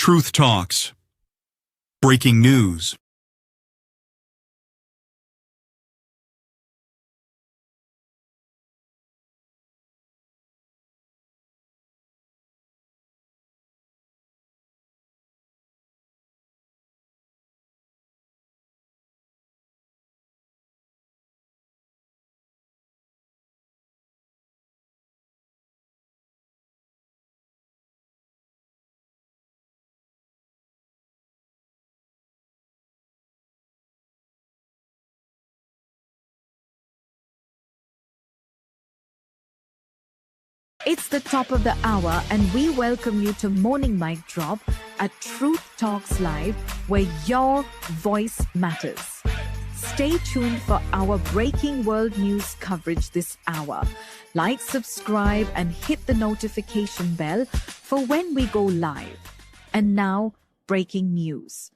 Truth Talks. Breaking news. It's the top of the hour, and we welcome you to Morning Mic Drop at Truth Talks Live, where your voice matters. Stay tuned for our breaking world news coverage this hour. Like, subscribe, and hit the notification bell for when we go live. And now, breaking news.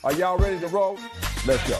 Are y'all ready to roll? Let's go.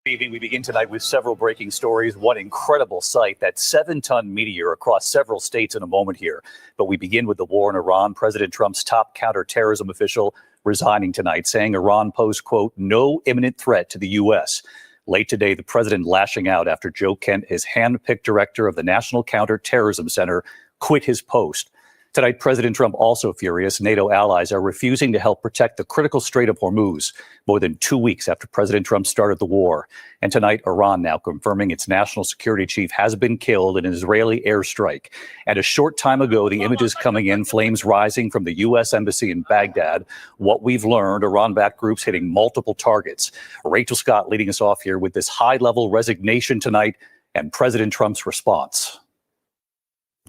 Good evening. We begin tonight with several breaking stories. One incredible sight, that 7-ton meteor across several states in a moment here. But we begin with the war in Iran. President Trump's top counterterrorism official resigning tonight, saying Iran posed, quote, no imminent threat to the U.S. Late today, the president lashing out after Joe Kent, his hand-picked director of the National Counterterrorism Center, quit his post. Tonight, President Trump also furious. NATO allies are refusing to help protect the critical Strait of Hormuz more than 2 weeks after President Trump started the war. And tonight, Iran now confirming its national security chief has been killed in an Israeli airstrike. And a short time ago, the images coming in, flames rising from the U.S. embassy in Baghdad. What we've learned, Iran-backed groups hitting multiple targets. Rachel Scott leading us off here with this high-level resignation tonight and President Trump's response.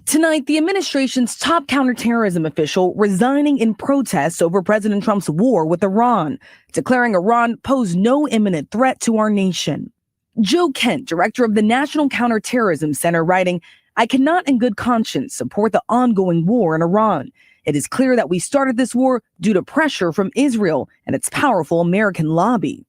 Tonight, the administration's top counterterrorism official resigning in protest over President Trump's war with Iran, declaring Iran posed no imminent threat to our nation. Joe Kent, director of the National Counterterrorism Center, writing, I cannot in good conscience support the ongoing war in Iran. It is clear that we started this war due to pressure from Israel and its powerful American lobby.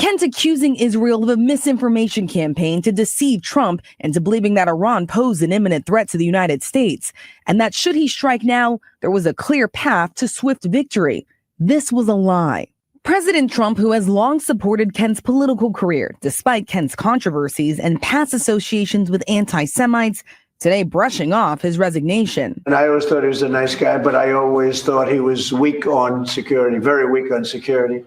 Kent accusing Israel of a misinformation campaign to deceive Trump into believing that Iran posed an imminent threat to the United States, and that should he strike now, there was a clear path to swift victory. This was a lie. President Trump, who has long supported Kent's political career, despite Kent's controversies and past associations with anti-Semites, today brushing off his resignation. And I always thought he was a nice guy, but I always thought he was weak on security, very weak on security.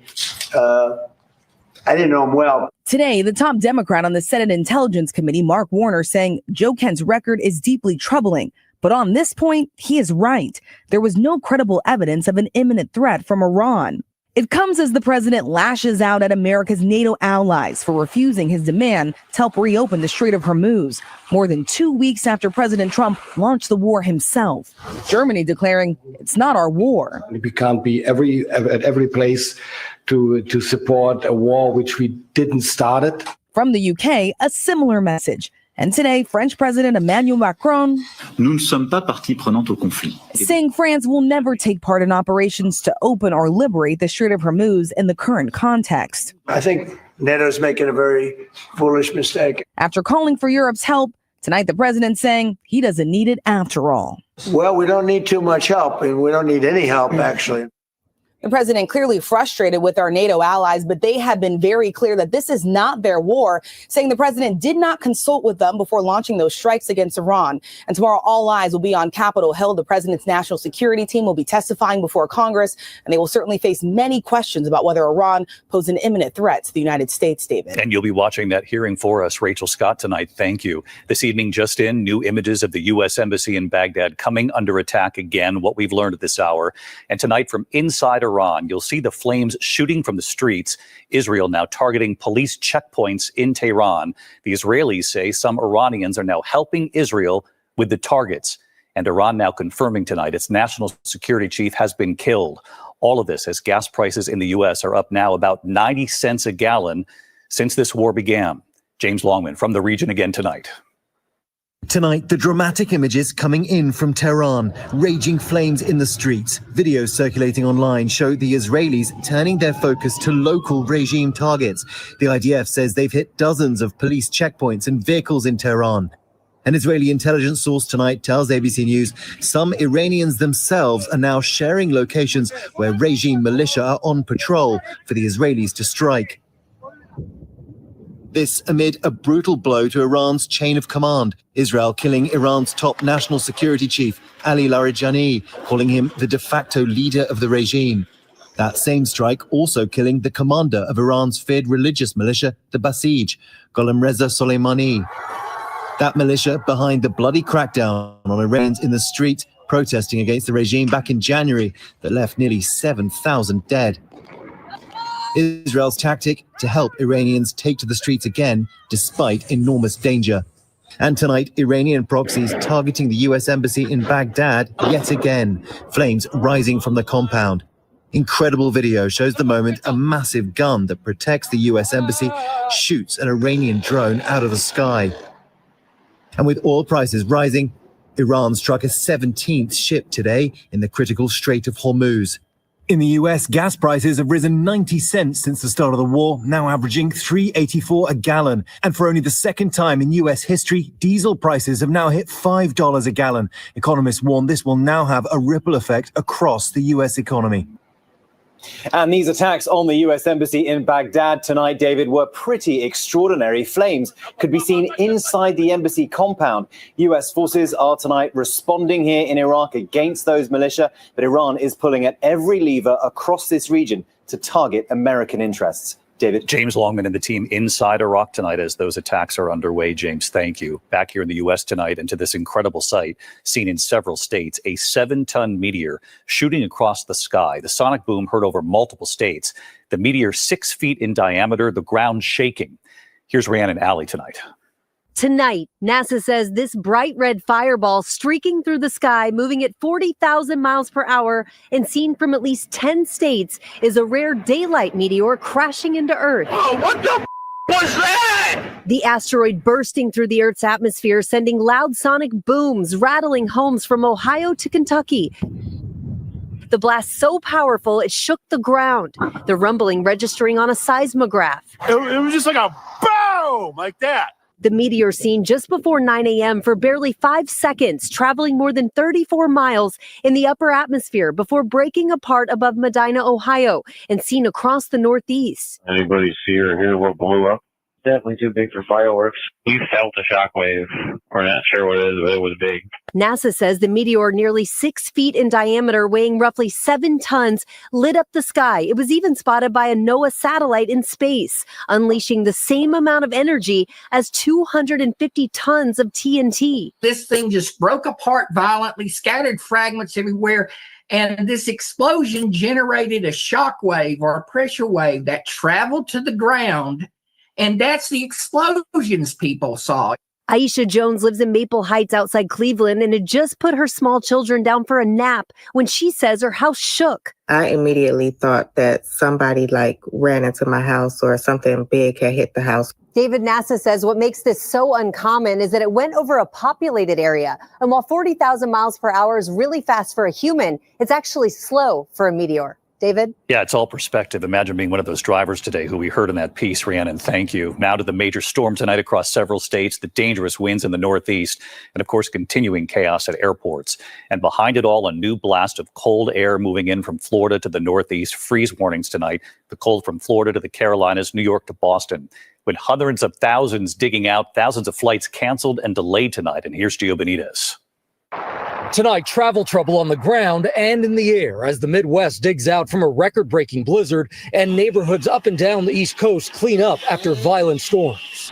I didn't know him well. Today, the top Democrat on the Senate Intelligence Committee, Mark Warner, saying Joe Kent's record is deeply troubling. But on this point, he is right. There was no credible evidence of an imminent threat from Iran. It comes as the president lashes out at America's NATO allies for refusing his demand to help reopen the Strait of Hormuz, more than 2 weeks after President Trump launched the war himself. Germany declaring it's not our war. We can't be at every place to support a war which we didn't start it. From the UK, a similar message. And today, French President Emmanuel Macron Nous ne sommes pas partie prenante au conflit. Saying France will never take part in operations to open or liberate the Strait of Hormuz in the current context. I think NATO's making a very foolish mistake. After calling for Europe's help, tonight the president saying he doesn't need it after all. Well, we don't need too much help, and we don't need any help, actually. The president clearly frustrated with our NATO allies, but they have been very clear that this is not their war, saying the president did not consult with them before launching those strikes against Iran. And tomorrow, all eyes will be on Capitol Hill. The president's national security team will be testifying before Congress, and they will certainly face many questions about whether Iran posed an imminent threat to the United States, David. And you'll be watching that hearing for us, Rachel Scott, tonight. Thank you. This evening, just in, new images of the U.S. Embassy in Baghdad coming under attack again, what we've learned at this hour. And tonight, from inside Iran, you'll see the flames shooting from the streets. Israel now targeting police checkpoints in Tehran. The Israelis say some Iranians are now helping Israel with the targets. And Iran now confirming tonight its national security chief has been killed. All of this as gas prices in the U.S. are up now about 90 cents a gallon since this war began. James Longman from the region again tonight. Tonight, the dramatic images coming in from Tehran, raging flames in the streets. Videos circulating online show the Israelis turning their focus to local regime targets. The IDF says they've hit dozens of police checkpoints and vehicles in Tehran. An Israeli intelligence source tonight tells ABC News some Iranians themselves are now sharing locations where regime militia are on patrol for the Israelis to strike. This amid a brutal blow to Iran's chain of command, Israel killing Iran's top national security chief, Ali Larijani, calling him the de facto leader of the regime. That same strike also killing the commander of Iran's feared religious militia, the Basij, Gholam Reza Soleimani. That militia behind the bloody crackdown on Iranians in the street protesting against the regime back in January that left nearly 7,000 dead. Israel's tactic to help Iranians take to the streets again, despite enormous danger. And tonight, Iranian proxies targeting the US embassy in Baghdad yet again, flames rising from the compound. Incredible video shows the moment a massive gun that protects the US embassy shoots an Iranian drone out of the sky. And with oil prices rising, Iran struck a 17th ship today in the critical Strait of Hormuz. In the US, gas prices have risen 90 cents since the start of the war, now averaging $3.84 a gallon. And for only the second time in US history, diesel prices have now hit $5 a gallon. Economists warn this will now have a ripple effect across the US economy. And these attacks on the US embassy in Baghdad tonight, David, were pretty extraordinary. Flames could be seen inside the embassy compound. US forces are tonight responding here in Iraq against those militia, but Iran is pulling at every lever across this region to target American interests. David. James Longman and the team inside Iraq tonight as those attacks are underway. James, thank you. Back here in the U.S. tonight and to this incredible sight seen in several states, a 7-ton meteor shooting across the sky. The sonic boom heard over multiple states. The meteor 6 feet in diameter, the ground shaking. Here's Rhiannon Alley tonight. Tonight, NASA says this bright red fireball streaking through the sky, moving at 40,000 miles per hour and seen from at least 10 states is a rare daylight meteor crashing into Earth. Oh, what the was that? The asteroid bursting through the Earth's atmosphere, sending loud sonic booms, rattling homes from Ohio to Kentucky. The blast so powerful it shook the ground, the rumbling registering on a seismograph. It was just like a boom, like that. The meteor seen just before 9 a.m. for barely 5 seconds, traveling more than 34 miles in the upper atmosphere before breaking apart above Medina, Ohio, and seen across the Northeast. Anybody see or hear what blew up? Definitely too big for fireworks. You felt a shockwave. We're not sure what it is, but it was big. NASA says the meteor, nearly 6 feet in diameter, weighing roughly 7 tons, lit up the sky. It was even spotted by a NOAA satellite in space, unleashing the same amount of energy as 250 tons of TNT. This thing just broke apart violently, scattered fragments everywhere. And this explosion generated a shock wave or a pressure wave that traveled to the ground. And that's the explosions people saw. Aisha Jones lives in Maple Heights outside Cleveland and had just put her small children down for a nap when she says her house shook. I immediately thought that somebody ran into my house or something big had hit the house. David, NASA says what makes this so uncommon is that it went over a populated area. And while 40,000 miles per hour is really fast for a human, it's actually slow for a meteor. David? Yeah, it's all perspective. Imagine being one of those drivers today who we heard in that piece, Rhiannon. Thank you. Now to the major storm tonight across several states, the dangerous winds in the Northeast, and of course, continuing chaos at airports. And behind it all, a new blast of cold air moving in from Florida to the Northeast. Freeze warnings tonight. The cold from Florida to the Carolinas, New York to Boston. With hundreds of thousands digging out, thousands of flights canceled and delayed tonight. And here's Gio Benitez. Tonight, travel trouble on the ground and in the air as the Midwest digs out from a record-breaking blizzard and neighborhoods up and down the East Coast clean up after violent storms.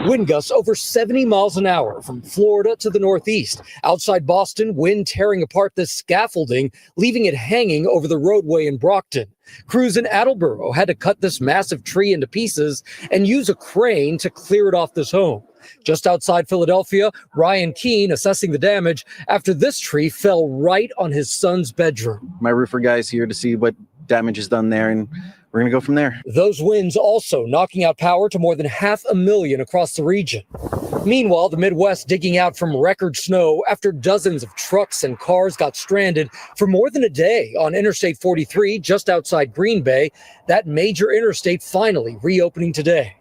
Wind gusts over 70 miles an hour from Florida to the Northeast. Outside Boston, wind tearing apart the scaffolding, leaving it hanging over the roadway in Brockton. Crews in Attleboro had to cut this massive tree into pieces and use a crane to clear it off this home. Just outside Philadelphia, Ryan Keene assessing the damage after this tree fell right on his son's bedroom. My roofer guy's here to see what damage is done there, and we're going to go from there. Those winds also knocking out power to more than 500,000 across the region. Meanwhile, the Midwest digging out from record snow after dozens of trucks and cars got stranded for more than a day on Interstate 43 just outside Green Bay. That major interstate finally reopening today.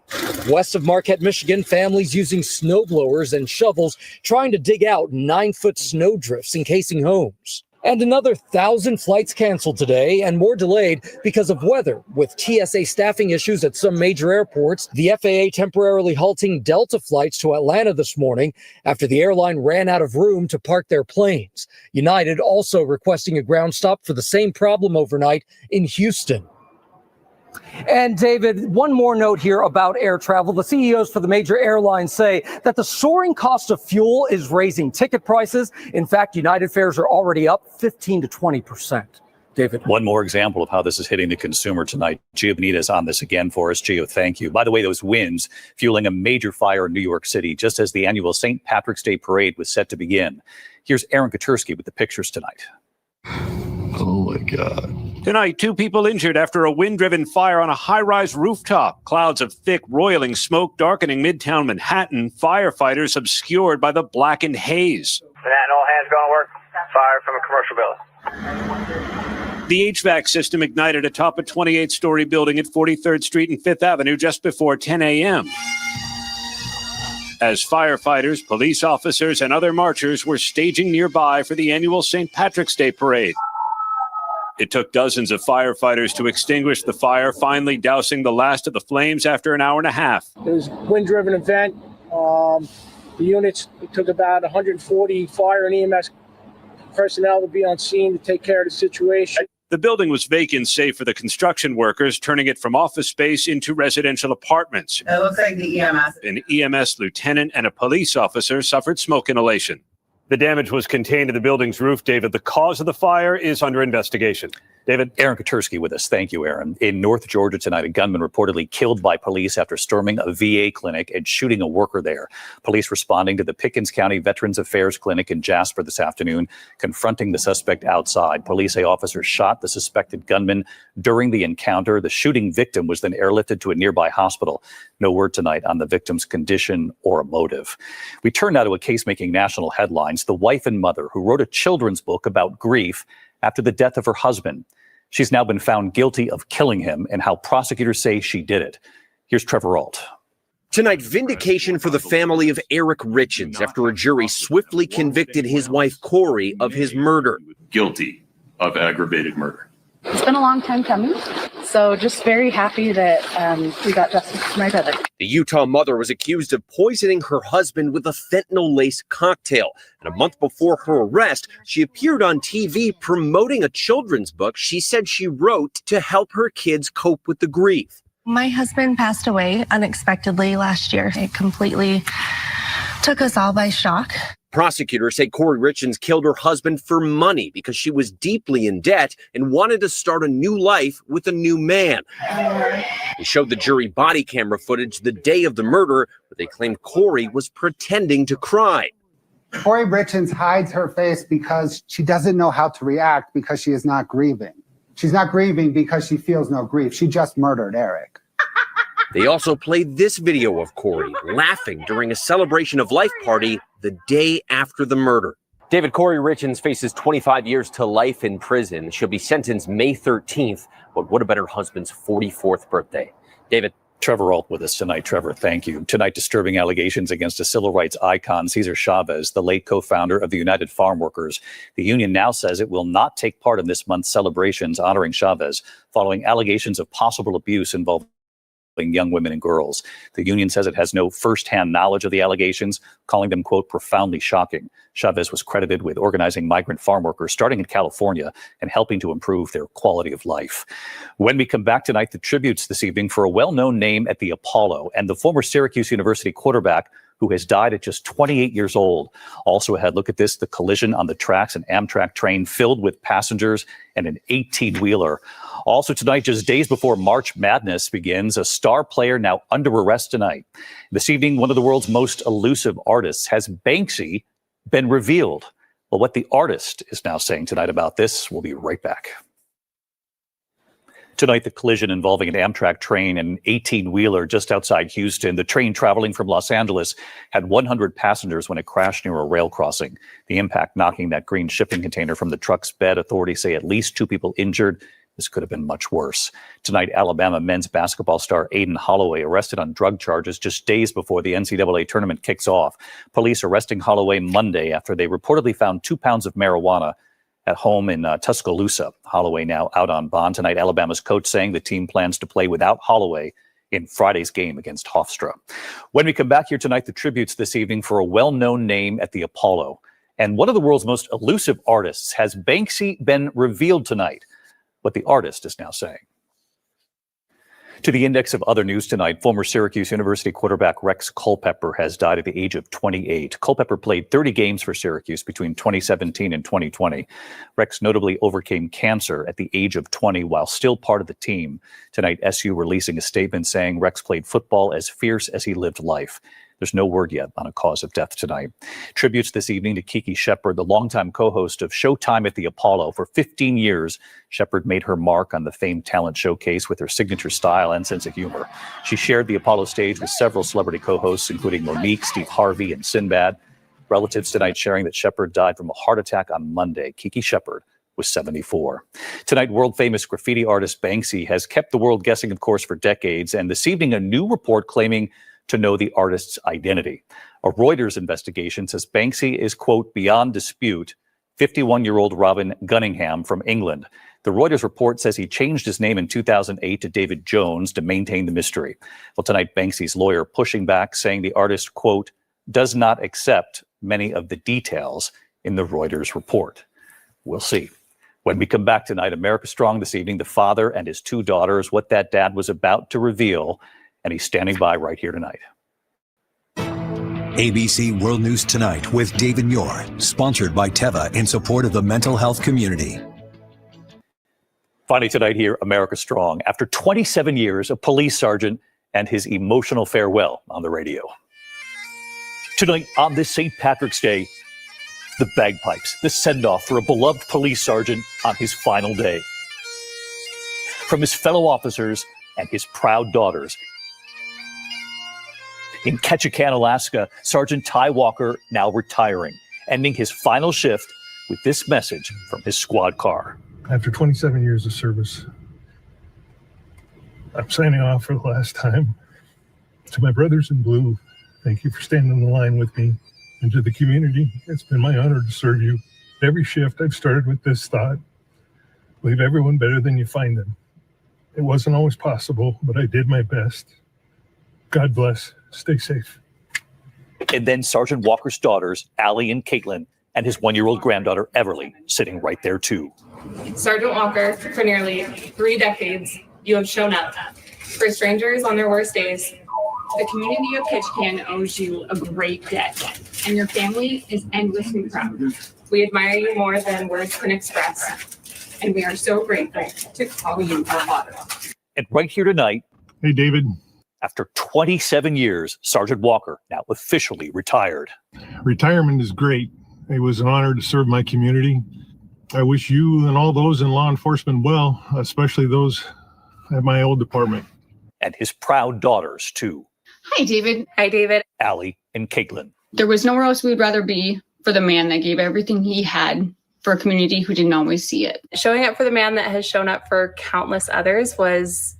West of Marquette, Michigan, families using snowblowers and shovels trying to dig out 9-foot snow drifts encasing homes. And another 1,000 flights canceled today and more delayed because of weather, with TSA staffing issues at some major airports. The FAA temporarily halting Delta flights to Atlanta this morning after the airline ran out of room to park their planes. United also requesting a ground stop for the same problem overnight in Houston. And David, one more note here about air travel. The CEOs for the major airlines say that the soaring cost of fuel is raising ticket prices. In fact, United fares are already up 15 to 20%. David. One more example of how this is hitting the consumer tonight. Gio Bonita is on this again for us. Gio, thank you. By the way, those winds fueling a major fire in New York City just as the annual St. Patrick's Day parade was set to begin. Here's Aaron Katursky with the pictures tonight. Oh, my God. Tonight, 2 people injured after a wind-driven fire on a high-rise rooftop. Clouds of thick, roiling smoke darkening Midtown Manhattan. Firefighters obscured by the blackened haze. Manhattan, all hands going to work. Fire from a commercial building. The HVAC system ignited atop a 28-story building at 43rd Street and 5th Avenue just before 10 a.m. as firefighters, police officers, and other marchers were staging nearby for the annual St. Patrick's Day parade. It took dozens of firefighters to extinguish the fire, finally dousing the last of the flames after an hour and a half. It was a wind-driven event. The units, it took about 140 fire and EMS personnel to be on scene to take care of the situation. The building was vacant save for the construction workers, turning it from office space into residential apartments. It looks like the EMS. An EMS lieutenant and a police officer suffered smoke inhalation. The damage was contained to the building's roof, David. The cause of the fire is under investigation. David. Aaron Katursky with us. Thank you, Aaron. In North Georgia tonight, a gunman reportedly killed by police after storming a VA clinic and shooting a worker there. Police responding to the Pickens County Veterans Affairs Clinic in Jasper this afternoon, confronting the suspect outside. Police say officers shot the suspected gunman during the encounter. The shooting victim was then airlifted to a nearby hospital. No word tonight on the victim's condition or a motive. We turn now to a case making national headlines. The wife and mother who wrote a children's book about grief after the death of her husband. She's now been found guilty of killing him and how prosecutors say she did it. Here's Trevor Ault. Tonight, vindication for the family of Eric Richins after a jury swiftly convicted his wife, Corey, of his murder. Guilty of aggravated murder. It's been a long time coming, so just very happy that we got justice for my brother. The Utah mother was accused of poisoning her husband with a fentanyl-laced cocktail. And a month before her arrest, she appeared on TV promoting a children's book she said she wrote to help her kids cope with the grief. My husband passed away unexpectedly last year. It completely took us all by shock. Prosecutors say Corey Richins killed her husband for money because she was deeply in debt and wanted to start a new life with a new man. They showed the jury body camera footage the day of the murder, but they claimed Corey was pretending to cry. Corey Richins hides her face because she doesn't know how to react because she is not grieving. She's not grieving because she feels no grief. She just murdered Eric. They also played this video of Corey laughing during a celebration of life party the day after the murder. David, Corey Richins faces 25 years to life in prison. She'll be sentenced May 13th. But what about her husband's 44th birthday? David. Trevor Ault with us tonight. Trevor, thank you. Tonight, disturbing allegations against a civil rights icon, Cesar Chavez, the late co-founder of the United Farm Workers. The union now says it will not take part in this month's celebrations honoring Chavez following allegations of possible abuse involving young women and girls. The union says it has no firsthand knowledge of the allegations, calling them, quote, profoundly shocking. Chavez was credited with organizing migrant farm workers starting in California and helping to improve their quality of life. When we come back tonight, the tributes this evening for a well-known name at the Apollo and the former Syracuse University quarterback who has died at just 28 years old. Also ahead, look at this, the collision on the tracks, an Amtrak train filled with passengers and an 18-wheeler. Also tonight, just days before March Madness begins, a star player now under arrest tonight. This evening, one of the world's most elusive artists, has Banksy been revealed? Well, what the artist is now saying tonight about this, we'll be right back. Tonight, the collision involving an Amtrak train and an 18-wheeler just outside Houston. The train traveling from Los Angeles had 100 passengers when it crashed near a rail crossing. The impact knocking that green shipping container from the truck's bed. Authorities say at least 2 people injured. This could have been much worse. Tonight, Alabama men's basketball star Aiden Holloway arrested on drug charges just days before the NCAA tournament kicks off. Police arresting Holloway Monday after they reportedly found 2 pounds of marijuana at home in Tuscaloosa. Holloway now out on bond. Tonight, Alabama's coach saying the team plans to play without Holloway in Friday's game against Hofstra. When we come back here tonight, the tributes this evening for a well-known name at the Apollo. And one of the world's most elusive artists. Has Banksy been revealed tonight? What the artist is now saying. To the index of other news tonight, former Syracuse University quarterback Rex Culpepper has died at the age of 28. Culpepper played 30 games for Syracuse between 2017 and 2020. Rex notably overcame cancer at the age of 20 while still part of the team. Tonight, SU releasing a statement saying Rex played football as fierce as he lived life. There's no word yet on a cause of death tonight. Tributes this evening to Kiki Shepard, the longtime co-host of Showtime at the Apollo. For 15 years, Shepard made her mark on the famed talent showcase with her signature style and sense of humor. She shared the Apollo stage with several celebrity co-hosts, including Monique, Steve Harvey, and Sinbad. Relatives tonight sharing that Shepard died from a heart attack on Monday. Kiki Shepard was 74. Tonight, world-famous graffiti artist Banksy has kept the world guessing, of course, for decades. And this evening, a new report claiming to know the artist's identity. A Reuters investigation says Banksy is, quote, beyond dispute, 51-year-old Robin Gunningham from England. The Reuters report says he changed his name in 2008 to David Jones to maintain the mystery. Well, tonight, Banksy's lawyer pushing back, saying the artist, quote, does not accept many of the details in the Reuters report. We'll see. When we come back tonight, America Strong this evening, the father and his 2 daughters, what that dad was about to reveal. And he's standing by right here tonight. ABC World News Tonight with David Muir, sponsored by Teva in support of the mental health community. Finally tonight here, America Strong. After 27 years, a police sergeant and his emotional farewell on the radio. Tonight, on this St. Patrick's Day, the bagpipes, the send-off for a beloved police sergeant on his final day. From his fellow officers and his proud daughters. In Ketchikan, Alaska, Sergeant Ty Walker now retiring, ending his final shift with this message from his squad car. After 27 years of service, I'm signing off for the last time. To my brothers in blue, thank you for standing the line with me. And to the community, it's been my honor to serve you. Every shift I've started with this thought: leave everyone better than you find them. It wasn't always possible, but I did my best. God bless. Stay safe. And then Sergeant Walker's daughters, Allie and Caitlin, and his 1-year-old granddaughter, Everly, sitting right there, too. Sergeant Walker, for nearly 3 decades, you have shown up for strangers on their worst days. The community of Ketchikan owes you a great debt, and your family is endlessly proud. We admire you more than words can express, and we are so grateful to call you our father. And right here tonight. Hey, David. After 27 years, Sergeant Walker now officially retired. Retirement is great. It was an honor to serve my community. I wish you and all those in law enforcement well, especially those at my old department. And his proud daughters, too. Hi, David. Hi, David. Allie and Caitlin. There was nowhere else we'd rather be for the man that gave everything he had for a community who didn't always see it. Showing up for the man that has shown up for countless others was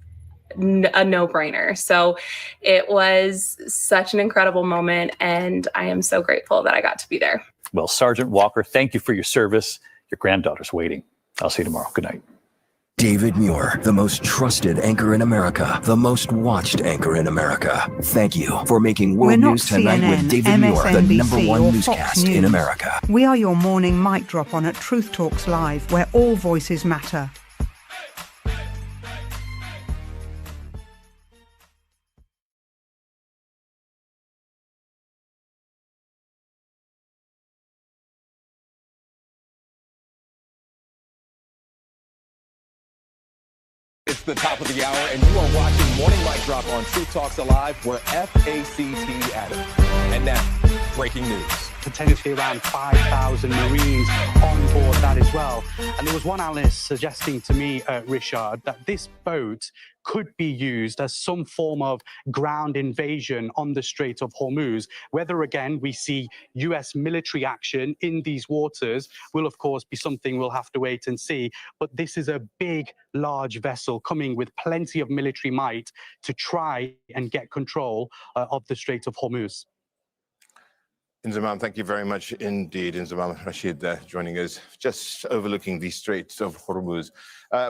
a no-brainer. So it was such an incredible moment, and I am so grateful that I got to be there. Well, Sergeant Walker, thank you for your service. Your granddaughter's waiting. I'll see you tomorrow. Good night. David Muir, the most trusted anchor in America, the most watched anchor in America. Thank you for making World News Tonight CNN, with David Muir, the #1 or newscast Fox News. in America. We are your morning mic drop on at Truth Talks Live, where all voices matter. It's the top of the hour, and you are watching Morning Mic Drop on Truth Talks Alive. We're FACT at it. And now, breaking news. potentially around 5,000 Marines on board that as well. And there was one analyst suggesting to me, Richard, that this boat could be used as some form of ground invasion on the Strait of Hormuz. Whether, again, we see US military action in these waters will, of course, be something we'll have to wait and see. But this is a big, large vessel coming with plenty of military might to try and get control of the Strait of Hormuz. Inzamam, thank you very much indeed. Inzamam Rashid joining us, just overlooking the Straits of Hormuz.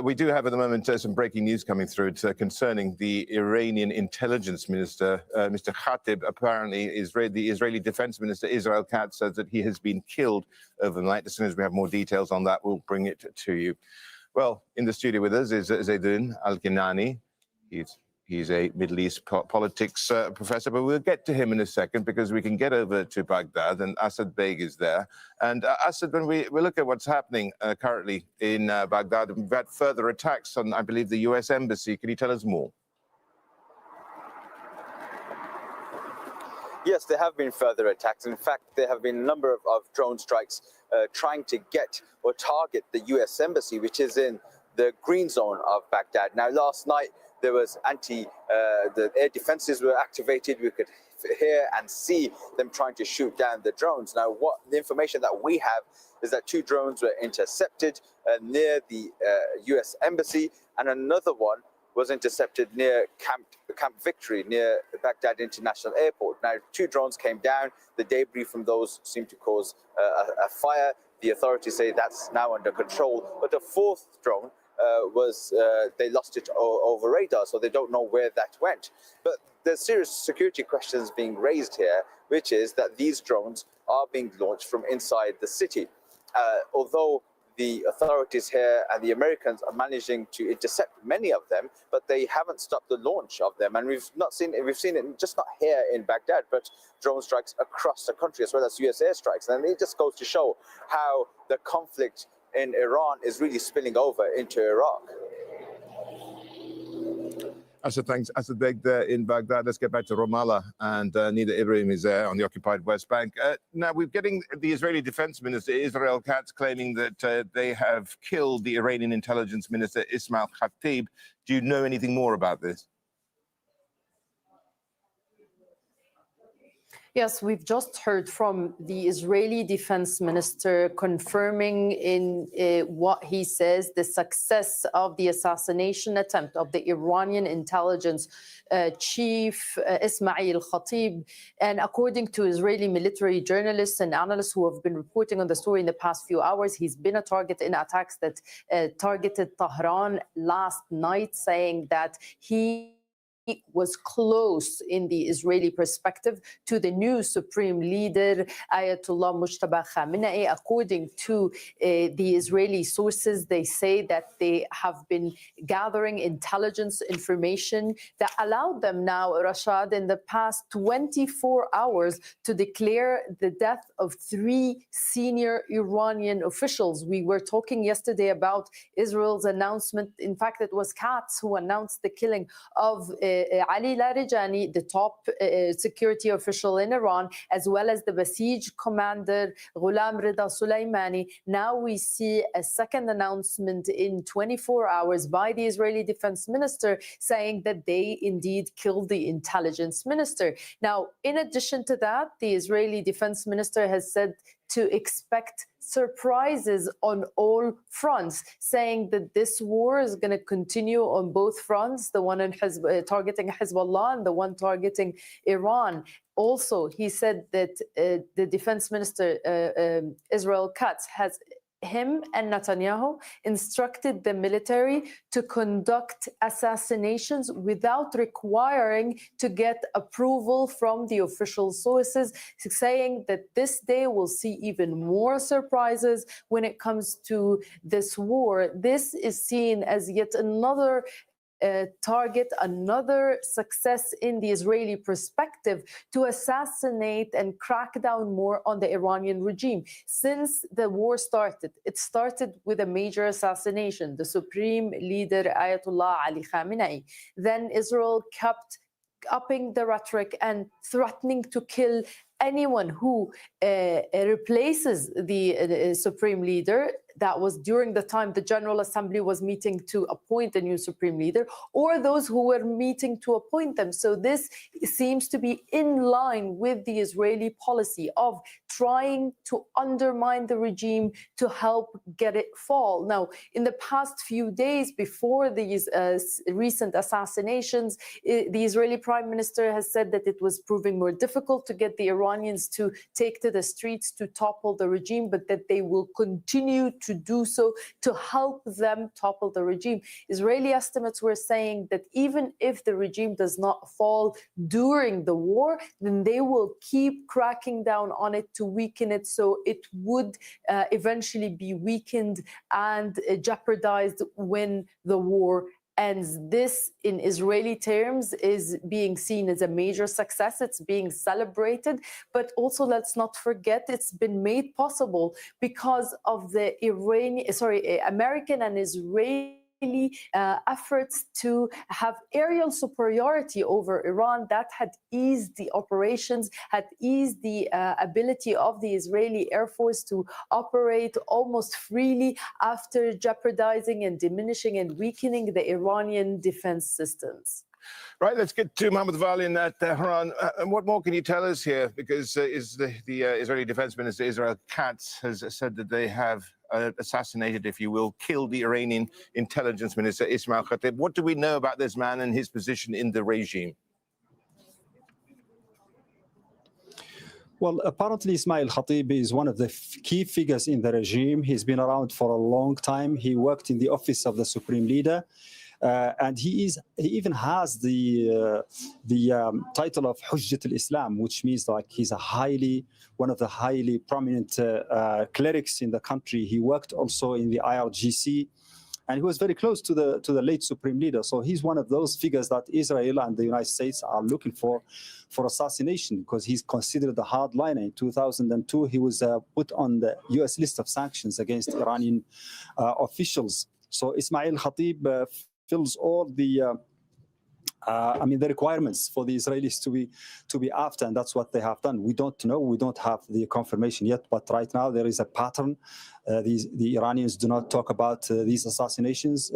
We do have at the moment some breaking news coming through. It's concerning the Iranian intelligence minister, Mr. Khatib. Apparently, the Israeli defense minister, Israel Katz, says that he has been killed overnight. As soon as we have more details on that, we'll bring it to you. Well, in the studio with us is Zaidun Al-Kinani. He's a Middle East politics professor, but we'll get to him in a second because we can get over to Baghdad, and Asad Beg is there. And Asad, when we look at what's happening currently in Baghdad, we've had further attacks on, I believe, the US embassy. Can you tell us more? Yes, there have been further attacks. In fact, there have been a number of drone strikes trying to get or target the US embassy, which is in the green zone of Baghdad. Now, last night, there was the air defenses were activated. We could hear and see them trying to shoot down the drones. Now, what the information that we have is that 2 drones were intercepted near the US embassy, and another one was intercepted near Camp Victory, near Baghdad International Airport. Now, 2 drones came down. The debris from those seemed to cause a fire. The authorities say that's now under control. But the 4th drone they lost it over radar, so they don't know where that went. But there's serious security questions being raised here, which is that these drones are being launched from inside the city. Although the authorities here and the Americans are managing to intercept many of them, but they haven't stopped the launch of them. And we've seen it just not here in Baghdad, but drone strikes across the country as well as US airstrikes. And it just goes to show how the conflict in Iran is really spilling over into Iraq. Asad, thanks. Asad Beg there in Baghdad. Let's get back to Ramallah. And Nida Ibrahim is there on the occupied West Bank. Now, we're getting the Israeli defense minister, Israel Katz, claiming that they have killed the Iranian intelligence minister, Ismail Khatib. Do you know anything more about this? Yes, we've just heard from the Israeli defense minister confirming in what he says the success of the assassination attempt of the Iranian intelligence chief Ismail Khatib. And according to Israeli military journalists and analysts who have been reporting on the story in the past few hours, he's been a target in attacks that targeted Tehran last night, saying that he was close in the Israeli perspective to the new supreme leader, Ayatollah Mujtaba Khamenei. According to the Israeli sources, they say that they have been gathering intelligence information that allowed them now, Rashad, in the past 24 hours to declare the death of 3 senior Iranian officials. We were talking yesterday about Israel's announcement. In fact, it was Katz who announced the killing of Ali Larijani, the top security official in Iran, as well as the Basij commander Ghulam Rida Soleimani. Now we see a second announcement in 24 hours by the Israeli defense minister saying that they indeed killed the intelligence minister. Now, in addition to that, the Israeli defense minister has said to expect surprises on all fronts, saying that this war is going to continue on both fronts, the one targeting Hezbollah and the one targeting Iran. Also, he said that the defense minister, Israel Katz, has him and Netanyahu instructed the military to conduct assassinations without requiring to get approval from the official sources, saying that this day will see even more surprises when it comes to this war. This is seen as yet another target, another success in the Israeli perspective to assassinate and crack down more on the Iranian regime. Since the war started, it started with a major assassination, the supreme leader Ayatollah Ali Khamenei. Then Israel kept upping the rhetoric and threatening to kill anyone who replaces the supreme leader, that was during the time the General Assembly was meeting to appoint a new supreme leader, or those who were meeting to appoint them. So this seems to be in line with the Israeli policy of trying to undermine the regime to help get it fall. Now, in the past few days before these recent assassinations, the Israeli Prime Minister has said that it was proving more difficult to get the Iranians to take to the streets to topple the regime, but that they will continue to do so to help them topple the regime. Israeli estimates were saying that even if the regime does not fall during the war, then they will keep cracking down on it to weaken it, so it would eventually be weakened and jeopardized when the war ends. This, in Israeli terms, is being seen as a major success. It's being celebrated, but also let's not forget it's been made possible because of the American and Israeli efforts to have aerial superiority over Iran that had eased the operations, had eased the ability of the Israeli Air Force to operate almost freely after jeopardizing and diminishing and weakening the Iranian defense systems. Right, let's get to Mohammed Vali in that, Haran. And what more can you tell us here? Because the Israeli Defense Minister, Israel Katz, has said that they have assassinated, if you will, killed the Iranian intelligence minister, Ismail Khatib. What do we know about this man and his position in the regime? Well, apparently Ismail Khatib is one of the key figures in the regime. He's been around for a long time. He worked in the office of the Supreme Leader. And he even has the title of Hujjat al-Islam, which means like he's one of the highly prominent clerics in the country. He worked also in the IRGC, and he was very close to the late Supreme Leader. So he's one of those figures that Israel and the United States are looking for assassination, because he's considered a hardliner. In 2002, he was put on the U.S. list of sanctions against Iranian officials. So Ismail Khatib fills all the requirements for the Israelis to be after, and that's what they have done. We don't know. We don't have the confirmation yet, but right now there is a pattern. The Iranians do not talk about these assassinations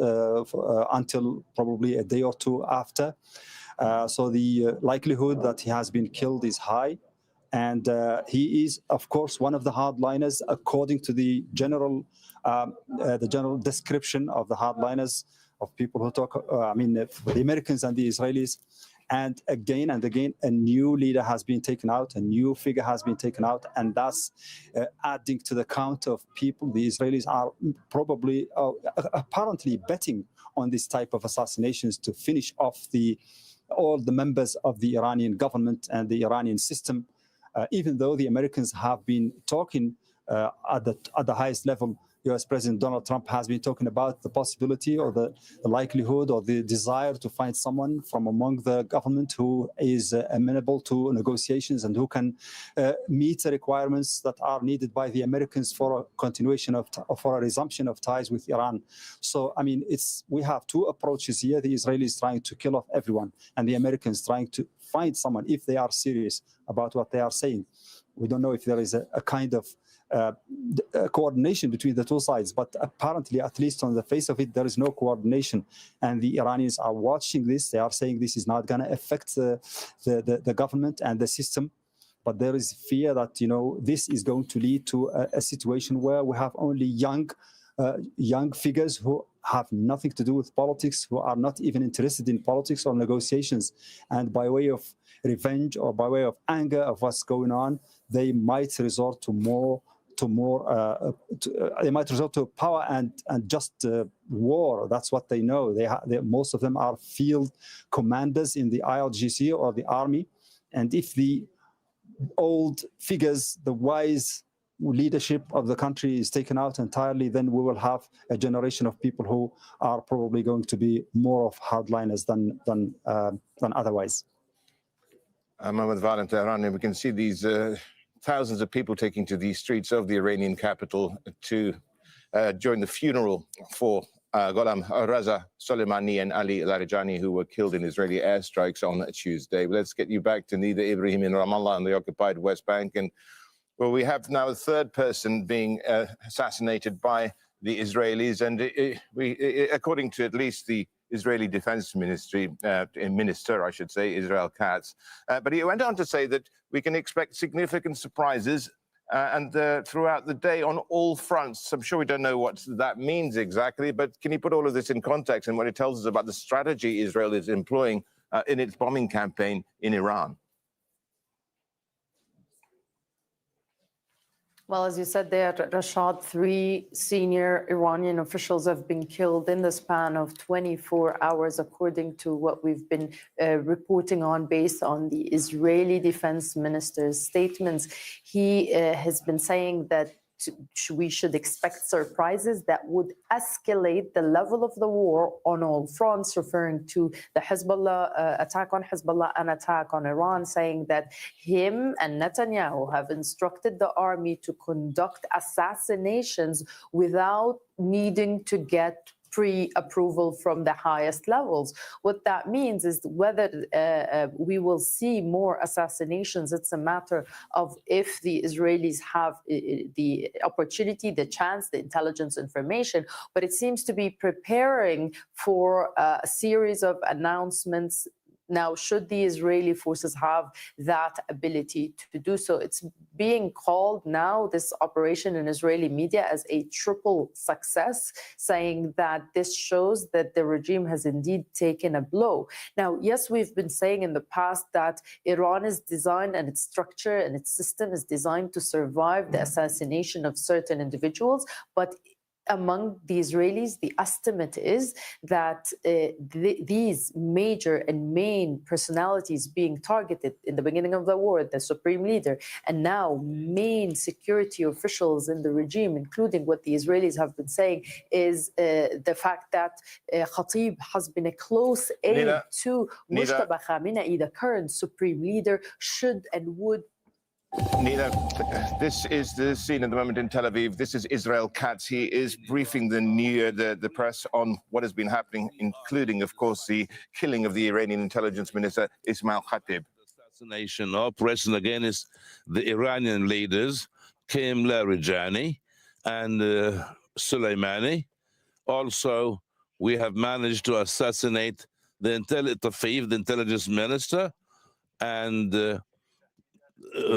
until probably a day or two after. So the likelihood that he has been killed is high. And he is, of course, one of the hardliners, according to the general description of the hardliners, of people who talk, the Americans and the Israelis. And again, a new leader has been taken out, a new figure has been taken out, and that's adding to the count of people. The Israelis are probably, apparently betting on this type of assassinations to finish off all the members of the Iranian government and the Iranian system, even though the Americans have been talking at the highest level. U.S. President Donald Trump has been talking about the possibility or the likelihood or the desire to find someone from among the government who is amenable to negotiations and who can meet the requirements that are needed by the Americans for a continuation for a resumption of ties with Iran. So, we have two approaches here. The Israelis trying to kill off everyone, and the Americans trying to find someone if they are serious about what they are saying. We don't know if there is a kind of coordination between the two sides, but apparently, at least on the face of it, there is no coordination. And the Iranians are watching this. They are saying this is not going to affect the government and the system. But there is fear that, this is going to lead to a situation where we have only young figures who have nothing to do with politics, who are not even interested in politics or negotiations. And by way of revenge or by way of anger of what's going on, they might resort to they might resort to power and just war. That's what they know. Most of them are field commanders in the IRGC or the army. And if the old figures, the wise leadership of the country is taken out entirely, then we will have a generation of people who are probably going to be more of hardliners than otherwise. Mohammed Vali in Tehran, we can see these thousands of people taking to the streets of the Iranian capital to join the funeral for Gholam Raza Soleimani and Ali Larijani, who were killed in Israeli airstrikes on Tuesday. But let's get you back to Nida Ibrahim in Ramallah on the occupied West Bank. And well, we have now a third person being assassinated by the Israelis. And according to at least the Israeli Defense Minister, I should say, Israel Katz. But he went on to say that we can expect significant surprises throughout the day on all fronts. I'm sure we don't know what that means exactly, but can you put all of this in context and what it tells us about the strategy Israel is employing in its bombing campaign in Iran? Well, as you said there, Rashad, 3 senior Iranian officials have been killed in the span of 24 hours, according to what we've been reporting on based on the Israeli defense minister's statements. He has been saying that we should expect surprises that would escalate the level of the war on all fronts, referring to the Hezbollah attack on Hezbollah and attack on Iran, saying that him and Netanyahu have instructed the army to conduct assassinations without needing to get pre-approval from the highest levels. What that means is whether we will see more assassinations. It's a matter of if the Israelis have the opportunity, the chance, the intelligence information, but it seems to be preparing for a series of announcements. Now, should the Israeli forces have that ability to do so? It's being called now, this operation in Israeli media, as a triple success, saying that this shows that the regime has indeed taken a blow. Now, yes, we've been saying in the past that Iran is designed and its structure and its system is designed to survive the assassination of certain individuals, but among the Israelis, the estimate is that these major and main personalities being targeted in the beginning of the war, the supreme leader, and now main security officials in the regime, including what the Israelis have been saying, is the fact that Khatib has been a close aide to Mujtaba Khamenei, the current supreme leader, should and would. Nina, this is the scene at the moment in Tel Aviv. This is Israel Katz. He is briefing the press on what has been happening, including, of course, the killing of the Iranian intelligence minister, Ismail Khatib. Assassination operation against the Iranian leaders, Qim Larijani and Soleimani. Also, we have managed to assassinate the intelligence minister, and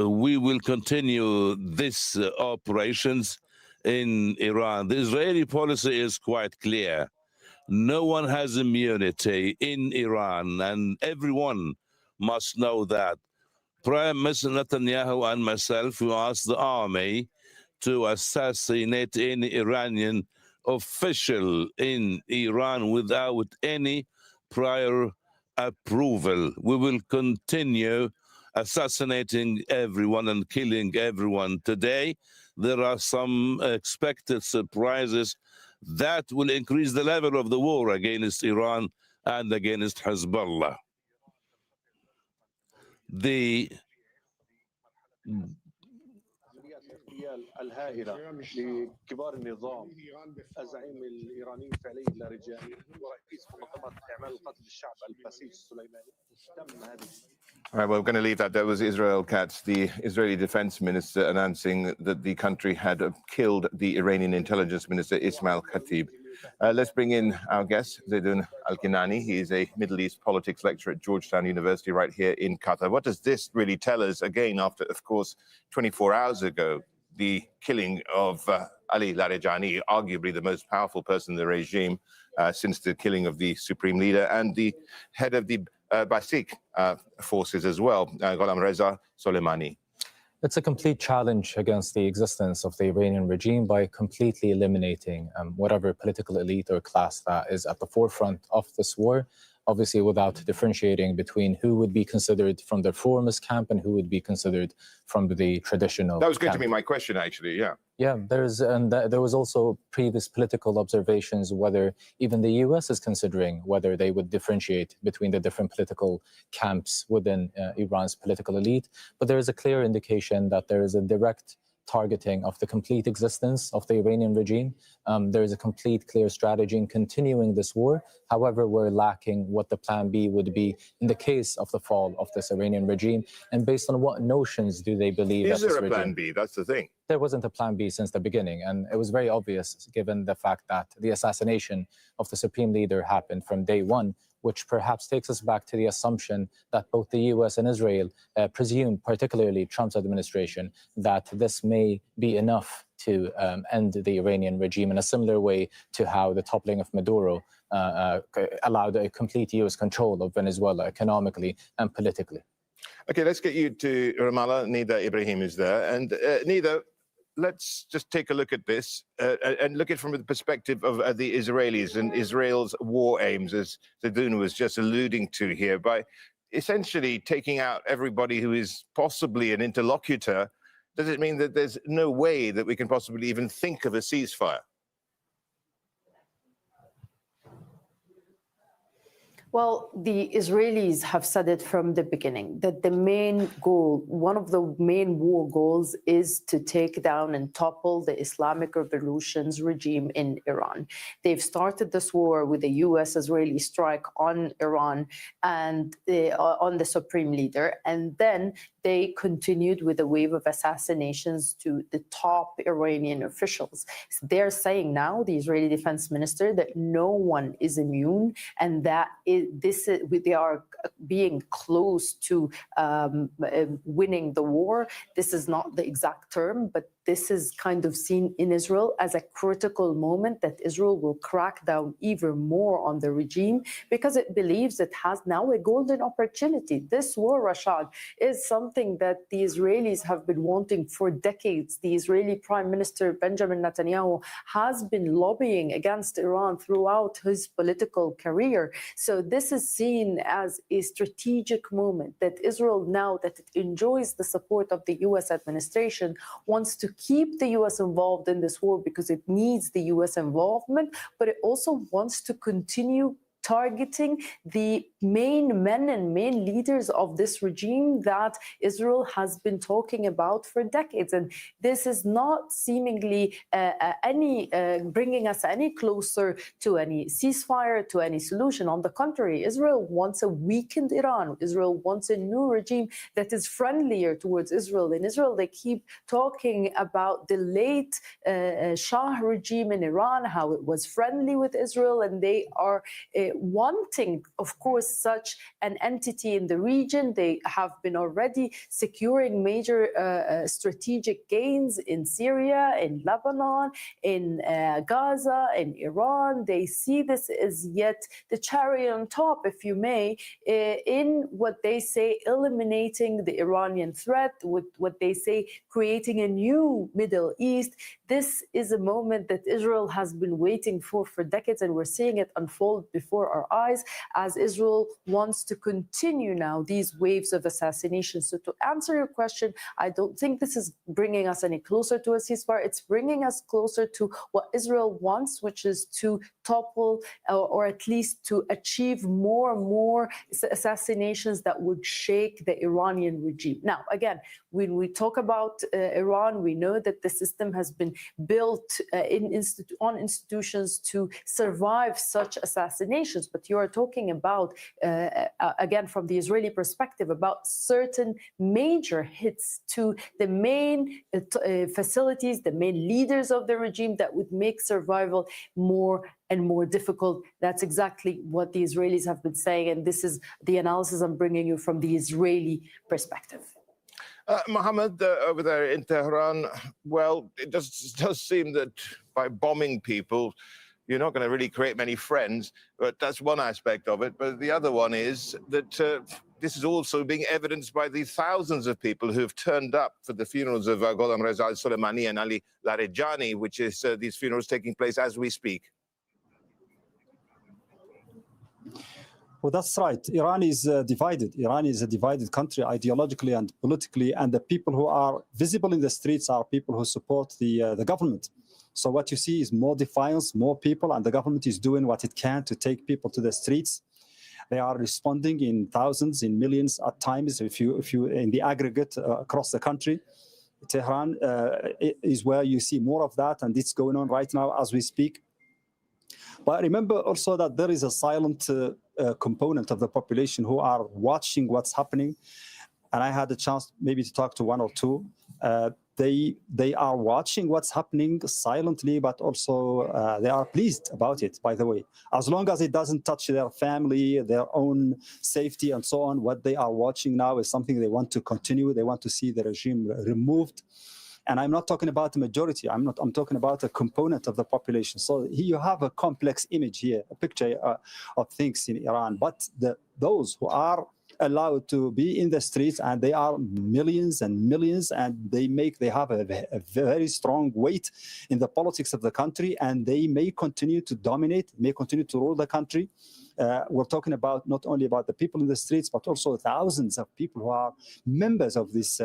we will continue these operations in Iran. The Israeli policy is quite clear. No one has immunity in Iran, and everyone must know that. Prime Minister Netanyahu and myself, who asked the army to assassinate any Iranian official in Iran without any prior approval. We will continue assassinating everyone and killing everyone. Today, there are some expected surprises that will increase the level of the war against Iran and against Hezbollah. The الهائلة لكبار النظام الزعيم الإيراني فعلي اللارجاني ورئيس منظمة إعمال القتل الشعب الباسيل السليماني تم هذه. All right, well, we're going to leave that. That was Israel Katz, the Israeli defense minister, announcing that the country had killed the Iranian intelligence minister, Ismail Khatib. Let's bring in our guest, Zaidun Al-Kinani. He is a Middle East politics lecturer at Georgetown University right here in Qatar. What does this really tell us, again, after, of course, 24 hours ago, the killing of Ali Larijani, arguably the most powerful person in the regime since the killing of the supreme leader, and the head of the Basik forces as well, Gholam Reza Soleimani? It's a complete challenge against the existence of the Iranian regime by completely eliminating whatever political elite or class that is at the forefront of this war, obviously without differentiating between who would be considered from the reformist camp and who would be considered from the traditional That was going camp. to be my question, actually, yeah. Yeah, there was also previous political observations whether even the US is considering whether they would differentiate between the different political camps within Iran's political elite. But there is a clear indication that there is a direct targeting of the complete existence of the Iranian regime. There is a complete, clear strategy in continuing this war. However, we're lacking what the plan B would be in the case of the fall of this Iranian regime. And based on what notions do they believe Is that this there a plan regime... B? That's the thing. There wasn't a plan B since the beginning, and it was very obvious given the fact that the assassination of the supreme leader happened from day one, which perhaps takes us back to the assumption that both the US and Israel presumed, particularly Trump's administration, that this may be enough to end the Iranian regime in a similar way to how the toppling of Maduro allowed a complete US control of Venezuela economically and politically. Okay, let's get you to Ramallah. Nida Ibrahim is there. And Nida, let's just take a look at this and look at it from the perspective of the Israelis and Israel's war aims, as Zadun was just alluding to here, by essentially taking out everybody who is possibly an interlocutor. Does it mean that there's no way that we can possibly even think of a ceasefire? Well, the Israelis have said it from the beginning that the main goal, one of the main war goals, is to take down and topple the Islamic Revolution's regime in Iran. They've started this war with a US-Israeli strike on Iran and on the supreme leader, and then they continued with a wave of assassinations to the top Iranian officials. They're saying now, the Israeli defense minister, that no one is immune, and that they are being close to winning the war. This is not the exact term, but this is kind of seen in Israel as a critical moment that Israel will crack down even more on the regime because it believes it has now a golden opportunity. This war, Rashad, is something that the Israelis have been wanting for decades. The Israeli Prime Minister Benjamin Netanyahu has been lobbying against Iran throughout his political career. So this is seen as a strategic moment that Israel, now that it enjoys the support of the US administration, wants to keep the US involved in this war because it needs the US involvement, but it also wants to continue targeting the main men and main leaders of this regime that Israel has been talking about for decades. And this is not seemingly bringing us any closer to any ceasefire, to any solution. On the contrary, Israel wants a weakened Iran. Israel wants a new regime that is friendlier towards Israel. In Israel, they keep talking about the late Shah regime in Iran, how it was friendly with Israel, and they are wanting, of course, such an entity in the region. They have been already securing major strategic gains in Syria, in Lebanon, in Gaza, in Iran. They see this as yet the cherry on top, if you may, in what they say eliminating the Iranian threat, with what they say creating a new Middle East. This is a moment that Israel has been waiting for decades, and we're seeing it unfold before our eyes as Israel wants to continue now these waves of assassinations. So to answer your question, I don't think this is bringing us any closer to a ceasefire. It's bringing us closer to what Israel wants, which is to topple or at least to achieve more and more assassinations that would shake the Iranian regime. Now, again, when we talk about Iran, we know that the system has been built on institutions to survive such assassinations. But you are talking about, again, from the Israeli perspective, about certain major hits to the main facilities, the main leaders of the regime that would make survival more and more difficult. That's exactly what the Israelis have been saying. And this is the analysis I'm bringing you from the Israeli perspective. Mohammed, over there in Tehran, well, it does seem that by bombing people, you're not going to really create many friends, but that's one aspect of it. But the other one is that this is also being evidenced by the thousands of people who have turned up for the funerals of Gholam Reza al-Soleimani and Ali Larijani, which is these funerals taking place as we speak. Well, that's right. Iran is divided. Iran is a divided country ideologically and politically, and the people who are visible in the streets are people who support the government. So what you see is more defiance, more people, and the government is doing what it can to take people to the streets. They are responding in thousands, in millions at times, if you in the aggregate across the country. Tehran is where you see more of that, and it's going on right now as we speak. But remember also that there is a silent component of the population who are watching what's happening. And I had a chance maybe to talk to one or two. They are watching what's happening silently, but also they are pleased about it, by the way. As long as it doesn't touch their family, their own safety, and so on, what they are watching now is something they want to continue. They want to see the regime removed. And I'm not talking about the majority. I'm talking about a component of the population. So here you have a complex image here, a picture of things in Iran. But those who are allowed to be in the streets, and they are millions and millions, and they have a very strong weight in the politics of the country, and they may continue to dominate, may continue to rule the country. We're talking about not only about the people in the streets, but also thousands of people who are members of this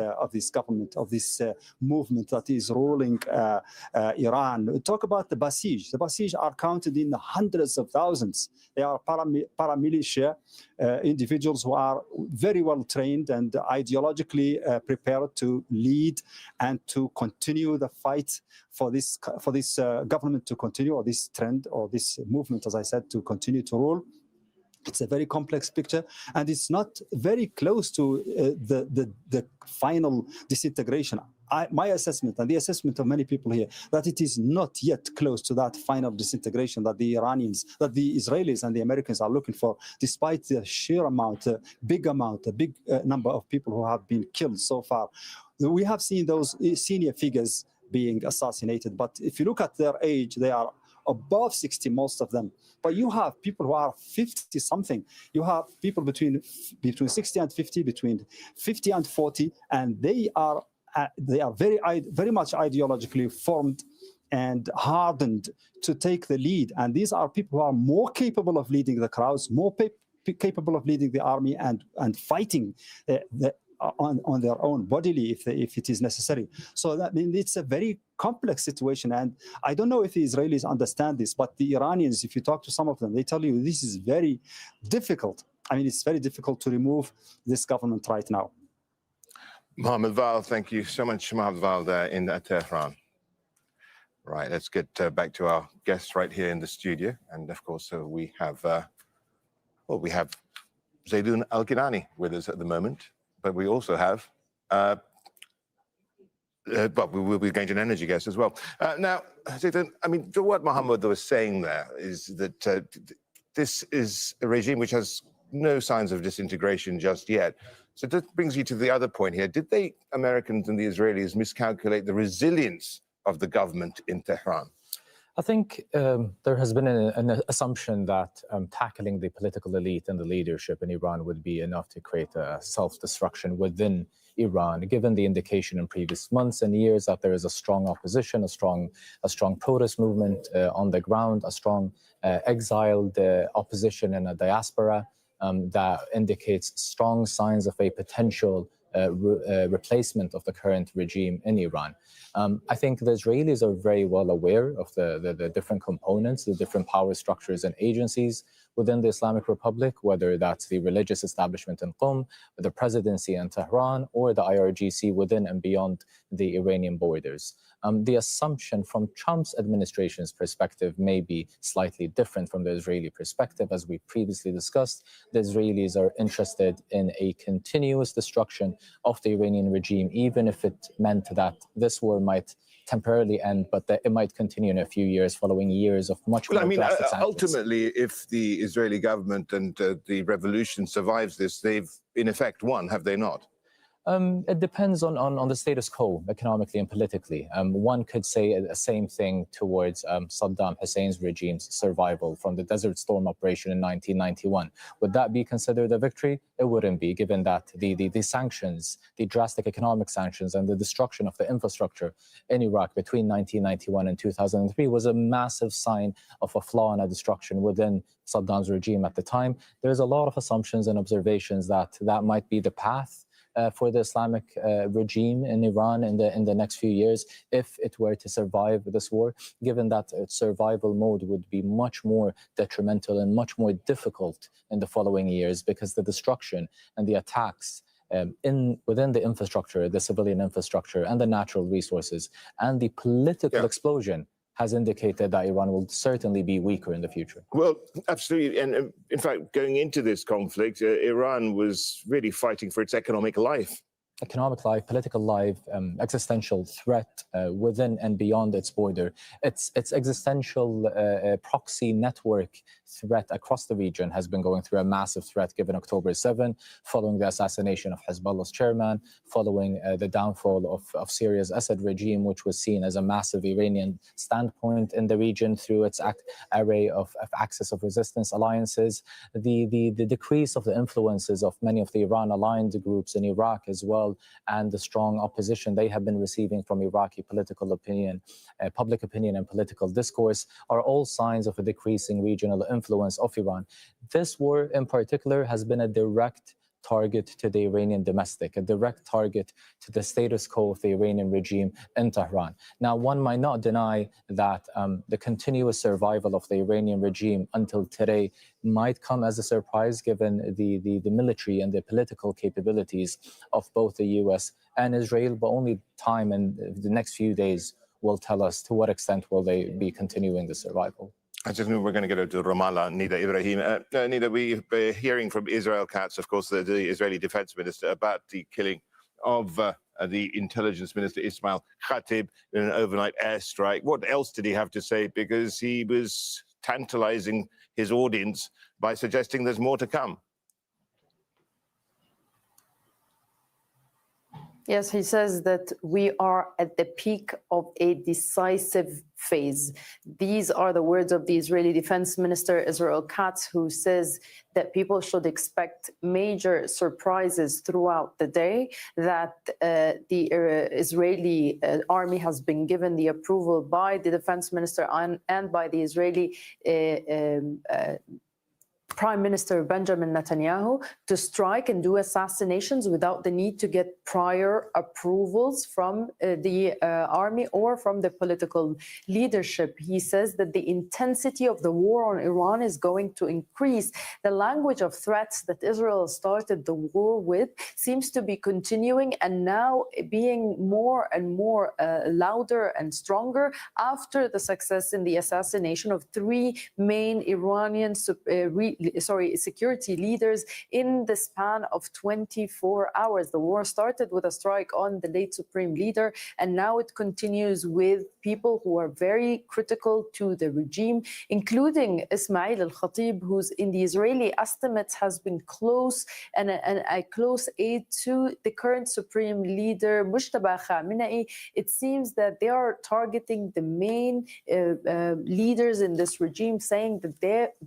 government, of this movement that is ruling Iran. Talk about the Basij. The Basij are counted in hundreds of thousands. They are paramilitia individuals who are very well trained and ideologically prepared to lead and to continue the fight for this government to continue, or this trend, or this movement, as I said, to continue to rule. It's a very complex picture, and it's not very close to the final disintegration. My assessment, and the assessment of many people here, that it is not yet close to that final disintegration that the Iranians, that the Israelis and the Americans are looking for, despite the sheer amount, a big number of people who have been killed so far. We have seen those senior figures being assassinated, but if you look at their age, they are above 60, most of them. But you have people who are 50 something. You have people between 60 and 50, between 50 and 40, and they are very much ideologically formed and hardened to take the lead. And these are people who are more capable of leading the crowds, more capable of leading the army and fighting on their own bodily if it is necessary. So that means it's a very complex situation, and I don't know if the Israelis understand this, but the Iranians, if you talk to some of them, they tell you this is very difficult. I mean, it's very difficult to remove this government right now. Mohammed Val, thank you so much, Mohammed Val, there in Tehran. Right, let's get back to our guests right here in the studio, and of course we have Zaydoun Al-Kinani with us at the moment. But we also have, but we will be going to an energy guest as well. Now, I mean, what Mohammed was saying there is that this is a regime which has no signs of disintegration just yet. So that brings you to the other point here. Did the Americans and the Israelis miscalculate the resilience of the government in Tehran? I think there has been an assumption that tackling the political elite and the leadership in Iran would be enough to create a self-destruction within Iran, given the indication in previous months and years that there is a strong opposition, a strong protest movement on the ground, a strong exiled opposition in a diaspora that indicates strong signs of a potential replacement of the current regime in Iran. I think the Israelis are very well aware of the different components, the different power structures and agencies within the Islamic Republic, whether that's the religious establishment in Qom, the presidency in Tehran, or the IRGC within and beyond the Iranian borders. The assumption from Trump's administration's perspective may be slightly different from the Israeli perspective. As we previously discussed, the Israelis are interested in a continuous destruction of the Iranian regime, even if it meant that this war might temporarily end, but that it might continue in a few years following years of much more drastic sanctions. Ultimately, if the Israeli government and the revolution survives this, they've in effect won, have they not? It depends on the status quo, economically and politically. One could say the same thing towards Saddam Hussein's regime's survival from the Desert Storm operation in 1991. Would that be considered a victory? It wouldn't be, given that the sanctions, the drastic economic sanctions and the destruction of the infrastructure in Iraq between 1991 and 2003 was a massive sign of a flaw and a destruction within Saddam's regime at the time. There's a lot of assumptions and observations that might be the path for the Islamic regime in Iran in the next few years, if it were to survive this war, given that its survival mode would be much more detrimental and much more difficult in the following years, because the destruction and the attacks within the infrastructure, the civilian infrastructure, and the natural resources, and the political explosion has indicated that Iran will certainly be weaker in the future. Well, absolutely. And in fact, going into this conflict, Iran was really fighting for its economic life. Economic life, political life, existential threat within and beyond its border. Its existential proxy network threat across the region has been going through a massive threat given October 7, following the assassination of Hezbollah's chairman, following the downfall of Syria's Assad regime, which was seen as a massive Iranian standpoint in the region through its array of axis of resistance alliances, the decrease of the influences of many of the Iran-aligned groups in Iraq as well, and the strong opposition they have been receiving from Iraqi political opinion, public opinion and political discourse are all signs of a decreasing regional influence of Iran. This war in particular has been a direct target to the Iranian domestic, a direct target to the status quo of the Iranian regime in Tehran. Now, one might not deny that the continuous survival of the Iranian regime until today might come as a surprise given the military and the political capabilities of both the US and Israel, but only time and the next few days will tell us to what extent will they be continuing the survival. I just knew we're going to get to Ramallah, Nida Ibrahim. Nida, we've been hearing from Israel Katz, of course, the Israeli defense minister, about the killing of the intelligence minister, Ismail Khatib, in an overnight airstrike. What else did he have to say? Because he was tantalizing his audience by suggesting there's more to come. Yes, he says that we are at the peak of a decisive phase. These are the words of the Israeli Defense Minister, Israel Katz, who says that people should expect major surprises throughout the day, that the Israeli army has been given the approval by the Defense Minister and by the Israeli Prime Minister Benjamin Netanyahu to strike and do assassinations without the need to get prior approvals from the army or from the political leadership. He says that the intensity of the war on Iran is going to increase. The language of threats that Israel started the war with seems to be continuing and now being more and more louder and stronger after the success in the assassination of three main Iranian security leaders in the span of 24 hours. The war started with a strike on the late supreme leader, and now it continues with people who are very critical to the regime, including Ismail al-Khatib, who's in the Israeli estimates has been close and a close aide to the current supreme leader, Mujtaba Khamenei. It seems that they are targeting the main leaders in this regime, saying that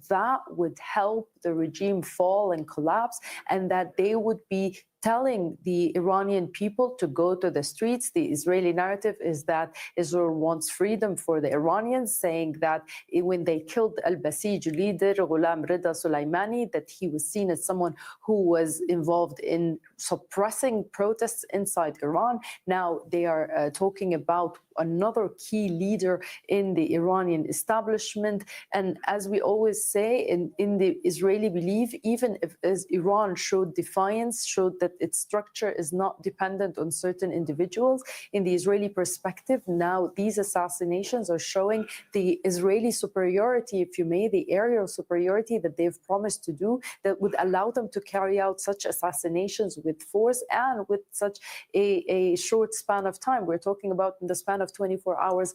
that would help the regime fall and collapse, and that they would be telling the Iranian people to go to the streets. The Israeli narrative is that Israel wants freedom for the Iranians, saying that when they killed al-Basij leader Ghulam Rida Soleimani, that he was seen as someone who was involved in suppressing protests inside Iran. Now they are talking about another key leader in the Iranian establishment. And as we always say, in the Israeli belief, even if Iran showed defiance, showed that its structure is not dependent on certain individuals, in the Israeli perspective, now these assassinations are showing the Israeli superiority, if you may, the aerial superiority that they've promised to do, that would allow them to carry out such assassinations with force and with such a short span of time. We're talking about in the span of 24 hours,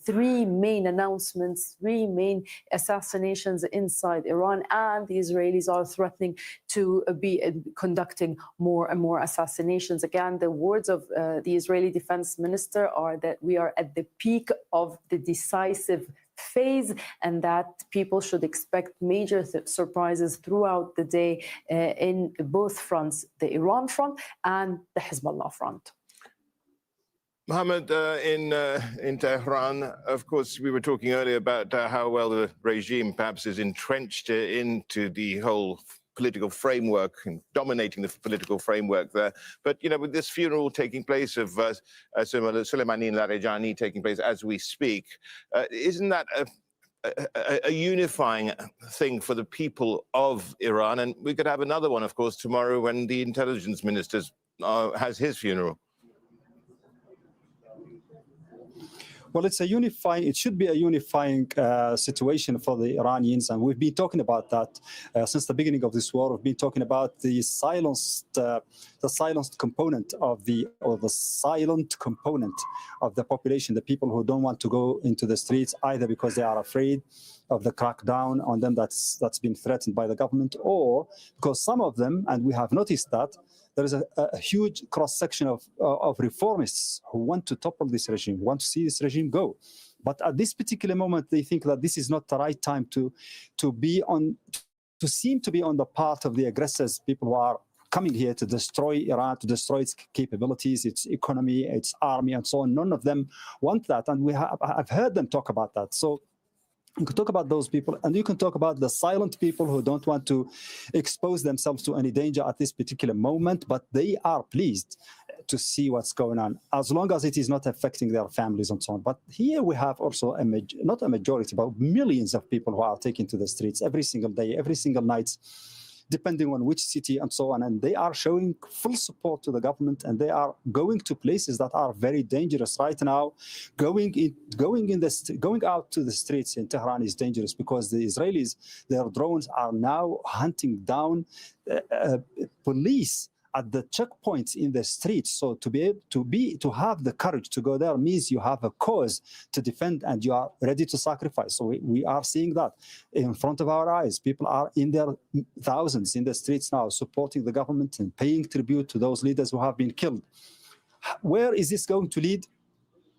three main announcements, three main assassinations inside Iran, and the Israelis are threatening to be conducting more and more assassinations. Again, the words of the Israeli defense minister are that we are at the peak of the decisive phase, and that people should expect major surprises throughout the day in both fronts, the Iran front and the Hezbollah front. Mohammed, in Tehran, of course, we were talking earlier about how well the regime perhaps is entrenched into the whole political framework and dominating the political framework there. But, you know, with this funeral taking place of Soleimani and Larijani taking place as we speak, isn't that a unifying thing for the people of Iran. And we could have another one, of course, tomorrow when the intelligence minister has his funeral. Well, it should be a unifying situation for the Iranians. And we've been talking about that since the beginning of this war. We've been talking about the silenced component of the silent component of the population, the people who don't want to go into the streets either because they are afraid of the crackdown on them that's been threatened by the government, or because some of them, and we have noticed that, there is a huge cross-section of reformists who want to topple this regime, want to see this regime go. But at this particular moment, they think that this is not the right time to seem to be on the part of the aggressors, people who are coming here to destroy Iran, to destroy its capabilities, its economy, its army, and so on. None of them want that, and I've heard them talk about that. So you can talk about those people, and you can talk about the silent people who don't want to expose themselves to any danger at this particular moment, but they are pleased to see what's going on, as long as it is not affecting their families and so on. But here we have also, not a majority, but millions of people who are taking to the streets every single day, every single night, depending on which city and so on. And they are showing full support to the government, and they are going to places that are very dangerous right now. Going out to the streets in Tehran is dangerous because the Israelis, their drones are now hunting down police at the checkpoints in the streets. So to be able to have the courage to go there means you have a cause to defend and you are ready to sacrifice. So we are seeing that in front of our eyes. People are in their thousands in the streets now, supporting the government and paying tribute to those leaders who have been killed. Where is this going to lead?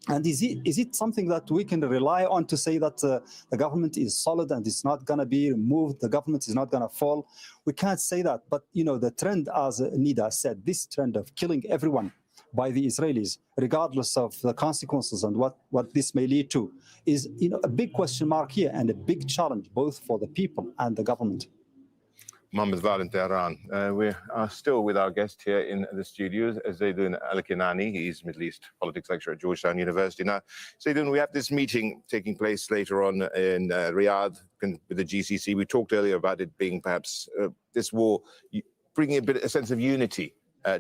And is it something that we can rely on to say that the government is solid and it's not going to be removed, the government is not going to fall? We can't say that. But, the trend, as Nida said, this trend of killing everyone by the Israelis, regardless of the consequences and what this may lead to, is a big question mark here and a big challenge both for the people and the government. Mohammed Val in Tehran. We are still with our guest here in the studios, Zaidun Al-Kinani. He's Middle East politics lecturer at Georgetown University. Now, Zaidun, we have this meeting taking place later on in Riyadh with the GCC. We talked earlier about it being perhaps this war bringing a sense of unity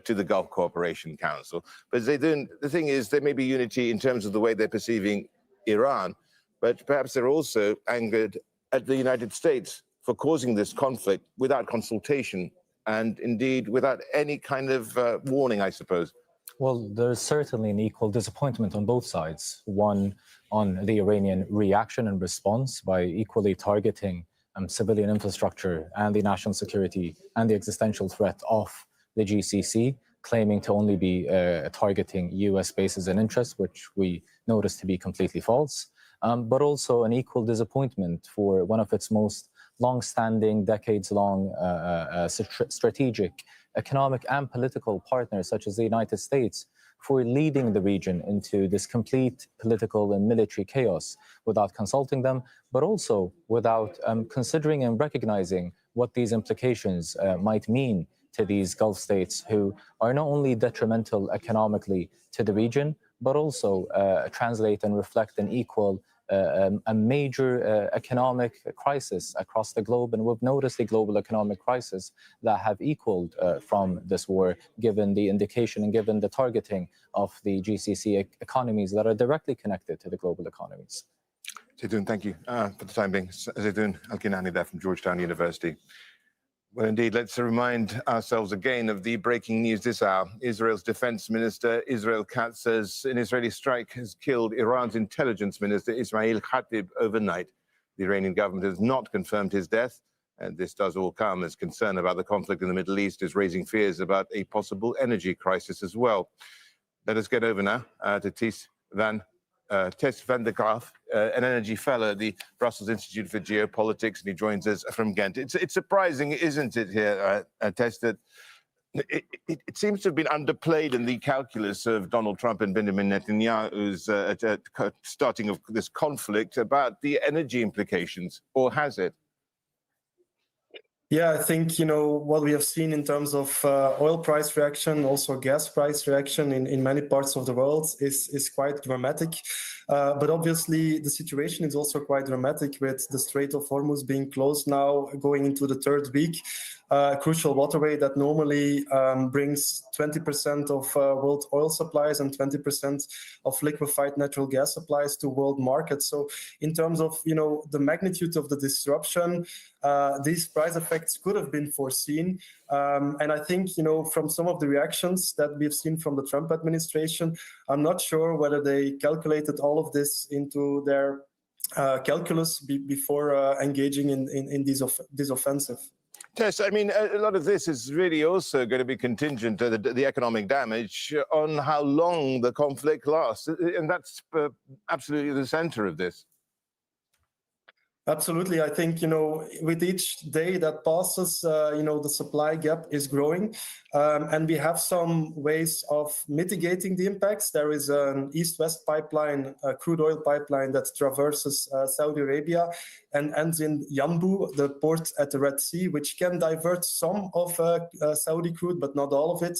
to the Gulf Cooperation Council. But Zaidun, the thing is, there may be unity in terms of the way they're perceiving Iran, but perhaps they're also angered at the United States for causing this conflict without consultation and indeed without any kind of warning, I suppose. Well, there's certainly an equal disappointment on both sides. One on the Iranian reaction and response by equally targeting civilian infrastructure and the national security and the existential threat of the GCC, claiming to only be targeting US bases and interests, which we noticed to be completely false. But also an equal disappointment for one of its most long-standing, decades-long strategic, economic and political partners such as the United States for leading the region into this complete political and military chaos without consulting them, but also without considering and recognizing what these implications might mean to these Gulf states who are not only detrimental economically to the region, but also translate and reflect an equal a major economic crisis across the globe, and we've noticed a global economic crisis that have equaled from this war, given the indication and given the targeting of the GCC economies that are directly connected to the global economies. Zaidun, thank you for the time being. Zaidun Al-Kinani there from Georgetown University. Well, indeed, let's remind ourselves again of the breaking news this hour. Israel's defense minister, Israel Katz, says an Israeli strike has killed Iran's intelligence minister, Ismail Khatib, overnight. The Iranian government has not confirmed his death, and this does all come as concern about the conflict in the Middle East is raising fears about a possible energy crisis as well. Let us get over now to Tess van der Graaf, an energy fellow at the Brussels Institute for Geopolitics, and he joins us from Ghent. It's surprising, isn't it, here, Tess, that it seems to have been underplayed in the calculus of Donald Trump and Benjamin Netanyahu's starting of this conflict about the energy implications, or has it? Yeah, I think, what we have seen in terms of oil price reaction, also gas price reaction in many parts of the world is quite dramatic. But obviously, the situation is also quite dramatic with the Strait of Hormuz being closed now, going into the third week. A crucial waterway that normally brings 20% of world oil supplies and 20% of liquefied natural gas supplies to world markets. So in terms of, the magnitude of the disruption, these price effects could have been foreseen. And I think, from some of the reactions that we've seen from the Trump administration, I'm not sure whether they calculated all of this into their calculus before engaging in this offensive. Tess, I mean, a lot of this is really also going to be contingent to the economic damage on how long the conflict lasts. And that's absolutely the center of this. Absolutely. I think, with each day that passes, the supply gap is growing. And we have some ways of mitigating the impacts. There is an east-west pipeline, a crude oil pipeline that traverses Saudi Arabia and ends in Yanbu, the port at the Red Sea, which can divert some of Saudi crude, but not all of it.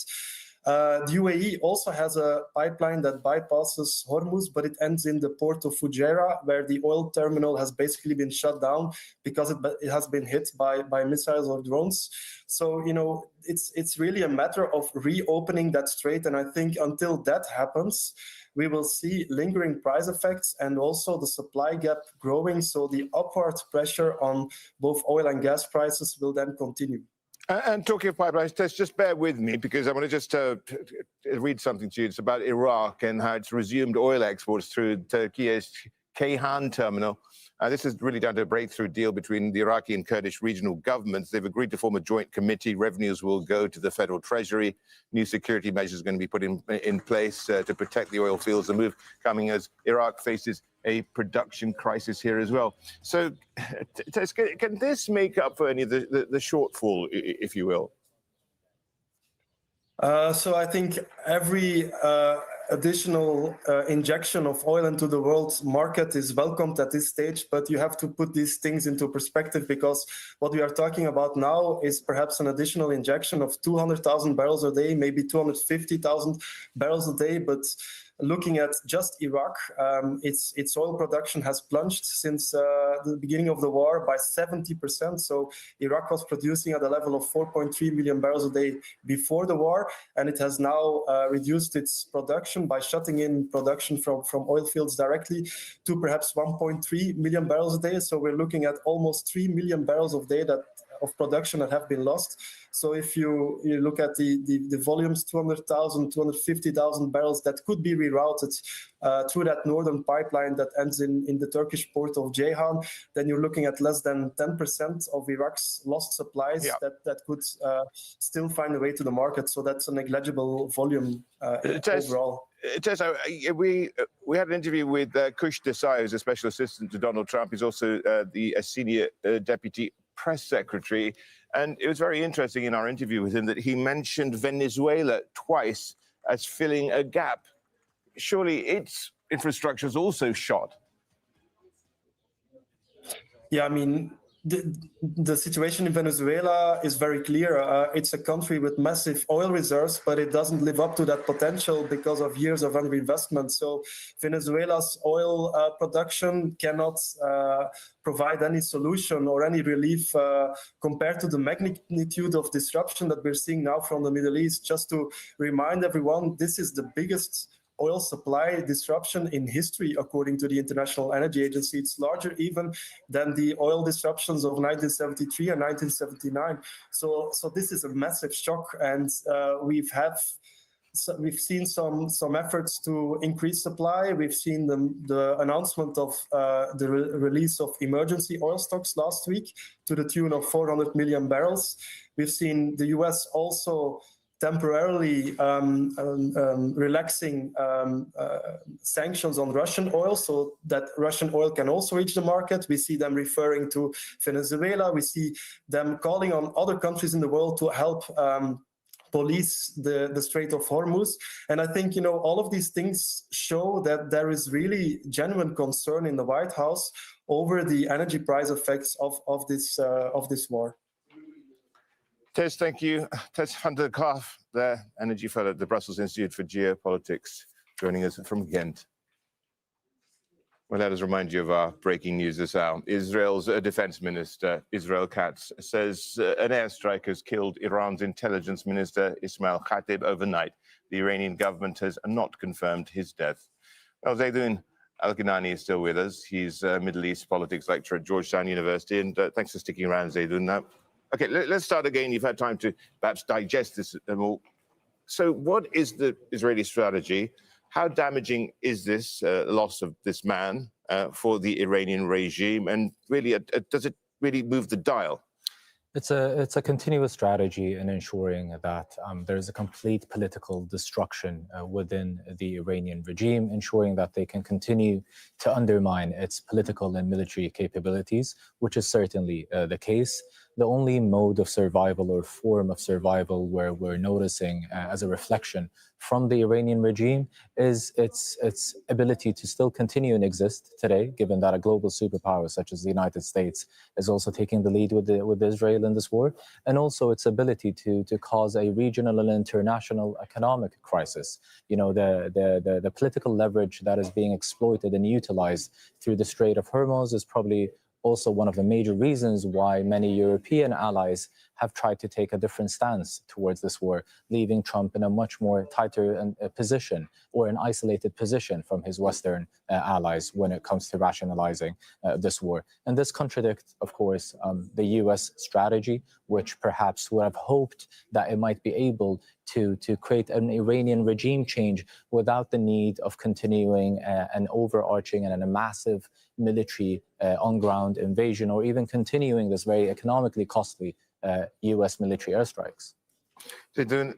The UAE also has a pipeline that bypasses Hormuz, but it ends in the port of Fujairah, where the oil terminal has basically been shut down because it has been hit by missiles or drones. So, it's really a matter of reopening that strait. And I think until that happens, we will see lingering price effects and also the supply gap growing. So the upward pressure on both oil and gas prices will then continue. And talking of pipelines, Tess, just bear with me because I want to just read something to you. It's about Iraq and how it's resumed oil exports through Turkey's Ceyhan terminal. This is really down to a breakthrough deal between the Iraqi and Kurdish regional governments. They've agreed to form a joint committee. Revenues will go to the federal treasury. New security measures are going to be put in place to protect the oil fields. The move coming as Iraq faces a production crisis here as well. So, Tess, can this make up for any of the shortfall, if you will? So I think every additional injection of oil into the world market is welcomed at this stage, but you have to put these things into perspective because what we are talking about now is perhaps an additional injection of 200,000 barrels a day, maybe 250,000 barrels a day, but looking at just Iraq, its oil production has plunged since the beginning of the war by 70%. So Iraq was producing at a level of 4.3 million barrels a day before the war, and it has now reduced its production by shutting in production from oil fields directly to perhaps 1.3 million barrels a day. So we're looking at almost 3 million barrels of production that have been lost. So if you look at the volumes, 200,000, 250,000 barrels that could be rerouted through that northern pipeline that ends in the Turkish port of Ceyhan, then you're looking at less than 10% of Iraq's lost supplies that could still find a way to the market. So that's a negligible volume overall. Tess, we had an interview with Kush Desai, who's a special assistant to Donald Trump. He's also a senior deputy press secretary. And it was very interesting in our interview with him that he mentioned Venezuela twice as filling a gap. Surely its infrastructure is also shot. Yeah, I mean, the situation in Venezuela is very clear. It's a country with massive oil reserves, but it doesn't live up to that potential because of years of underinvestment. So Venezuela's oil production cannot provide any solution or any relief compared to the magnitude of disruption that we're seeing now from the Middle East. Just to remind everyone, this is the biggest oil supply disruption in history, according to the International Energy Agency. It's larger even than the oil disruptions of 1973 and 1979. So this is a massive shock, and we've seen some efforts to increase supply. We've seen the announcement of the release of emergency oil stocks last week to the tune of 400 million barrels. We've seen the US also temporarily relaxing sanctions on Russian oil so that Russian oil can also reach the market. We see them referring to Venezuela. We see them calling on other countries in the world to help police the Strait of Hormuz. And I think, all of these things show that there is really genuine concern in the White House over the energy price effects of this war. Tess, thank you. Tess van der Graaf, the energy fellow at the Brussels Institute for Geopolitics, joining us from Ghent. Well, let us remind you of our breaking news this hour. Israel's defense minister, Israel Katz, says an airstrike has killed Iran's intelligence minister, Ismail Khatib, overnight. The Iranian government has not confirmed his death. Well, Zaydun Al-Kinani is still with us. He's a Middle East politics lecturer at Georgetown University. And thanks for sticking around, Zaydun. Now, okay, let's start again. You've had time to perhaps digest this more. So what is the Israeli strategy? How damaging is this loss of this man for the Iranian regime? And really, does it really move the dial? It's a continuous strategy in ensuring that there's a complete political destruction within the Iranian regime, ensuring that they can continue to undermine its political and military capabilities, which is certainly the case. The only mode of survival or form of survival where we're noticing as a reflection from the Iranian regime is its ability to still continue and exist today, given that a global superpower such as the United States is also taking the lead with Israel in this war, and also its ability to cause a regional and international economic crisis. You know, the political leverage that is being exploited and utilized through the Strait of Hormuz is probably also one of the major reasons why many European allies have tried to take a different stance towards this war, leaving Trump in a much more tighter position or an isolated position from his Western allies when it comes to rationalizing this war. And this contradicts, of course, the US strategy, which perhaps would have hoped that it might be able to create an Iranian regime change without the need of continuing an overarching and a massive military on-ground invasion, or even continuing this very economically costly US military airstrikes. Zaydun,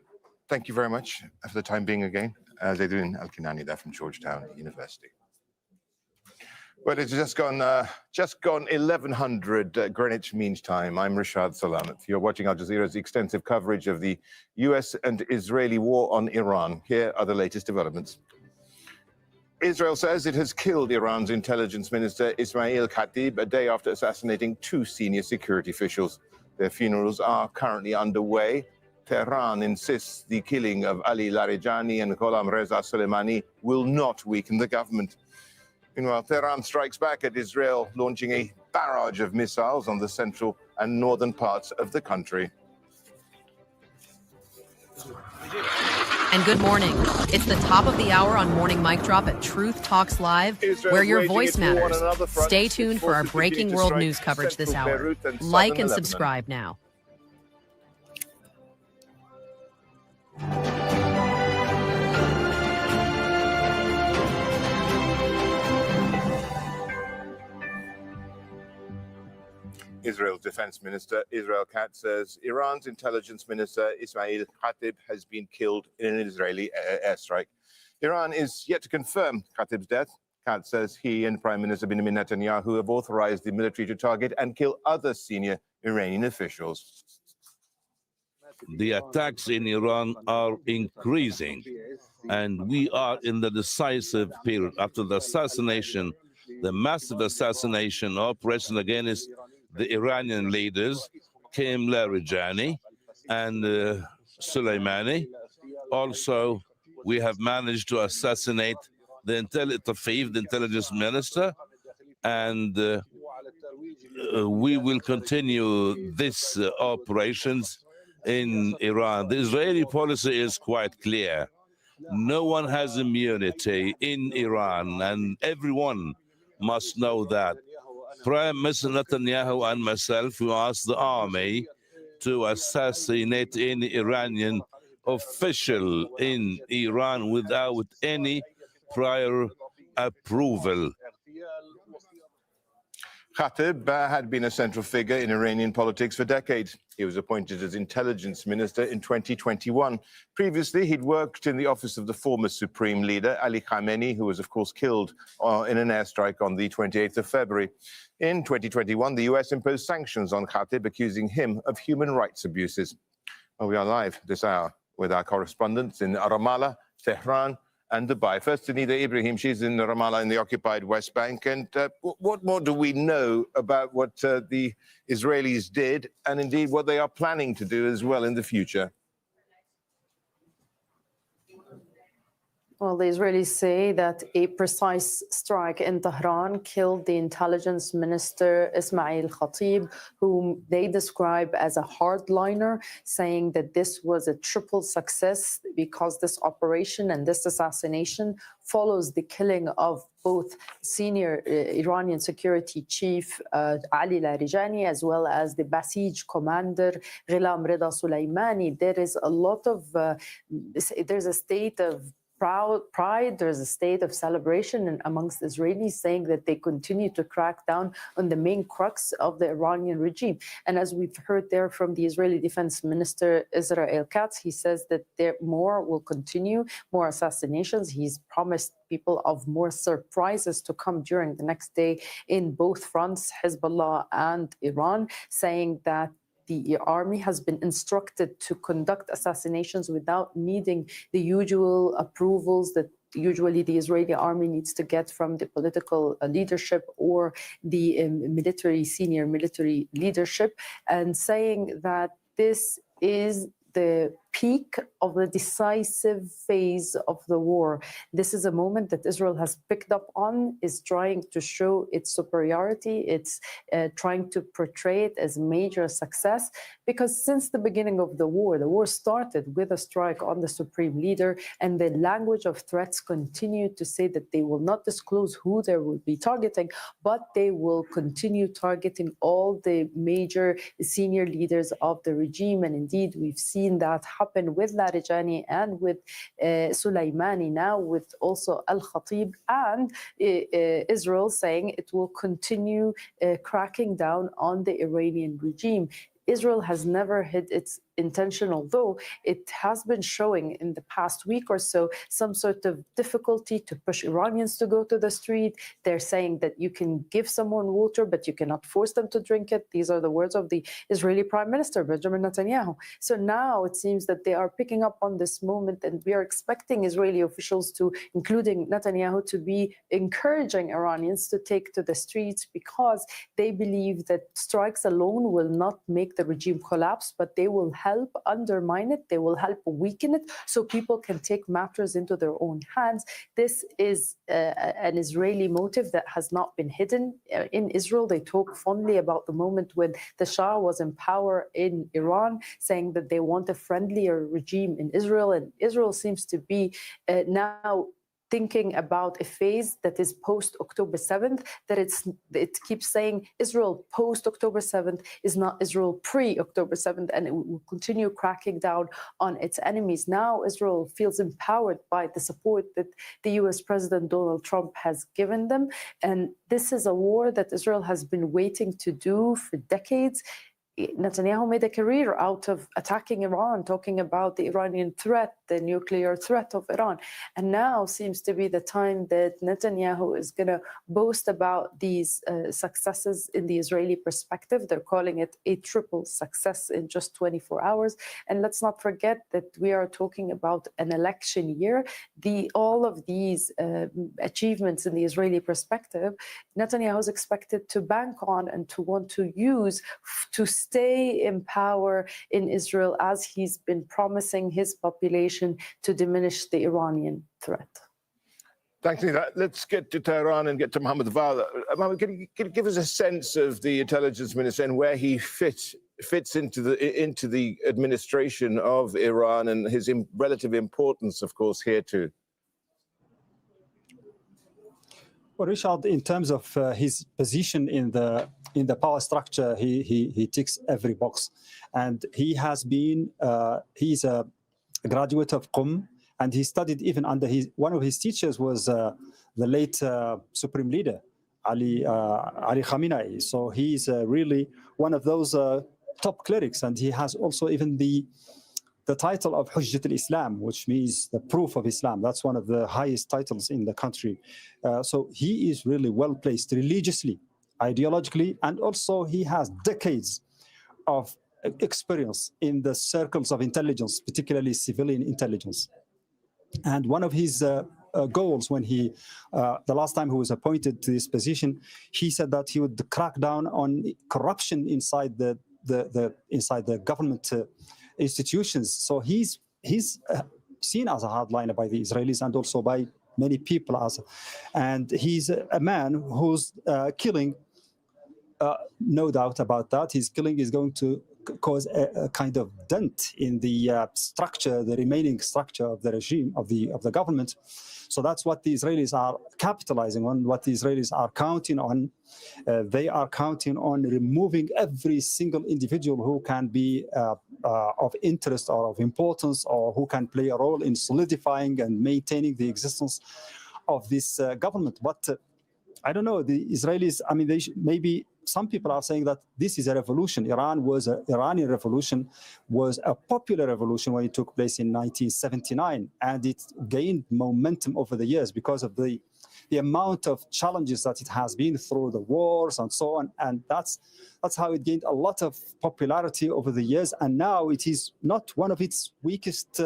thank you very much for the time being again. Zaydun Al-Kinani there from Georgetown University. Well, it's just gone 1100 Greenwich Mean Time. I'm Rashad Salamat. You're watching Al Jazeera's extensive coverage of the US and Israeli war on Iran. Here are the latest developments. Israel says it has killed Iran's intelligence minister Ismail Khatib a day after assassinating 2 senior security officials. Their funerals are currently underway. Tehran insists the killing of Ali Larijani and Gholam Reza Soleimani will not weaken the government. Meanwhile, Tehran strikes back at Israel, launching a barrage of missiles on the central and northern parts of the country. And good morning. It's the top of the hour on Morning Mic Drop at Truth Talks Live, where your voice matters. Stay tuned for our breaking world news coverage this hour. Like and subscribe now. Israel's defense minister, Israel Katz, says Iran's intelligence minister, Ismail Khatib, has been killed in an Israeli airstrike. Iran is yet to confirm Khatib's death. Katz says he and Prime Minister Benjamin Netanyahu have authorized the military to target and kill other senior Iranian officials. The attacks in Iran are increasing, and we are in the decisive period after the assassination, the massive assassination operation against the Iranian leaders, Qim Larijani and Soleimani. Also, we have managed to assassinate the intelligence minister, and we will continue these operations in Iran. The Israeli policy is quite clear. No one has immunity in Iran, and everyone must know that. Prime Minister Netanyahu and myself, we asked the army to assassinate any Iranian official in Iran without any prior approval. Khatib had been a central figure in Iranian politics for decades. He was appointed as intelligence minister in 2021. Previously, he'd worked in the office of the former supreme leader, Ali Khamenei, who was, of course, killed in an airstrike on the 28th of February. In 2021, the US imposed sanctions on Khatib, accusing him of human rights abuses. Well, we are live this hour with our correspondents in Ramallah, Tehran, and Dubai. First, Anita Ibrahim, she's in Ramallah in the occupied West Bank. And what more do we know about what the Israelis did, and indeed what they are planning to do as well in the future? Well, the Israelis say that a precise strike in Tehran killed the intelligence minister Ismail Khatib, whom they describe as a hardliner, saying that this was a triple success because this operation and this assassination follows the killing of both senior Iranian security chief Ali Larijani as well as the Basij commander Ghulam Rida Soleimani. There is a lot of, there's a state of pride, there's a state of celebration amongst Israelis, saying that they continue to crack down on the main crux of the Iranian regime. And as we've heard there from the Israeli Defense Minister Israel Katz, he says that more will continue, more assassinations. He's promised people of more surprises to come during the next day in both fronts, Hezbollah and Iran, saying that the army has been instructed to conduct assassinations without needing the usual approvals that usually the Israeli army needs to get from the political leadership or the senior military leadership, and saying that this is the peak of the decisive phase of the war. This is a moment that Israel has picked up on, is trying to show its superiority. It's trying to portray it as major success, because since the beginning of the war started with a strike on the supreme leader, and the language of threats continued to say that they will not disclose who they will be targeting, but they will continue targeting all the major senior leaders of the regime. And indeed, we've seen that happen with Larijani and with Soleimani, now with also Al-Khatib, and Israel saying it will continue cracking down on the Iranian regime. Israel has never hid its intention, although it has been showing in the past week or so some sort of difficulty to push Iranians to go to the street. They're saying that you can give someone water, but you cannot force them to drink it. These are the words of the Israeli Prime Minister, Benjamin Netanyahu. So now it seems that they are picking up on this moment, and we are expecting Israeli officials to, including Netanyahu, to be encouraging Iranians to take to the streets, because they believe that strikes alone will not make the regime collapse, but they will help undermine it, they will help weaken it, so people can take matters into their own hands. This is an Israeli motive that has not been hidden. In Israel, they talk fondly about the moment when the Shah was in power in Iran, saying that they want a friendlier regime in Israel, and Israel seems to be now thinking about a phase that is post-October 7th, that it keeps saying Israel post-October 7th is not Israel pre-October 7th, and it will continue cracking down on its enemies. Now Israel feels empowered by the support that the US President Donald Trump has given them, and this is a war that Israel has been waiting to do for decades. Netanyahu made a career out of attacking Iran, talking about the Iranian threat, the nuclear threat of Iran. And now seems to be the time that Netanyahu is going to boast about these successes in the Israeli perspective. They're calling it a triple success in just 24 hours. And let's not forget that we are talking about an election year. All of these achievements in the Israeli perspective, Netanyahu is expected to bank on and to want to use to stay in power in Israel, as he's been promising his population to diminish the Iranian threat. Thanks, Nida. Let's get to Tehran and get to Mohammed Val. Mohammed, can you give us a sense of the intelligence minister and where he fits into the administration of Iran, and his relative importance, of course, here too? Well, Richard, in terms of his position in the power structure, he ticks every box, and he has been he's a graduate of Qom, and he studied even under one of his teachers was the late Supreme Leader Ali Khamenei. So he's really one of those top clerics, and he has also even the title of Hujjat al-Islam, which means the proof of Islam. That's one of the highest titles in the country. So he is really well placed religiously, ideologically, and also he has decades of experience in the circles of intelligence, particularly civilian intelligence. And one of his goals when the last time he was appointed to this position, he said that he would crack down on corruption inside the government institutions. So he's seen as a hardliner by the Israelis and also by many people. And he's a man who's killing, no doubt about that. His killing is going to cause a kind of dent in the structure, the remaining structure of the regime, of the government. So that's what the Israelis are capitalizing on, what the Israelis are counting on. They are counting on removing every single individual who can be of interest or of importance, or who can play a role in solidifying and maintaining the existence of this government. But I don't know, the Israelis, I mean, maybe some people are saying that this is a revolution. Iranian revolution was a popular revolution when it took place in 1979, and it gained momentum over the years because of the amount of challenges that it has been through the wars and so on. And that's how it gained a lot of popularity over the years. And now it is not one of its weakest.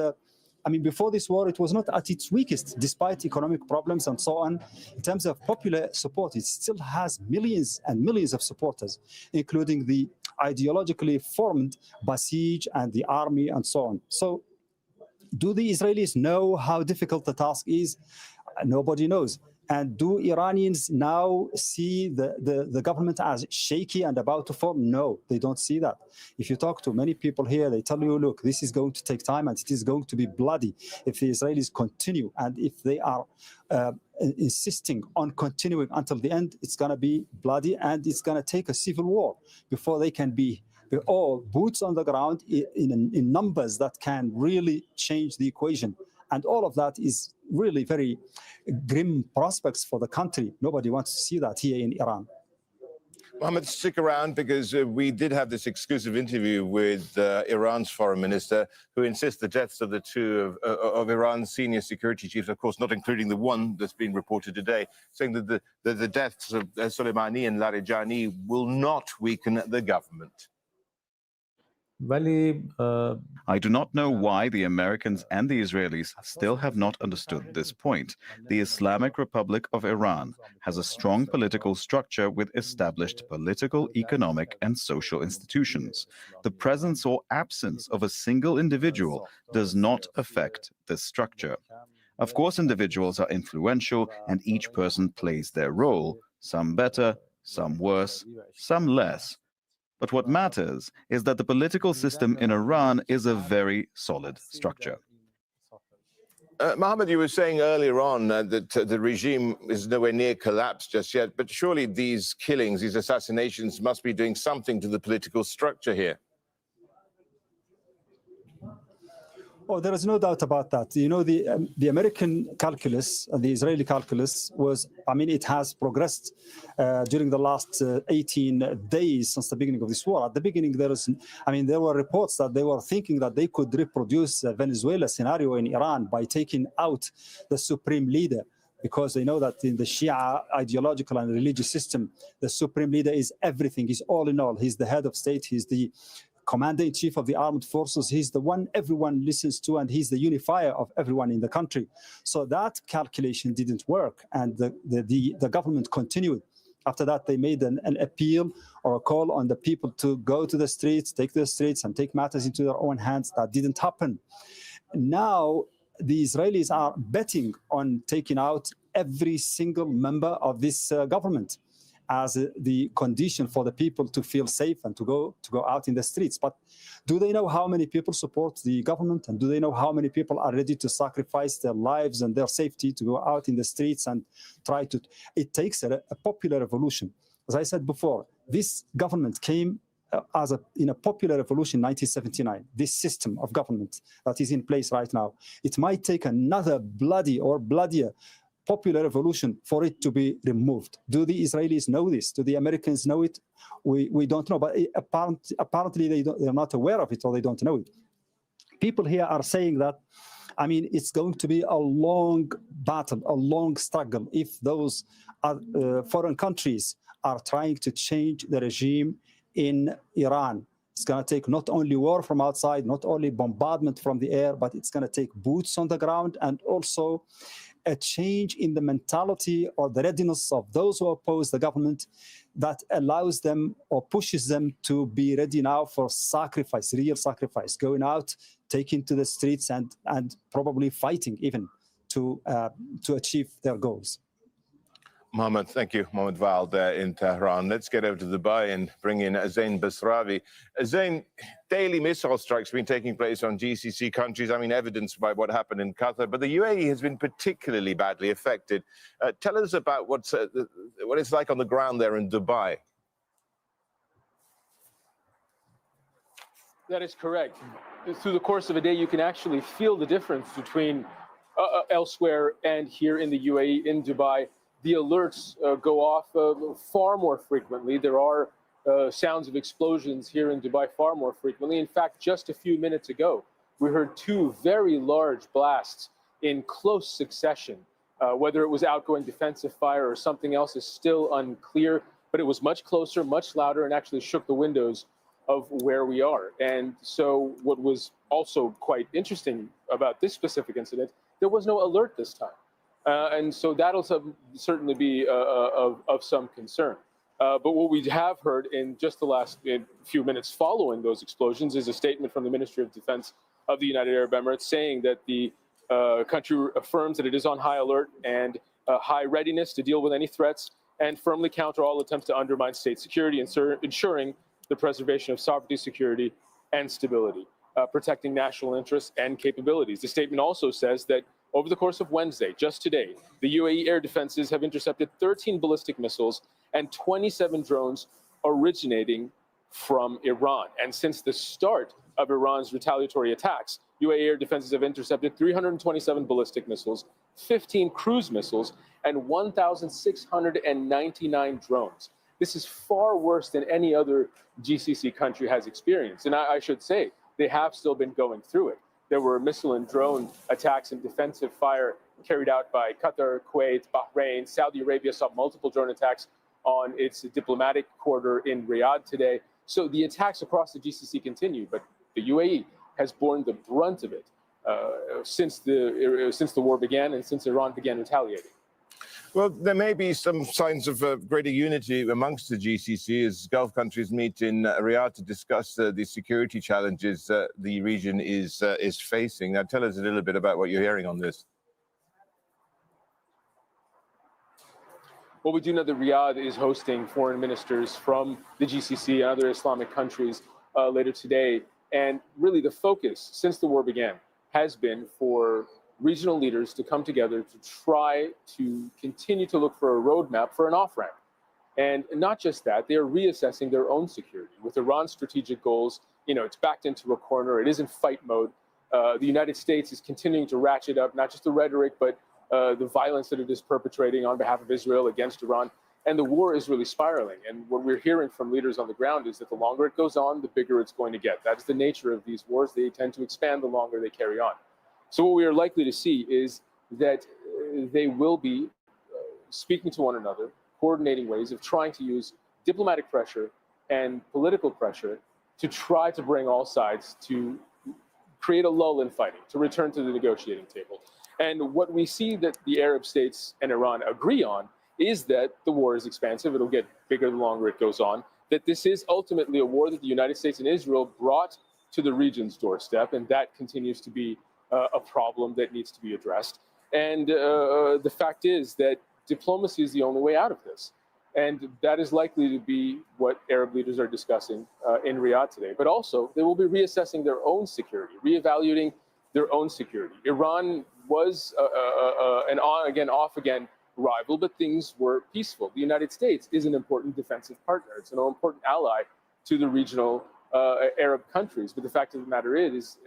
I mean, before this war, it was not at its weakest, despite economic problems and so on. In terms of popular support, it still has millions and millions of supporters, including the ideologically formed Basij and the army and so on. So do the Israelis know how difficult the task is? Nobody knows. And do Iranians now see the government as shaky and about to fall? No, they don't see that. If you talk to many people here, they tell you, look, this is going to take time and it is going to be bloody if the Israelis continue. And if they are insisting on continuing until the end, it's going to be bloody, and it's going to take a civil war before they can be all boots on the ground in numbers that can really change the equation. And all of that is really very grim prospects for the country. Nobody wants to see that here in Iran. Mohammed, stick around, because we did have this exclusive interview with Iran's foreign minister, who insists the deaths of the two of Iran's senior security chiefs, of course not including the one that's been reported today, saying that the deaths of Soleimani and Larijani will not weaken the government. I do not know why the Americans and the Israelis still have not understood this point. The Islamic Republic of Iran has a strong political structure with established political, economic, and social institutions. The presence or absence of a single individual does not affect this structure. Of course, individuals are influential, and each person plays their role, some better, some worse, some less. But what matters is that the political system in Iran is a very solid structure. Mohammed, you were saying earlier on that the regime is nowhere near collapse just yet, but surely these killings, these assassinations must be doing something to the political structure here. Oh, there is no doubt about that. You know, the American calculus and the Israeli calculus was, I mean, it has progressed during the last 18 days since the beginning of this war. At the beginning, there were reports that they were thinking that they could reproduce a Venezuela scenario in Iran by taking out the supreme leader, because they know that in the Shia ideological and religious system, the supreme leader is everything, he's all in all. He's the head of state, he's the commander-in-chief of the armed forces, he's the one everyone listens to, and he's the unifier of everyone in the country. So that calculation didn't work, and the government continued. After that, they made an appeal or a call on the people to go to the streets, take the streets, and take matters into their own hands. That didn't happen. Now, the Israelis are betting on taking out every single member of this government as the condition for the people to feel safe and to go out in the streets. But do they know how many people support the government? And do they know how many people are ready to sacrifice their lives and their safety to go out in the streets and try to... It takes a popular revolution. As I said before, this government came in a popular revolution in 1979, this system of government that is in place right now. It might take another bloody or bloodier popular revolution for it to be removed. Do the Israelis know this? Do the Americans know it? We don't know, but apparently they're not aware of it, or they don't know it. People here are saying that, I mean, it's going to be a long battle, a long struggle if those foreign countries are trying to change the regime in Iran. It's going to take not only war from outside, not only bombardment from the air, but it's going to take boots on the ground, and also a change in the mentality or the readiness of those who oppose the government that allows them or pushes them to be ready now for sacrifice, real sacrifice, going out, taking to the streets and probably fighting even to achieve their goals. Mohammed, thank you. Mohammed Val there in Tehran. Let's get over to Dubai and bring in Zain Basravi. Zain, daily missile strikes have been taking place on GCC countries. I mean, evidenced by what happened in Qatar, but the UAE has been particularly badly affected. Tell us about what it's like on the ground there in Dubai. That is correct. Through the course of a day, you can actually feel the difference between elsewhere and here in the UAE, in Dubai. The alerts go off far more frequently. There are sounds of explosions here in Dubai far more frequently. In fact, just a few minutes ago, we heard two very large blasts in close succession. Whether it was outgoing defensive fire or something else is still unclear, but it was much closer, much louder, and actually shook the windows of where we are. And so what was also quite interesting about this specific incident, there was no alert this time. And so that'll certainly be of some concern. But what we have heard in just the last few minutes following those explosions is a statement from the Ministry of Defense of the United Arab Emirates saying that the country affirms that it is on high alert and high readiness to deal with any threats and firmly counter all attempts to undermine state security, ensuring the preservation of sovereignty, security, and stability, protecting national interests and capabilities. The statement also says that over the course of Wednesday, just today, the UAE air defenses have intercepted 13 ballistic missiles and 27 drones originating from Iran. And since the start of Iran's retaliatory attacks, UAE air defenses have intercepted 327 ballistic missiles, 15 cruise missiles, and 1,699 drones. This is far worse than any other GCC country has experienced. And I should say, they have still been going through it. There were missile and drone attacks and defensive fire carried out by Qatar, Kuwait, Bahrain. Saudi Arabia saw multiple drone attacks on its diplomatic quarter in Riyadh today. So the attacks across the GCC continue, but the UAE has borne the brunt of it since the war began and since Iran began retaliating. Well, there may be some signs of greater unity amongst the GCC as Gulf countries meet in Riyadh to discuss the security challenges the region is facing. Now, tell us a little bit about what you're hearing on this. Well, we do know that Riyadh is hosting foreign ministers from the GCC and other Islamic countries later today. And really the focus since the war began has been for regional leaders to come together to try to continue to look for a roadmap for an off-ramp. And not just that, they are reassessing their own security. With Iran's strategic goals, it's backed into a corner, it is in fight mode. The United States is continuing to ratchet up not just the rhetoric, but the violence that it is perpetrating on behalf of Israel against Iran. And the war is really spiraling. And what we're hearing from leaders on the ground is that the longer it goes on, the bigger it's going to get. That is the nature of these wars. They tend to expand the longer they carry on. So what we are likely to see is that they will be speaking to one another, coordinating ways of trying to use diplomatic pressure and political pressure to try to bring all sides to create a lull in fighting, to return to the negotiating table. And what we see that the Arab states and Iran agree on is that the war is expansive. It'll get bigger the longer it goes on, that this is ultimately a war that the United States and Israel brought to the region's doorstep, and that continues to be a problem that needs to be addressed. And the fact is that diplomacy is the only way out of this. And that is likely to be what Arab leaders are discussing in Riyadh today. But also, they will be reassessing their own security, reevaluating their own security. Iran was an on-again, off-again rival, but things were peaceful. The United States is an important defensive partner. It's an important ally to the regional Arab countries. But the fact of the matter is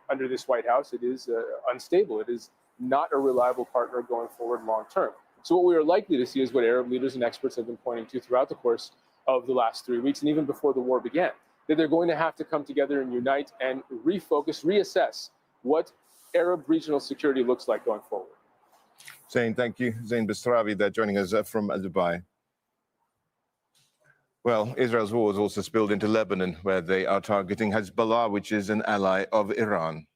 under this White House, it is unstable. It is not a reliable partner going forward long term. So what we are likely to see is what Arab leaders and experts have been pointing to throughout the course of the last 3 weeks and even before the war began, that they're going to have to come together and unite and refocus, reassess what Arab regional security looks like going forward. Zain, thank you. Zain Basravi there joining us from Dubai. Well, Israel's war has also spilled into Lebanon, where they are targeting Hezbollah, which is an ally of Iran.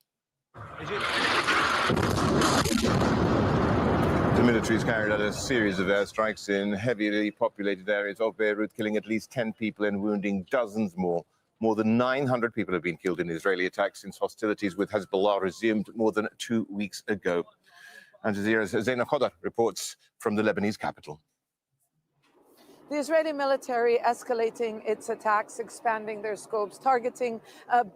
military has carried out a series of airstrikes in heavily populated areas of Beirut, killing at least 10 people and wounding dozens more. More than 900 people have been killed in Israeli attacks since hostilities with Hezbollah resumed more than 2 weeks ago. Al Jazeera's Zaina Khodar reports from the Lebanese capital. The Israeli military escalating its attacks, expanding their scopes, targeting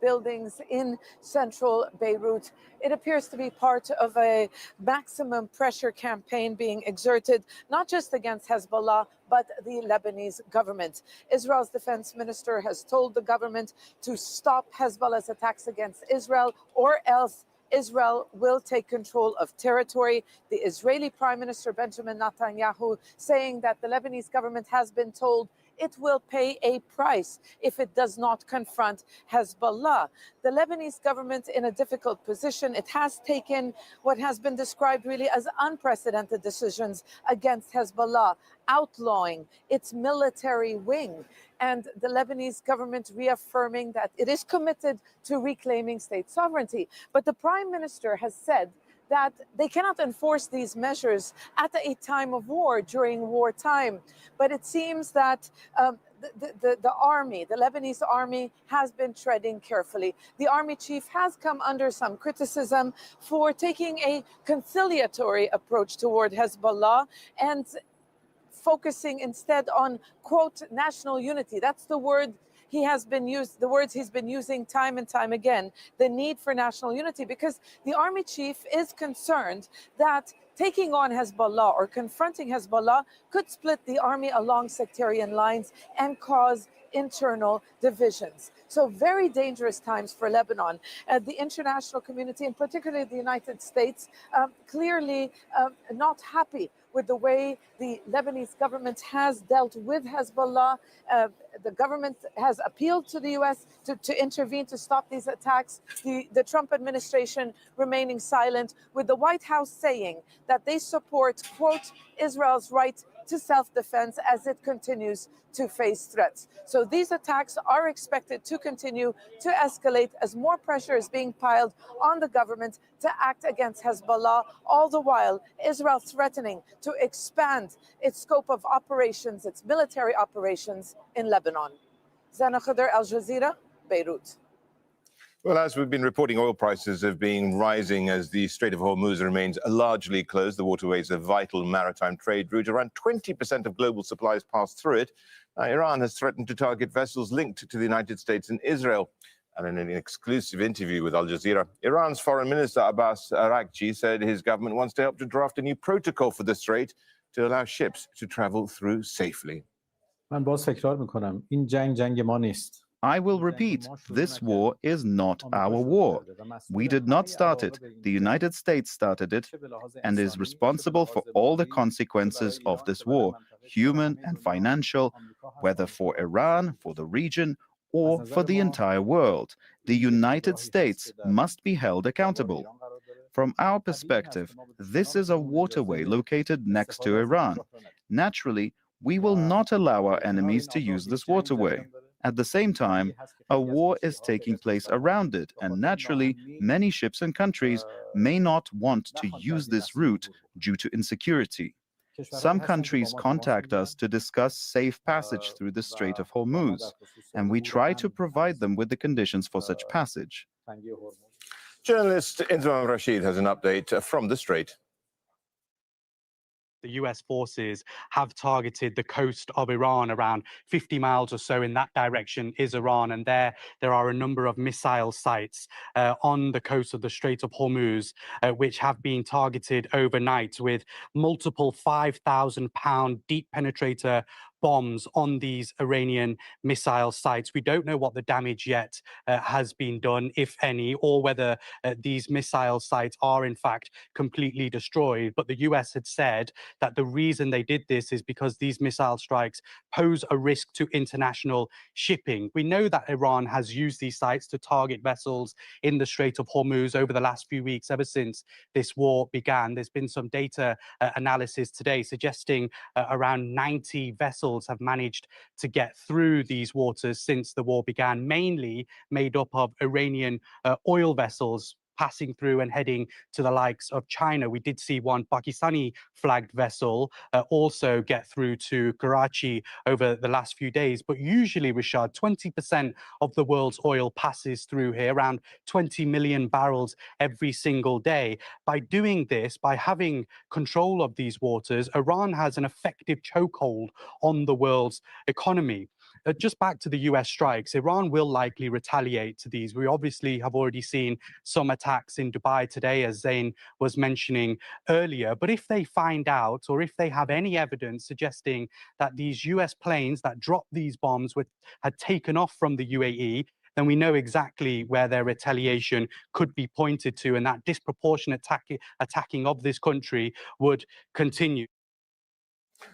buildings in central Beirut. It appears to be part of a maximum pressure campaign being exerted, not just against Hezbollah, but the Lebanese government. Israel's defense minister has told the government to stop Hezbollah's attacks against Israel, or else Israel will take control of territory. The Israeli Prime Minister Benjamin Netanyahu saying that the Lebanese government has been told it will pay a price if it does not confront Hezbollah. The Lebanese government in a difficult position. It has taken what has been described really as unprecedented decisions against Hezbollah, outlawing its military wing, and the Lebanese government reaffirming that it is committed to reclaiming state sovereignty. But the Prime Minister has said that they cannot enforce these measures at a time of war, during wartime. But it seems that the army, the Lebanese army, has been treading carefully. The army chief has come under some criticism for taking a conciliatory approach toward Hezbollah and focusing instead on, quote, national unity. That's the word he has been the words he's been using time and time again, the need for national unity, because the army chief is concerned that taking on Hezbollah or confronting Hezbollah could split the army along sectarian lines and cause internal divisions. So very dangerous times for Lebanon. The international community, and particularly the United States, clearly not happy with the way the Lebanese government has dealt with Hezbollah. The government has appealed to the U.S. to intervene to stop these attacks. The Trump administration remaining silent, with the White House saying that they support, quote, Israel's right to self-defense as it continues to face threats. So these attacks are expected to continue to escalate as more pressure is being piled on the government to act against Hezbollah, all the while Israel threatening to expand its scope of operations, its military operations in Lebanon. Zaina Khodar, Al Jazeera, Beirut. Well, as we've been reporting, oil prices have been rising as the Strait of Hormuz remains largely closed. The waterway is a vital maritime trade route. Around 20% of global supplies pass through it. Iran has threatened to target vessels linked to the United States and Israel. And in an exclusive interview with Al Jazeera, Iran's Foreign Minister Abbas Araghchi said his government wants to help to draft a new protocol for the strait to allow ships to travel through safely. I will repeat, this war is not our war. We did not start it. The United States started it and is responsible for all the consequences of this war, human and financial, whether for Iran, for the region, or for the entire world. The United States must be held accountable. From our perspective, this is a waterway located next to Iran. Naturally, we will not allow our enemies to use this waterway. At the same time, a war is taking place around it, and naturally, many ships and countries may not want to use this route due to insecurity. Some countries contact us to discuss safe passage through the Strait of Hormuz, and we try to provide them with the conditions for such passage. Journalist Inzamam Rashid has an update from the Strait. The US forces have targeted the coast of Iran. Around 50 miles or so in that direction is Iran, and there are a number of missile sites on the coast of the Strait of Hormuz, which have been targeted overnight with multiple 5,000-pound deep penetrator bombs on these Iranian missile sites. We don't know what the damage yet has been done, if any, or whether these missile sites are in fact completely destroyed. But the US had said that the reason they did this is because these missile strikes pose a risk to international shipping. We know that Iran has used these sites to target vessels in the Strait of Hormuz over the last few weeks, ever since this war began. There's been some data analysis today suggesting around 90 vessels have managed to get through these waters since the war began, mainly made up of Iranian oil vessels, passing through and heading to the likes of China. We did see one Pakistani flagged vessel also get through to Karachi over the last few days. But usually, Rashad, 20% of the world's oil passes through here, around 20 million barrels every single day. By doing this, by having control of these waters, Iran has an effective chokehold on the world's economy. Just back to the US strikes, Iran will likely retaliate to these. We obviously have already seen some attacks in Dubai today, as Zain was mentioning earlier. But if they find out, or if they have any evidence suggesting that these US planes that dropped these bombs had taken off from the UAE, then we know exactly where their retaliation could be pointed to, and that disproportionate attacking of this country would continue.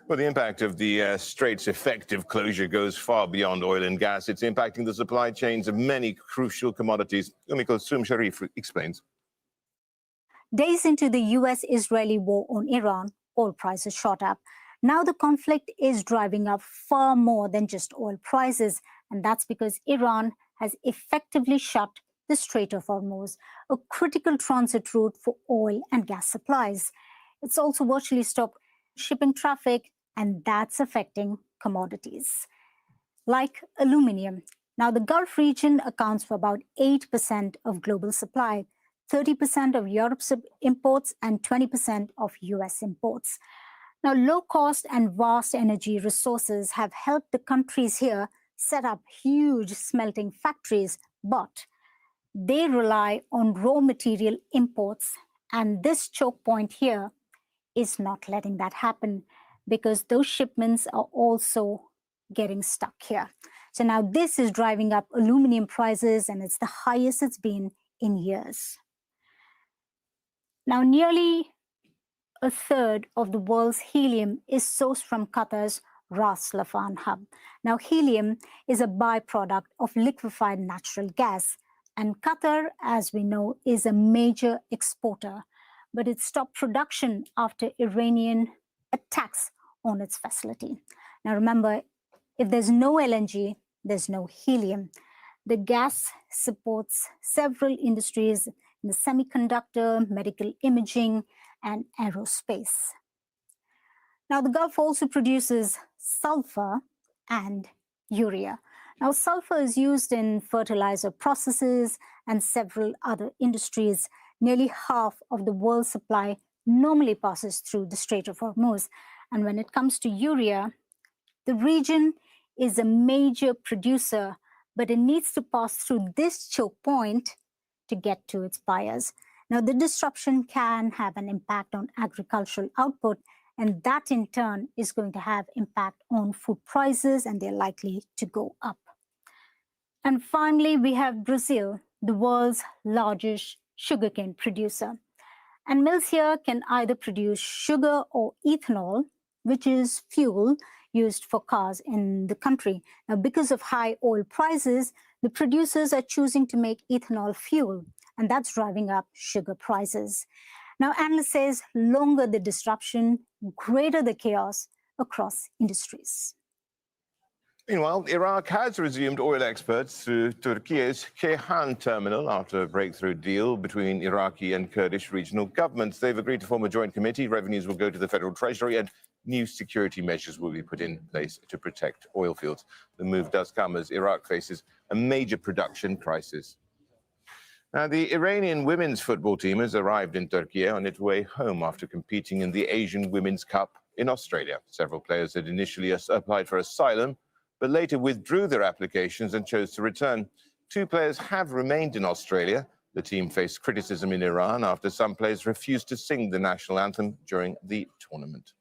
Well, the impact of the Strait's effective closure goes far beyond oil and gas. It's impacting the supply chains of many crucial commodities. Kulsum Sharif explains. Days into the US-Israeli war on Iran, oil prices shot up. Now the conflict is driving up far more than just oil prices, and that's because Iran has effectively shut the Strait of Hormuz, a critical transit route for oil and gas supplies. It's also virtually stopped shipping traffic, and that's affecting commodities like aluminium. Now, the Gulf region accounts for about 8% of global supply, 30% of Europe's imports, and 20% of US imports. Now, low cost and vast energy resources have helped the countries here set up huge smelting factories, but they rely on raw material imports, and this choke point here is not letting that happen because those shipments are also getting stuck here. So now this is driving up aluminum prices, and it's the highest it's been in years. Now, nearly a third of the world's helium is sourced from Qatar's Ras Laffan hub. Now, helium is a byproduct of liquefied natural gas, and Qatar, as we know, is a major exporter. But it stopped production after Iranian attacks on its facility. Now remember, if there's no LNG, there's no helium. The gas supports several industries in the semiconductor, medical imaging, and aerospace. Now the Gulf also produces sulfur and urea. Now sulfur is used in fertilizer processes and several other industries. Nearly half of the world's supply normally passes through the Strait of Hormuz. And when it comes to urea, the region is a major producer, but it needs to pass through this choke point to get to its buyers. Now, the disruption can have an impact on agricultural output, and that in turn is going to have impact on food prices, and they're likely to go up. And finally, we have Brazil, the world's largest sugarcane producer. And mills here can either produce sugar or ethanol, which is fuel used for cars in the country. Now, because of high oil prices, the producers are choosing to make ethanol fuel, and that's driving up sugar prices. Now, analysts say longer the disruption, greater the chaos across industries. Meanwhile, Iraq has resumed oil exports through Turkey's Ceyhan terminal after a breakthrough deal between Iraqi and Kurdish regional governments. They've agreed to form a joint committee. Revenues will go to the federal treasury, and new security measures will be put in place to protect oil fields. The move does come as Iraq faces a major production crisis. Now, the Iranian women's football team has arrived in Turkey on its way home after competing in the Asian Women's Cup in Australia. Several players had initially applied for asylum, but later withdrew their applications and chose to return. 2 players have remained in Australia. The team faced criticism in Iran after some players refused to sing the national anthem during the tournament.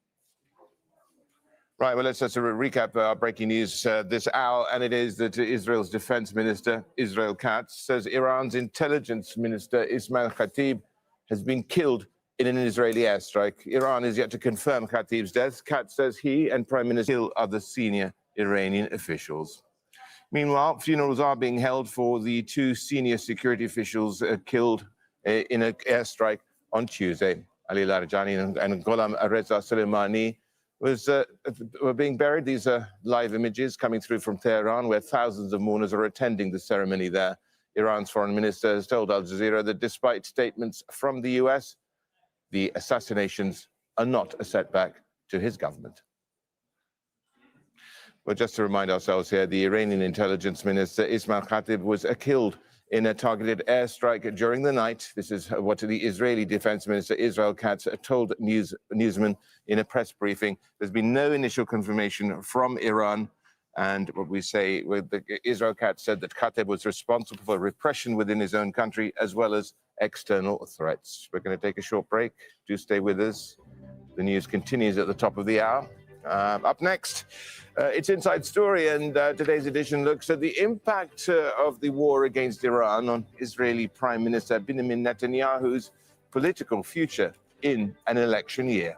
Right, well, let's just recap our breaking news this hour, and it is that Israel's defense minister, Israel Katz, says Iran's intelligence minister, Ismail Khatib, has been killed in an Israeli airstrike. Iran is yet to confirm Khatib's death. Katz says he and Prime Minister Hill are the senior Iranian officials. Meanwhile, funerals are being held for the 2 senior security officials killed in an airstrike on Tuesday. Ali Larijani and Gholam Reza Soleimani were being buried. These are live images coming through from Tehran, where thousands of mourners are attending the ceremony there Iran's foreign minister has told Al Jazeera that despite statements from the US, the assassinations are not a setback to his government. Well, just to remind ourselves here, the Iranian intelligence minister Ismail Khatib was killed in a targeted airstrike during the night. This is what the Israeli defense minister Israel Katz told newsmen in a press briefing. There's been no initial confirmation from Iran. And what we say, Israel Katz said that Khatib was responsible for repression within his own country as well as external threats. We're going to take a short break. Do stay with us. The news continues at the top of the hour. Up next, it's Inside Story, and today's edition looks at the impact of the war against Iran on Israeli Prime Minister Benjamin Netanyahu's political future in an election year.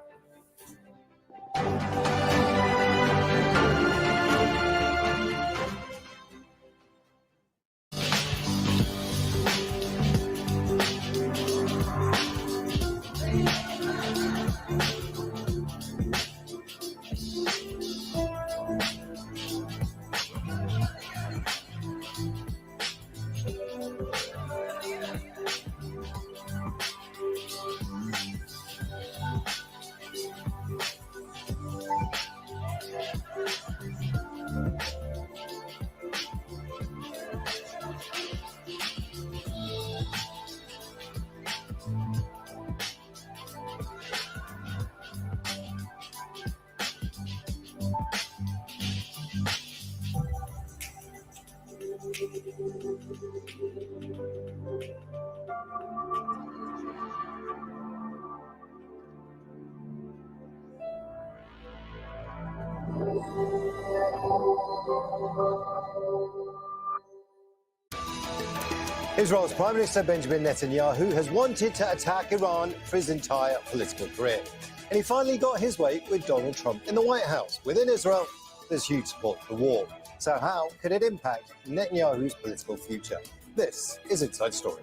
Israel's Prime Minister Benjamin Netanyahu has wanted to attack Iran for his entire political career. And he finally got his way with Donald Trump in the White House. Within Israel, there's huge support for the war. So how could it impact Netanyahu's political future? This is Inside Story.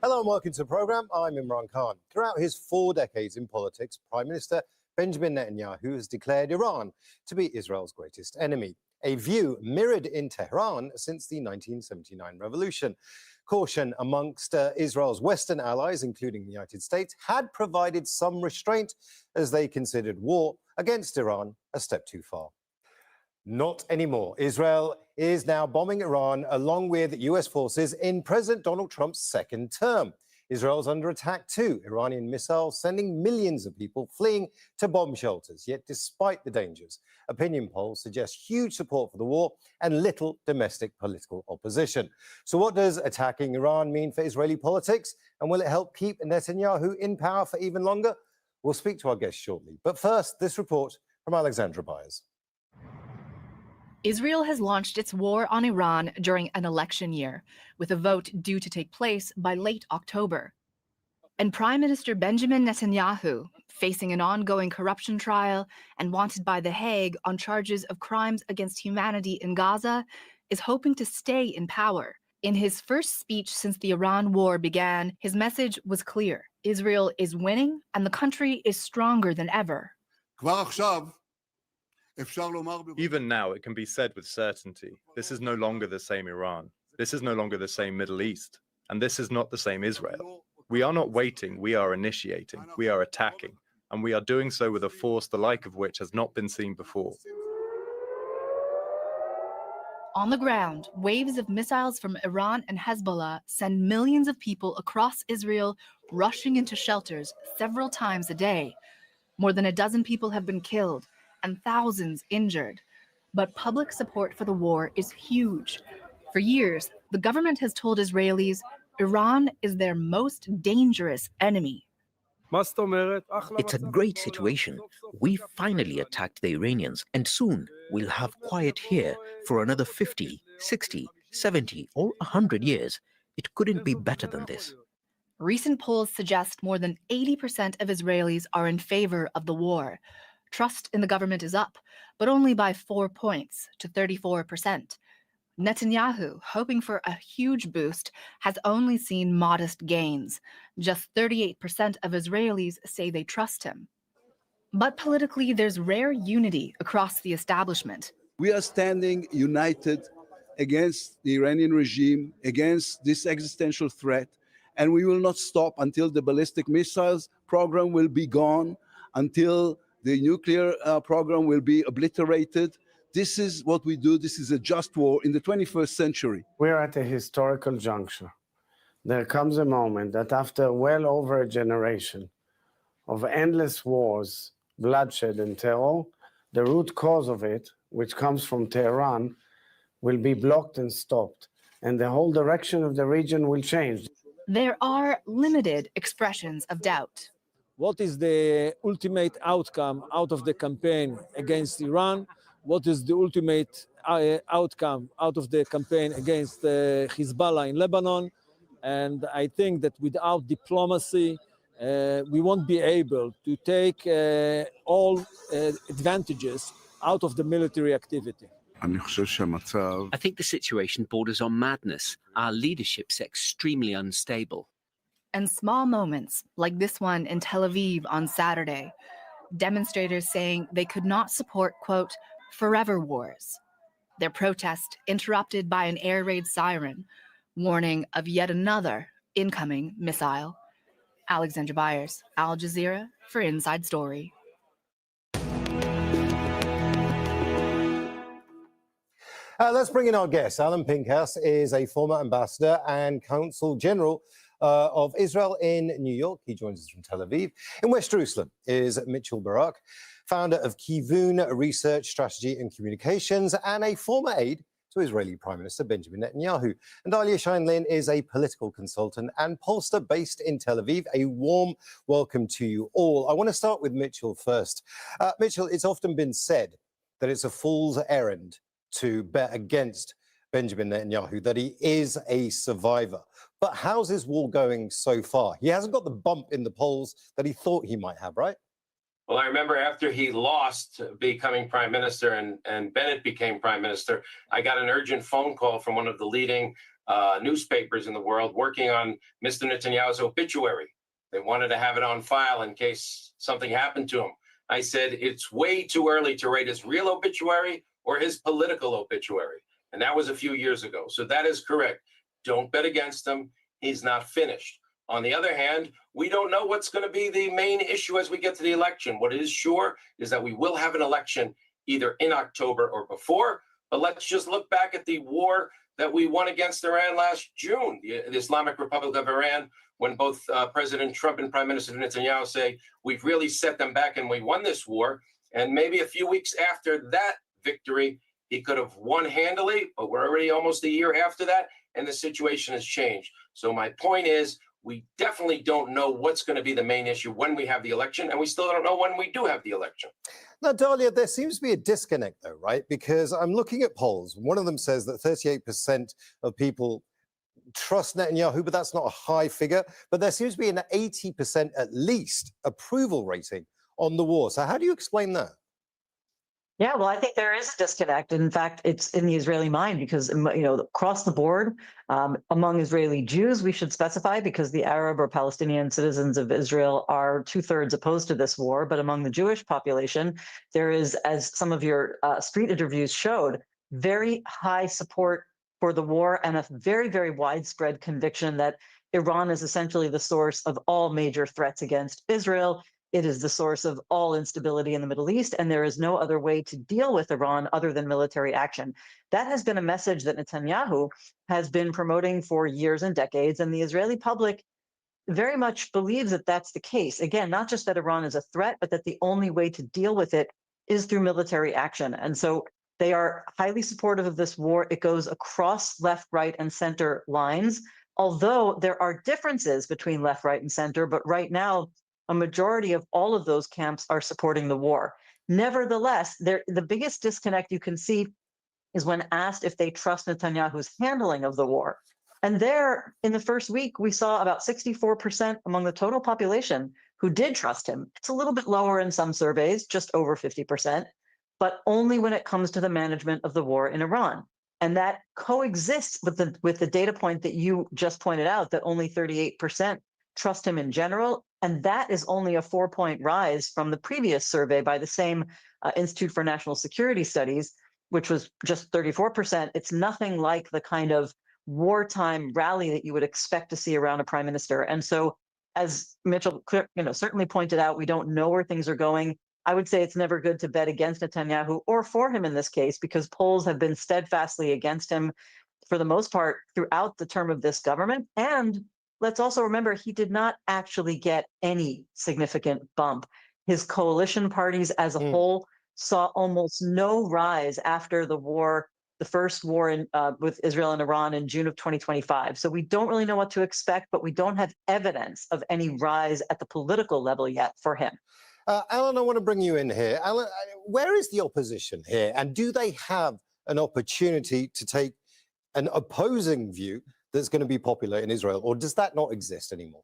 Hello and welcome to the programme. I'm Imran Khan. Throughout his 4 decades in politics, Prime Minister Benjamin Netanyahu has declared Iran to be Israel's greatest enemy, a view mirrored in Tehran since the 1979 revolution. Caution amongst Israel's Western allies, including the United States, had provided some restraint as they considered war against Iran a step too far. Not anymore. Israel is now bombing Iran along with US forces in President Donald Trump's second term. Israel's under attack too. Iranian missiles sending millions of people fleeing to bomb shelters. Yet despite the dangers, opinion polls suggest huge support for the war and little domestic political opposition. So what does attacking Iran mean for Israeli politics? And will it help keep Netanyahu in power for even longer? We'll speak to our guest shortly. But first, this report from Alexandra Byers. Israel has launched its war on Iran during an election year, with a vote due to take place by late October. And Prime Minister Benjamin Netanyahu, facing an ongoing corruption trial and wanted by The Hague on charges of crimes against humanity in Gaza, is hoping to stay in power. In his first speech since the Iran war began, his message was clear. Israel is winning and the country is stronger than ever. Even now, it can be said with certainty, this is no longer the same Iran. This is no longer the same Middle East. And this is not the same Israel. We are not waiting, we are initiating, we are attacking. And we are doing so with a force the like of which has not been seen before. On the ground, waves of missiles from Iran and Hezbollah send millions of people across Israel rushing into shelters several times a day. More than a dozen people have been killed and thousands injured. But public support for the war is huge. For years, the government has told Israelis Iran is their most dangerous enemy. It's a great situation. We finally attacked the Iranians, and soon we'll have quiet here for another 50, 60, 70, or 100 years. It couldn't be better than this. Recent polls suggest more than 80% of Israelis are in favor of the war. Trust in the government is up, but only by 4 points to 34%. Netanyahu, hoping for a huge boost, has only seen modest gains. Just 38% of Israelis say they trust him. But politically, there's rare unity across the establishment. We are standing united against the Iranian regime, against this existential threat, and we will not stop until the ballistic missiles program will be gone, until the nuclear program will be obliterated. This is what we do. This is a just war in the 21st century. We're at a historical juncture. There comes a moment that after well over a generation of endless wars, bloodshed and terror, the root cause of it, which comes from Tehran, will be blocked and stopped, and the whole direction of the region will change. There are limited expressions of doubt. What is the ultimate outcome out of the campaign against Iran? What is the ultimate outcome out of the campaign against Hezbollah in Lebanon? And I think that without diplomacy, we won't be able to take all advantages out of the military activity. I think the situation borders on madness. Our leadership's extremely unstable. And small moments, like this one in Tel Aviv on Saturday, demonstrators saying they could not support, quote, forever wars. Their protest interrupted by an air raid siren, warning of yet another incoming missile. Alexandra Byers, Al Jazeera for Inside Story. Let's bring in our guest. Alan Pinkhouse is a former ambassador and consul general of Israel in New York. He joins us from Tel Aviv. In West Jerusalem is Mitchell Barak, founder of Kivun Research, Strategy and Communications, and a former aide to Israeli Prime Minister Benjamin Netanyahu. And Dalia Scheinlin is a political consultant and pollster based in Tel Aviv. A warm welcome to you all. I want to start with Mitchell first. Mitchell, it's often been said that it's a fool's errand to bet against Benjamin Netanyahu, that he is a survivor. But how's his war going so far? He hasn't got the bump in the polls that he thought he might have, right? Well, I remember after he lost becoming prime minister and Bennett became prime minister, I got an urgent phone call from one of the leading newspapers in the world working on Mr. Netanyahu's obituary. They wanted to have it on file in case something happened to him. I said, it's way too early to write his real obituary or his political obituary. And that was a few years ago. So that is correct. Don't bet against him. He's not finished. On the other hand, we don't know what's going to be the main issue as we get to the election. What is sure is that we will have an election either in October or before. But let's just look back at the war that we won against Iran last June, the Islamic Republic of Iran, when both President Trump and Prime Minister Netanyahu say, we've really set them back and we won this war. And maybe a few weeks after that victory, he could have won handily, but we're already almost a year after that, and the situation has changed. So my point is, we definitely don't know what's going to be the main issue when we have the election, and we still don't know when we do have the election. Now, Dalia, there seems to be a disconnect, though, right? Because I'm looking at polls. One of them says that 38% of people trust Netanyahu, but that's not a high figure. But there seems to be an 80% at least approval rating on the war. So how do you explain that? Yeah, well, I think there is a disconnect. In fact, it's in the Israeli mind because, across the board, among Israeli Jews, we should specify, because the Arab or Palestinian citizens of Israel are 2/3 opposed to this war. But among the Jewish population, there is, as some of your street interviews showed, very high support for the war and a very, very widespread conviction that Iran is essentially the source of all major threats against Israel. It is the source of all instability in the Middle East, and there is no other way to deal with Iran other than military action. That has been a message that Netanyahu has been promoting for years and decades, and the Israeli public very much believes that that's the case. Again, not just that Iran is a threat, but that the only way to deal with it is through military action. And so they are highly supportive of this war. It goes across left, right, and center lines, although there are differences between left, right, and center. But right now, a majority of all of those camps are supporting the war. Nevertheless, the biggest disconnect you can see is when asked if they trust Netanyahu's handling of the war. And there, in the first week, we saw about 64% among the total population who did trust him. It's a little bit lower in some surveys, just over 50%, but only when it comes to the management of the war in Iran. And that coexists with the data point that you just pointed out, that only 38% trust him in general. And that is only a 4-point rise from the previous survey by the same Institute for National Security Studies, which was just 34%. It's nothing like the kind of wartime rally that you would expect to see around a prime minister. And so, as Mitchell certainly pointed out, we don't know where things are going. I would say it's never good to bet against Netanyahu or for him in this case, because polls have been steadfastly against him for the most part throughout the term of this government. And let's also remember, he did not actually get any significant bump. His coalition parties as a whole saw almost no rise after the war, the first war with Israel and Iran in June of 2025. So we don't really know what to expect, but we don't have evidence of any rise at the political level yet for him. Alan, I want to bring you in here. Alan, where is the opposition here? And do they have an opportunity to take an opposing view that's going to be popular in Israel, or does that not exist anymore?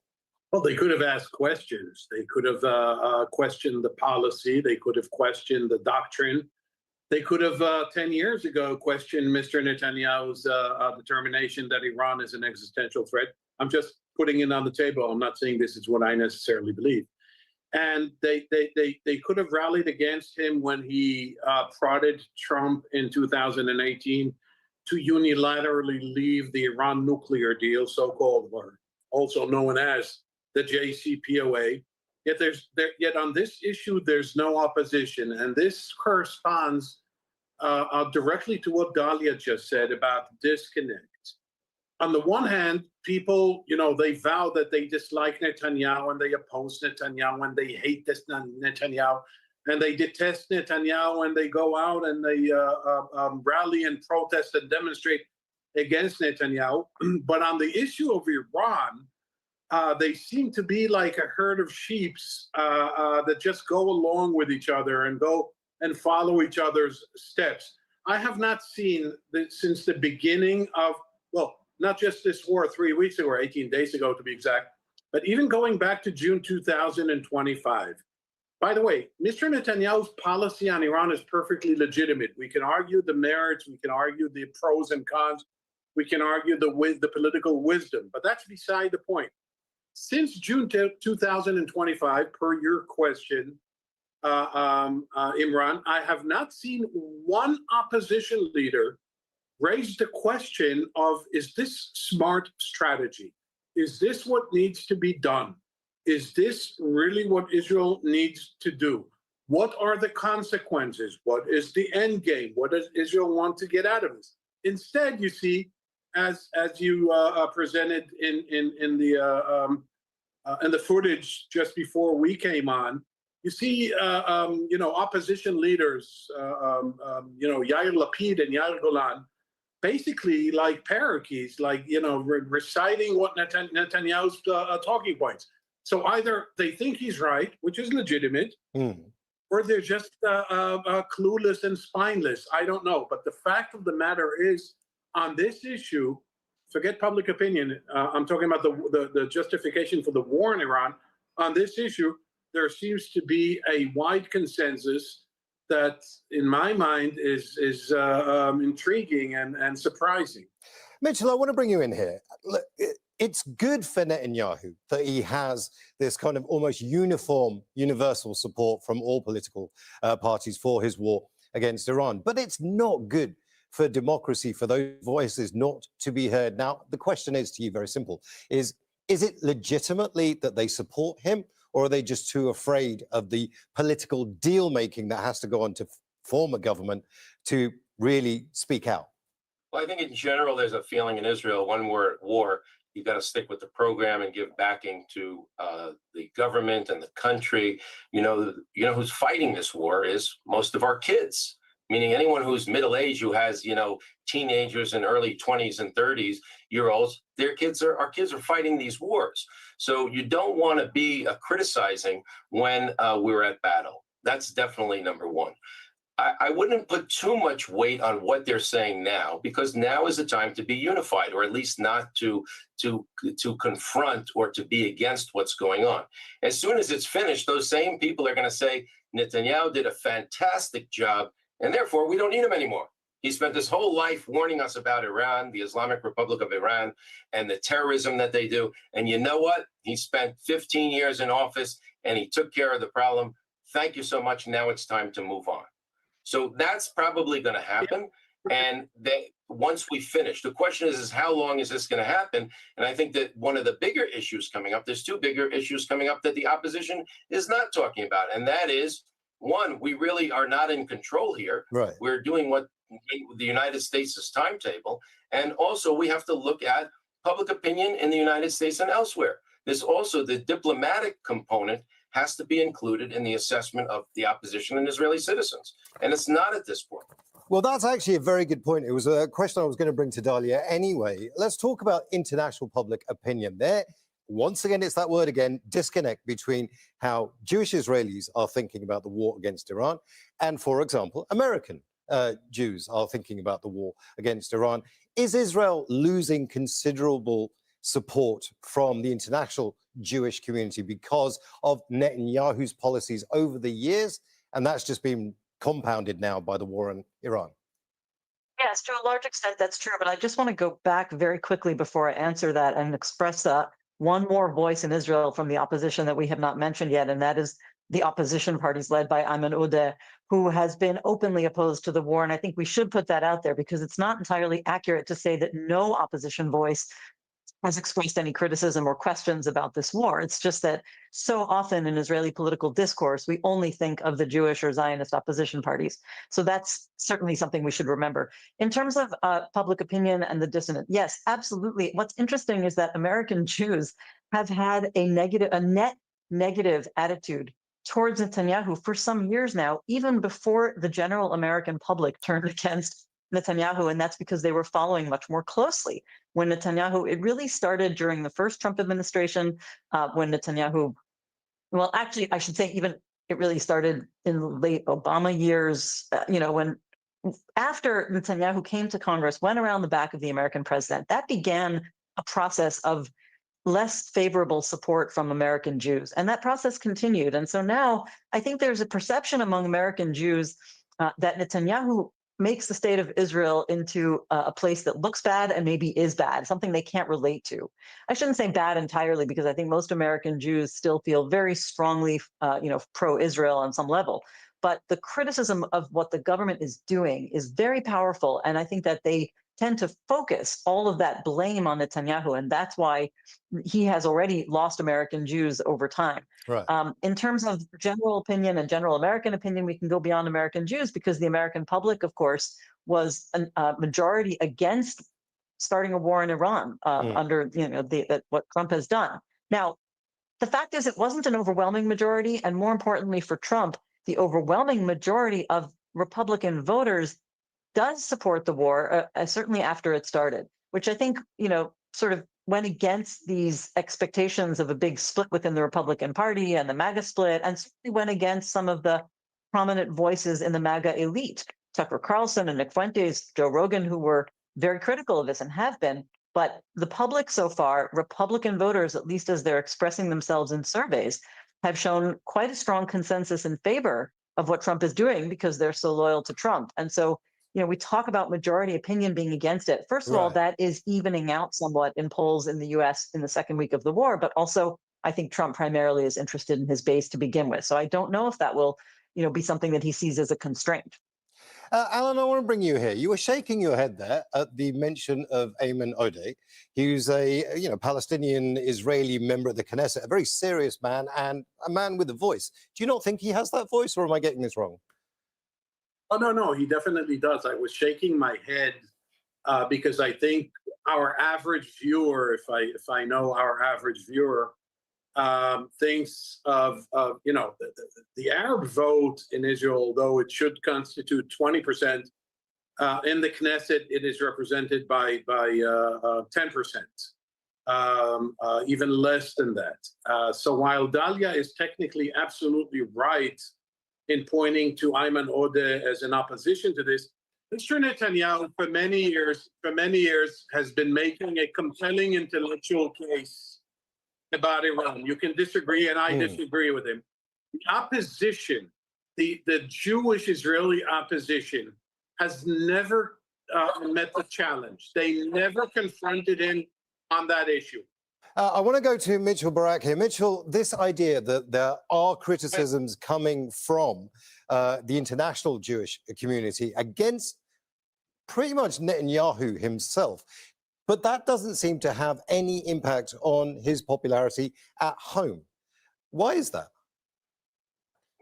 Well, they could have asked questions. They could have questioned the policy. They could have questioned the doctrine. They could have 10 years ago questioned Mr. Netanyahu's determination that Iran is an existential threat. I'm just putting it on the table. I'm not saying this is what I necessarily believe. And they could have rallied against him when he prodded Trump in 2018 to unilaterally leave the Iran nuclear deal, so-called, or also known as the JCPOA. Yet on this issue, there's no opposition. And this corresponds directly to what Dalia just said about disconnect. On the one hand, people, they vow that they dislike Netanyahu and they oppose Netanyahu and they hate this Netanyahu and they detest Netanyahu and they go out and they rally and protest and demonstrate against Netanyahu. But on the issue of Iran, they seem to be like a herd of sheep that just go along with each other and go and follow each other's steps. I have not seen that since the beginning of, not just this war 3 weeks ago or 18 days ago to be exact, but even going back to June 2025. By the way, Mr. Netanyahu's policy on Iran is perfectly legitimate. We can argue the merits, we can argue the pros and cons, we can argue the political wisdom, but that's beside the point. Since June 2025, per your question, Imran, I have not seen one opposition leader raise the question of, is this smart strategy? Is this what needs to be done? Is this really what Israel needs to do? What are the consequences? What is the end game? What does Israel want to get out of this? Instead, you see, as you presented in the footage just before we came on, you see, opposition leaders, Yair Lapid and Yair Golan, basically like parakeets, reciting what Netanyahu's talking points. So either they think he's right, which is legitimate, or they're just clueless and spineless. I don't know. But the fact of the matter is, on this issue, forget public opinion. I'm talking about the justification for the war in Iran. On this issue, there seems to be a wide consensus that, in my mind, is intriguing and surprising. Mitchell, I want to bring you in here. Look, it's good for Netanyahu that he has this kind of almost universal support from all political parties for his war against Iran. But it's not good for democracy, for those voices not to be heard. Now, the question is to you very simple. Is it legitimately that they support him, or are they just too afraid of the political deal-making that has to go on to form a government to really speak out? Well, I think in general, there's a feeling in Israel, when we're at war, you've got to stick with the program and give backing to the government and the country. You know who's fighting this war is most of our kids, meaning anyone who's middle-aged, who has, teenagers and early 20s and 30s-year-olds, our kids are fighting these wars. So you don't want to be criticizing when we're at battle. That's definitely number one. I wouldn't put too much weight on what they're saying now, because now is the time to be unified, or at least not to confront or to be against what's going on. As soon as it's finished, those same people are going to say Netanyahu did a fantastic job, and therefore we don't need him anymore. He spent his whole life warning us about Iran, the Islamic Republic of Iran, and the terrorism that they do. And you know what? He spent 15 years in office and he took care of the problem. Thank you so much. Now it's time to move on. So that's probably going to happen. And once we finish, the question is how long is this going to happen? And I think that one of the bigger issues coming up, there's two bigger issues coming up that the opposition is not talking about. And that is, one, we really are not in control here. Right. We're doing what the United States' timetable. And also we have to look at public opinion in the United States and elsewhere. There's also the diplomatic component has to be included in the assessment of the opposition and Israeli citizens. And it's not at this point. Well, that's actually a very good point. It was a question I was going to bring to Dalia anyway. Let's talk about international public opinion. There, once again, it's that word again, disconnect between how Jewish Israelis are thinking about the war against Iran and, for example, American Jews are thinking about the war against Iran. Is Israel losing considerable support from the international Jewish community because of Netanyahu's policies over the years? And that's just been compounded now by the war in Iran. Yes, to a large extent, that's true. But I just want to go back very quickly before I answer that and express one more voice in Israel from the opposition that we have not mentioned yet, and that is the opposition parties led by Ayman Odeh, who has been openly opposed to the war. And I think we should put that out there because it's not entirely accurate to say that no opposition voice has expressed any criticism or questions about this war. It's just that so often in Israeli political discourse, we only think of the Jewish or Zionist opposition parties. So that's certainly something we should remember. In terms of public opinion and the dissonant, yes, absolutely. What's interesting is that American Jews have had a net negative attitude towards Netanyahu for some years now, even before the general American public turned against Netanyahu, and that's because they were following much more closely when Netanyahu, it really started during the first Trump administration, when Netanyahu, well, actually, I should say even it really started in the late Obama years, when after Netanyahu came to Congress, went around the back of the American president, that began a process of less favorable support from American Jews. And that process continued. And so now I think there's a perception among American Jews that Netanyahu makes the state of Israel into a place that looks bad and maybe is bad, something they can't relate to. I shouldn't say bad entirely, because I think most American Jews still feel very strongly, pro-Israel on some level. But the criticism of what the government is doing is very powerful. And I think that they tend to focus all of that blame on Netanyahu. And that's why he has already lost American Jews over time. Right. In terms of general opinion and general American opinion, we can go beyond American Jews, because the American public, of course, was a majority against starting a war in Iran under what Trump has done. Now, the fact is, it wasn't an overwhelming majority. And more importantly for Trump, the overwhelming majority of Republican voters does support the war, certainly after it started, which I think, sort of went against these expectations of a big split within the Republican Party and the MAGA split, and certainly went against some of the prominent voices in the MAGA elite, Tucker Carlson and Nick Fuentes, Joe Rogan, who were very critical of this and have been. But the public so far, Republican voters, at least as they're expressing themselves in surveys, have shown quite a strong consensus in favor of what Trump is doing because they're so loyal to Trump. And so, we talk about majority opinion being against it. First of all, that is evening out somewhat in polls in the US in the second week of the war, but also I think Trump primarily is interested in his base to begin with. So I don't know if that will, be something that he sees as a constraint. Alan, I want to bring you here. You were shaking your head there at the mention of Ayman Odeh. He's a Palestinian-Israeli member of the Knesset, a very serious man and a man with a voice. Do you not think he has that voice, or am I getting this wrong? Oh, no, he definitely does. I was shaking my head because I think our average viewer, if I know our average viewer, thinks of the Arab vote in Israel, though it should constitute 20%, in the Knesset it is represented by 10%, even less than that. So while Dalia is technically absolutely right in pointing to Ayman Odeh as an opposition to this, Mr. Netanyahu for many years has been making a compelling intellectual case about Iran. You can disagree, and I disagree with him. The opposition, the Jewish Israeli opposition, has never met the challenge. They never confronted him on that issue. I want to go to Mitchell Barak here. Mitchell, this idea that there are criticisms coming from the international Jewish community against pretty much Netanyahu himself, but that doesn't seem to have any impact on his popularity at home. Why is that?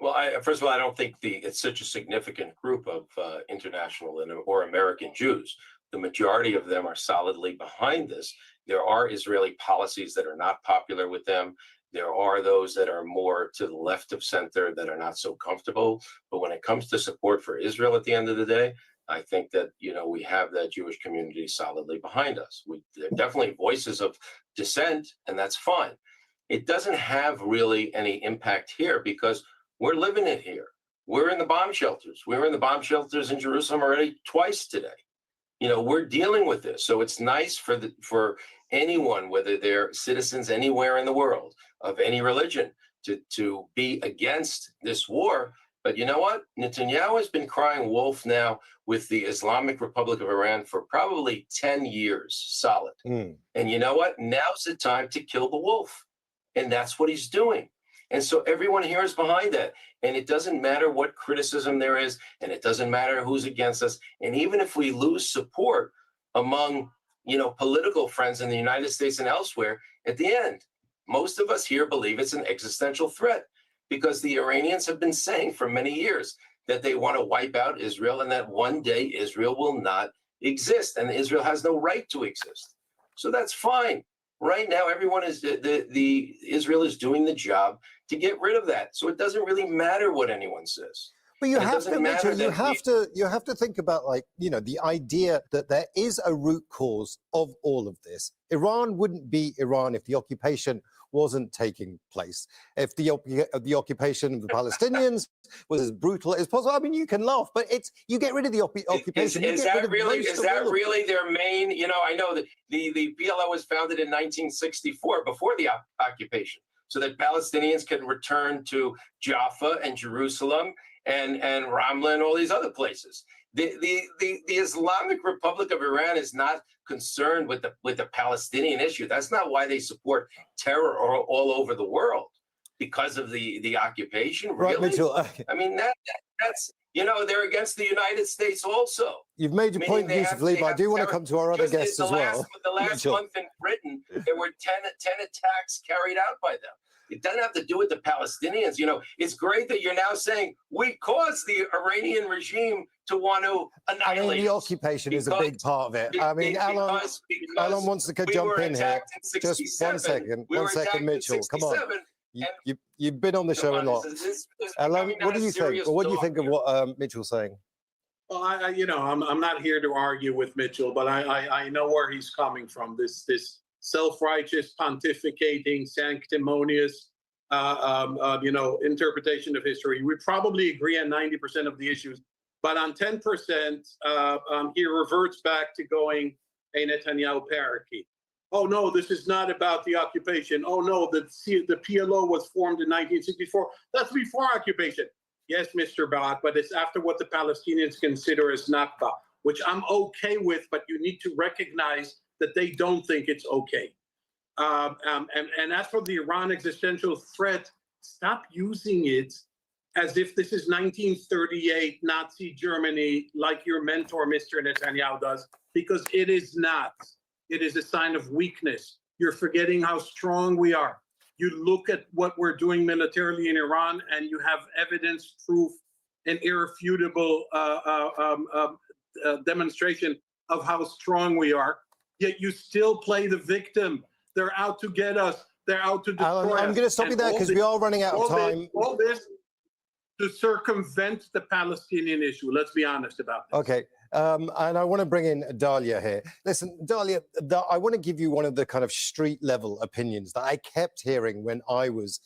Well, first of all, I don't think it's such a significant group of international or American Jews. The majority of them are solidly behind this. There are Israeli policies that are not popular with them. There are those that are more to the left of center that are not so comfortable. But when it comes to support for Israel at the end of the day, I think that, we have that Jewish community solidly behind us. There are definitely voices of dissent, and that's fine. It doesn't have really any impact here because we're living it here. We're in the bomb shelters. We were in the bomb shelters in Jerusalem already twice today. We're dealing with this. So it's nice for anyone, whether they're citizens anywhere in the world of any religion, to be against this war. But you know what? Netanyahu has been crying wolf now with the Islamic Republic of Iran for probably 10 years solid. And you know what? Now's the time to kill the wolf. And that's what he's doing. And so everyone here is behind that. And it doesn't matter what criticism there is, and it doesn't matter who's against us. And even if we lose support among, political friends in the United States and elsewhere, at the end, most of us here believe it's an existential threat because the Iranians have been saying for many years that they want to wipe out Israel and that one day Israel will not exist and Israel has no right to exist. So that's fine. Right now, everyone is Israel is doing the job to get rid of that. So it doesn't really matter what anyone says. But you have to, Mitchell, you have to think about, the idea that there is a root cause of all of this. Iran wouldn't be Iran if the occupation wasn't taking place. If the occupation of the Palestinians was as brutal as possible, I mean, you can laugh, but you get rid of the occupation. Is that really their main? I know that the PLO was founded in 1964, before the occupation, so that Palestinians can return to Jaffa and Jerusalem and Ramla and all these other places. The Islamic Republic of Iran is not concerned with the Palestinian issue. That's not why they support terror all over the world, because of the occupation. Really? Right, Mitchell. I mean, that's they're against the United States also. You've made your point beautifully, but I do want to come to our other guests as well. The last month in Britain, there were 10 attacks carried out by them. It doesn't have to do with the Palestinians. It's great that you're now saying we caused the Iranian regime to want to annihilate. I mean, the occupation is a big part of it. I mean, Alan wants to jump in here. Just one second, Mitchell. Come on. You've been on the show a lot. Alan, what do you think? Or what do you think of what Mitchell's saying? Well, I'm not here to argue with Mitchell, but I know where he's coming from. This self-righteous, pontificating, sanctimonious, interpretation of history. We probably agree on 90% of the issues, but on 10%, he reverts back to going a Netanyahu parakeet. Oh no, this is not about the occupation. Oh no, the PLO was formed in 1964. That's before occupation. Yes, Mr. Barak, but it's after what the Palestinians consider as Nakba, which I'm okay with, but you need to recognize that they don't think it's okay. And as for the Iran existential threat, stop using it as if this is 1938 Nazi Germany, like your mentor, Mr. Netanyahu, does, because it is not. It is a sign of weakness. You're forgetting how strong we are. You look at what we're doing militarily in Iran, and you have evidence, proof, and irrefutable demonstration of how strong we are. Yet you still play the victim. They're out to get us. They're out to destroy us. I'm going to stop you there because we are running out of time. All this to circumvent the Palestinian issue. Let's be honest about this. Okay. And I want to bring in Dalia here. Listen, Dalia, I want to give you one of the kind of street level opinions that I kept hearing when I was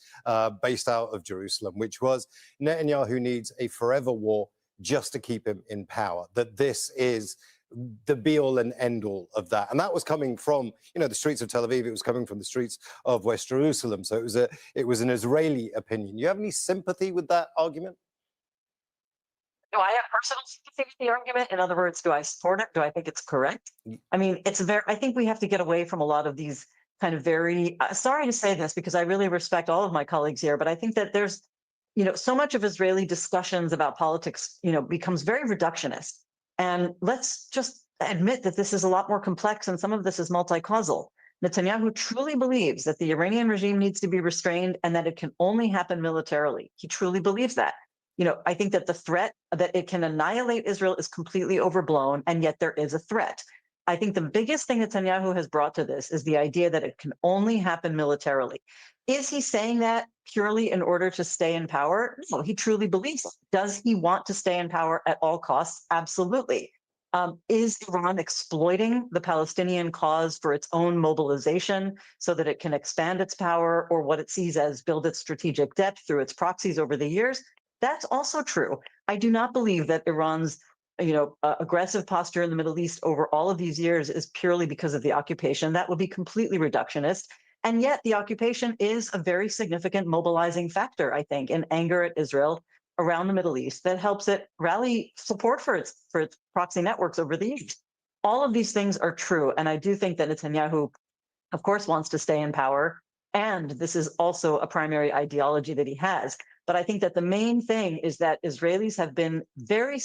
based out of Jerusalem, which was Netanyahu needs a forever war just to keep him in power, that this is the be-all and end-all of that. And that was coming from, the streets of Tel Aviv. It was coming from the streets of West Jerusalem. So it was an Israeli opinion. You have any sympathy with that argument? Do I have personal sympathy with the argument? In other words, do I support it? Do I think it's correct? I mean, I think we have to get away from a lot of these kind of very, sorry to say this because I really respect all of my colleagues here, but I think that there's, so much of Israeli discussions about politics, becomes very reductionist. And let's just admit that this is a lot more complex and some of this is multi-causal. Netanyahu truly believes that the Iranian regime needs to be restrained and that it can only happen militarily. He truly believes that. I think that the threat that it can annihilate Israel is completely overblown, and yet there is a threat. I think the biggest thing Netanyahu has brought to this is the idea that it can only happen militarily. Is he saying that purely in order to stay in power? No, he truly believes it. Does he want to stay in power at all costs? Absolutely. Is Iran exploiting the Palestinian cause for its own mobilization so that it can expand its power or what it sees as build its strategic depth through its proxies over the years? That's also true. I do not believe that Iran's aggressive posture in the Middle East over all of these years is purely because of the occupation. That would be completely reductionist. And yet the occupation is a very significant mobilizing factor, I think, in anger at Israel around the Middle East that helps it rally support for its proxy networks over the years. All of these things are true. And I do think that Netanyahu, of course, wants to stay in power. And this is also a primary ideology that he has. But I think that the main thing is that Israelis have been very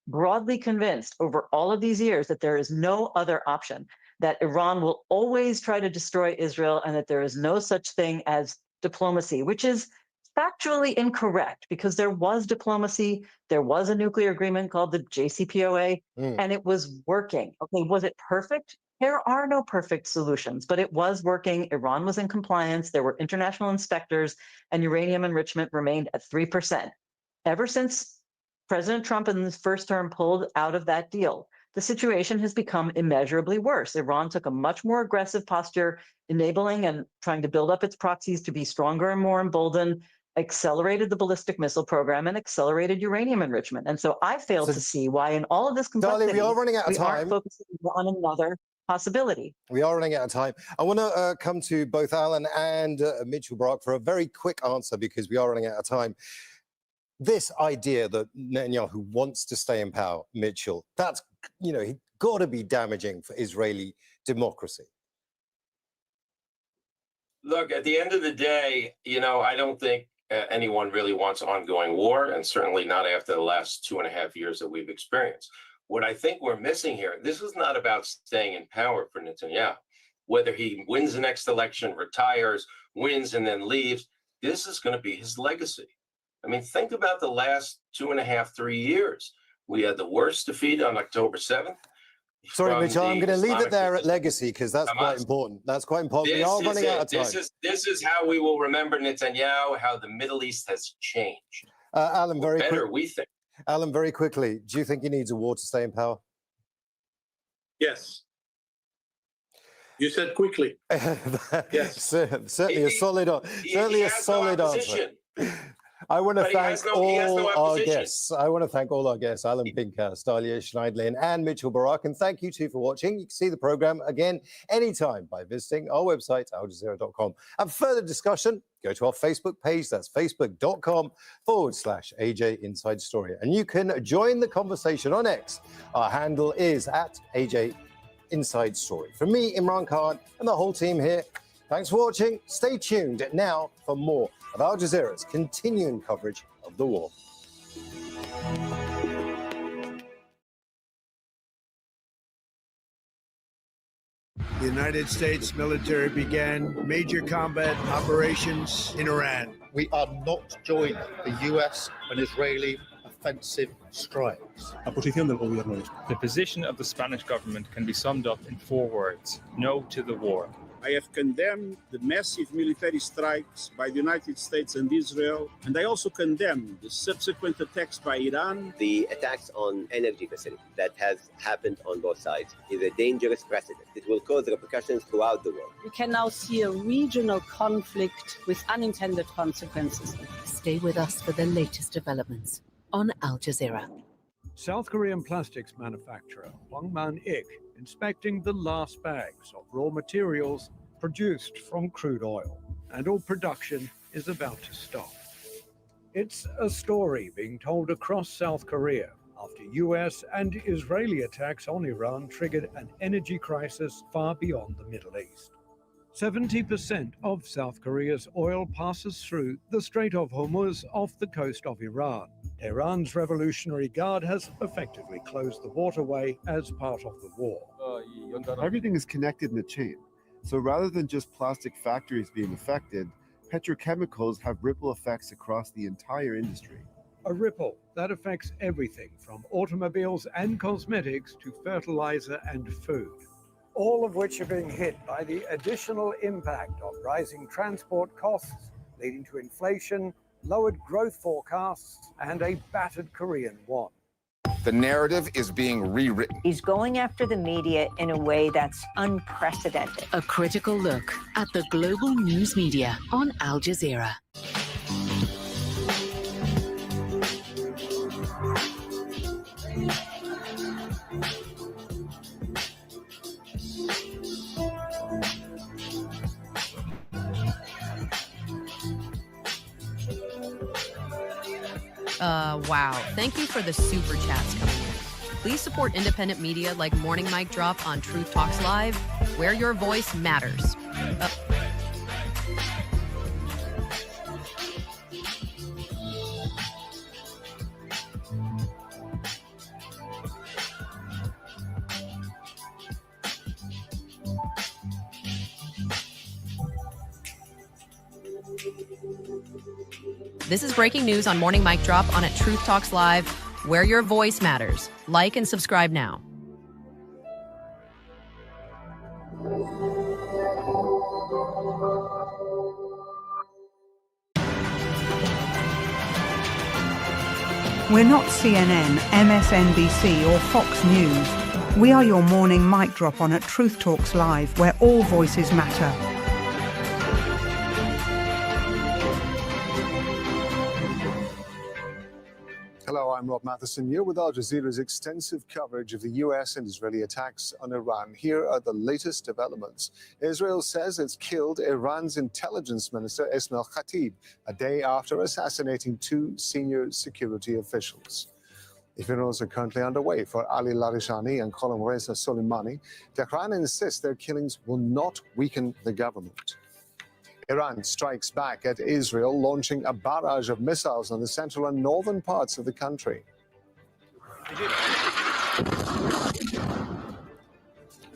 broadly convinced over all of these years that there is no other option, that Iran will always try to destroy Israel and that there is no such thing as diplomacy, which is factually incorrect because there was diplomacy. There was a nuclear agreement called the JCPOA, and it was working. Okay, was it perfect? There are no perfect solutions, but it was working. Iran was in compliance. There were international inspectors, and uranium enrichment remained at 3%. Ever since President Trump in his first term pulled out of that deal, the situation has become immeasurably worse. Iran took a much more aggressive posture, enabling and trying to build up its proxies to be stronger and more emboldened, accelerated the ballistic missile program, and accelerated uranium enrichment. And so I fail to see why in all of this complexity, Darling, we are running out of time. aren't focusing on another possibility. We are running out of time. I want to come to both Alan and Mitchell Barak for a very quick answer because we are running out of time. This idea that Netanyahu wants to stay in power, Mitchell, that's, got to be damaging for Israeli democracy. Look, at the end of the day, I don't think anyone really wants ongoing war, and certainly not after the last 2.5 years that we've experienced. What I think we're missing here, this is not about staying in power for Netanyahu. Whether he wins the next election, retires, wins, and then leaves, this is going to be his legacy. I mean, think about the last 2.5, 3 years. We had the worst defeat on October 7th. Sorry, Mitchell, I'm going to leave it there at legacy because that's quite important. That's quite important. We are running out of time. This is how we will remember Netanyahu, how the Middle East has changed. Alan, very better, we think. Alan, very quickly, do you think he needs a war to stay in power? Yes. You said quickly. Yes. Certainly a solid answer. I want to thank all our guests. I want to thank all our guests, Alan Pinkhurst, Dalia Schneidlin, and Mitchell Barak. And thank you too for watching. You can see the program again anytime by visiting our website, aljazeera.com. And further discussion, go to our Facebook page. That's facebook.com/AJ Inside Story. And you can join the conversation on X. Our handle is @AJ Inside Story. From me, Imran Khan, and the whole team here, thanks for watching. Stay tuned now for more of Al Jazeera's continuing coverage of the war. The United States military began major combat operations in Iran. We are not joining the US and Israeli offensive strikes. The position of the Spanish government can be summed up in 4 words: no to the war. I have condemned the massive military strikes by the United States and Israel, and I also condemn the subsequent attacks by Iran. The attacks on energy facilities that has happened on both sides is a dangerous precedent. It will cause repercussions throughout the world. We can now see a regional conflict with unintended consequences. Stay with us for the latest developments on Al Jazeera. South Korean plastics manufacturer Hwangman Ik inspecting the last bags of raw materials produced from crude oil, and all production is about to stop. It's a story being told across South Korea after US and Israeli attacks on Iran triggered an energy crisis far beyond the Middle East. 70% of South Korea's oil passes through the Strait of Hormuz off the coast of Iran. Iran's Revolutionary Guard has effectively closed the waterway as part of the war. Everything is connected in a chain. So rather than just plastic factories being affected, petrochemicals have ripple effects across the entire industry. A ripple that affects everything from automobiles and cosmetics to fertilizer and food, all of which are being hit by the additional impact of rising transport costs, leading to inflation, lowered growth forecasts, and a battered Korean won. The narrative is being rewritten. He's going after the media in a way that's unprecedented. A critical look at the global news media on Al Jazeera. Wow. Thank you for the super chats coming in. Please support independent media like Morning Mic Drop on Truth Talks Live, where your voice matters. This is breaking news on Morning Mic Drop on at Truth Talks Live, where your voice matters. Like and subscribe now. We're not CNN, MSNBC or Fox News. We are your morning mic drop on at Truth Talks Live, where all voices matter. Hello, I'm Rob Matheson here with Al Jazeera's extensive coverage of the US and Israeli attacks on Iran. Here are the latest developments. Israel says it's killed Iran's intelligence minister Ismail Khatib a day after assassinating 2 senior security officials. The funerals are currently underway for Ali Larijani and Qalam Reza Soleimani. Tehran insists their killings will not weaken the government. Iran strikes back at Israel, launching a barrage of missiles on the central and northern parts of the country.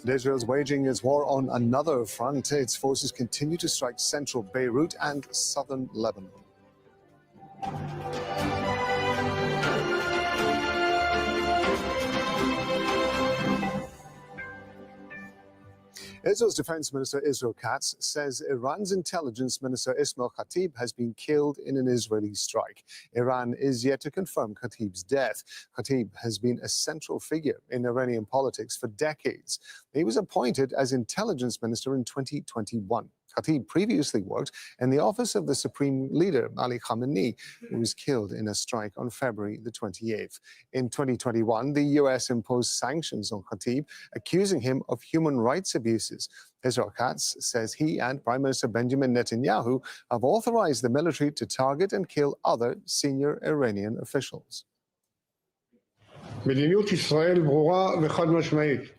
Israel's waging its war on another front. Its forces continue to strike central Beirut and southern Lebanon. Israel's Defense Minister Israel Katz says Iran's intelligence minister Ismail Khatib has been killed in an Israeli strike. Iran is yet to confirm Khatib's death. Khatib has been a central figure in Iranian politics for decades. He was appointed as intelligence minister in 2021. Khatib previously worked in the office of the Supreme Leader, Ali Khamenei, who was killed in a strike on February the 28th. In 2021, the US imposed sanctions on Khatib, accusing him of human rights abuses. Israel Katz says he and Prime Minister Benjamin Netanyahu have authorized the military to target and kill other senior Iranian officials.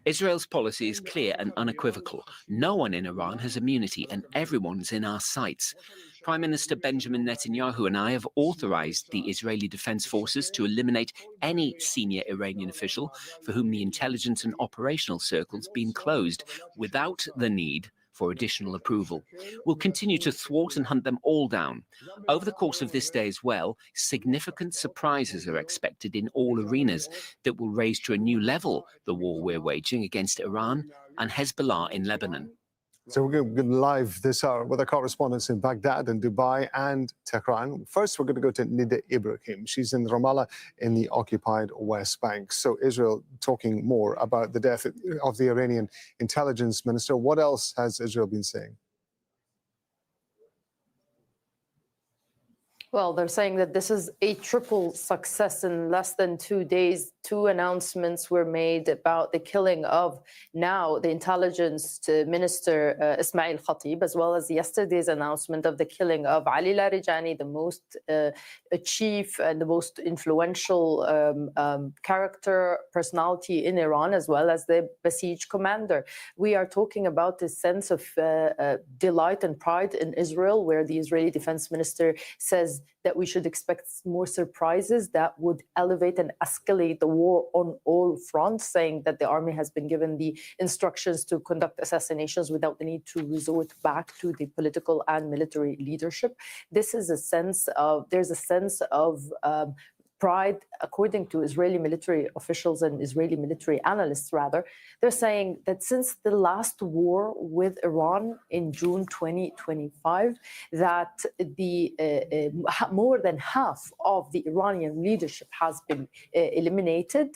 Israel's policy is clear and unequivocal. No one in Iran has immunity and everyone's in our sights. Prime Minister Benjamin Netanyahu and I have authorized the Israeli Defense Forces to eliminate any senior Iranian official for whom the intelligence and operational circles been closed without the need for additional approval. We'll continue to thwart and hunt them all down. Over the course of this day as well, significant surprises are expected in all arenas that will raise to a new level the war we're waging against Iran and Hezbollah in Lebanon. So we're going to go live this hour with our correspondents in Baghdad and Dubai and Tehran. First, we're going to go to Nida Ibrahim. She's in Ramallah in the occupied West Bank. So Israel talking more about the death of the Iranian intelligence minister. What else has Israel been saying? Well, they're saying that this is a triple success in less than 2 days. two announcements were made about the killing of now the intelligence minister Ismail Khatib, as well as yesterday's announcement of the killing of Ali Larijani, the most chief and the most influential character, personality in Iran, as well as the Basij commander. We are talking about this sense of delight and pride in Israel, where the Israeli defense minister says that we should expect more surprises that would elevate and escalate the war on all fronts, saying that the army has been given the instructions to conduct assassinations without the need to resort back to the political and military leadership. This is a sense of, there's a sense of pride, according to Israeli military officials and Israeli military analysts, rather. They're saying that since the last war with Iran in June 2025, that the more than half of the Iranian leadership has been eliminated.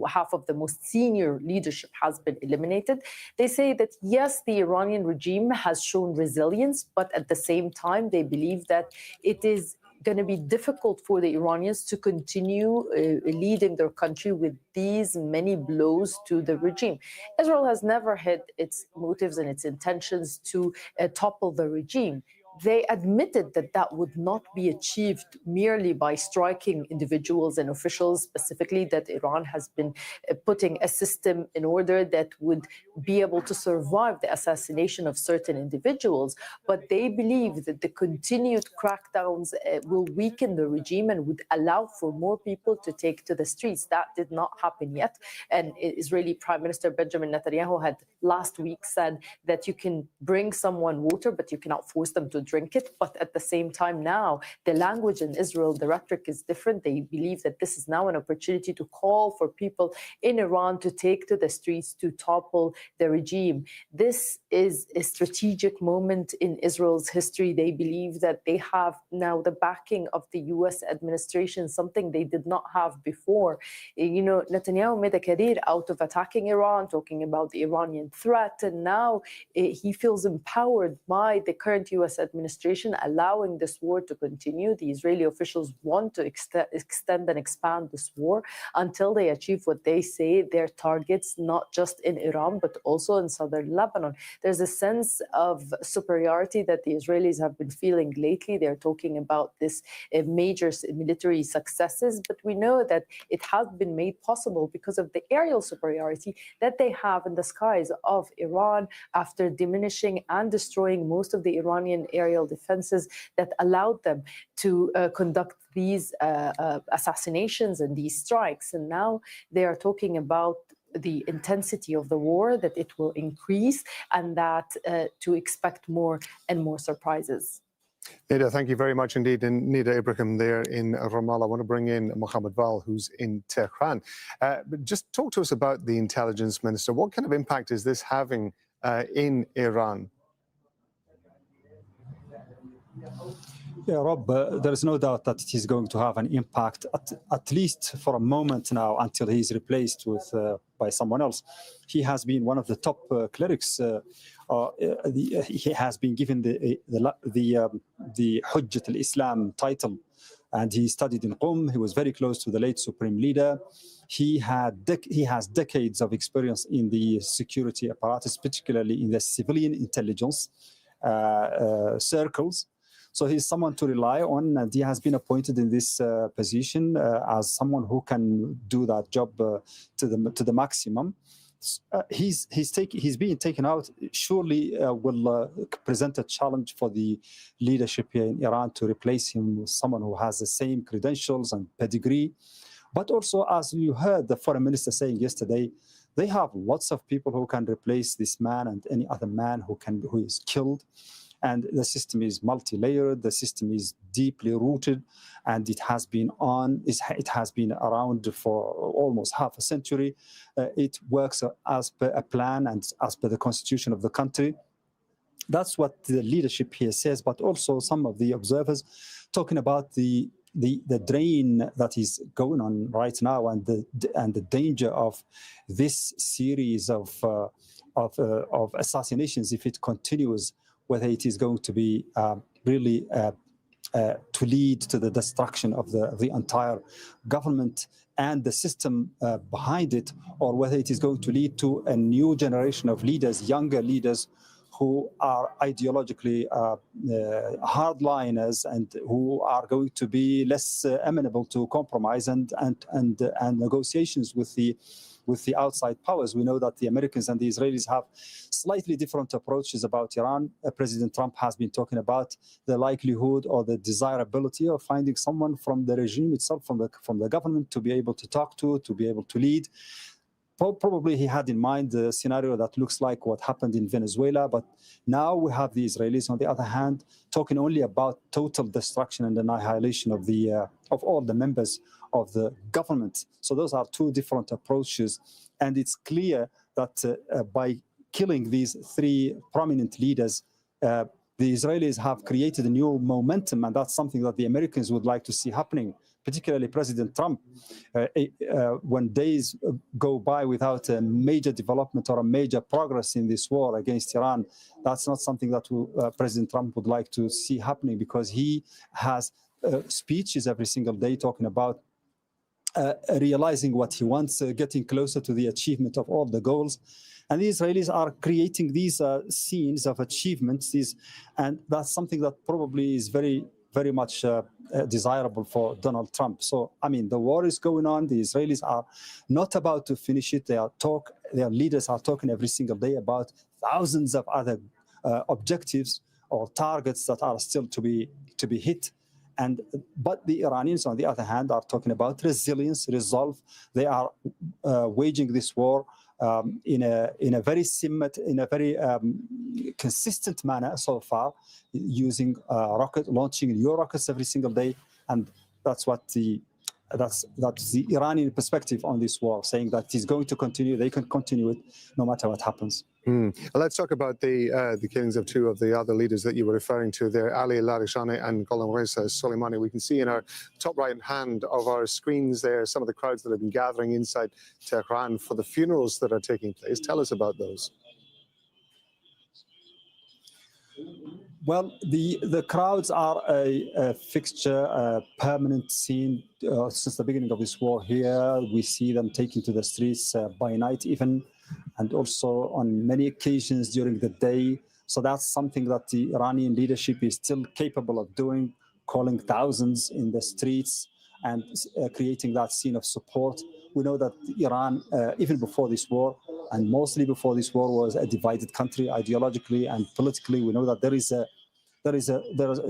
Half of the most senior leadership has been eliminated. They say that, yes, the Iranian regime has shown resilience, but at the same time, they believe that it is going to be difficult for the Iranians to continue leading their country with these many blows to the regime. Israel has never had its motives and its intentions to topple the regime. They admitted that that would not be achieved merely by striking individuals and officials, specifically that Iran has been putting a system in order that would be able to survive the assassination of certain individuals. But they believe that the continued crackdowns will weaken the regime and would allow for more people to take to the streets. That did not happen yet. And Israeli Prime Minister Benjamin Netanyahu had last week said that you can bring someone water, but you cannot force them to drink it. But at the same time now, the language in Israel, the rhetoric is different. They believe that this is now an opportunity to call for people in Iran to take to the streets to topple the regime. This is a strategic moment in Israel's history. They believe that they have now the backing of the US administration, something they did not have before. You know, Netanyahu made a career out of attacking Iran, talking about the Iranian threat, and now he feels empowered by the current US administration allowing this war to continue. The Israeli officials want to extend and expand this war until they achieve what they say their targets, not just in Iran, but also in southern Lebanon. There's a sense of superiority that the Israelis have been feeling lately. They're talking about this major military successes, but we know that it has been made possible because of the aerial superiority that they have in the skies of Iran after diminishing and destroying most of the Iranian aerial defenses that allowed them to conduct these assassinations and these strikes. And now they are talking about the intensity of the war, that it will increase, and that to expect more and more surprises. Nida, thank you very much indeed. And Nida Ibrahim there in Ramallah. I want to bring in Mohammed Val, who's in Tehran. But just talk to us about the intelligence minister. What kind of impact is this having in Iran? Yeah, Rob, there is no doubt that it is going to have an impact, at least for a moment now, until he is replaced with by someone else. He has been one of the top clerics. He has been given the Hujjat al-Islam title, and he studied in Qom. He was very close to the late Supreme Leader. He has decades of experience in the security apparatus, particularly in the civilian intelligence circles. So he's someone to rely on, and he has been appointed in this position as someone who can do that job to the maximum. He's being taken out. Surely will present a challenge for the leadership here in Iran to replace him with someone who has the same credentials and pedigree. But also, as you heard the foreign minister saying yesterday, they have lots of people who can replace this man and any other man who is killed. And the system is multi-layered, the system is deeply rooted, and it has been around for almost half a century. It works as per a plan and as per the constitution of the country. That's what the leadership here says, but also some of the observers talking about the drain that is going on right now and the danger of this series of assassinations if it continues, whether it is going to be really to lead to the destruction of the entire government and the system behind it, or whether it is going to lead to a new generation of leaders, younger leaders, who are ideologically hardliners and who are going to be less amenable to compromise and negotiations with the outside powers. We know that the Americans and the Israelis have slightly different approaches about Iran. President Trump has been talking about the likelihood or the desirability of finding someone from the regime itself, from the government, to be able to talk to be able to lead. Probably he had in mind the scenario that looks like what happened in Venezuela, but now we have the Israelis, on the other hand, talking only about total destruction and annihilation of all the members of the government. So those are two different approaches, and it's clear that by killing these three prominent leaders, the Israelis have created a new momentum, and that's something that the Americans would like to see happening, particularly President Trump. When days go by without a major development or a major progress in this war against Iran, that's not something that President Trump would like to see happening, because he has speeches every single day talking about realizing what he wants, getting closer to the achievement of all the goals. And the Israelis are creating these scenes of achievements, and that's something that probably is very, very much desirable for Donald Trump. So, I mean, the war is going on. The Israelis are not about to finish it. Their leaders are talking every single day about thousands of other objectives or targets that are still to be hit. But the Iranians, on the other hand, are talking about resilience, resolve. They are waging this war in a very consistent manner so far, using launching new rockets every single day, and that's the Iranian perspective on this war, saying that it's going to continue. They can continue it no matter what happens. Well, let's talk about the killings of two of the other leaders that you were referring to there, Ali Larijani and Gholam Soleimani. We can see in our top right hand of our screens there some of the crowds that have been gathering inside Tehran for the funerals that are taking place. Tell us about those. Well, the crowds are a fixture, a permanent scene since the beginning of this war here. We see them taking to the streets by night even, and also on many occasions during the day. So that's something that the Iranian leadership is still capable of doing, calling thousands in the streets and creating that scene of support. We know that Iran, even before this war, and mostly before this war, was a divided country ideologically and politically. We know that there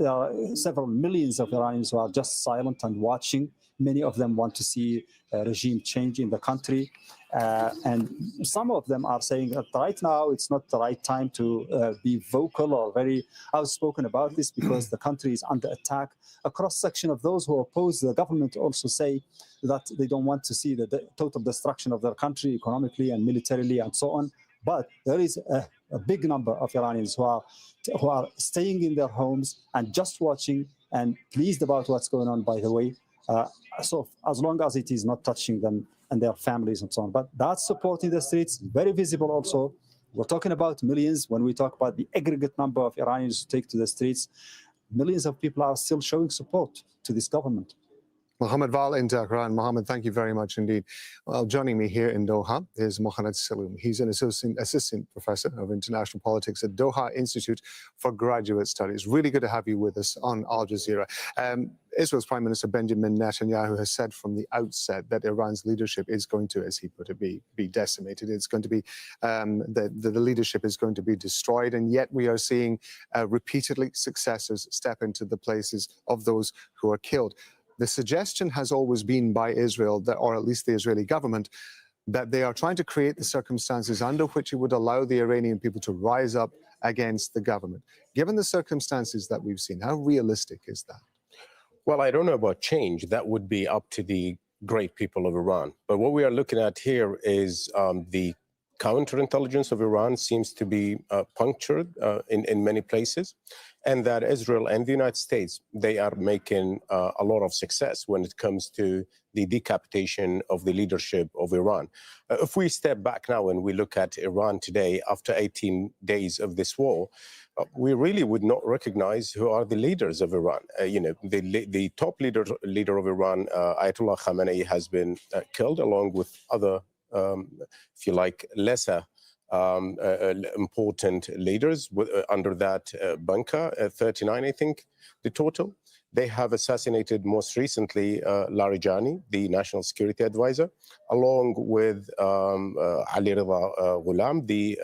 are several millions of Iranians who are just silent and watching. Many of them want to see a regime change in the country. And some of them are saying that right now it's not the right time to be vocal or very outspoken about this, because the country is under attack. A cross-section of those who oppose the government also say that they don't want to see the total destruction of their country economically and militarily and so on. But there is a big number of Iranians who are staying in their homes and just watching and pleased about what's going on, by the way. So as long as it is not touching them and their families and so on. But that support in the streets, very visible also. We're talking about millions. When we talk about the aggregate number of Iranians who take to the streets, millions of people are still showing support to this government. Mohammed Val in Tehran. Mohammed, thank you very much indeed. Well, joining me here in Doha is Mohamed Saloom. He's an assistant professor of international politics at Doha Institute for Graduate Studies. Really good to have you with us on Al Jazeera. Israel's Prime Minister Benjamin Netanyahu has said from the outset that Iran's leadership is going to, as he put it, be decimated. It's going to be, the leadership is going to be destroyed. And yet we are seeing repeatedly successors step into the places of those who are killed. The suggestion has always been by Israel, or at least the Israeli government, that they are trying to create the circumstances under which it would allow the Iranian people to rise up against the government. Given the circumstances that we've seen, how realistic is that? Well, I don't know about change. That would be up to the great people of Iran. But what we are looking at here is the counterintelligence of Iran seems to be punctured in many places, and that Israel and the United States, they are making a lot of success when it comes to the decapitation of the leadership of Iran. If we step back now and we look at Iran today, after 18 days of this war, we really would not recognize who are the leaders of Iran. The top leader of Iran, Ayatollah Khamenei, has been killed along with other, if you like, lesser important leaders under that bunker, 39, I think, the total. They have assassinated most recently Larijani, the national security advisor, along with Ali Rida Ghulam, the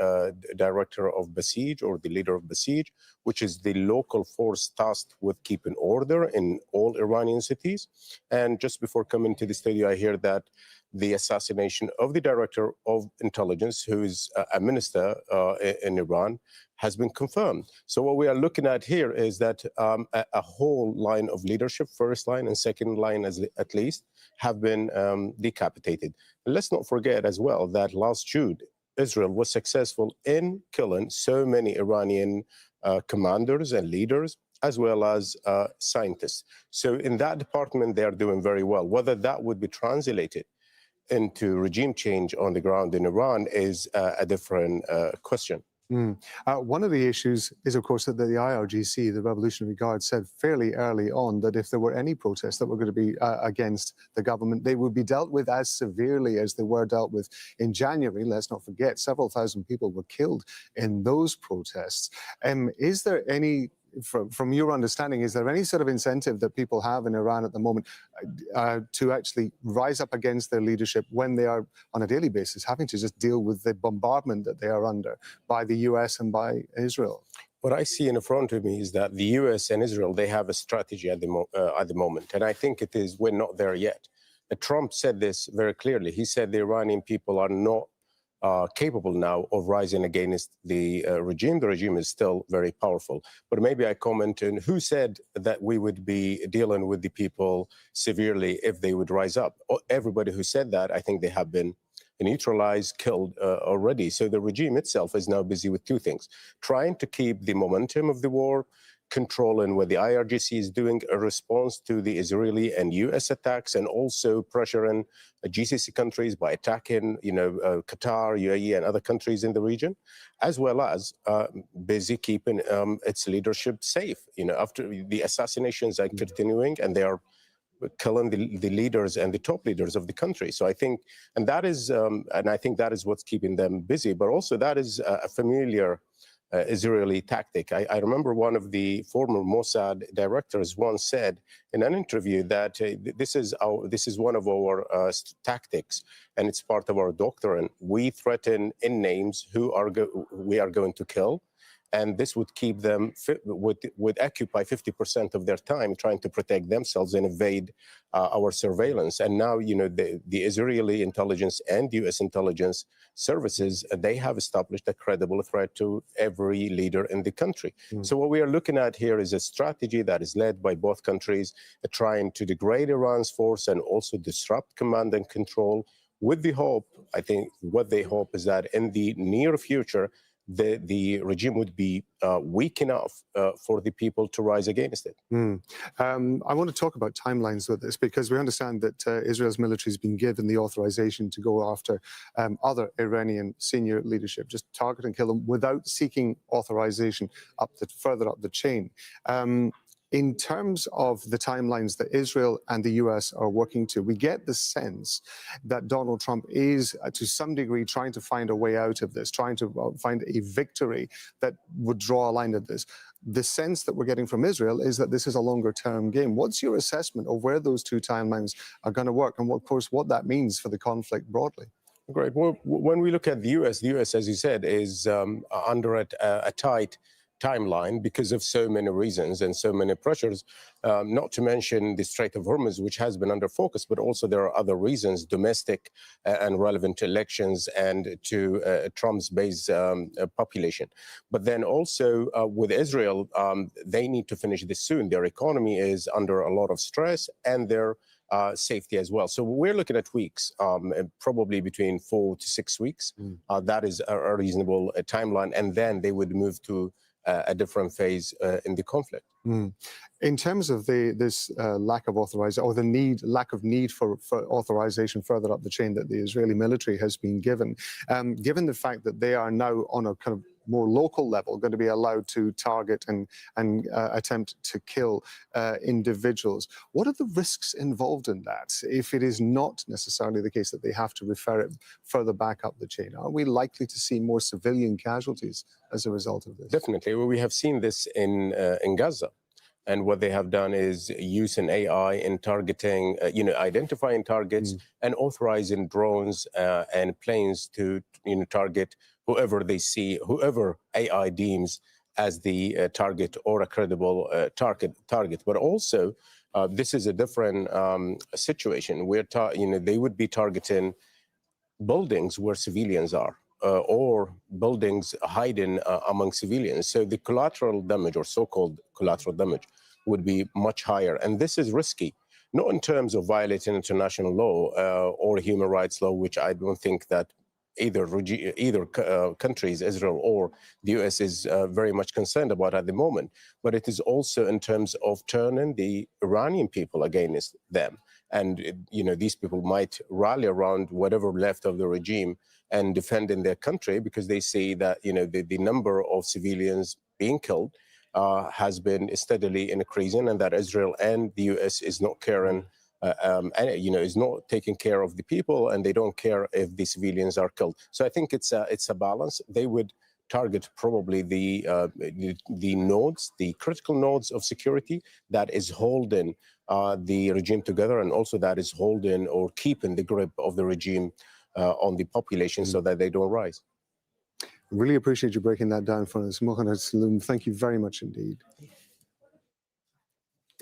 director of Basij, or the leader of Basij, which is the local force tasked with keeping order in all Iranian cities. And just before coming to the studio, I hear that the assassination of the director of intelligence, who is a minister in Iran, has been confirmed. So what we are looking at here is that a whole line of leadership, first line and second line at least, have been decapitated. And let's not forget as well that last June, Israel was successful in killing so many Iranian commanders and leaders, as well as scientists. So in that department, they are doing very well. Whether that would be translated into regime change on the ground in Iran is a different question. One of the issues is, of course, that the IRGC, the Revolutionary Guard, said fairly early on that if there were any protests that were going to be against the government, they would be dealt with as severely as they were dealt with in January. Let's not forget, several thousand people were killed in those protests. Is there any, from your understanding, is there any sort of incentive that people have in Iran at the moment to actually rise up against their leadership when they are on a daily basis having to just deal with the bombardment that they are under by the US and by Israel? What I see in front of me is that the US and Israel, they have a strategy at the moment. And I think it is, we're not there yet. Trump said this very clearly. He said the Iranian people are not capable now of rising against the regime. The regime is still very powerful. But maybe I comment on who said that we would be dealing with the people severely if they would rise up. Everybody who said that, I think they have been neutralized, killed already. So the regime itself is now busy with two things: trying to keep the momentum of the war, controlling what the IRGC is doing, a response to the Israeli and US attacks, and also pressuring GCC countries by attacking, Qatar, UAE, and other countries in the region, as well as busy keeping its leadership safe. After the assassinations are continuing, and they are killing the leaders and the top leaders of the country. So I think, and I think that is what's keeping them busy. But also that is a familiar Israeli tactic. I remember one of the former Mossad directors once said in an interview that this is one of our tactics, and it's part of our doctrine. We threaten in names who we are going to kill, and this would keep them would occupy 50% of their time trying to protect themselves and evade our surveillance. And now, the Israeli intelligence and U.S. intelligence services, they have established a credible threat to every leader in the country. So what we are looking at here is a strategy that is led by both countries, trying to degrade Iran's force and also disrupt command and control, with the hope, I think what they hope is that in the near future, the regime would be weak enough for the people to rise against it. I want to talk about timelines with this, because we understand that Israel's military has been given the authorization to go after other Iranian senior leadership, just target and kill them without seeking authorization further up the chain. In terms of the timelines that Israel and the US are working to, we get the sense that Donald Trump is, to some degree, trying to find a way out of this, trying to find a victory that would draw a line at this. The sense that we're getting from Israel is that this is a longer-term game. What's your assessment of where those two timelines are going to work, and, of course, what that means for the conflict broadly? Great. Well, when we look at the US, as you said, is under a tight timeline because of so many reasons and so many pressures, not to mention the Strait of Hormuz, which has been under focus, but also there are other reasons, domestic and relevant to elections and to Trump's base population. But then also with Israel, they need to finish this soon. Their economy is under a lot of stress, and their safety as well. So we're looking at weeks, probably between 4 to 6 weeks. That is a reasonable timeline, and then they would move to a different phase in the conflict. In terms of this lack of authorization, or the lack of need for authorization further up the chain that the Israeli military has been given the fact that they are now on a kind of more local level going to be allowed to target and attempt to kill individuals. What are the risks involved in that if it is not necessarily the case that they have to refer it further back up the chain? Are we likely to see more civilian casualties as a result of this? Definitely. Well, we have seen this in Gaza. And what they have done is using AI in targeting, identifying targets and authorizing drones and planes to, target whoever they see, whoever AI deems as the target or a credible target. But also, this is a different situation where, they would be targeting buildings where civilians are. Or buildings hiding among civilians. So the collateral damage or so-called collateral damage would be much higher. And this is risky, not in terms of violating international law or human rights law, which I don't think that either countries, Israel or the US, is very much concerned about at the moment. But it is also in terms of turning the Iranian people against them. And, these people might rally around whatever left of the regime and defending their country because they see that, the number of civilians being killed has been steadily increasing, and that Israel and the US is not caring, is not taking care of the people, and they don't care if the civilians are killed. So I think it's a balance. They would target probably the nodes, the critical nodes of security that is holding the regime together, and also that is holding or keeping the grip of the regime on the population so that they don't rise. Really appreciate you breaking that down for us. Mohamed Saloom, thank you very much indeed.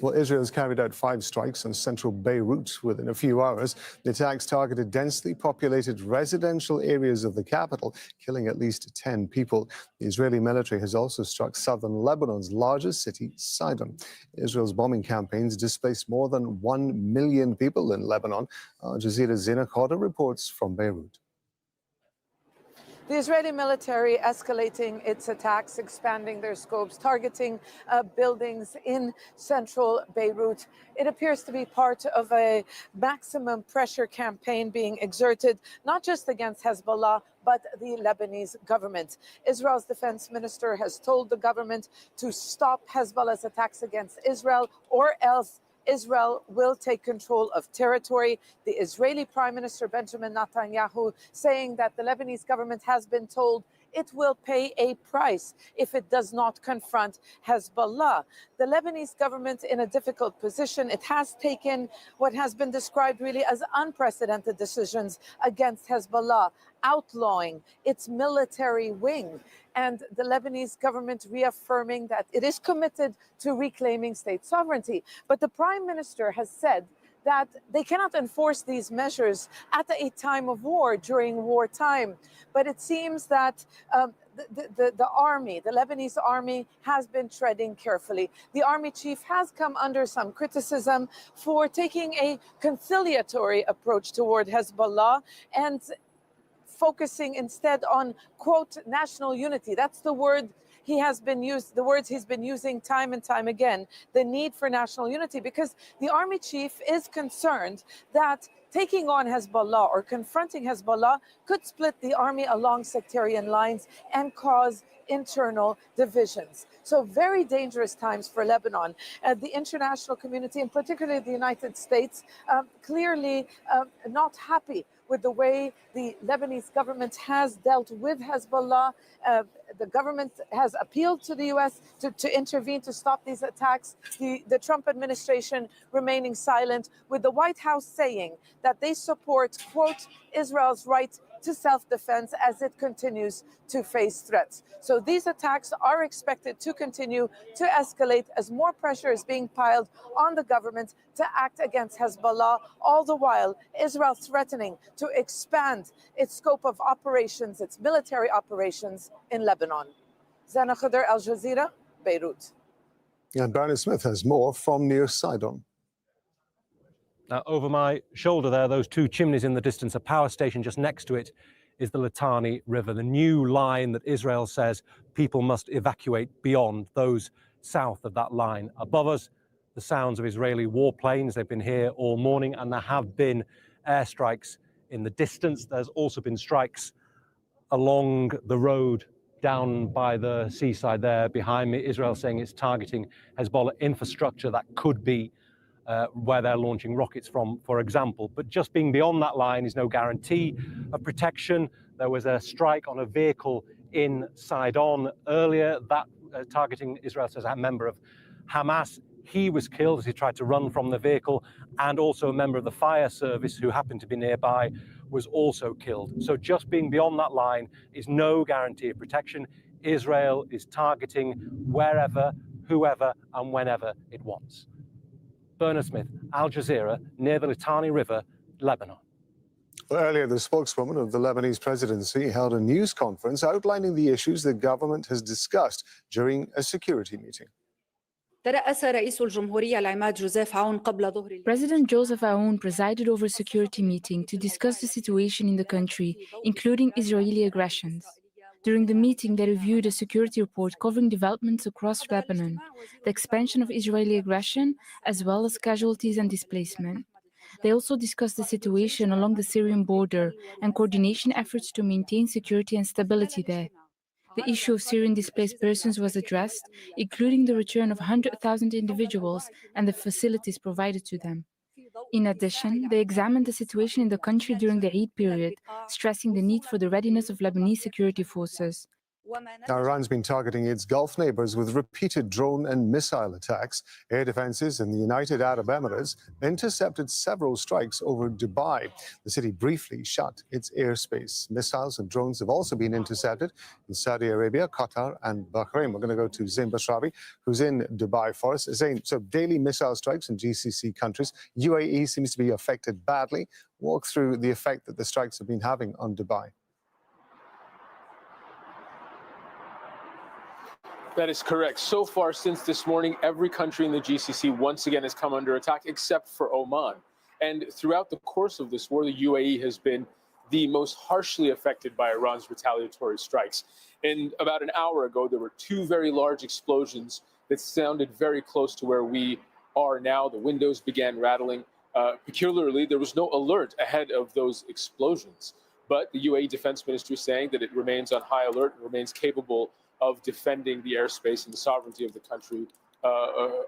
Well, Israel has carried out 5 strikes on central Beirut within a few hours. The attacks targeted densely populated residential areas of the capital, killing at least 10 people. The Israeli military has also struck southern Lebanon's largest city, Sidon. Israel's bombing campaigns displaced more than 1 million people in Lebanon. Al Jazeera's Zina Khadr reports from Beirut. The Israeli military escalating its attacks, expanding their scopes, targeting buildings in central Beirut. It appears to be part of a maximum pressure campaign being exerted, not just against Hezbollah, but the Lebanese government. Israel's defense minister has told the government to stop Hezbollah's attacks against Israel, or else Israel will take control of territory. The Israeli Prime Minister Benjamin Netanyahu saying that the Lebanese government has been told it will pay a price if it does not confront Hezbollah. The Lebanese government in a difficult position. It has taken what has been described really as unprecedented decisions against Hezbollah, outlawing its military wing, and the Lebanese government reaffirming that it is committed to reclaiming state sovereignty. But the Prime Minister has said that they cannot enforce these measures at a time of war, during wartime. But it seems that the army, the Lebanese army, has been treading carefully. The army chief has come under some criticism for taking a conciliatory approach toward Hezbollah and focusing instead on, quote, national unity. That's the word the words he's been using time and time again, the need for national unity, because the army chief is concerned that taking on Hezbollah or confronting Hezbollah could split the army along sectarian lines and cause internal divisions. So very dangerous times for Lebanon. The international community, and particularly the United States, clearly not happy with the way the Lebanese government has dealt with Hezbollah. The government has appealed to the U.S. to intervene to stop these attacks. The Trump administration remaining silent, with the White House saying that they support, quote, Israel's right to self-defense as it continues to face threats. So these attacks are expected to continue to escalate as more pressure is being piled on the government to act against Hezbollah, all the while Israel threatening to expand its scope of operations, its military operations in Lebanon. Zina Khadr, Al Jazeera, Beirut. And Barney Smith has more from near Sidon. Now, over my shoulder there, those 2 chimneys in the distance, a power station just next to it is the Litani River, the new line that Israel says people must evacuate beyond, those south of that line. Above us, the sounds of Israeli warplanes. They've been here all morning, and there have been airstrikes in the distance. There's also been strikes along the road down by the seaside there behind me. Israel saying it's targeting Hezbollah infrastructure. That could be where they're launching rockets from, for example. But just being beyond that line is no guarantee of protection. There was a strike on a vehicle in Sidon earlier, that targeting, Israel says, a member of Hamas. He was killed as he tried to run from the vehicle, and also a member of the fire service who happened to be nearby was also killed. So just being beyond that line is no guarantee of protection. Israel is targeting wherever, whoever, and whenever it wants. Bernard Smith, Al Jazeera, near the Litani River, Lebanon. Earlier, the spokeswoman of the Lebanese presidency held a news conference outlining the issues the government has discussed during a security meeting. President Joseph Aoun presided over a security meeting to discuss the situation in the country, including Israeli aggressions. During the meeting, they reviewed a security report covering developments across Lebanon, the expansion of Israeli aggression, as well as casualties and displacement. They also discussed the situation along the Syrian border and coordination efforts to maintain security and stability there. The issue of Syrian displaced persons was addressed, including the return of 100,000 individuals and the facilities provided to them. In addition, they examined the situation in the country during the Eid period, stressing the need for the readiness of Lebanese security forces. Now, Iran's been targeting its Gulf neighbors with repeated drone and missile attacks. Air defenses in the United Arab Emirates intercepted several strikes over Dubai. The city briefly shut its airspace. Missiles and drones have also been intercepted in Saudi Arabia, Qatar, and Bahrain. We're going to go to Zain Bashrawi, who's in Dubai for us. Zain, so daily missile strikes in GCC countries. UAE seems to be affected badly. Walk through the effect that the strikes have been having on Dubai. That is correct. So far since this morning, every country in the GCC once again has come under attack except for Oman. And throughout the course of this war, the UAE has been the most harshly affected by Iran's retaliatory strikes. And about an hour ago, there were two very large explosions that sounded very close to where we are now. The windows began rattling. Peculiarly, there was no alert ahead of those explosions. But the UAE Defense Ministry is saying that it remains on high alert and remains capable of defending the airspace and the sovereignty of the country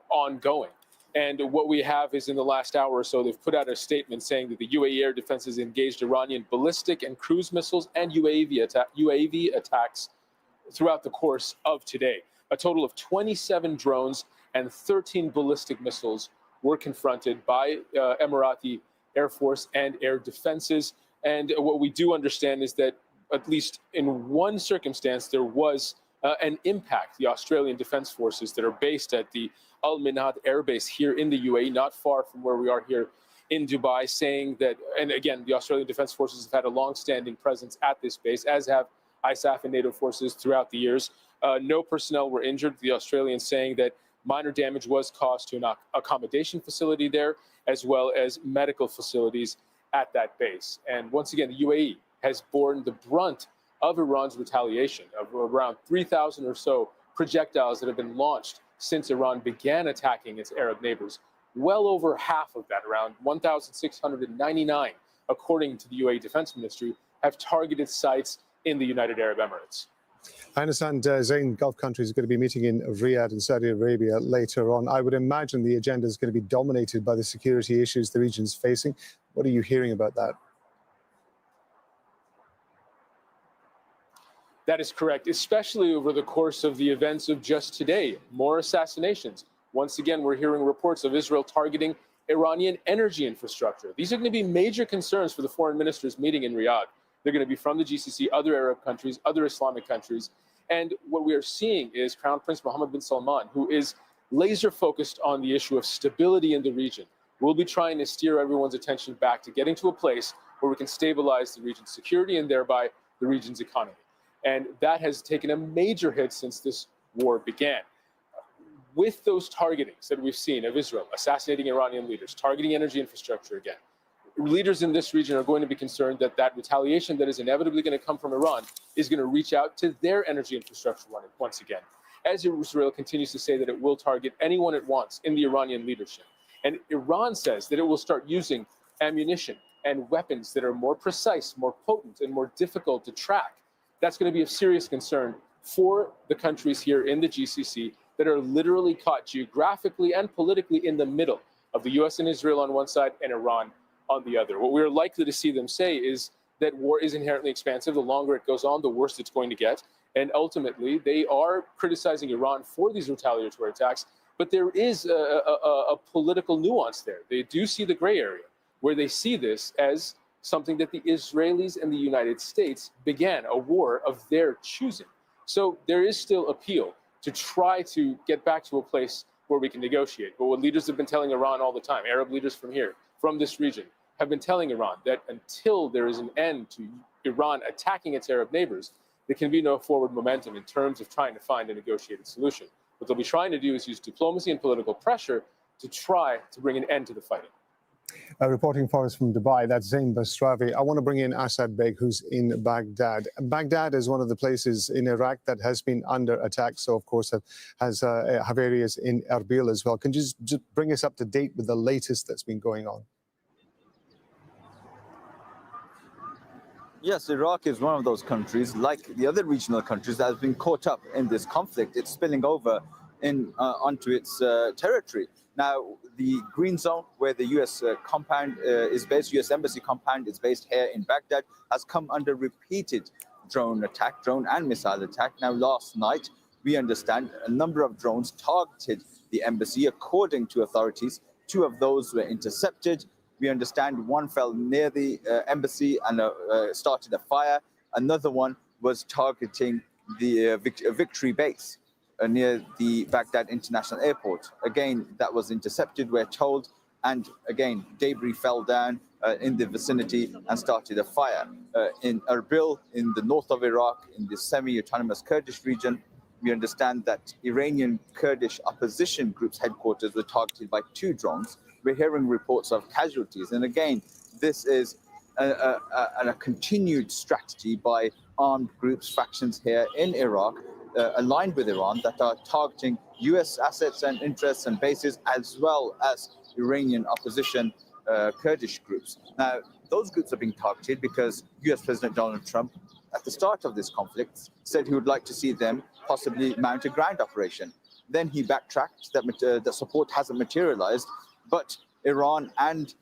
ongoing. And what we have is in the last hour or so, they've put out a statement saying that the UAE air defenses engaged Iranian ballistic and cruise missiles and UAV attacks throughout the course of today. A total of 27 drones and 13 ballistic missiles were confronted by Emirati Air Force and air defenses. And what we do understand is that at least in one circumstance, there was an impact. The Australian Defence Forces that are based at the Al Minhad Air Base here in the UAE, not far from where we are here in Dubai, saying that, and again, the Australian Defence Forces have had a long-standing presence at this base, as have ISAF and NATO forces throughout the years. No personnel were injured. The Australians saying that minor damage was caused to an accommodation facility there, as well as medical facilities at that base. And once again, the UAE has borne the brunt of Iran's retaliation, of around 3,000 or so projectiles that have been launched since Iran began attacking its Arab neighbors. Well over half of that, around 1,699, according to the UAE Defense Ministry, have targeted sites in the United Arab Emirates. I understand, Zain, Gulf countries are going to be meeting in Riyadh and Saudi Arabia later on. I would imagine the agenda is going to be dominated by the security issues the region's facing. What are you hearing about that? That is correct, especially over the course of the events of just today. More assassinations. Once again, we're hearing reports of Israel targeting Iranian energy infrastructure. These are going to be major concerns for the foreign ministers meeting in Riyadh. They're going to be from the GCC, other Arab countries, other Islamic countries. And what we are seeing is Crown Prince Mohammed bin Salman, who is laser focused on the issue of stability in the region, will be trying to steer everyone's attention back to getting to a place where we can stabilize the region's security and thereby the region's economy. And that has taken a major hit since this war began. With those targetings that we've seen of Israel assassinating Iranian leaders, targeting energy infrastructure again, leaders in this region are going to be concerned that that retaliation that is inevitably going to come from Iran is going to reach out to their energy infrastructure once again, as Israel continues to say that it will target anyone it wants in the Iranian leadership. And Iran says that it will start using ammunition and weapons that are more precise, more potent, and more difficult to track. That's going to be of serious concern for the countries here in the GCC that are literally caught geographically and politically in the middle of the US and Israel on one side and Iran on the other. What we're likely to see them say is that war is inherently expansive. The longer it goes on, the worse it's going to get. And ultimately, they are criticizing Iran for these retaliatory attacks, but there is a political nuance there. They do see the gray area, where they see this as something that the Israelis and the United States began, a war of their choosing. So there is still appeal to try to get back to a place where we can negotiate. But what leaders have been telling Iran all the time, Arab leaders from here, from this region, have been telling Iran that until there is an end to Iran attacking its Arab neighbors, there can be no forward momentum in terms of trying to find a negotiated solution. What they'll be trying to do is use diplomacy and political pressure to try to bring an end to the fighting. Reporting for us from Dubai, that's Zain Basravi. I want to bring in Asad Beg, who's in Baghdad. Baghdad is one of the places in Iraq that has been under attack. So, of course, have areas in Erbil as well. Can you just bring us up to date with the latest that's been going on? Yes, Iraq is one of those countries, like the other regional countries, that has been caught up in this conflict. It's spilling over onto its territory. Now, the green zone where the U.S. compound is based, U.S. Embassy compound is based here in Baghdad, has come under repeated drone and missile attack. Now, last night, we understand a number of drones targeted the embassy. According to authorities, 2 of those were intercepted. We understand 1 fell near the embassy and started a fire. Another one was targeting the Victory base near the Baghdad International Airport. Again, that was intercepted, we're told. And again, debris fell down in the vicinity and started a fire. In Erbil, in the north of Iraq, in the semi-autonomous Kurdish region, we understand that Iranian Kurdish opposition groups' headquarters were targeted by 2 drones. We're hearing reports of casualties. And again, this is a continued strategy by armed groups, factions here in Iraq, aligned with Iran, that are targeting US assets and interests and bases, as well as Iranian opposition Kurdish groups. Now, those groups are being targeted because US President Donald Trump, at the start of this conflict, said he would like to see them possibly mount a ground operation. Then he backtracked that the support hasn't materialized, but Iran and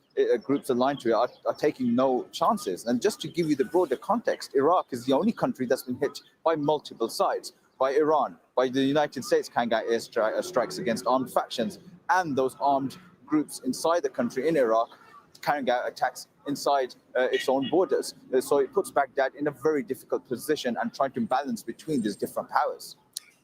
groups aligned to it are taking no chances. And just to give you the broader context, Iraq is the only country that's been hit by multiple sides, by Iran, by the United States carrying out strikes against armed factions, and those armed groups inside the country in Iraq carrying out attacks inside its own borders. So it puts Baghdad in a very difficult position and trying to balance between these different powers.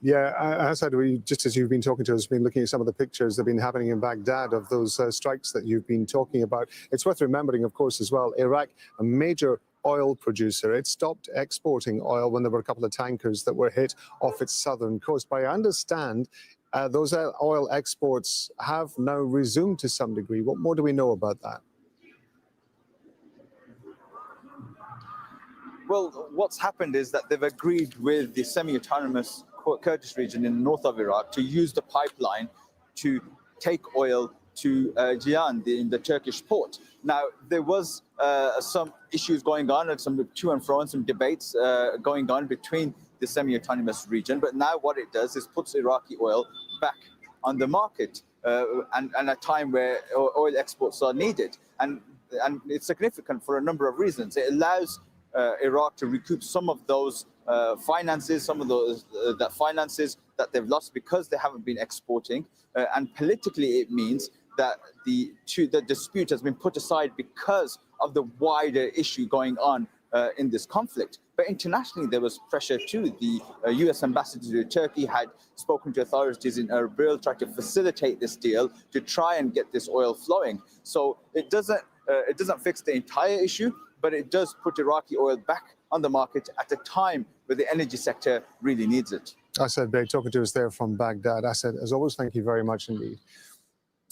Yeah, Asad, just as you've been talking to us, been looking at some of the pictures that have been happening in Baghdad of those strikes that you've been talking about. It's worth remembering, of course, as well, Iraq, a major oil producer. It stopped exporting oil when there were a couple of tankers that were hit off its southern coast. But I understand those oil exports have now resumed to some degree. What more do we know about that? Well, what's happened is that they've agreed with the semi-autonomous Kurdish region in the north of Iraq to use the pipeline to take oil to Jiyan, in the Turkish port. Now, there was some issues going on and some to and fro and some debates going on between the semi-autonomous region. But now what it does is puts Iraqi oil back on the market and a time where oil exports are needed. And it's significant for a number of reasons. It allows Iraq to recoup some of those finances that they've lost because they haven't been exporting. And politically, it means that the dispute has been put aside because of the wider issue going on in this conflict. But internationally, there was pressure too. The US ambassador to Turkey had spoken to authorities in Erbil, tried to facilitate this deal to try and get this oil flowing. So it doesn't fix the entire issue, but it does put Iraqi oil back on the market at a time where the energy sector really needs it. Asad Beg talking to us there from Baghdad. Asad, as always, thank you very much indeed.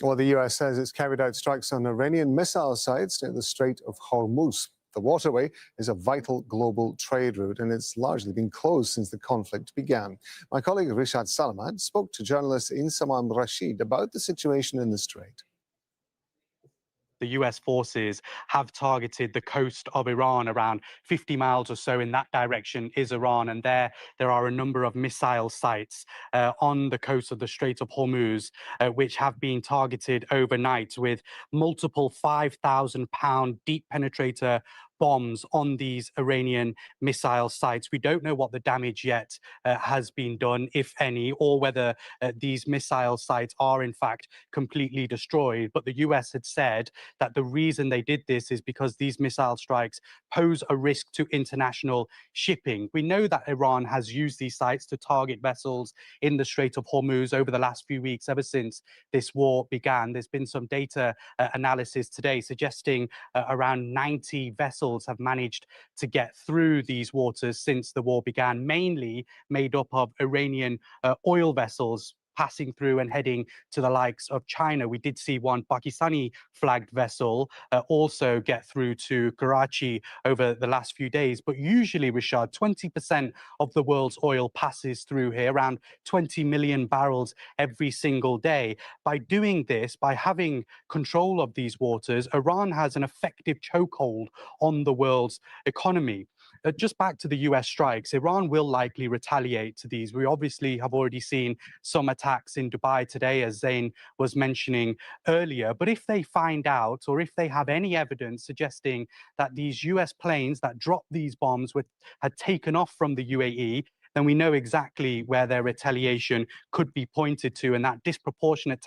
Well, the US says it's carried out strikes on Iranian missile sites near the Strait of Hormuz. The waterway is a vital global trade route, and it's largely been closed since the conflict began. My colleague Rishad Salamat spoke to journalist Insamam Rashid about the situation in the strait. the US forces have targeted the coast of Iran. Around 50 miles or so in that direction is Iran, and there are a number of missile sites on the coast of the Strait of Hormuz, which have been targeted overnight with multiple 5,000-pound deep penetrator bombs on these Iranian missile sites. We don't know what the damage yet has been done, if any, or whether these missile sites are in fact completely destroyed. But the US had said that the reason they did this is because these missile strikes pose a risk to international shipping. We know that Iran has used these sites to target vessels in the Strait of Hormuz over the last few weeks, ever since this war began. There's been some data analysis today suggesting around 90 vessels have managed to get through these waters since the war began, mainly made up of Iranian oil vessels passing through and heading to the likes of China. We did see one Pakistani flagged vessel also get through to Karachi over the last few days. But usually, Rashad, 20% of the world's oil passes through here, around 20 million barrels every single day. By doing this, by having control of these waters, Iran has an effective chokehold on the world's economy. Just back to the US strikes, Iran will likely retaliate to these. We obviously have already seen some attacks in Dubai today, as Zain was mentioning earlier. But if they find out, or if they have any evidence suggesting that these US planes that dropped these bombs had taken off from the UAE, then we know exactly where their retaliation could be pointed to, and that disproportionate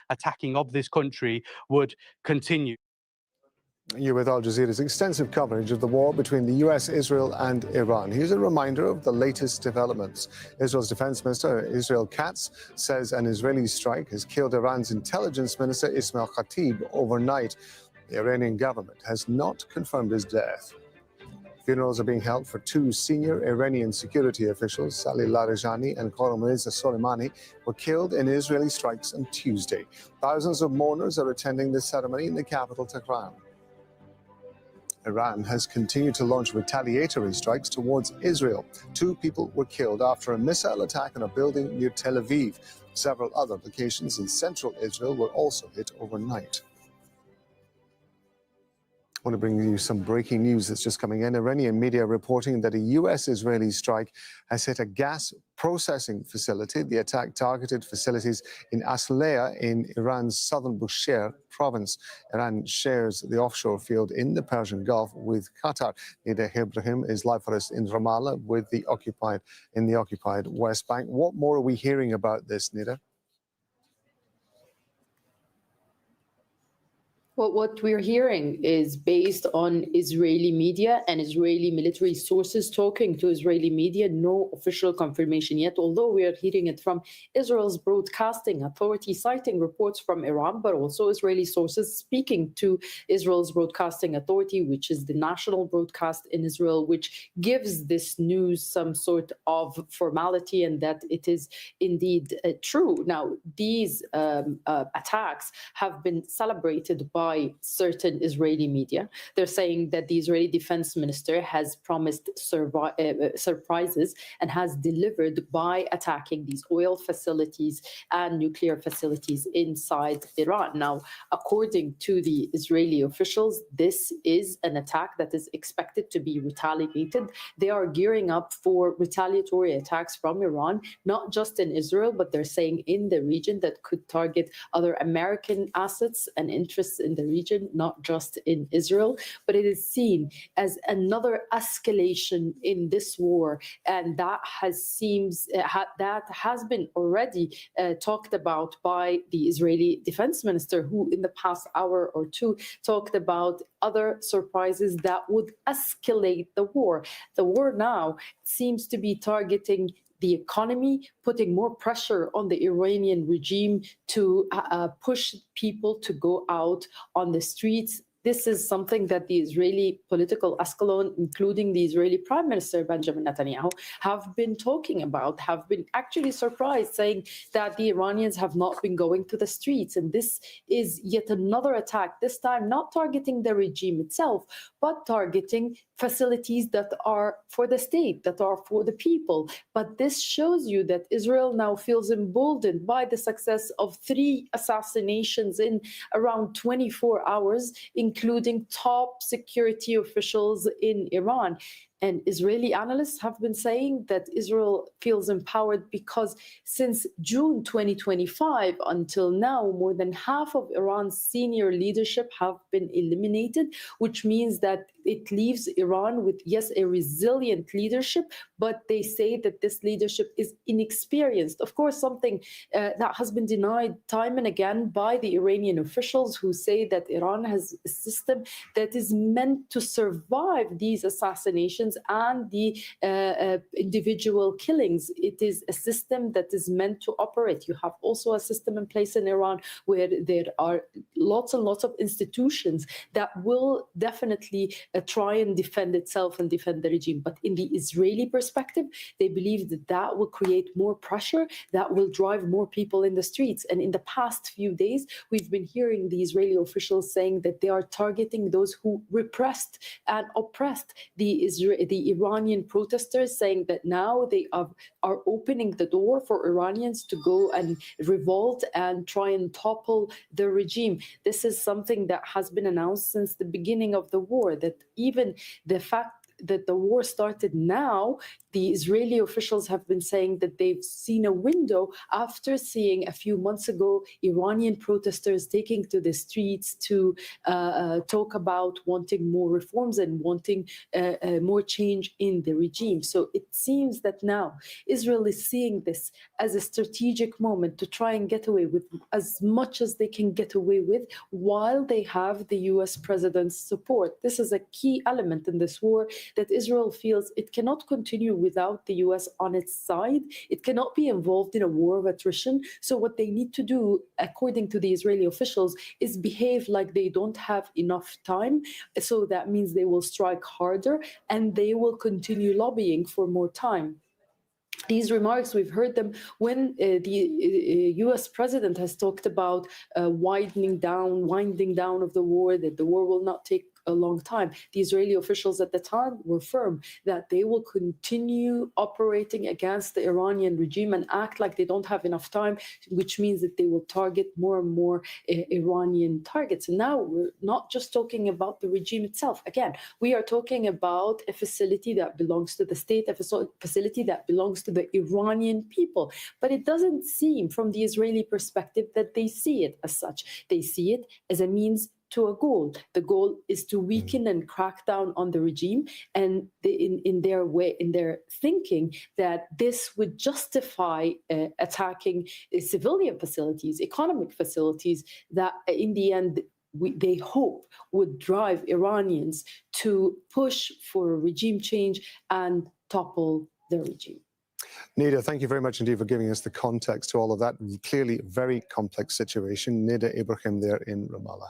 attacking of this country would continue. You're with Al Jazeera's extensive coverage of the war between the US, Israel and Iran. Here's a reminder of the latest developments. Israel's Defense Minister Israel Katz says an Israeli strike has killed Iran's intelligence minister Ismail Khatib overnight. The Iranian government has not confirmed his death. Funerals are being held for two senior Iranian security officials, Salih Larijani and Khorramreza Soleimani, were killed in Israeli strikes on Tuesday. Thousands of mourners are attending the ceremony in the capital, Tehran. Iran has continued to launch retaliatory strikes towards Israel. Two people were killed after a missile attack on a building near Tel Aviv. Several other locations in central Israel were also hit overnight. I want to bring you some breaking news that's just coming in. Iranian media reporting that a US-Israeli strike has hit a gas processing facility. The attack targeted facilities in Aslea in Iran's southern Bushehr province. Iran shares the offshore field in the Persian Gulf with Qatar. Nida Ibrahim is live for us in Ramallah with the occupied West Bank. What more are we hearing about this, Nida? Well, what we're hearing is based on Israeli media and Israeli military sources talking to Israeli media. No official confirmation yet, although we are hearing it from Israel's broadcasting authority, citing reports from Iran, but also Israeli sources speaking to Israel's broadcasting authority, which is the national broadcast in Israel, which gives this news some sort of formality and that it is indeed true. Now, these attacks have been celebrated by certain Israeli media. They're saying that the Israeli defense minister has promised surprises and has delivered by attacking these oil facilities and nuclear facilities inside Iran. Now, according to the Israeli officials, this is an attack that is expected to be retaliated. They are gearing up for retaliatory attacks from Iran, not just in Israel, but they're saying in the region that could target other American assets and interests in the region, not just in Israel. But it is seen as another escalation in this war, and that has been already talked about by the Israeli defense minister, who in the past hour or two talked about other surprises that would escalate the war. The war now seems to be targeting the economy, putting more pressure on the Iranian regime to push people to go out on the streets, this is something that the Israeli political echelon, including the Israeli Prime Minister Benjamin Netanyahu, have been talking about, have been actually surprised, saying that the Iranians have not been going to the streets. And this is yet another attack, this time not targeting the regime itself, but targeting facilities that are for the state, that are for the people. But this shows you that Israel now feels emboldened by the success of 3 assassinations in around 24 hours, including top security officials in Iran. And Israeli analysts have been saying that Israel feels empowered because since June 2025 until now, more than half of Iran's senior leadership have been eliminated, which means that it leaves Iran with, yes, a resilient leadership, but they say that this leadership is inexperienced. Of course, something that has been denied time and again by the Iranian officials, who say that Iran has a system that is meant to survive these assassinations and the individual killings. It is a system that is meant to operate. You have also a system in place in Iran where there are lots and lots of institutions that will definitely try and defend itself and defend the regime. But in the Israeli perspective, they believe that that will create more pressure, that will drive more people in the streets. And in the past few days, we've been hearing the Israeli officials saying that they are targeting those who repressed and oppressed the Iranian protesters, saying that now they are opening the door for Iranians to go and revolt and try and topple the regime. This is something that has been announced since the beginning of the war, that even the fact that the war started now, the Israeli officials have been saying that they've seen a window after seeing a few months ago Iranian protesters taking to the streets to talk about wanting more reforms and wanting more change in the regime. So it seems that now Israel is seeing this as a strategic moment to try and get away with as much as they can get away with while they have the US president's support. This is a key element in this war, that Israel feels it cannot continue without the US on its side. It cannot be involved in a war of attrition. So what they need to do, according to the Israeli officials, is behave like they don't have enough time. So that means they will strike harder and they will continue lobbying for more time. These remarks, we've heard them when the US president has talked about winding down of the war, that the war will not take a long time. The Israeli officials at the time were firm that they will continue operating against the Iranian regime and act like they don't have enough time, which means that they will target more and more Iranian targets. And now we're not just talking about the regime itself. Again, we are talking about a facility that belongs to the state, a facility that belongs to the Iranian people. But it doesn't seem from the Israeli perspective that they see it as such. They see it as a means to a goal. The goal is to weaken and crack down on the regime, and in their thinking that this would justify attacking civilian facilities, economic facilities, that in the end they hope would drive Iranians to push for regime change and topple the regime. Nida, thank you very much indeed for giving us the context to all of that. Clearly, very complex situation. Nida Ibrahim there in Ramallah.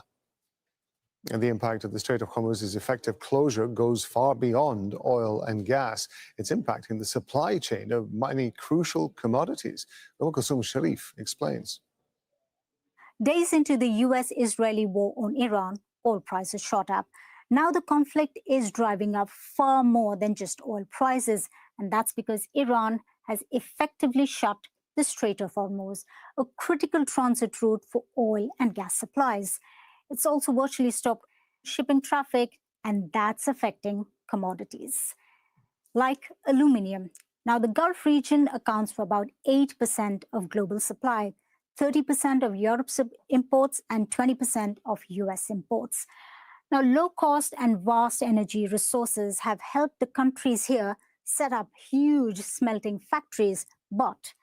And the impact of the Strait of Hormuz's effective closure goes far beyond oil and gas. It's impacting the supply chain of many crucial commodities. Kulsum Sharif explains. Days into the US-Israeli war on Iran, oil prices shot up. Now the conflict is driving up far more than just oil prices, and that's because Iran has effectively shut the Strait of Hormuz, a critical transit route for oil and gas supplies. It's also virtually stopped shipping traffic, and that's affecting commodities like aluminium. Now, the Gulf region accounts for about 8% of global supply, 30% of Europe's imports, and 20% of US imports. Now, low cost and vast energy resources have helped the countries here set up huge smelting factories, but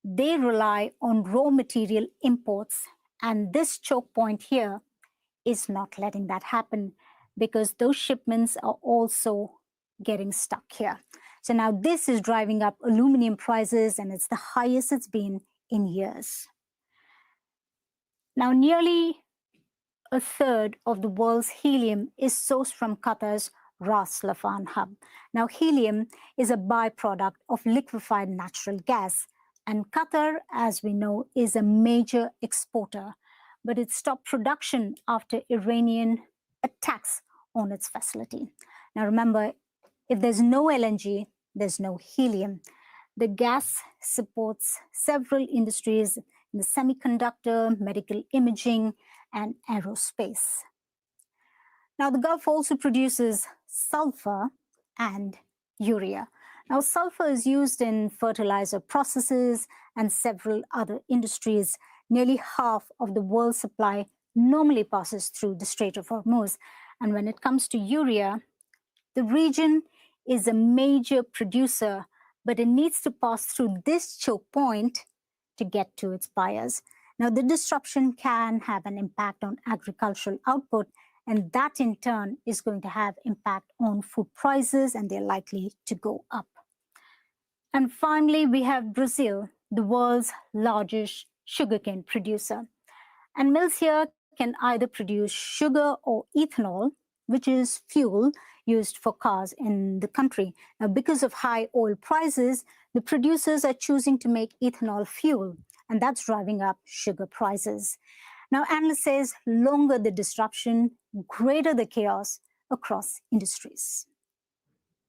they rely on raw material imports, and this choke point here is not letting that happen because those shipments are also getting stuck here. So now this is driving up aluminum prices, and it's the highest it's been in years. Now nearly a third of the world's helium is sourced from Qatar's Ras Laffan hub. Now, helium is a byproduct of liquefied natural gas, and Qatar, as we know, is a major exporter. But it stopped production after Iranian attacks on its facility. Now, remember, if there's no LNG, there's no helium. The gas supports several industries in the semiconductor, medical imaging, and aerospace. Now, the Gulf also produces sulfur and urea. Now, sulfur is used in fertilizer processes and several other industries. Nearly half of the world's supply normally passes through the Strait of Hormuz. And when it comes to urea, the region is a major producer, but it needs to pass through this choke point to get to its buyers. Now, the disruption can have an impact on agricultural output, and that in turn is going to have impact on food prices, and they're likely to go up. And finally, we have Brazil, the world's largest sugarcane producer. And mills here can either produce sugar or ethanol, which is fuel used for cars in the country. Now, because of high oil prices, the producers are choosing to make ethanol fuel, and that's driving up sugar prices. Now, analysts say longer the disruption, greater the chaos across industries.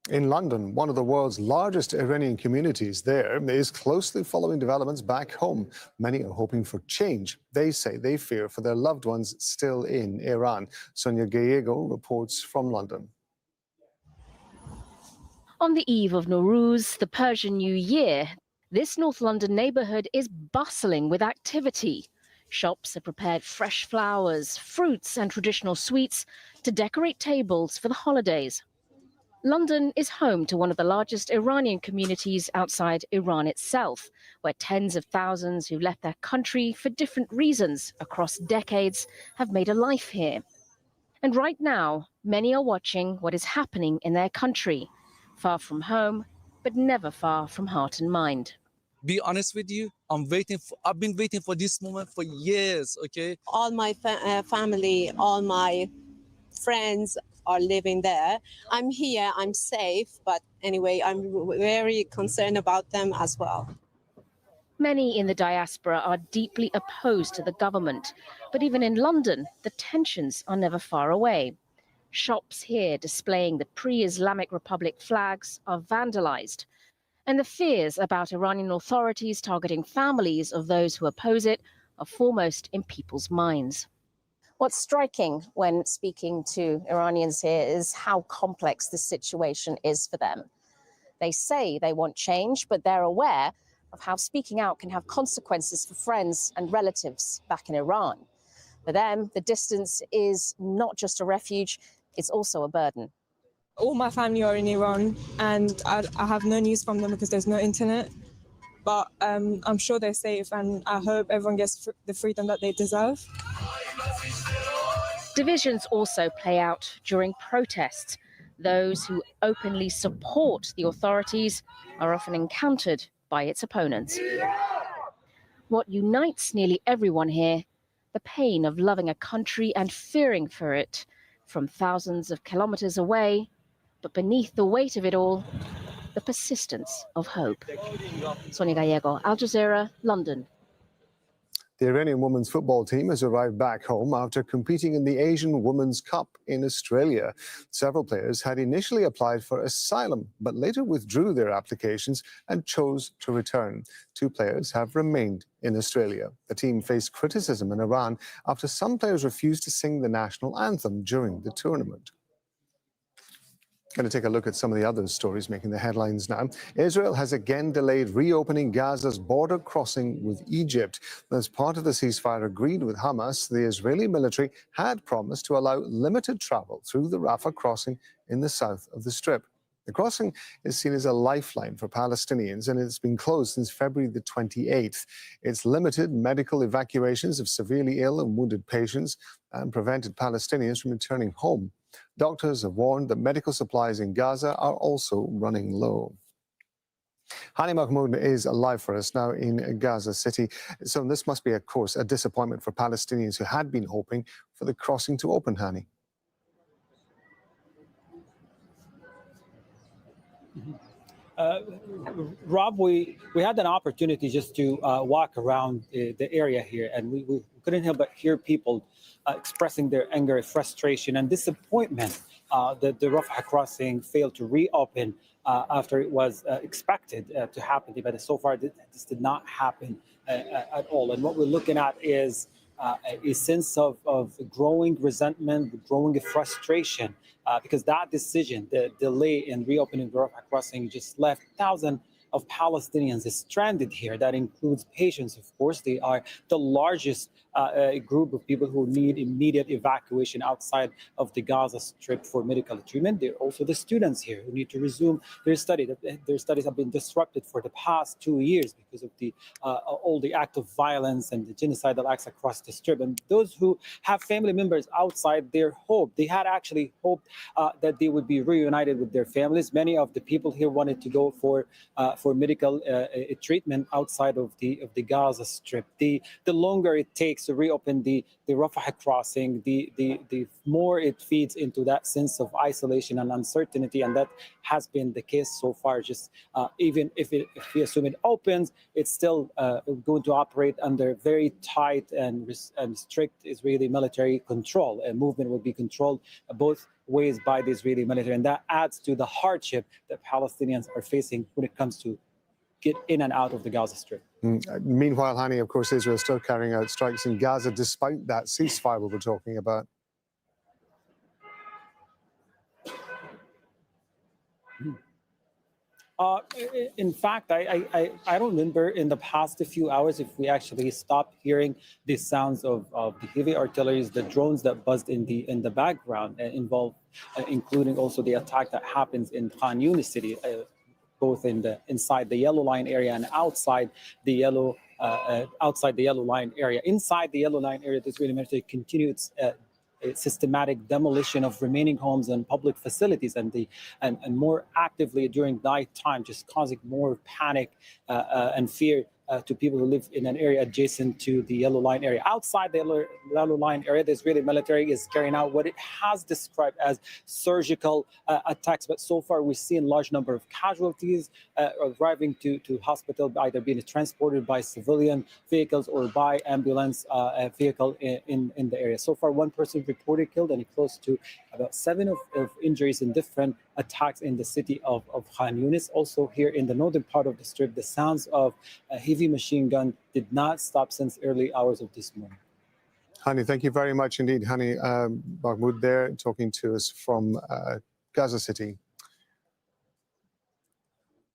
In London, one of the world's largest Iranian communities there is closely following developments back home. Many are hoping for change. They say they fear for their loved ones still in Iran. Sonia Gallego reports from London. On the eve of Nowruz, the Persian New Year, this North London neighbourhood is bustling with activity. Shops have prepared fresh flowers, fruits and traditional sweets to decorate tables for the holidays. London is home to one of the largest Iranian communities outside Iran itself, where tens of thousands who left their country for different reasons across decades have made a life here. And right now, many are watching what is happening in their country, far from home, but never far from heart and mind. Be honest with you, I've been waiting for this moment for years, okay? All my family, all my friends are living there. I'm here, I'm safe, but anyway, I'm very concerned about them as well. Many in the diaspora are deeply opposed to the government, but even in London, the tensions are never far away. Shops here displaying the pre-Islamic Republic flags are vandalized, and the fears about Iranian authorities targeting families of those who oppose it are foremost in people's minds. What's striking when speaking to Iranians here is how complex this situation is for them. They say they want change, but they're aware of how speaking out can have consequences for friends and relatives back in Iran. For them, the distance is not just a refuge, it's also a burden. All my family are in Iran, and I have no news from them because there's no internet. But I'm sure they're safe, and I hope everyone gets the freedom that they deserve. Divisions also play out during protests. Those who openly support the authorities are often encountered by its opponents. What unites nearly everyone here? The pain of loving a country and fearing for it from thousands of kilometers away, but beneath the weight of it all, the persistence of hope. Sonia Gallego, Al Jazeera, London. The Iranian women's football team has arrived back home after competing in the Asian Women's Cup in Australia. Several players had initially applied for asylum, but later withdrew their applications and chose to return. 2 players have remained in Australia. The team faced criticism in Iran after some players refused to sing the national anthem during the tournament. Going to take a look at some of the other stories making the headlines now. Israel has again delayed reopening Gaza's border crossing with Egypt. As part of the ceasefire agreed with Hamas, the Israeli military had promised to allow limited travel through the Rafah crossing in the south of the Strip. The crossing is seen as a lifeline for Palestinians, and it's been closed since February the 28th. It's limited medical evacuations of severely ill and wounded patients and prevented Palestinians from returning home. Doctors have warned that medical supplies in Gaza are also running low. Hani Mahmoud is live for us now in Gaza City. So this must be, of course, a disappointment for Palestinians who had been hoping for the crossing to open, Hani. Rob, we had an opportunity just to walk around the area here, and we couldn't help but hear people expressing their anger, frustration, and disappointment that the Rafah crossing failed to reopen after it was expected to happen. But so far, this did not happen at all. And what we're looking at is a sense of growing resentment, growing frustration, because that decision, the delay in reopening the Rafah crossing, just left thousands of Palestinians stranded here. That includes patients, of course. They are the largest group of people who need immediate evacuation outside of the Gaza Strip for medical treatment. They're also the students here who need to resume their study. Their studies have been disrupted for the past 2 years because of the all the act of violence and the genocidal acts across the Strip. And those who have family members outside, they had actually hoped that they would be reunited with their families. Many of the people here wanted to go for medical treatment outside of the Gaza Strip. The longer it takes to reopen the Rafah crossing, the more it feeds into that sense of isolation and uncertainty, and that has been the case so far. Just even if we assume it opens, it's still going to operate under very tight and strict Israeli military control. Movement will be controlled both ways by the Israeli military, and that adds to the hardship that Palestinians are facing when it comes to get in and out of the Gaza Strip. Meanwhile, Hani, of course, Israel is still carrying out strikes in Gaza despite that ceasefire we were talking about. In fact, I don't remember in the past few hours if we actually stopped hearing the sounds of the heavy artillery, the drones that buzzed in the background, including also the attack that happens in Khan Yunis city, both inside the Yellow Line area and outside the Yellow Line area. Inside the Yellow Line area, the Israeli military continues systematic demolition of remaining homes and public facilities, and more actively during night time, just causing more panic and fear to people who live in an area adjacent to the Yellow Line area. Outside the Yellow Line area, the Israeli military is carrying out what it has described as surgical attacks, but so far we've seen a large number of casualties arriving to hospital, either being transported by civilian vehicles or by ambulance vehicle in the area. So far, one person reported killed and close to about 7 of injuries in different attacks in the city of Khan Yunis. Also here in the northern part of the Strip, the sounds of a heavy machine gun did not stop since early hours of this morning. Hani, thank you very much indeed. Hani Mahmoud there talking to us from Gaza City.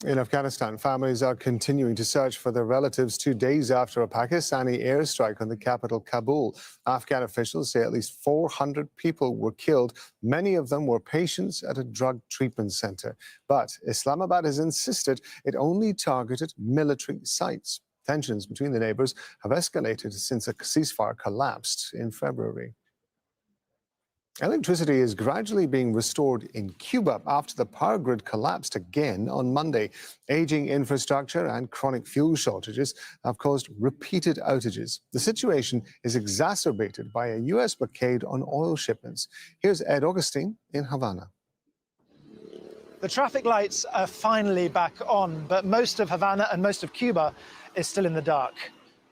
In Afghanistan, families are continuing to search for their relatives 2 days after a Pakistani airstrike on the capital, Kabul. Afghan officials say at least 400 people were killed. Many of them were patients at a drug treatment center. But Islamabad has insisted it only targeted military sites. Tensions between the neighbors have escalated since a ceasefire collapsed in February. Electricity is gradually being restored in Cuba after the power grid collapsed again on Monday. Aging infrastructure and chronic fuel shortages have caused repeated outages. The situation is exacerbated by a U.S. blockade on oil shipments. Here's Ed Augustine in Havana. The traffic lights are finally back on, but most of Havana and most of Cuba is still in the dark.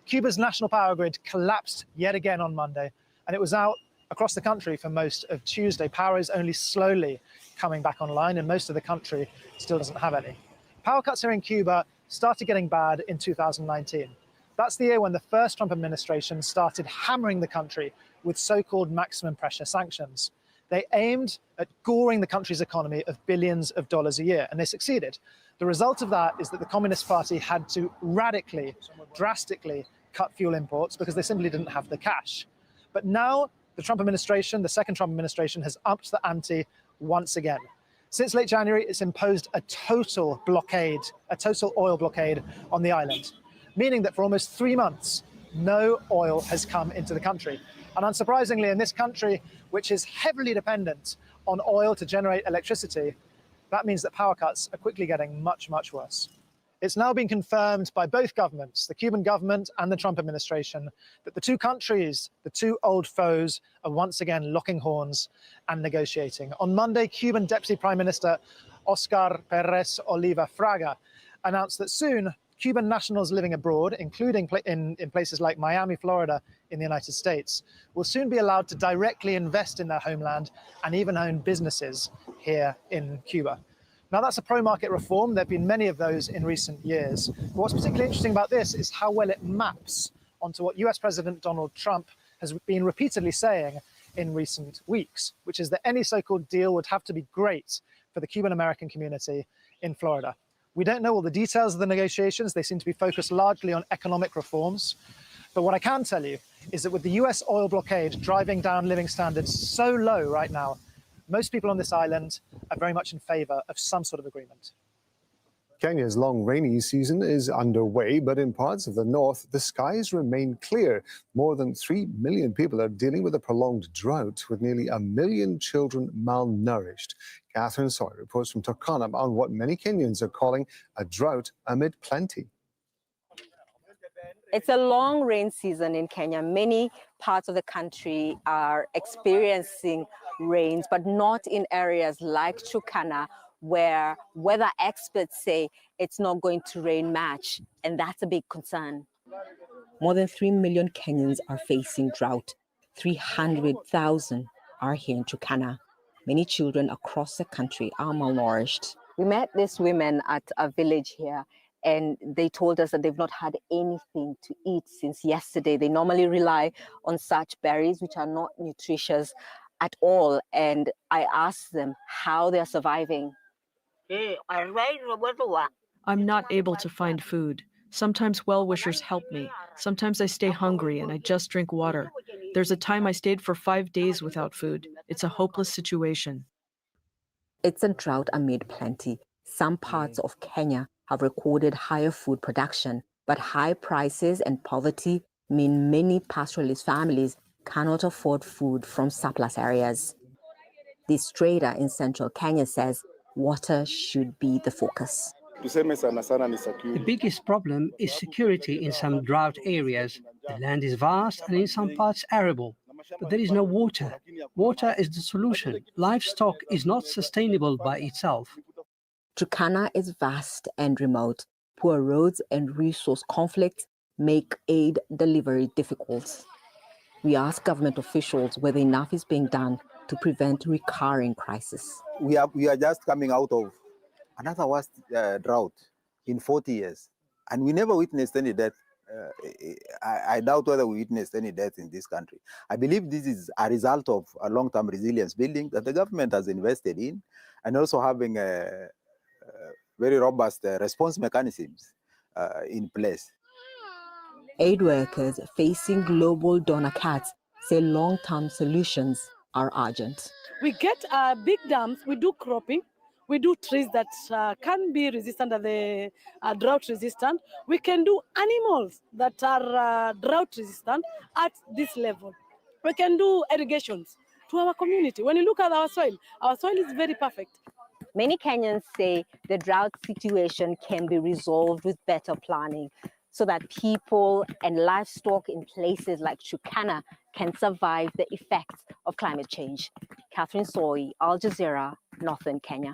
Cuba's national power grid collapsed yet again on Monday, and it was out across the country for most of Tuesday. Power is only slowly coming back online, and most of the country still doesn't have any. Power cuts here in Cuba started getting bad in 2019. That's the year when the first Trump administration started hammering the country with so-called maximum pressure sanctions. They aimed at goring the country's economy of billions of dollars a year, and they succeeded. The result of that is that the Communist Party had to radically, drastically cut fuel imports because they simply didn't have the cash. But now the Trump administration, the second Trump administration, has upped the ante once again. Since late January, it's imposed a total blockade, a total oil blockade on the island, meaning that for almost 3 months, no oil has come into the country. And unsurprisingly, in this country, which is heavily dependent on oil to generate electricity, that means that power cuts are quickly getting much, much worse. It's now been confirmed by both governments, the Cuban government and the Trump administration, that the two countries, the two old foes, are once again locking horns and negotiating. On Monday, Cuban Deputy Prime Minister Oscar Perez Oliva Fraga announced that soon Cuban nationals living abroad, including in places like Miami, Florida, in the United States, will soon be allowed to directly invest in their homeland and even own businesses here in Cuba. Now, that's a pro-market reform. There have been many of those in recent years. But what's particularly interesting about this is how well it maps onto what US President Donald Trump has been repeatedly saying in recent weeks, which is that any so-called deal would have to be great for the Cuban-American community in Florida. We don't know all the details of the negotiations. They seem to be focused largely on economic reforms. But what I can tell you is that with the US oil blockade driving down living standards so low right now, most people on this island are very much in favor of some sort of agreement. Kenya's long rainy season is underway, but in parts of the north, the skies remain clear. More than 3 million people are dealing with a prolonged drought, with nearly 1 million children malnourished. Catherine Sawyer reports from Turkana on what many Kenyans are calling a drought amid plenty. It's a long rain season in Kenya. Many parts of the country are experiencing rains, but not in areas like Turkana, where weather experts say it's not going to rain much, and that's a big concern. More than 3 million Kenyans are facing drought. 300,000 are here in Turkana. Many children across the country are malnourished. We met these women at a village here, and they told us that they've not had anything to eat since yesterday. They normally rely on such berries, which are not nutritious at all. And I asked them how they're surviving. I'm not able to find food. Sometimes well-wishers help me. Sometimes I stay hungry and I just drink water. There's a time I stayed for 5 days without food. It's a hopeless situation. It's a drought amid plenty. Some parts of Kenya have recorded higher food production, but high prices and poverty mean many pastoralist families cannot afford food from surplus areas. This trader in central Kenya says water should be the focus. The biggest problem is security in some drought areas. The land is vast and in some parts arable, but there is no water. Water is the solution. Livestock is not sustainable by itself. Turkana is vast and remote. Poor roads and resource conflicts make aid delivery difficult. We ask government officials whether enough is being done to prevent recurring crises. We are just coming out of another worst drought in 40 years, and we never witnessed any death. I doubt whether we witnessed any death in this country. I believe this is a result of a long-term resilience building that the government has invested in, and also having very robust response mechanisms in place. Aid workers facing global donor cuts say long-term solutions are urgent. We get big dams, we do cropping, we do trees that can be resistant at the drought resistant. We can do animals that are drought resistant at this level. We can do irrigations to our community. When you look at our soil is very perfect. Many Kenyans say the drought situation can be resolved with better planning so that people and livestock in places like Turkana can survive the effects of climate change. Catherine Soy, Al Jazeera, Northern Kenya.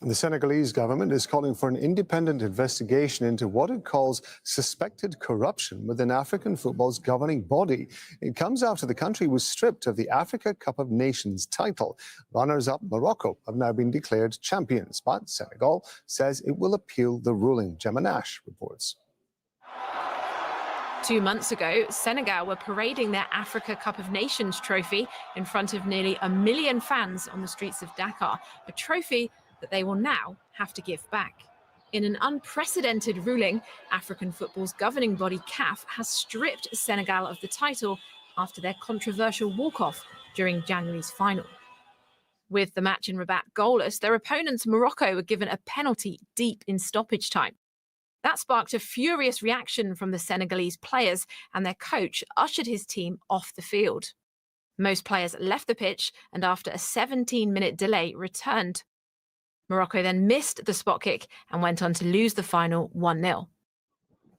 The Senegalese government is calling for an independent investigation into what it calls suspected corruption within African football's governing body. It comes after the country was stripped of the Africa Cup of Nations title. Runners-up Morocco have now been declared champions, but Senegal says it will appeal the ruling. Gemma Nash reports. 2 months ago, Senegal were parading their Africa Cup of Nations trophy in front of nearly 1 million fans on the streets of Dakar, a trophy that they will now have to give back. In an unprecedented ruling, African football's governing body CAF has stripped Senegal of the title after their controversial walk-off during January's final. With the match in Rabat goalless, their opponents Morocco were given a penalty deep in stoppage time. That sparked a furious reaction from the Senegalese players, and their coach ushered his team off the field. Most players left the pitch and after a 17-minute delay returned. Morocco then missed the spot kick and went on to lose the final 1-0.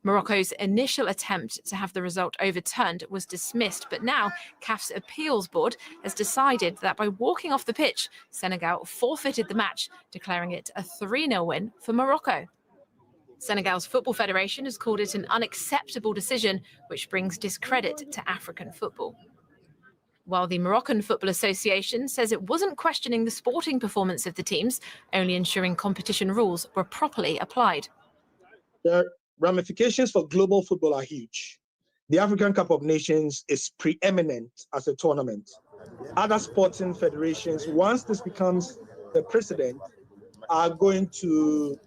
Morocco's initial attempt to have the result overturned was dismissed, but now CAF's appeals board has decided that by walking off the pitch, Senegal forfeited the match, declaring it a 3-0 win for Morocco. Senegal's Football Federation has called it an unacceptable decision, which brings discredit to African football. While the Moroccan Football Association says it wasn't questioning the sporting performance of the teams, only ensuring competition rules were properly applied. The ramifications for global football are huge. The African Cup of Nations is preeminent as a tournament. Other sporting federations, once this becomes the precedent, are going to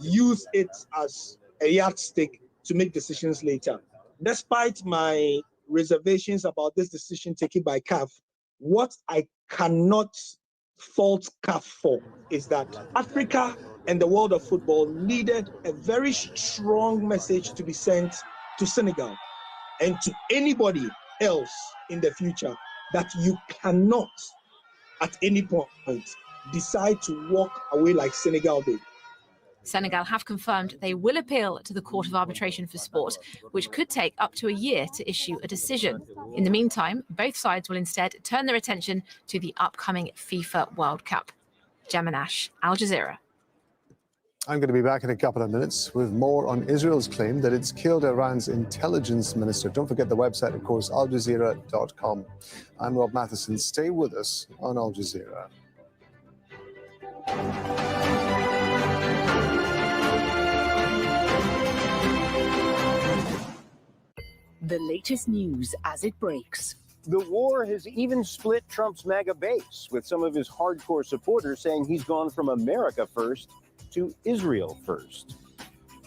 use it as a yardstick to make decisions later. Despite my reservations about this decision taken by CAF, what I cannot fault CAF for is that Africa and the world of football needed a very strong message to be sent to Senegal and to anybody else in the future that you cannot at any point decide to walk away like Senegal did. Senegal have confirmed they will appeal to the Court of Arbitration for Sport, which could take up to a year to issue a decision. In the meantime, both sides will instead turn their attention to the upcoming FIFA World Cup. Gemanash, Al Jazeera. I'm going to be back in a couple of minutes with more on Israel's claim that it's killed Iran's intelligence minister. Don't forget the website, of course, aljazeera.com. I'm Rob Matheson. Stay with us on Al Jazeera. The latest news as it breaks. The war has even split Trump's MAGA base, with some of his hardcore supporters saying he's gone from America first to Israel first.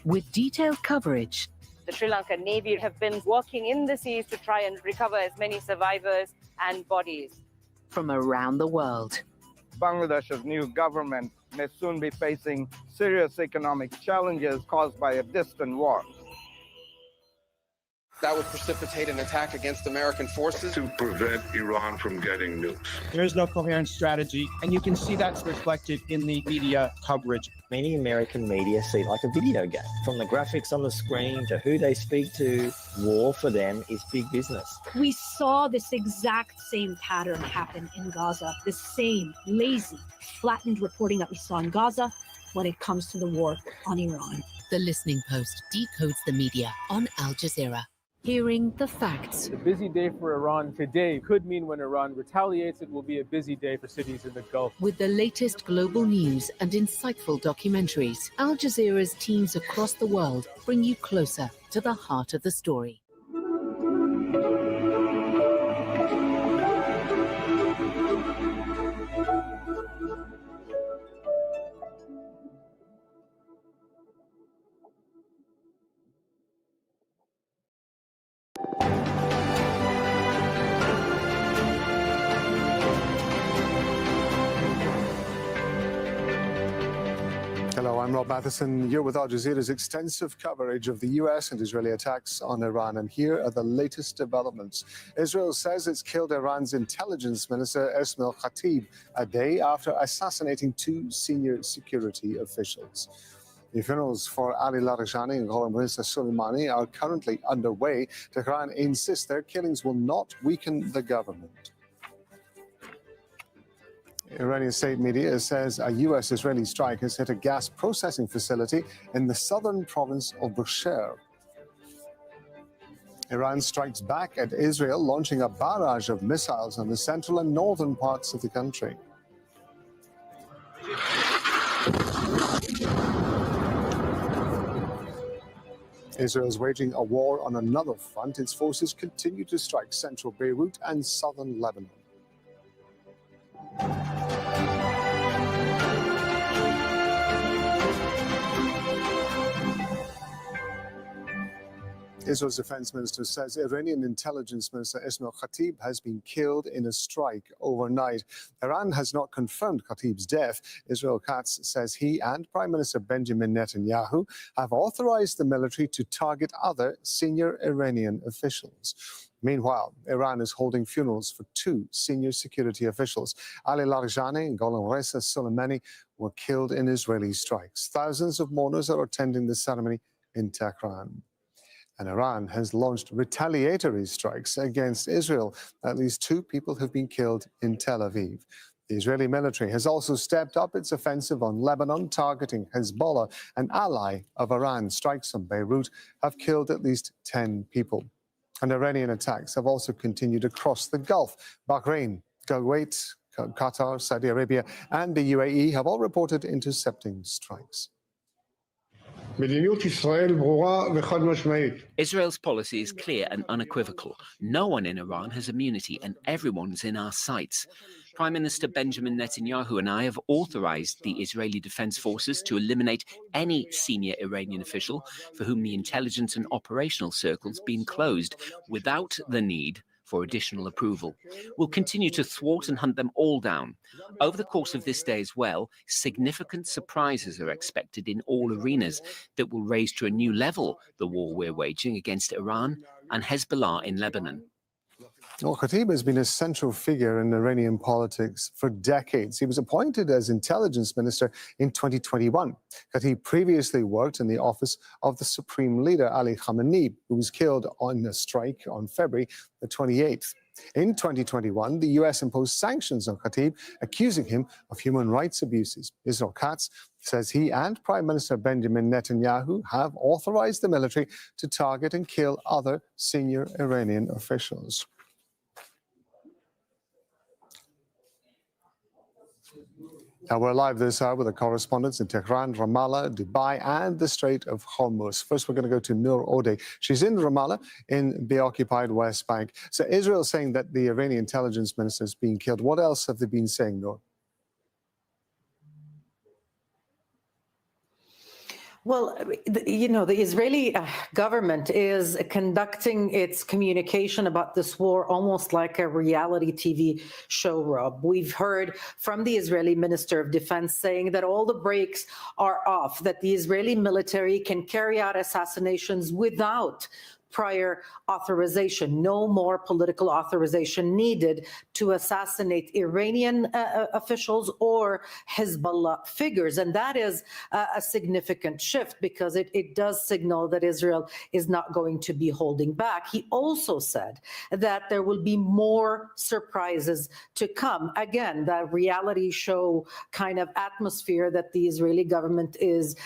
With detailed coverage. The Sri Lankan Navy have been working in the seas to try and recover as many survivors and bodies. From around the world. Bangladesh's new government may soon be facing serious economic challenges caused by a distant war. That would precipitate an attack against American forces. To prevent Iran from getting nukes. There is no coherent strategy, and you can see that's reflected in the media coverage. Many American media see it like a video game. From the graphics on the screen to who they speak to, war for them is big business. We saw this exact same pattern happen in Gaza, the same lazy, flattened reporting that we saw in Gaza when it comes to the war on Iran. The Listening Post decodes the media on Al Jazeera. Hearing the facts. A busy day for Iran today could mean when Iran retaliates, it will be a busy day for cities in the Gulf. With the latest global news and insightful documentaries, Al Jazeera's teams across the world bring you closer to the heart of the story. Hello, I'm Rob Matheson. You're with Al Jazeera's extensive coverage of the US and Israeli attacks on Iran. And here are the latest developments. Israel says it's killed Iran's intelligence minister, Ismail Khatib, a day after assassinating two senior security officials. The funerals for Ali Larijani and Ghulam Reza Soleimani are currently underway. Tehran insists their killings will not weaken the government. Iranian state media says a U.S.-Israeli strike has hit a gas processing facility in the southern province of Bushehr. Iran strikes back at Israel, launching a barrage of missiles on the central and northern parts of the country. Israel is waging a war on another front. Its forces continue to strike central Beirut and southern Lebanon. Israel's defense minister says Iranian intelligence minister Ismail Khatib has been killed in a strike overnight. Iran has not confirmed Khatib's death. Israel Katz says he and Prime Minister Benjamin Netanyahu have authorized the military to target other senior Iranian officials. Meanwhile, Iran is holding funerals for two senior security officials. Ali Larijani and Gholam Reza Soleimani were killed in Israeli strikes. Thousands of mourners are attending the ceremony in Tehran. And Iran has launched retaliatory strikes against Israel. At least two people have been killed in Tel Aviv. The Israeli military has also stepped up its offensive on Lebanon, targeting Hezbollah, an ally of Iran. Strikes on Beirut have killed at least 10 people. And Iranian attacks have also continued across the Gulf. Bahrain, Kuwait, Qatar, Saudi Arabia, and the UAE have all reported intercepting strikes. Israel's policy is clear and unequivocal. No one in Iran has immunity, and everyone's in our sights. Prime Minister Benjamin Netanyahu and I have authorized the Israeli Defense Forces to eliminate any senior Iranian official for whom the intelligence and operational circles been closed without the need for additional approval. We'll continue to thwart and hunt them all down. Over the course of this day as well, significant surprises are expected in all arenas that will raise to a new level the war we're waging against Iran and Hezbollah in Lebanon. Well, Khatib has been a central figure in Iranian politics for decades. He was appointed as intelligence minister in 2021. Khatib previously worked in the office of the supreme leader, Ali Khamenei, who was killed on a strike on February the 28th. In 2021, the U.S. imposed sanctions on Khatib, accusing him of human rights abuses. Israel Katz says he and Prime Minister Benjamin Netanyahu have authorized the military to target and kill other senior Iranian officials. Now we're live this hour with the correspondents in Tehran, Ramallah, Dubai, and the Strait of Hormuz. First, we're going to go to Noor Ode. She's in Ramallah in the occupied West Bank. So Israel saying that the Iranian intelligence minister is being killed. What else have they been saying, Noor? Well, you know, the Israeli government is conducting its communication about this war almost like a reality TV show, Rob. We've heard from the Israeli Minister of Defense saying that all the brakes are off, that the Israeli military can carry out assassinations without prior authorization. No more political authorization needed to assassinate Iranian officials or Hezbollah figures. And that is a significant shift because it does signal that Israel is not going to be holding back. He also said that there will be more surprises to come. Again, the reality show kind of atmosphere that the Israeli government is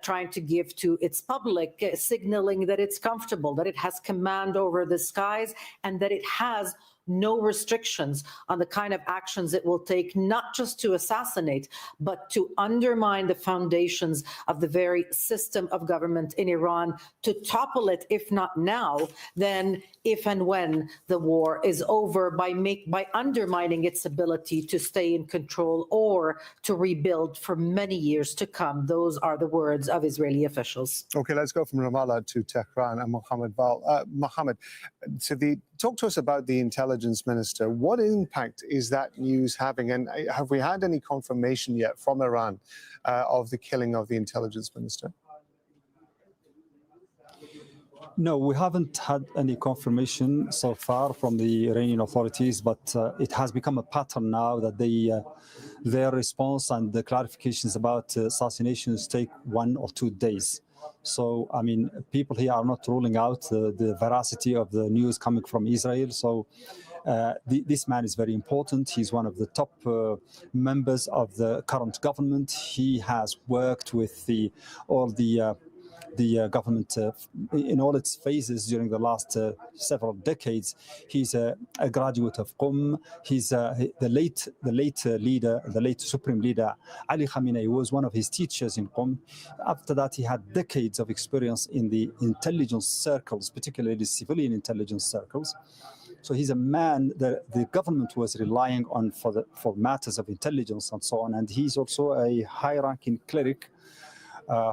trying to give to its public, signaling that it's comfortable, that it has command over the skies, and that it has no restrictions on the kind of actions it will take, not just to assassinate, but to undermine the foundations of the very system of government in Iran, to topple it, if not now, then if and when the war is over, by undermining its ability to stay in control or to rebuild for many years to come. Those are the words of Israeli officials. Okay, let's go from Ramallah to Tehran and Mohammed Val. Mohammed, talk to us about the intelligence minister. What impact is that news having? And have we had any confirmation yet from Iran of the killing of the intelligence minister? No, we haven't had any confirmation so far from the Iranian authorities, but it has become a pattern now that their response and the clarifications about assassinations take 1 or 2 days. So, I mean, people here are not ruling out the veracity of the news coming from Israel. So this man is very important. He's one of the top members of the current government. He has worked with all the government in all its phases during the last several decades. He's a graduate of Qom. He's the late leader, the late supreme leader, Ali Khamenei, was one of his teachers in Qom. After that, he had decades of experience in the intelligence circles, particularly the civilian intelligence circles. So he's a man that the government was relying on for matters of intelligence and so on. And he's also a high-ranking cleric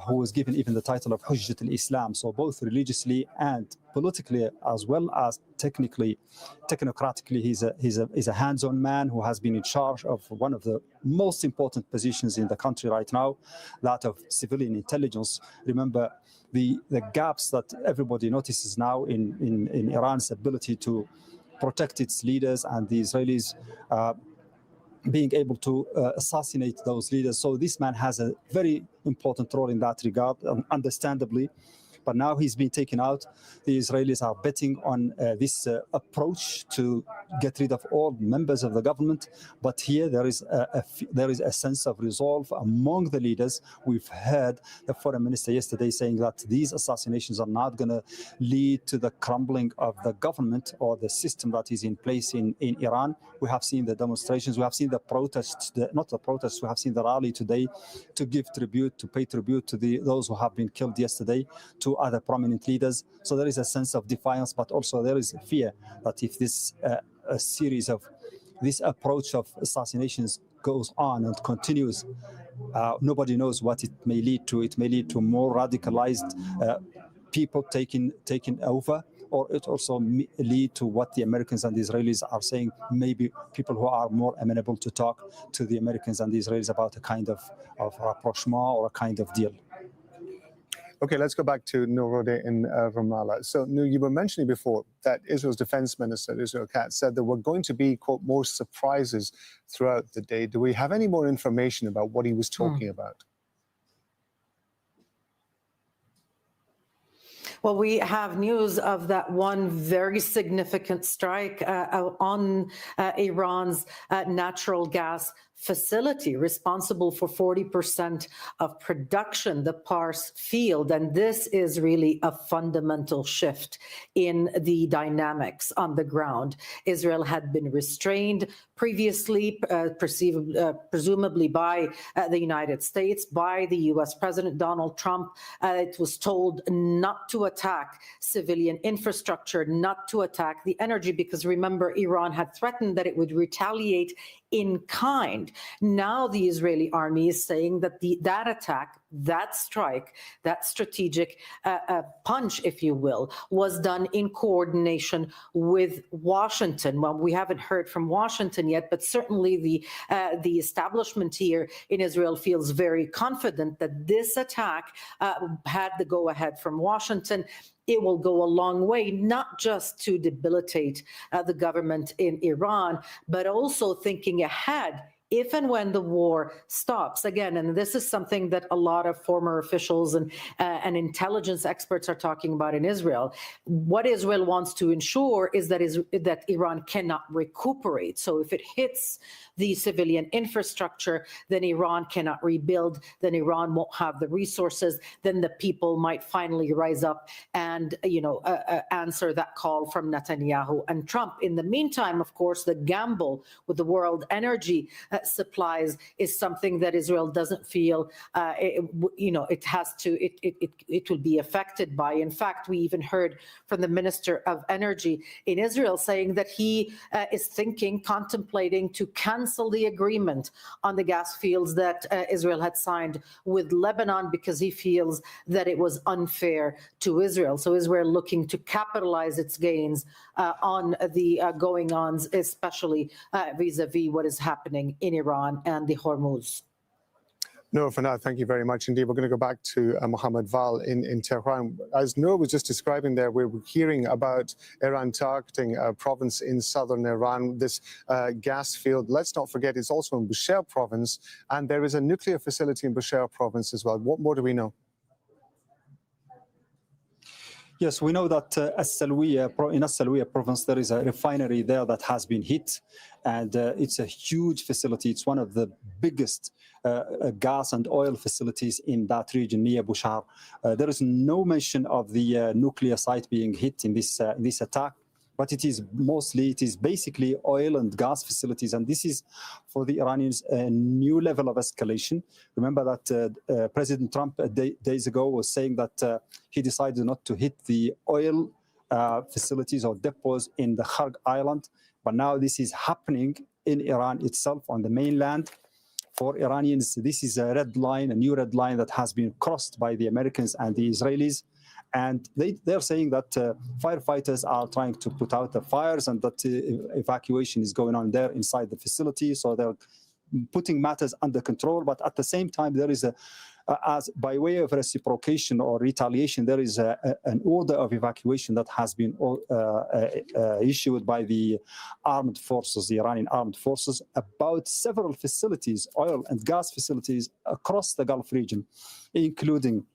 who was given even the title of Hujjat al-Islam. So both religiously and politically, as well as technocratically, he's a hands-on man who has been in charge of one of the most important positions in the country right now, that of civilian intelligence. Remember the gaps that everybody notices now in Iran's ability to protect its leaders, and the Israelis being able to assassinate those leaders. So this man has a very important role in that regard, understandably. But now he's been taken out. The Israelis are betting on this approach to get rid of all members of the government. But here there is a sense of resolve among the leaders. We've heard the foreign minister yesterday saying that these assassinations are not going to lead to the crumbling of the government or the system that is in place in Iran. We have seen the demonstrations. We have seen the protests, not the protests. We have seen the rally today to give tribute, to pay tribute to those who have been killed yesterday, to other prominent leaders. So there is a sense of defiance, but also there is fear that if this a series of this approach of assassinations goes on and continues, nobody knows what it may lead to. It may lead to more radicalized people taking over, or it also lead to what the Americans and the Israelis are saying, maybe people who are more amenable to talk to the Americans and the Israelis about a kind of rapprochement or a kind of deal. Okay, let's go back to Norodeh in Ramallah. So, you were mentioning before that Israel's defense minister, Israel Katz, said there were going to be, quote, more surprises throughout the day. Do we have any more information about what he was talking about? Well, we have news of that one very significant strike on Iran's natural gas facility, responsible for 40% of production, the Pars field. And this is really a fundamental shift in the dynamics on the ground. Israel had been restrained previously, presumably by the United States, by the US President Donald Trump. It was told not to attack civilian infrastructure, not to attack the energy, because remember, Iran had threatened that it would retaliate in kind. Now the Israeli army is saying that that attack, that strike, that strategic punch, if you will, was done in coordination with Washington. Well, we haven't heard from Washington yet, but certainly the establishment here in Israel feels very confident that this attack had the go-ahead from Washington. It will go a long way, not just to debilitate the government in Iran, but also thinking ahead if and when the war stops. Again, and this is something that a lot of former officials and intelligence experts are talking about in Israel. What Israel wants to ensure is that Iran cannot recuperate. So if it hits the civilian infrastructure, then Iran cannot rebuild, then Iran won't have the resources, then the people might finally rise up and, answer that call from Netanyahu and Trump. In the meantime, of course, the gamble with the world energy supplies is something that Israel doesn't feel, it will be affected by. In fact, we even heard from the Minister of Energy in Israel saying that he is contemplating to cancel the agreement on the gas fields that Israel had signed with Lebanon because he feels that it was unfair to Israel. So Israel looking to capitalize its gains on the going-ons, especially vis-a-vis what is happening in Iran and the Hormuz. No, for now, thank you very much indeed. We're going to go back to Mohammed Val in Tehran. As Noor was just describing there, we're hearing about Iran targeting a province in southern Iran, this gas field. Let's not forget it's also in Bushehr province, and there is a nuclear facility in Bushehr province as well. What more do we know? Yes, we know that in As-Salwiya province, there is a refinery there that has been hit, and it's a huge facility. It's one of the biggest gas and oil facilities in that region near Bushehr. There is no mention of the nuclear site being hit in this attack, but it is basically oil and gas facilities, and this is for the Iranians a new level of escalation. Remember that President Trump days ago was saying that he decided not to hit the oil facilities or depots in the Kharg Island, but now this is happening in Iran itself on the mainland. For Iranians, this is a red line, a new red line that has been crossed by the Americans and the Israelis. And they're saying that firefighters are trying to put out the fires and that evacuation is going on there inside the facility. So they're putting matters under control. But at the same time, there is as by way of reciprocation or retaliation, there is an order of evacuation that has been issued by the armed forces, the Iranian armed forces, about several facilities, oil and gas facilities across the Gulf region, including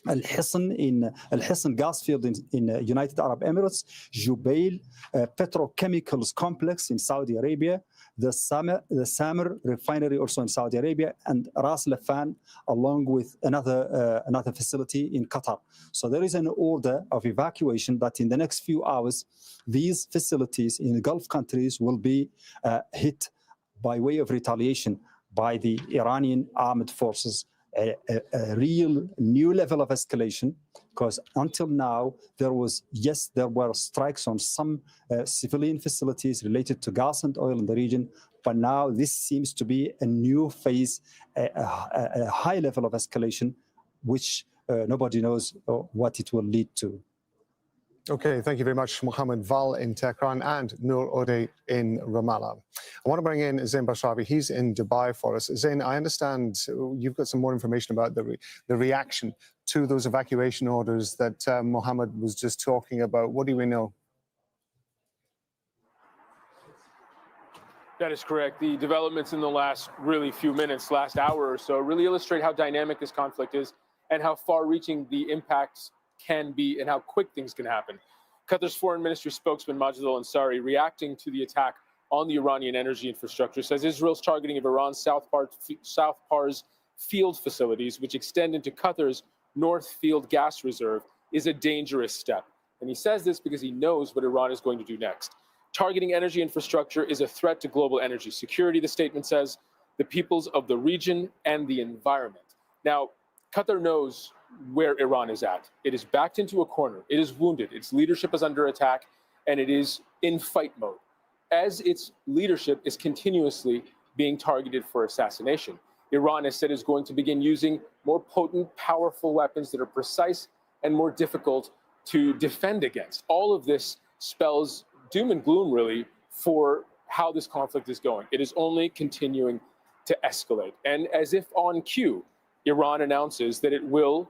Al-Hisn gas field in United Arab Emirates, Jubail petrochemicals complex in Saudi Arabia, the Samr refinery also in Saudi Arabia, and Ras Laffan, along with another facility in Qatar. So there is an order of evacuation that in the next few hours, these facilities in Gulf countries will be hit by way of retaliation by the Iranian armed forces. A real new level of escalation, because until now there were strikes on some civilian facilities related to gas and oil in the region, but now this seems to be a new phase, a high level of escalation, which nobody knows what it will lead to. Okay, thank you very much, Mohammed Val in Tehran and Noor Odeh in Ramallah. I want to bring in Zain Bashrawi. He's in Dubai for us. Zain, I understand you've got some more information about the reaction to those evacuation orders that Mohammed was just talking about. What do we know? That is correct. The developments in the last few minutes, last hour or so, really illustrate how dynamic this conflict is and how far-reaching the impacts can be and how quick things can happen. Qatar's foreign ministry spokesman Majid al-Ansari, reacting to the attack on the Iranian energy infrastructure, says Israel's targeting of Iran's South Pars field facilities, which extend into Qatar's North Field gas reserve, is a dangerous step. And he says this because he knows what Iran is going to do next. Targeting energy infrastructure is a threat to global energy security, the statement says, the peoples of the region and the environment. Now, Qatar knows where Iran is at. It is backed into a corner. It is wounded. Its leadership is under attack, and it is in fight mode, as its leadership is continuously being targeted for assassination. Iran has said is going to begin using more potent, powerful weapons that are precise and more difficult to defend against. All of this spells doom and gloom, really, for how this conflict is going. It is only continuing to escalate. And as if on cue, Iran announces that it will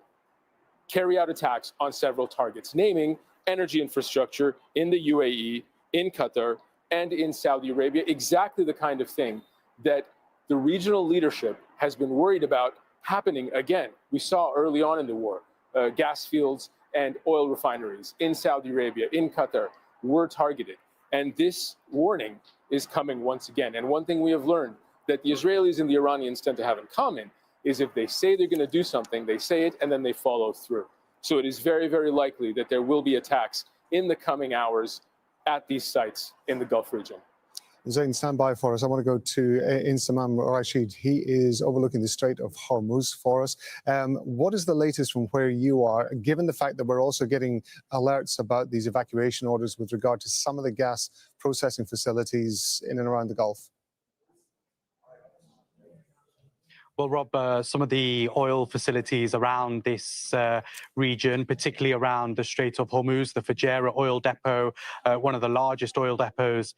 carry out attacks on several targets, naming energy infrastructure in the UAE, in Qatar, and in Saudi Arabia, exactly the kind of thing that the regional leadership has been worried about happening again. We saw early on in the war, gas fields and oil refineries in Saudi Arabia, in Qatar, were targeted. And this warning is coming once again. And one thing we have learned that the Israelis and the Iranians tend to have in common is if they say they're going to do something, they say it and then they follow through. So it is very, very likely that there will be attacks in the coming hours at these sites in the Gulf region. Zain, stand by for us. I want to go to Insamam Rashid. He is overlooking the Strait of Hormuz for us. What is the latest from where you are, given the fact that we're also getting alerts about these evacuation orders with regard to some of the gas processing facilities in and around the Gulf? Well, Rob, some of the oil facilities around this region, particularly around the Strait of Hormuz, the Fujairah oil depot, one of the largest oil depots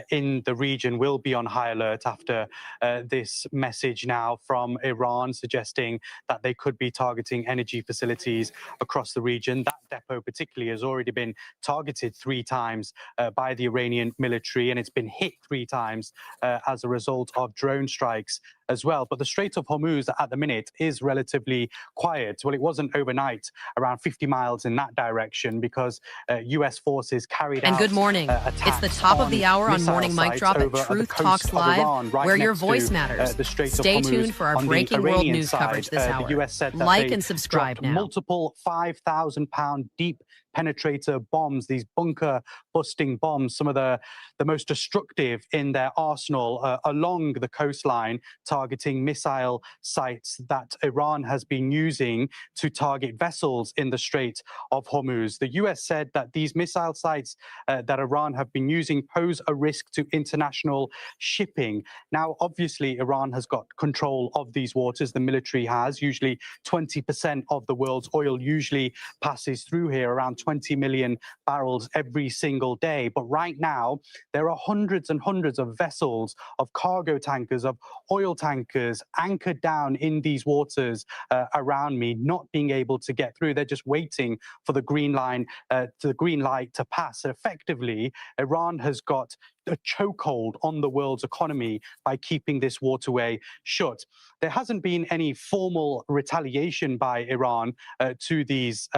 in the region, will be on high alert after this message now from Iran suggesting that they could be targeting energy facilities across the region. That depot particularly has already been targeted 3 times by the Iranian military, and it's been hit 3 times as a result of drone strikes as well. But the Strait of Hormuz at the minute is relatively quiet. Well, it wasn't overnight, around 50 miles in that direction, because US forces carried out And good morning. It's the top of the hour on Morning Mic Drop at Truth Talks Live, where your voice matters. Stay tuned for our breaking world news coverage this hour. The US said that like and subscribe now. Multiple 5,000-pound deep penetrator bombs, these bunker-busting bombs, some of the most destructive in their arsenal along the coastline, targeting missile sites that Iran has been using to target vessels in the Strait of Hormuz. The US said that these missile sites that Iran have been using pose a risk to international shipping. Now, obviously, Iran has got control of these waters. The military has. Usually 20% of the world's oil usually passes through here, around 20 million barrels every single day. But right now, there are hundreds and hundreds of vessels, of cargo tankers, of oil tankers anchored down in these waters around me, not being able to get through. They're just waiting for the green light to pass. Effectively, Iran has got a chokehold on the world's economy by keeping this waterway shut. There hasn't been any formal retaliation by Iran to these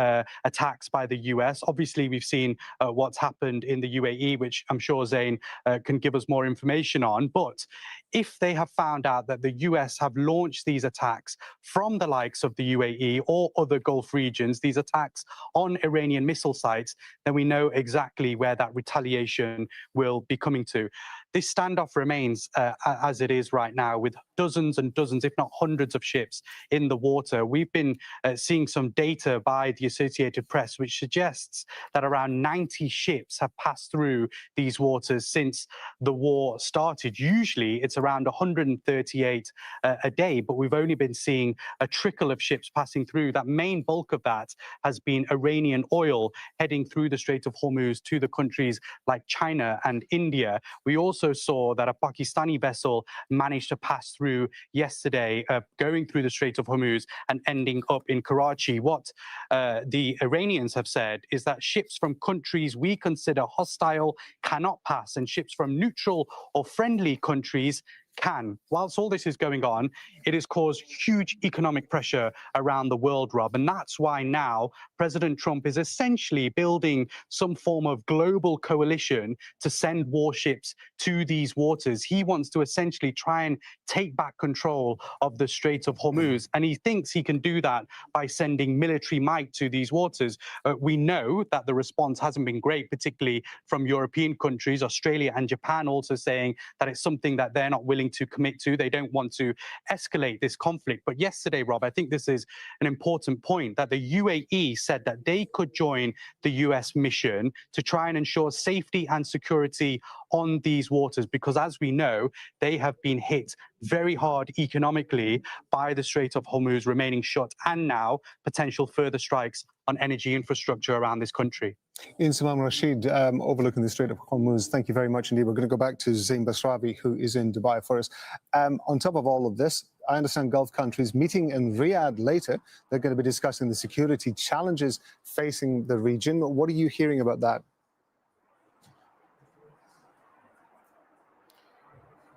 attacks by the US. Obviously, we've seen what's happened in the UAE, which I'm sure Zain can give us more information on. But if they have found out that the US have launched these attacks from the likes of the UAE or other Gulf regions, these attacks on Iranian missile sites, then we know exactly where that retaliation will be coming to. This standoff remains as it is right now, with dozens and dozens, if not hundreds of ships in the water. We've been seeing some data by the Associated Press, which suggests that around 90 ships have passed through these waters since the war started. Usually it's around 138 a day, but we've only been seeing a trickle of ships passing through. That main bulk of that has been Iranian oil heading through the Strait of Hormuz to the countries like China and India. We also saw that a Pakistani vessel managed to pass through yesterday, going through the Strait of Hormuz and ending up in Karachi. What the Iranians have said is that ships from countries we consider hostile cannot pass, and ships from neutral or friendly countries can. Whilst all this is going on, it has caused huge economic pressure around the world, Rob. And that's why now President Trump is essentially building some form of global coalition to send warships to these waters. He wants to essentially try and take back control of the Strait of Hormuz. And he thinks he can do that by sending military might to these waters. We know that the response hasn't been great, particularly from European countries, Australia and Japan also saying that it's something that they're not willing to commit to. They don't want to escalate this conflict. But yesterday, Rob, I think this is an important point, that the UAE said that they could join the US mission to try and ensure safety and security on these waters, because as we know, they have been hit very hard economically by the Strait of Hormuz remaining shut, and now potential further strikes on energy infrastructure around this country. Insamam Rashid, overlooking the Strait of Hormuz, thank you very much indeed. We're going to go back to Zain Basravi, who is in Dubai for us. On top of all of this, I understand Gulf countries meeting in Riyadh later. They're going to be discussing the security challenges facing the region. What are you hearing about that?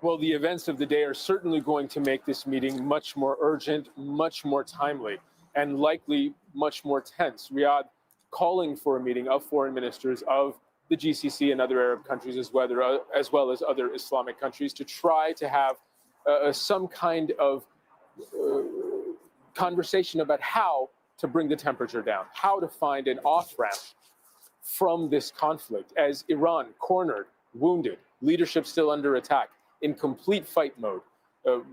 Well, the events of the day are certainly going to make this meeting much more urgent, much more timely, and likely much more tense. Riyadh calling for a meeting of foreign ministers of the GCC and other Arab countries, as well as other Islamic countries, to try to have some kind of conversation about how to bring the temperature down, how to find an off-ramp from this conflict, as Iran cornered, wounded, leadership still under attack, in complete fight mode,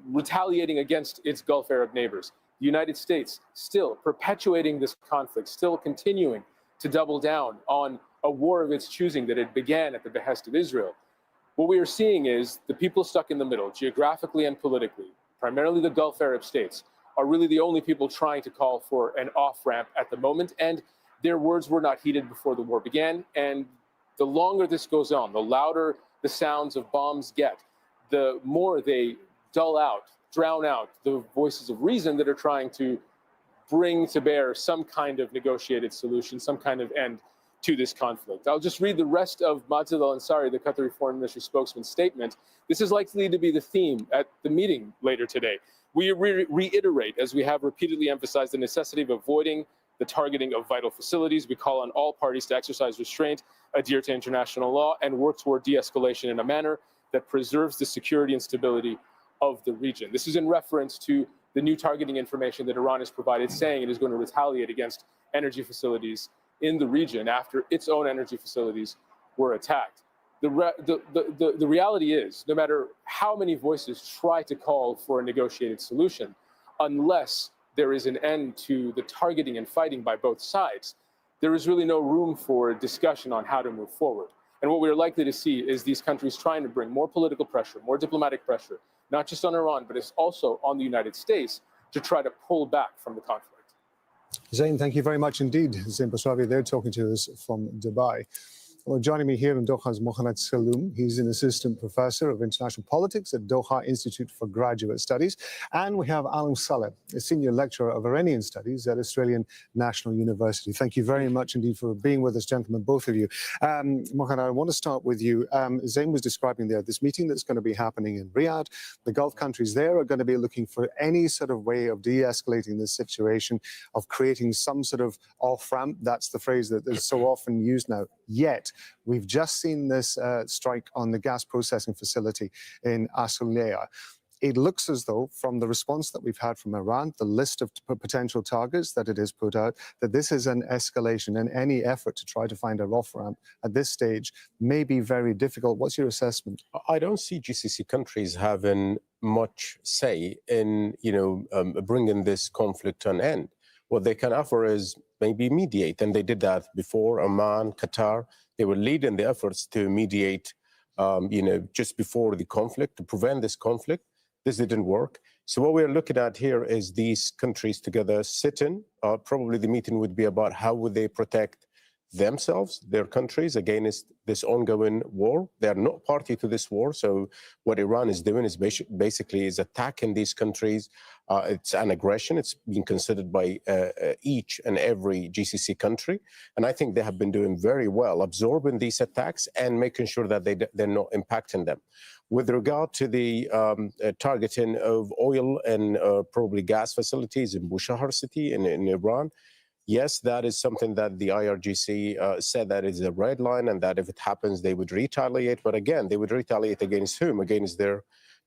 retaliating against its Gulf Arab neighbors. The United States still perpetuating this conflict, still continuing to double down on a war of its choosing that it began at the behest of Israel. What we are seeing is the people stuck in the middle, geographically and politically, primarily the Gulf Arab states, are really the only people trying to call for an off-ramp at the moment, and their words were not heeded before the war began. And the longer this goes on, the louder the sounds of bombs get, the more they drown out the voices of reason that are trying to bring to bear some kind of negotiated solution, some kind of end to this conflict. I'll just read the rest of Majid al-Ansari, the Qatari Foreign Ministry spokesman's statement. This is likely to be the theme at the meeting later today. We reiterate, as we have repeatedly emphasized, the necessity of avoiding the targeting of vital facilities. We call on all parties to exercise restraint, adhere to international law, and work toward de-escalation in a manner that preserves the security and stability of the region. This is in reference to the new targeting information that Iran has provided, saying it is going to retaliate against energy facilities in the region after its own energy facilities were attacked. The reality is, no matter how many voices try to call for a negotiated solution, unless there is an end to the targeting and fighting by both sides, there is really no room for discussion on how to move forward. And what we're likely to see is these countries trying to bring more political pressure, more diplomatic pressure, not just on Iran, but it's also on the United States to try to pull back from the conflict. Zain, thank you very much indeed. Zain Basravi there talking to us from Dubai. Well, joining me here in Doha is Mohamed Saloom. He's an assistant professor of international politics at Doha Institute for Graduate Studies. And we have Alam Saleh, a senior lecturer of Iranian studies at Australian National University. Thank you very much indeed for being with us, gentlemen, both of you. Mohamed, I want to start with you. Zain was describing there this meeting that's going to be happening in Riyadh. The Gulf countries there are going to be looking for any sort of way of de-escalating this situation, of creating some sort of off-ramp. That's the phrase that is so often used now. Yet, we've just seen this strike on the gas processing facility in Asulea. It looks as though, from the response that we've had from Iran, the list of potential targets that it has put out, that this is an escalation, and any effort to try to find a off-ramp at this stage may be very difficult. What's your assessment? I don't see GCC countries having much say in, bringing this conflict to an end. What they can offer is maybe mediate, and they did that before. Oman, Qatar, they were leading the efforts to mediate, just before the conflict, to prevent this conflict. This didn't work. So what we're looking at here is these countries together sitting. Probably the meeting would be about how would they protect themselves, their countries, against this ongoing war. They are not party to this war. So what Iran is doing is basically attacking these countries. It's an aggression. It's being considered by each and every GCC country. And I think they have been doing very well, absorbing these attacks and making sure that they're not impacting them. With regard to the targeting of oil and probably gas facilities in Bushehr city in Iran, yes, that is something that the IRGC said that is a red line, and that if it happens, they would retaliate. But again, they would retaliate against whom? Against their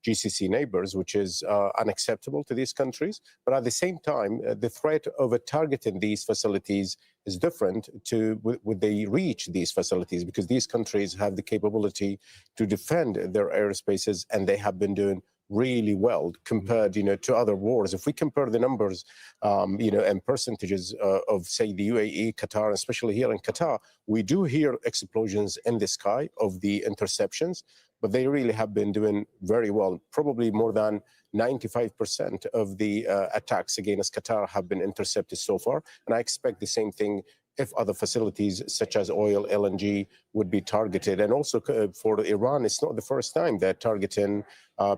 GCC neighbors, which is unacceptable to these countries. But at the same time, the threat of targeting these facilities is different to would they reach these facilities, because these countries have the capability to defend their airspaces, and they have been doing really well compared, to other wars. If we compare the numbers, and percentages of, say, the UAE, Qatar, especially here in Qatar, we do hear explosions in the sky of the interceptions, but they really have been doing very well. Probably more than 95% of the attacks against Qatar have been intercepted so far. And I expect the same thing if other facilities such as oil, LNG would be targeted. And also for Iran, it's not the first time they're targeting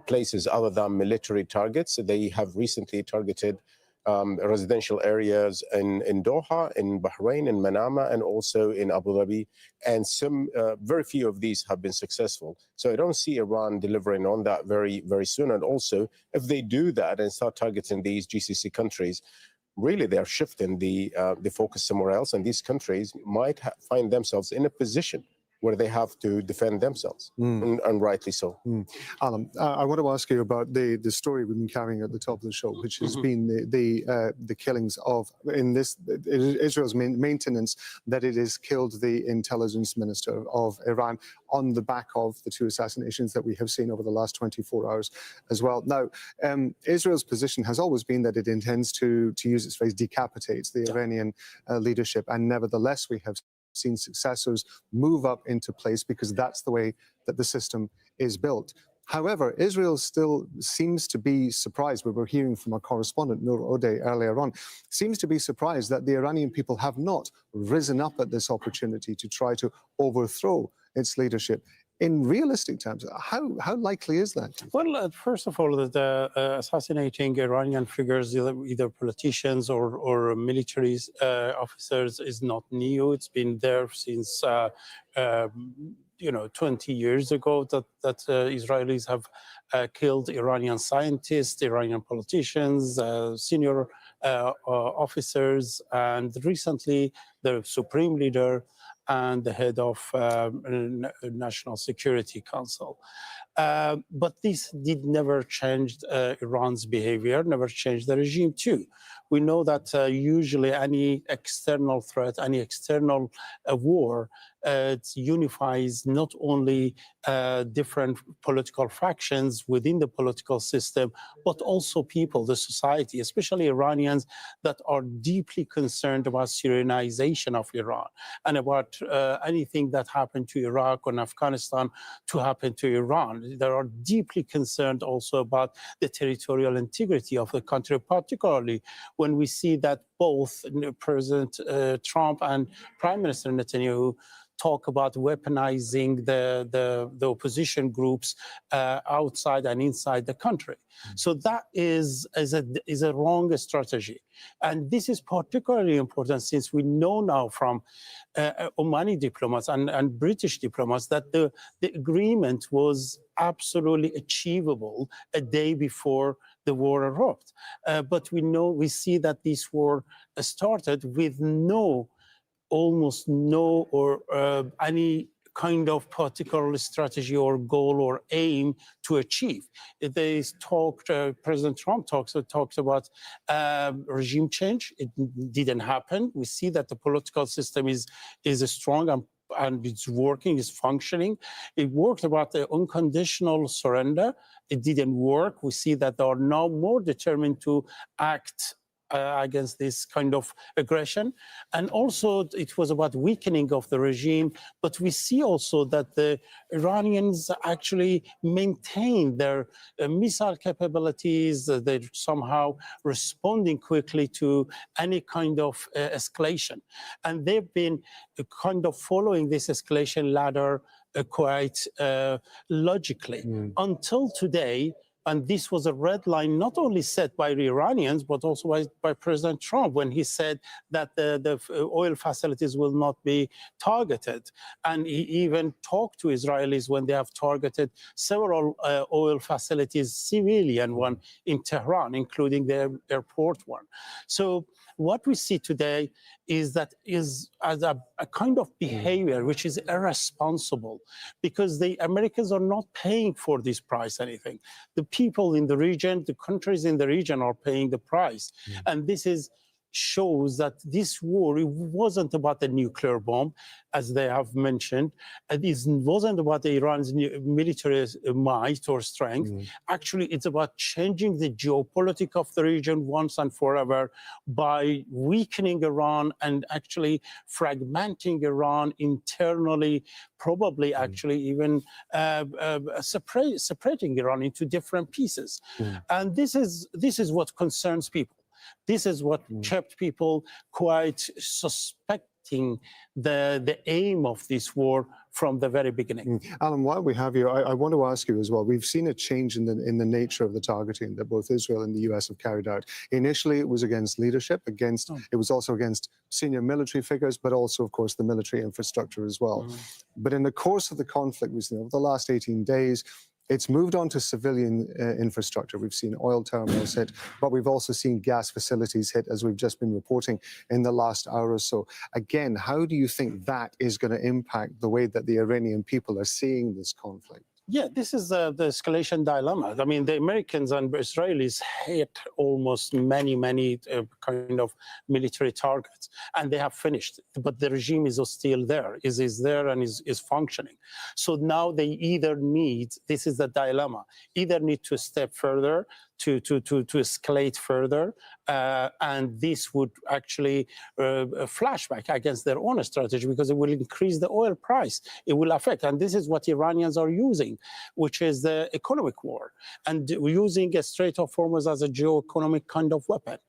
places other than military targets. They have recently targeted residential areas in Doha, in Bahrain, in Manama, and also in Abu Dhabi. And some, very few of these have been successful. So I don't see Iran delivering on that very, very soon. And also, if they do that and start targeting these GCC countries, really they're shifting the focus somewhere else. And these countries might find themselves in a position where they have to defend themselves, and rightly so. Alam, I want to ask you about the story we've been carrying at the top of the show, which has been the killings of, in this, Israel's maintenance, that it has killed the intelligence minister of Iran on the back of the two assassinations that we have seen over the last 24 hours as well. Now, Israel's position has always been that it intends to use its phrase, decapitate the Iranian leadership, and nevertheless we have seen successors move up into place because that's the way that the system is built. However, Israel still seems to be surprised. We were hearing from our correspondent, Noor Odeh, earlier on, seems to be surprised that the Iranian people have not risen up at this opportunity to try to overthrow its leadership. In realistic terms, how likely is that? Well, first of all, the assassinating Iranian figures, either politicians or military officers, is not new. It's been there since 20 years ago that Israelis have killed Iranian scientists, Iranian politicians, senior officers, and recently the supreme leader and the head of National Security Council. But this did never change Iran's behavior, never changed the regime too. We know that usually any external threat, any external war, it unifies not only different political factions within the political system, but also people, the society, especially Iranians that are deeply concerned about Syrianization of Iran and about anything that happened to Iraq and Afghanistan to happen to Iran. They are deeply concerned also about the territorial integrity of the country, particularly when we see that both President Trump and Prime Minister Netanyahu talk about weaponizing the opposition groups outside and inside the country. So that is a wrong strategy. And this is particularly important since we know now from Omani diplomats and British diplomats that the agreement was absolutely achievable a day before the war erupted. But we see that this war started with almost no or any kind of particular strategy or goal or aim to achieve. They talked, President Trump talks about regime change. It didn't happen. We see that the political system is strong and it's working, it's functioning. It worked about the unconditional surrender. It didn't work. We see that they are now more determined to act against this kind of aggression. And also it was about weakening of the regime. But we see also that the Iranians actually maintain their missile capabilities. They're somehow responding quickly to any kind of escalation. And they've been kind of following this escalation ladder quite logically until today. And this was a red line not only set by the Iranians, but also by President Trump when he said that the oil facilities will not be targeted. And he even talked to Israelis when they have targeted several oil facilities, civilian one in Tehran, including the airport one. So what we see today is that as a kind of behavior which is irresponsible, because the Americans are not paying for this price anything. The people in the region, the countries in the region are paying the price. And this shows that this war, it wasn't about the nuclear bomb, as they have mentioned. It wasn't about Iran's military might or strength. Actually, it's about changing the geopolitics of the region once and forever by weakening Iran and actually fragmenting Iran internally, probably actually even separating Iran into different pieces. And this is what concerns people. This is what kept people quite suspecting the aim of this war from the very beginning. Alan, while we have you, I want to ask you as well. We've seen a change in the nature of the targeting that both Israel and the US have carried out. Initially, it was against leadership, it was also against senior military figures, but also, of course, the military infrastructure as well. But in the course of the conflict, we've seen over the last 18 days, it's moved on to civilian infrastructure. We've seen oil terminals hit, but we've also seen gas facilities hit, as we've just been reporting in the last hour or so. Again, how do you think that is going to impact the way that the Iranian people are seeing this conflict? Yeah, this is the escalation dilemma. I mean, the Americans and Israelis hit almost many kind of military targets, and they have finished. But the regime is still there, is there and is functioning. So now they either need, this is the dilemma, either need to step further to escalate further, and this would actually flashback against their own strategy because it will increase the oil price. It will affect, and this is what Iranians are using, which is the economic war, and using a Strait of Hormuz as a geo-economic kind of weapon.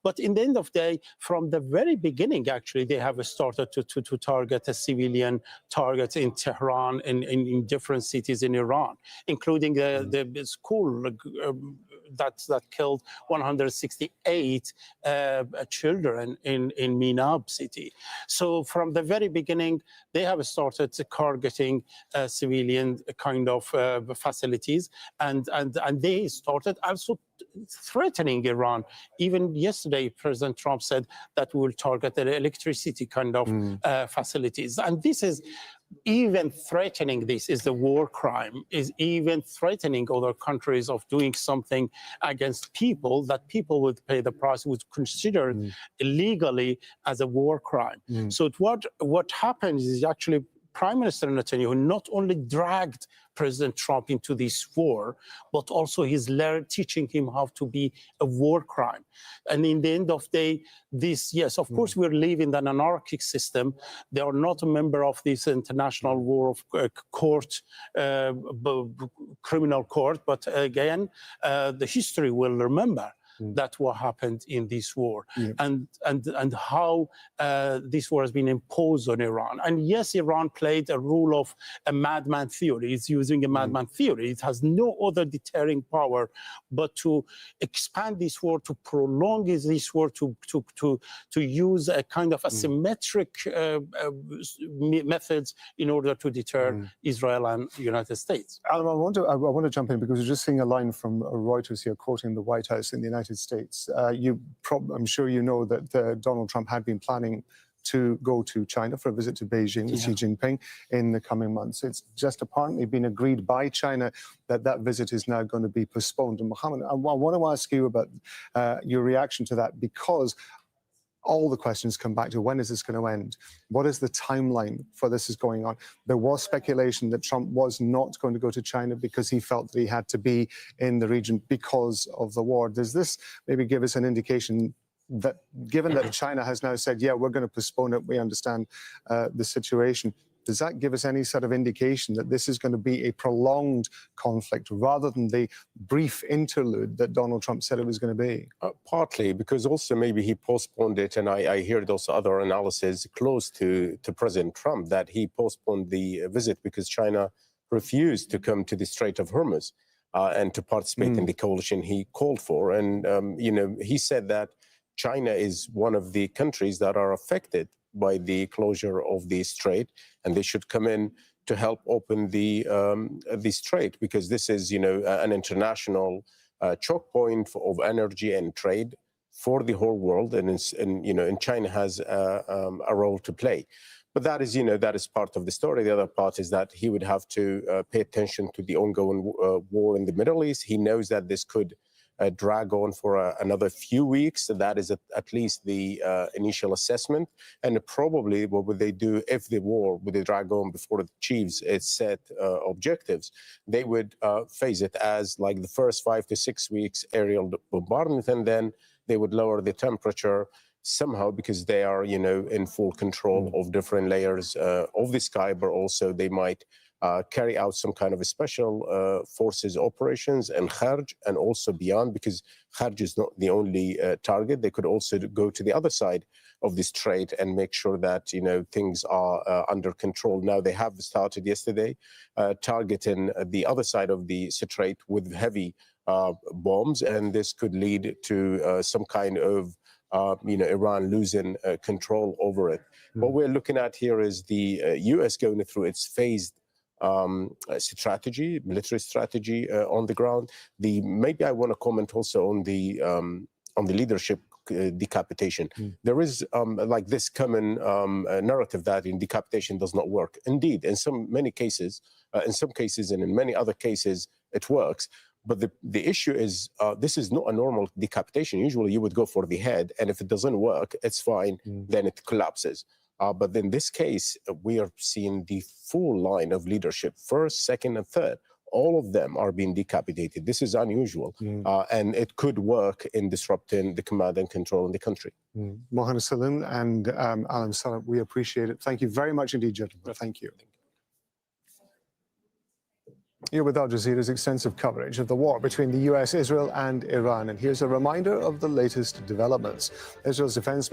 But in the end of the day, from the very beginning, actually, they have started to target a civilian targets in Tehran, in different cities in Iran, including the school that killed 168 children in Minab city. So from the very beginning, they have started targeting civilian kind of facilities, and they started also threatening Iran. Even yesterday, President Trump said that we will target the electricity kind of facilities. And this is even threatening this is a war crime, is even threatening other countries of doing something against people that people would pay the price, would consider illegally as a war crime. So what happens is actually Prime Minister Netanyahu not only dragged President Trump into this war, but also he's teaching him how to be a war crime. And in the end of the day, this, yes, of course, we're living in an anarchic system. They are not a member of this international war of court, criminal court, but again, the history will remember that what happened in this war and how this war has been imposed on Iran. And yes, Iran played a role of a madman theory. It's using a madman theory. It has no other deterring power but to expand this war, to prolong this war, to use a kind of asymmetric methods in order to deter Israel and the United States. Alan, I want to jump in because we're just seeing a line from Reuters here quoting the White House in the United States. I'm sure you know that Donald Trump had been planning to go to China for a visit to Beijing with Xi Jinping in the coming months. It's just apparently been agreed by China that that visit is now going to be postponed. And Mohammed, I want to ask you about your reaction to that, because all the questions come back to when is this going to end? What is the timeline for this is going on? There was speculation that Trump was not going to go to China because he felt that he had to be in the region because of the war. Does this maybe give us an indication that, given that China has now said, yeah, we're going to postpone it, we understand the situation, does that give us any sort of indication that this is going to be a prolonged conflict rather than the brief interlude that Donald Trump said it was going to be? Partly, because also maybe he postponed it, and I heard also other analysis close to President Trump that he postponed the visit because China refused to come to the Strait of Hormuz and to participate in the coalition he called for. And, he said that China is one of the countries that are affected by the closure of the strait, and they should come in to help open the strait, because this is, an international choke point of energy and trade for the whole world, and China has a role to play. But that is part of the story. The other part is that he would have to pay attention to the ongoing war in the Middle East. He knows that this could drag on for another few weeks. So that is at least the initial assessment. And probably what would they do if the war would drag on before it achieves its set objectives? They would phase it as like the first 5 to 6 weeks aerial bombardment, and then they would lower the temperature somehow because they are, in full control of different layers of the sky, but also they might carry out some kind of a special forces operations in Kharj and also beyond, because Kharj is not the only target. They could also go to the other side of the strait and make sure that, things are under control. Now, they have started yesterday targeting the other side of the strait with heavy bombs, and this could lead to some kind of Iran losing control over it. What we're looking at here is the U.S. going through its phased military strategy on the ground. Maybe I want to comment also on the leadership decapitation. There is like this common narrative that decapitation does not work. Indeed, in some cases and in many other cases, it works. But the issue is this is not a normal decapitation. Usually you would go for the head, and if it doesn't work, it's fine, then it collapses. But in this case, we are seeing the full line of leadership, first, second, and third. All of them are being decapitated. This is unusual, and it could work in disrupting the command and control in the country. Mohammed Salim and Alan Salam, we appreciate it. Thank you very much indeed, gentlemen. Thank you. You're with Al Jazeera's extensive coverage of the war between the US, Israel, and Iran. And here's a reminder of the latest developments. Israel's defense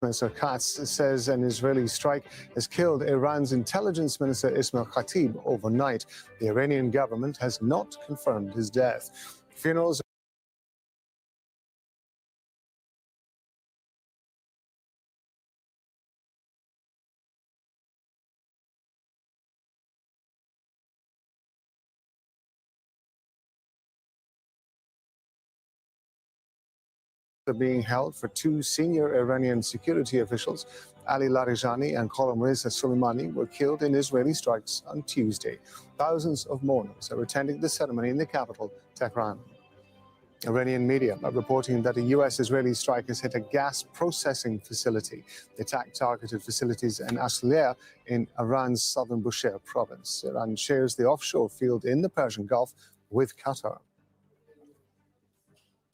Minister Katz says an Israeli strike has killed Iran's intelligence minister Ismail Khatib overnight. The Iranian government has not confirmed his death. Funerals are being held for two senior Iranian security officials. Ali Larijani and Gholam Reza Soleimani were killed in Israeli strikes on Tuesday. Thousands of mourners are attending the ceremony in the capital, Tehran. Iranian media are reporting that a US-Israeli strike has hit a gas processing facility. The attack targeted facilities in Asliya in Iran's southern Bushehr province. Iran shares the offshore field in the Persian Gulf with Qatar.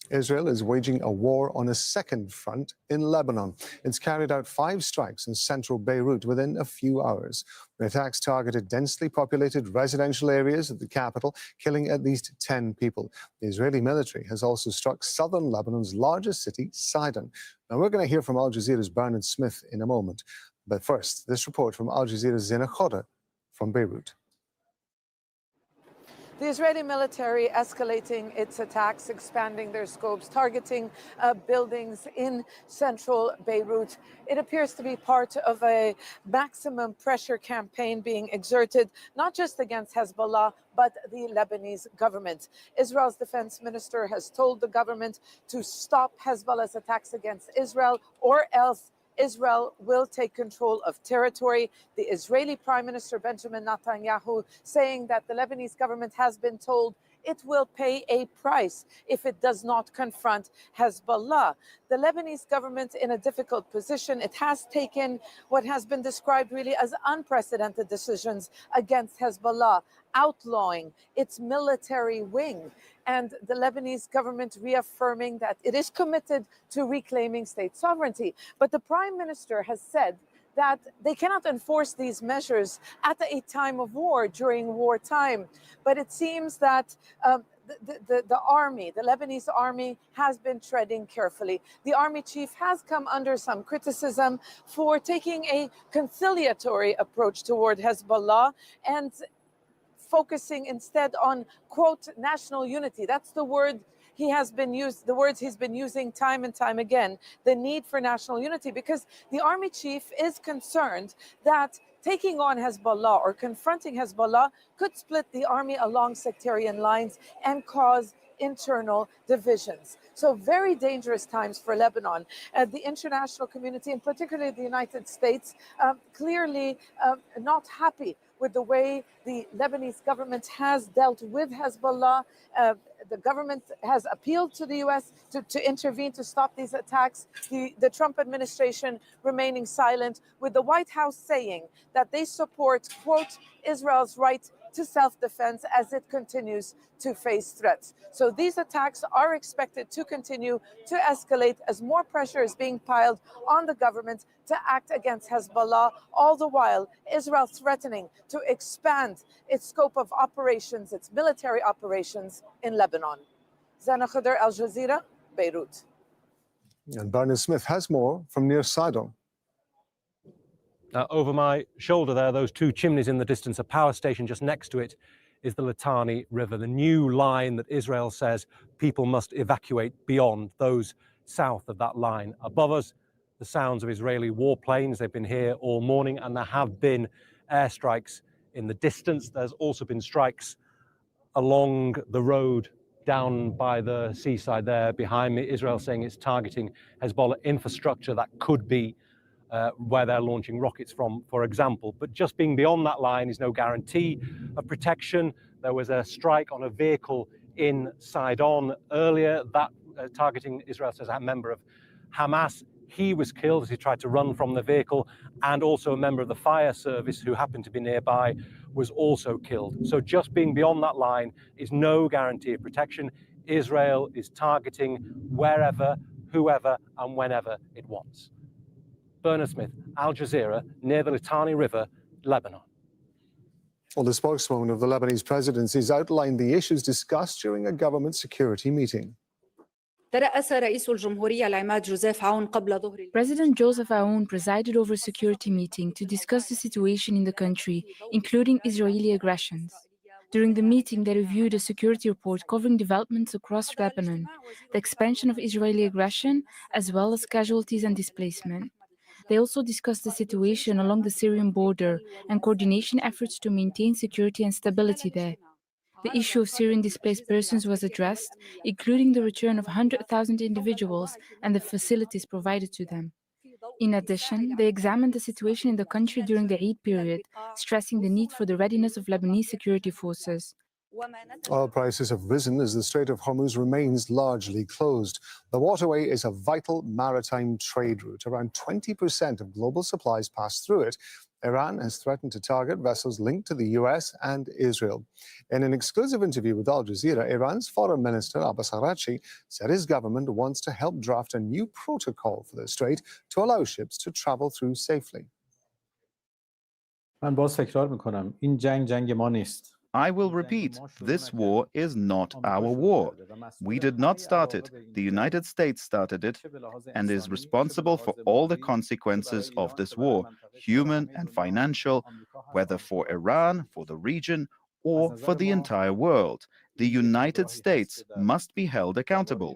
Israel is waging a war on a second front in Lebanon. It's carried out 5 strikes in central Beirut within a few hours. The attacks targeted densely populated residential areas of the capital, killing at least 10 people. The Israeli military has also struck southern Lebanon's largest city, Sidon. Now, we're going to hear from Al Jazeera's Bernard Smith in a moment. But first, this report from Al Jazeera's Zina Khoda from Beirut. The Israeli military escalating its attacks, expanding their scopes, targeting buildings in central Beirut. It appears to be part of a maximum pressure campaign being exerted, not just against Hezbollah, but the Lebanese government. Israel's defense minister has told the government to stop Hezbollah's attacks against Israel, or else Israel will take control of territory. The Israeli Prime Minister Benjamin Netanyahu saying that the Lebanese government has been told it will pay a price if it does not confront Hezbollah. The Lebanese government in a difficult position. It has taken what has been described really as unprecedented decisions against Hezbollah, outlawing its military wing, and the Lebanese government reaffirming that it is committed to reclaiming state sovereignty. But the Prime Minister has said that they cannot enforce these measures at a time of war, during wartime. But it seems that the army, the Lebanese army, has been treading carefully. The army chief has come under some criticism for taking a conciliatory approach toward Hezbollah and focusing instead on, quote, national unity. That's the word he has been the words he's been using time and time again, the need for national unity, because the army chief is concerned that taking on Hezbollah or confronting Hezbollah could split the army along sectarian lines and cause internal divisions. So very dangerous times for Lebanon. The international community, and particularly the United States, clearly not happy with the way the Lebanese government has dealt with Hezbollah. The government has appealed to the U.S. to intervene to stop these attacks. The Trump administration remaining silent, with the White House saying that they support, quote, Israel's right to self-defense as it continues to face threats. So these attacks are expected to continue to escalate as more pressure is being piled on the government to act against Hezbollah, all the while Israel threatening to expand its scope of operations, its military operations in Lebanon. Zana Khadr, Al Jazeera, Beirut. And Bernard Smith has more from near Sidon. Over my shoulder there, those 2 chimneys in the distance, a power station just next to it is the Litani River, the new line that Israel says people must evacuate beyond, those south of that line. Above us, the sounds of Israeli warplanes. They've been here all morning, and there have been airstrikes in the distance. There's also been strikes along the road down by the seaside there behind me. Israel saying it's targeting Hezbollah infrastructure that could be where they're launching rockets from, for example. But just being beyond that line is no guarantee of protection. There was a strike on a vehicle in Sidon earlier, that targeting, Israel says, a member of Hamas. He was killed as he tried to run from the vehicle, and also a member of the fire service who happened to be nearby was also killed. So just being beyond that line is no guarantee of protection. Israel is targeting wherever, whoever, and whenever it wants. Bernard Smith, Al Jazeera, near the Litani River, Lebanon. Well, the spokeswoman of the Lebanese presidency has outlined the issues discussed during a government security meeting. President Joseph Aoun presided over a security meeting to discuss the situation in the country, including Israeli aggressions. During the meeting, they reviewed a security report covering developments across Lebanon, the expansion of Israeli aggression, as well as casualties and displacement. They also discussed the situation along the Syrian border and coordination efforts to maintain security and stability there. The issue of Syrian displaced persons was addressed, including the return of 100,000 individuals and the facilities provided to them. In addition, they examined the situation in the country during the Eid period, stressing the need for the readiness of Lebanese security forces. Oil prices have risen as the Strait of Hormuz remains largely closed. The waterway is a vital maritime trade route. Around 20% of global supplies pass through it. Iran has threatened to target vessels linked to the US and Israel. In an exclusive interview with Al Jazeera, Iran's Foreign Minister Abbas Araghchi said his government wants to help draft a new protocol for the strait to allow ships to travel through safely. من باز تکرار میکنم این جنگ ما نیست. I will repeat, this war is not our war. We did not start it. The United States started it and is responsible for all the consequences of this war, human and financial, whether for Iran, for the region, or for the entire world. The United States must be held accountable.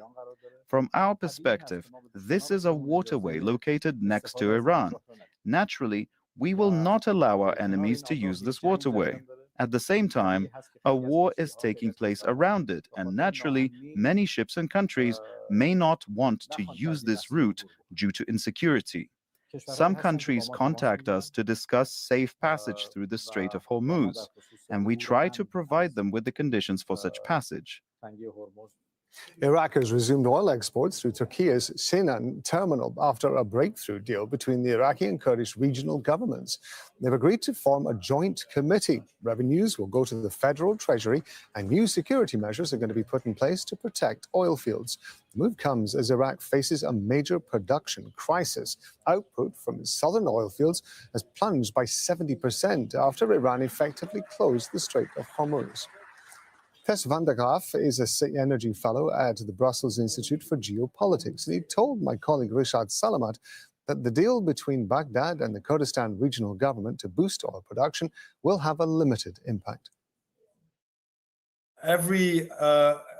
From our perspective, this is a waterway located next to Iran. Naturally, we will not allow our enemies to use this waterway. At the same time, a war is taking place around it, and naturally, many ships and countries may not want to use this route due to insecurity. Some countries contact us to discuss safe passage through the Strait of Hormuz, and we try to provide them with the conditions for such passage. Iraq has resumed oil exports through Turkey's Sinan terminal after a breakthrough deal between the Iraqi and Kurdish regional governments. They've agreed to form a joint committee. Revenues will go to the federal treasury, and new security measures are going to be put in place to protect oil fields. The move comes as Iraq faces a major production crisis. Output from its southern oil fields has plunged by 70% after Iran effectively closed the Strait of Hormuz. Tess van der Graaf is a energy fellow at the Brussels Institute for Geopolitics. And he told my colleague Rishad Salamat that the deal between Baghdad and the Kurdistan regional government to boost oil production will have a limited impact. Every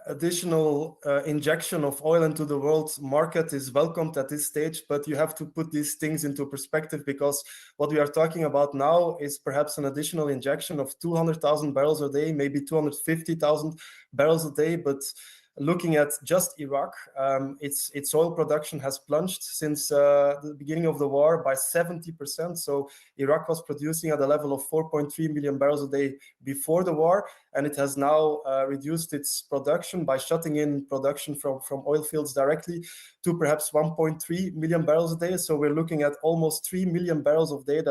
additional injection of oil into the world market is welcomed at this stage, but you have to put these things into perspective, because what we are talking about now is perhaps an additional injection of 200,000 barrels a day, maybe 250,000 barrels a day. But looking at just Iraq, its oil production has plunged since the beginning of the war by 70%. So Iraq was producing at a level of 4.3 million barrels a day before the war, and it has now reduced its production by shutting in production from oil fields directly to perhaps 1.3 million barrels a day. So we're looking at almost 3 million barrels of day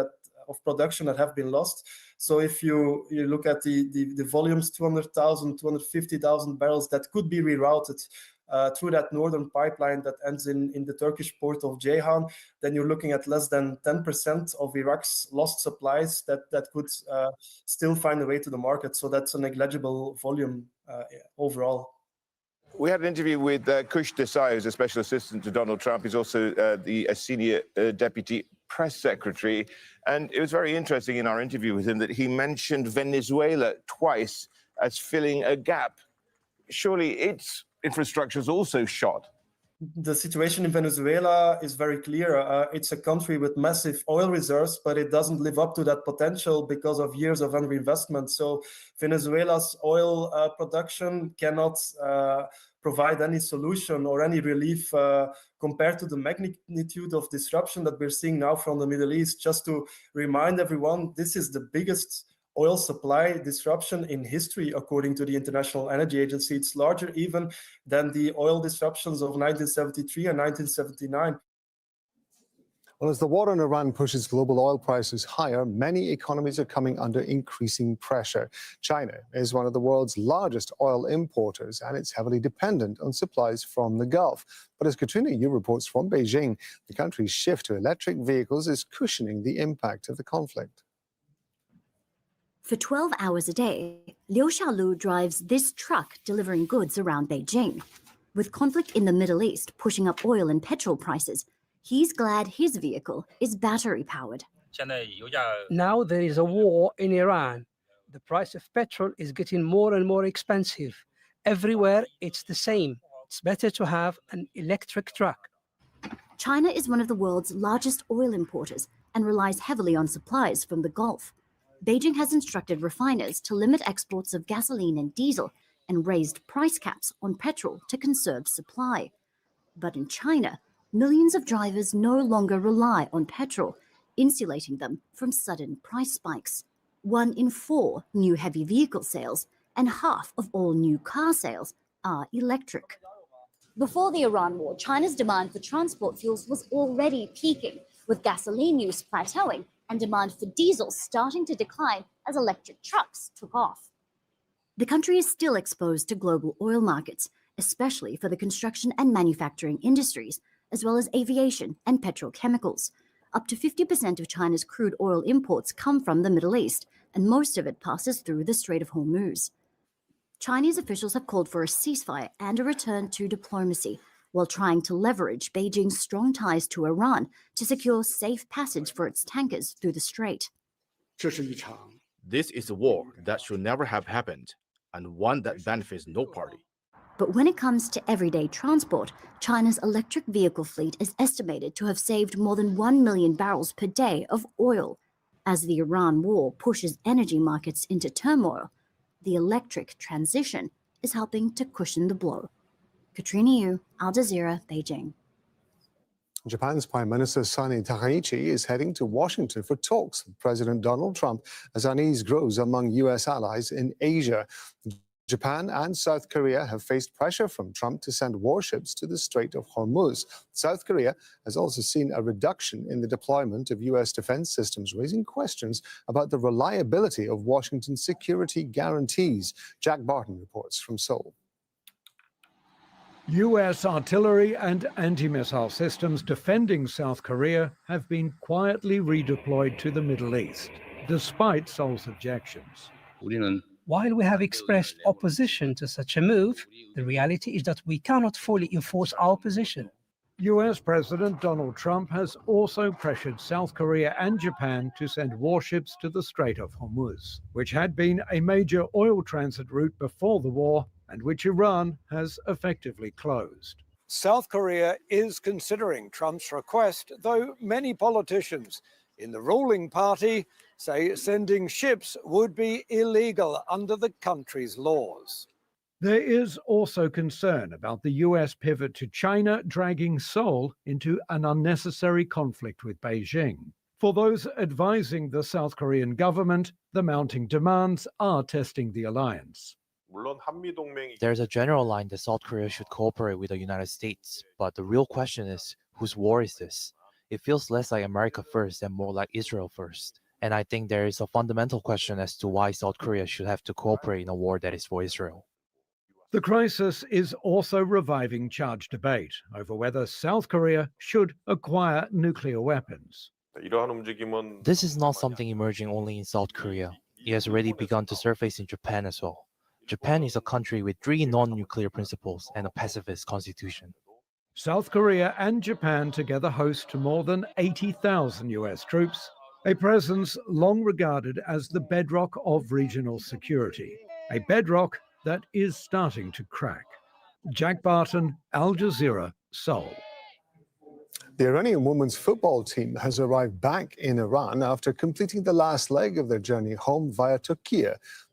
of production that have been lost. So if you look at the volumes, 200,000, 250,000 barrels that could be rerouted through that northern pipeline that ends in the Turkish port of Ceyhan, then you're looking at less than 10% of Iraq's lost supplies that could still find a way to the market. So that's a negligible volume overall. We had an interview with Kush Desai, who's a special assistant to Donald Trump. He's also a senior deputy press secretary. And it was very interesting in our interview with him that he mentioned Venezuela twice as filling a gap. Surely its infrastructure is also shot. The situation in Venezuela is very clear. It's a country with massive oil reserves, but it doesn't live up to that potential because of years of underinvestment. So Venezuela's oil production cannot provide any solution or any relief compared to the magnitude of disruption that we're seeing now from the Middle East. Just to remind everyone, this is the biggest oil supply disruption in history, according to the International Energy Agency. It's larger even than the oil disruptions of 1973 and 1979. Well, as the war in Iran pushes global oil prices higher, many economies are coming under increasing pressure. China is one of the world's largest oil importers, and it's heavily dependent on supplies from the Gulf. But as Katrina Yu reports from Beijing, the country's shift to electric vehicles is cushioning the impact of the conflict. For 12 hours a day, Liu Xiaolu drives this truck delivering goods around Beijing. With conflict in the Middle East pushing up oil and petrol prices, he's glad his vehicle is battery-powered. Now there is a war in Iran. The price of petrol is getting more and more expensive. Everywhere it's the same. It's better to have an electric truck. China is one of the world's largest oil importers and relies heavily on supplies from the Gulf. Beijing has instructed refiners to limit exports of gasoline and diesel and raised price caps on petrol to conserve supply. But in China, millions of drivers no longer rely on petrol, insulating them from sudden price spikes. 1 in 4 new heavy vehicle sales and half of all new car sales are electric. Before the Iran war, China's demand for transport fuels was already peaking, with gasoline use plateauing and demand for diesel starting to decline as electric trucks took off. The country is still exposed to global oil markets, especially for the construction and manufacturing industries, as well as aviation and petrochemicals. Up to 50% of China's crude oil imports come from the Middle East, and most of it passes through the Strait of Hormuz. Chinese officials have called for a ceasefire and a return to diplomacy, while trying to leverage Beijing's strong ties to Iran to secure safe passage for its tankers through the strait. This is a war that should never have happened, and one that benefits no party. But when it comes to everyday transport, China's electric vehicle fleet is estimated to have saved more than 1 million barrels per day of oil. As the Iran war pushes energy markets into turmoil, the electric transition is helping to cushion the blow. Katrina Yu, Al Jazeera, Beijing. Japan's Prime Minister Sani Takaichi is heading to Washington for talks with President Donald Trump as unease grows among U.S. allies in Asia. Japan and South Korea have faced pressure from Trump to send warships to the Strait of Hormuz. South Korea has also seen a reduction in the deployment of U.S. defense systems, raising questions about the reliability of Washington's security guarantees. Jack Barton reports from Seoul. U.S. artillery and anti-missile systems defending South Korea have been quietly redeployed to the Middle East, despite Seoul's objections. While we have expressed opposition to such a move, the reality is that we cannot fully enforce our position. U.S. President Donald Trump has also pressured South Korea and Japan to send warships to the Strait of Hormuz, which had been a major oil transit route before the war and which Iran has effectively closed. South Korea is considering Trump's request, though many politicians in the ruling party say sending ships would be illegal under the country's laws. There is also concern about the U.S. pivot to China dragging Seoul into an unnecessary conflict with Beijing. For those advising the South Korean government, the mounting demands are testing the alliance. There's a general line that South Korea should cooperate with the United States, but the real question is, whose war is this? It feels less like America first and more like Israel first. And I think there is a fundamental question as to why South Korea should have to cooperate in a war that is for Israel. The crisis is also reviving charged debate over whether South Korea should acquire nuclear weapons. This is not something emerging only in South Korea. It has already begun to surface in Japan as well. Japan is a country with 3 non-nuclear principles and a pacifist constitution. South Korea and Japan together host more than 80,000 U.S. troops, a presence long regarded as the bedrock of regional security, a bedrock that is starting to crack. Jack Barton, Al Jazeera, Seoul. The Iranian women's football team has arrived back in Iran after completing the last leg of their journey home via Turkey.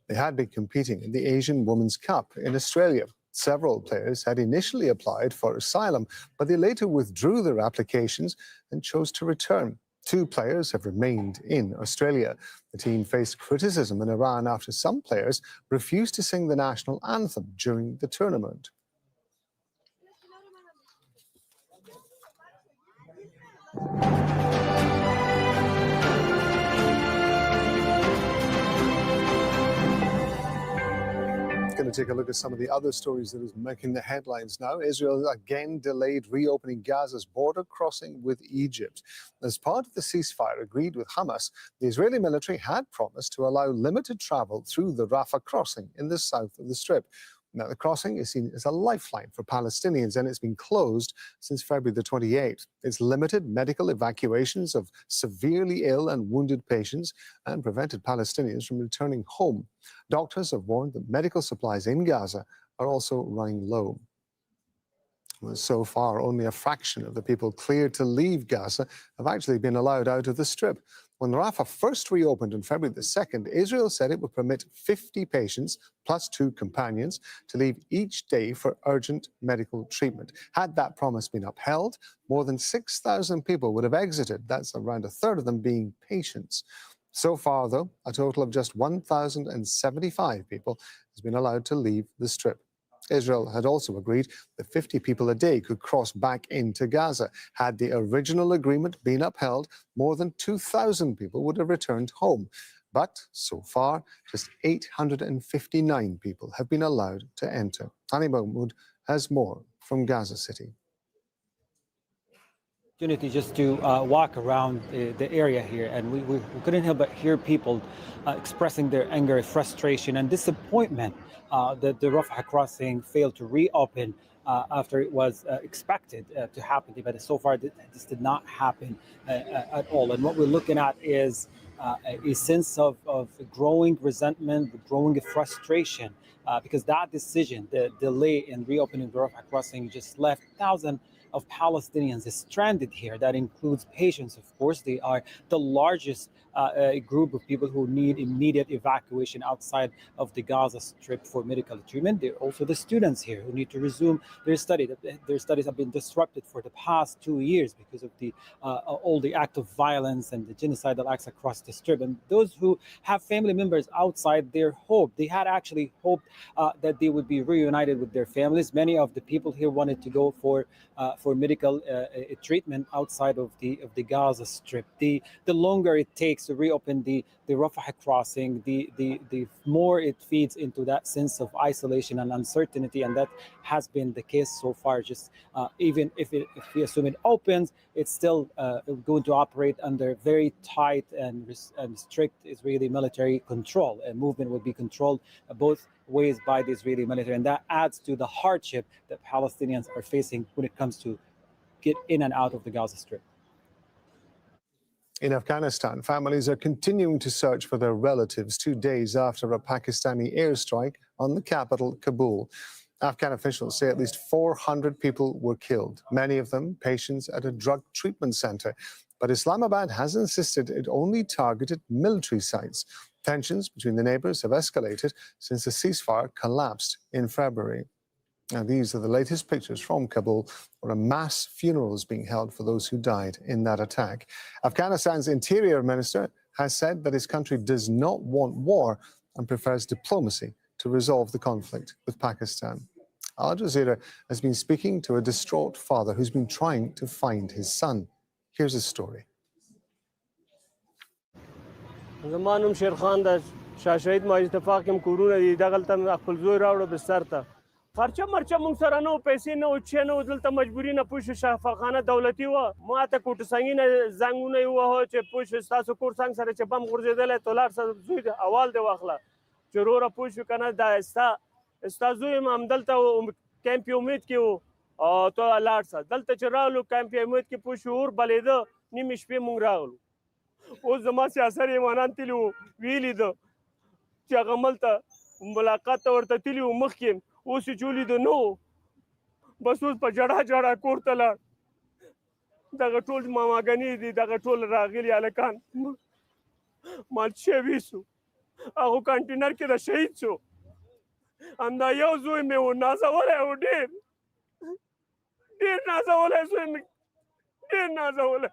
They had been competing in the Asian Women's Cup in Australia. Several players had initially applied for asylum, but they later withdrew their applications and chose to return. 2 players have remained in Australia. The team faced criticism in Iran after some players refused to sing the national anthem during the tournament. Going to take a look at some of the other stories that is making the headlines now. Israel again delayed reopening Gaza's border crossing with Egypt. As part of the ceasefire agreed with Hamas, the Israeli military had promised to allow limited travel through the Rafah crossing in the south of the Strip. Now, the crossing is seen as a lifeline for Palestinians, and it's been closed since February the 28th. It's limited medical evacuations of severely ill and wounded patients and prevented Palestinians from returning home. Doctors have warned that medical supplies in Gaza are also running low. So far, only a fraction of the people cleared to leave Gaza have actually been allowed out of the Strip. When Rafah first reopened on February the 2nd, Israel said it would permit 50 patients plus 2 companions to leave each day for urgent medical treatment. Had that promise been upheld, more than 6,000 people would have exited. That's around a third of them being patients. So far, though, a total of just 1,075 people has been allowed to leave the Strip. Israel had also agreed that 50 people a day could cross back into Gaza. Had the original agreement been upheld, more than 2,000 people would have returned home. But so far, just 859 people have been allowed to enter. Hani Mahmoud has more from Gaza City. Opportunity just to walk around the area here, and we couldn't help but hear people expressing their anger, frustration, and disappointment that the Rafah crossing failed to reopen after it was expected to happen, but so far this did not happen at all. And what we're looking at is a sense of growing resentment, growing frustration, because that decision, the delay in reopening the Rafah crossing, just left thousands of Palestinians stranded here. That includes patients, of course. They are the largest group of people who need immediate evacuation outside of the Gaza Strip for medical treatment. They're also the students here who need to resume their study. Their studies have been disrupted for the past 2 years because of all the act of violence and the genocidal acts across the Strip. And those who have family members outside, they had actually hoped that they would be reunited with their families. Many of the people here wanted to go for medical treatment outside of the Gaza Strip. The longer it takes to reopen the Rafah crossing, the more it feeds into that sense of isolation and uncertainty, and that has been the case so far. Just even if we assume it opens, it's still going to operate under very tight and strict Israeli military control. And movement will be controlled both ways by the Israeli military, and that adds to the hardship that Palestinians are facing when it comes to get in and out of the Gaza Strip. In Afghanistan, families are continuing to search for their relatives 2 days after a Pakistani airstrike on the capital, Kabul. Afghan officials say at least 400 people were killed, many of them patients at a drug treatment center. But Islamabad has insisted it only targeted military sites. Tensions between the neighbors have escalated since the ceasefire collapsed in February. Now, these are the latest pictures from Kabul, where a mass funeral is being held for those who died in that attack. Afghanistan's interior minister has said that his country does not want war and prefers diplomacy to resolve the conflict with Pakistan. Al Jazeera has been speaking to a distraught father who's been trying to find his son. Here's his story. خرچه مرچه مونږ سره نو پیسې نو چې نو دلته مجبوري نه پوه شو شفاخانه دولتي وه ما ته کوټ سنګینه زنګونه یې ووهه چې پوه شو ستاسو کور څنګ سره چې بم غورځېدلی ته لاړ شه زوی د اول دې واخله چې وروره پوه شو که نه دا ستا زوی یم همدلته کیمپ امید کې و او ته لاړ شه دلته چې راغلو کیمپ امید کې پوه شو اور بلېده نیمې شپې مونږ راغلو اوس زما سیاسر ایمانان تلي وو ویلي ده چې هغه ملته ملاقات ته ورته تلي وو مخکې اوس یې چې ولیده نو بس اوس په جړا جړا کور ته لاړ دغه ټول ماماګنې دي دغه ټول راغلي هلکان مات شوي سو هغو کانټینر کې د شهید شو همدا یو زوی مې و نازولی و ډېر نازولی زوی مې ډېر نازولی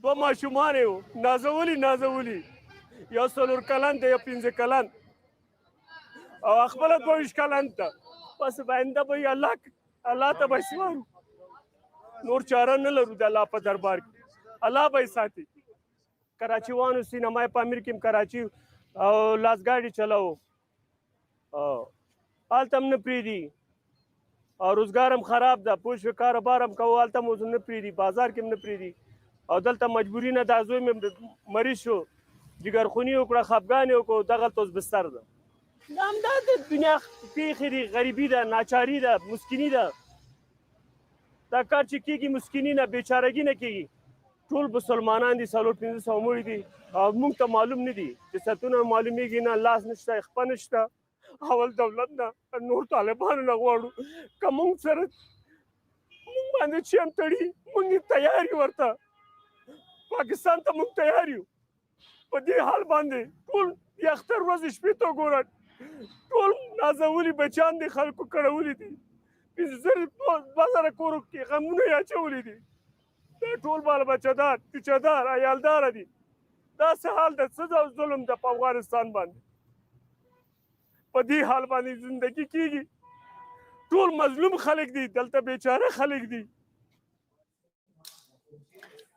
دوه ماشومان یې و نازولي یو 4 کلن دی یو 15 کلن او خپله 22 کلن ته بس باینده به الله ته به سپارو نور چاره نه لرو د الله په دربار کې الله به یې ساتي کراچي وانو سینما په امیر کې کراچي او لاسګاډي چلاو هلته هم نه پرېږدي او روزګار هم خراب ده پوه شوې کاروبار هم کوو هلته هم نه پرېږدي بازار کې هم نه پرېږدي او دلته مجبوري نه دا زوی مې مریض شو جګرخوني وکړه خفګان یې وکړو دغلته اوس بستر ده همدا د دنیا پیښې دي غریبي ده ناچاري ده مسکیني ده دا کار چې کېږي مسکیني نه بېچارګي نه کېږي ټول مسلمانان دي 400-500 مړي دي او موږ ته معلوم نه دي جسدونه معلومیږي نه لاس نشته خپه نشته اول دولت نه نور طالبانو نه غواړو که موږ سره موږ باندې چې هم تړي موږ یې تیار یو ورته پاکستان ته موږ تیار یو په دې حال باندې ټول د اختر ورځې شپې ته ګورئ ټول نازولي بچیان دي خلکو کړولي دي 2,000 کورو کې غمونه یې اچولي دي دا ټول بال بچهدار کوچهدار عیالداره دي داسې حال د څه ظلم ده په افغانستان باندې په دې حال باندې زندگی کیږي ټول مظلوم خلک دي دلته بیچاره خلک دي.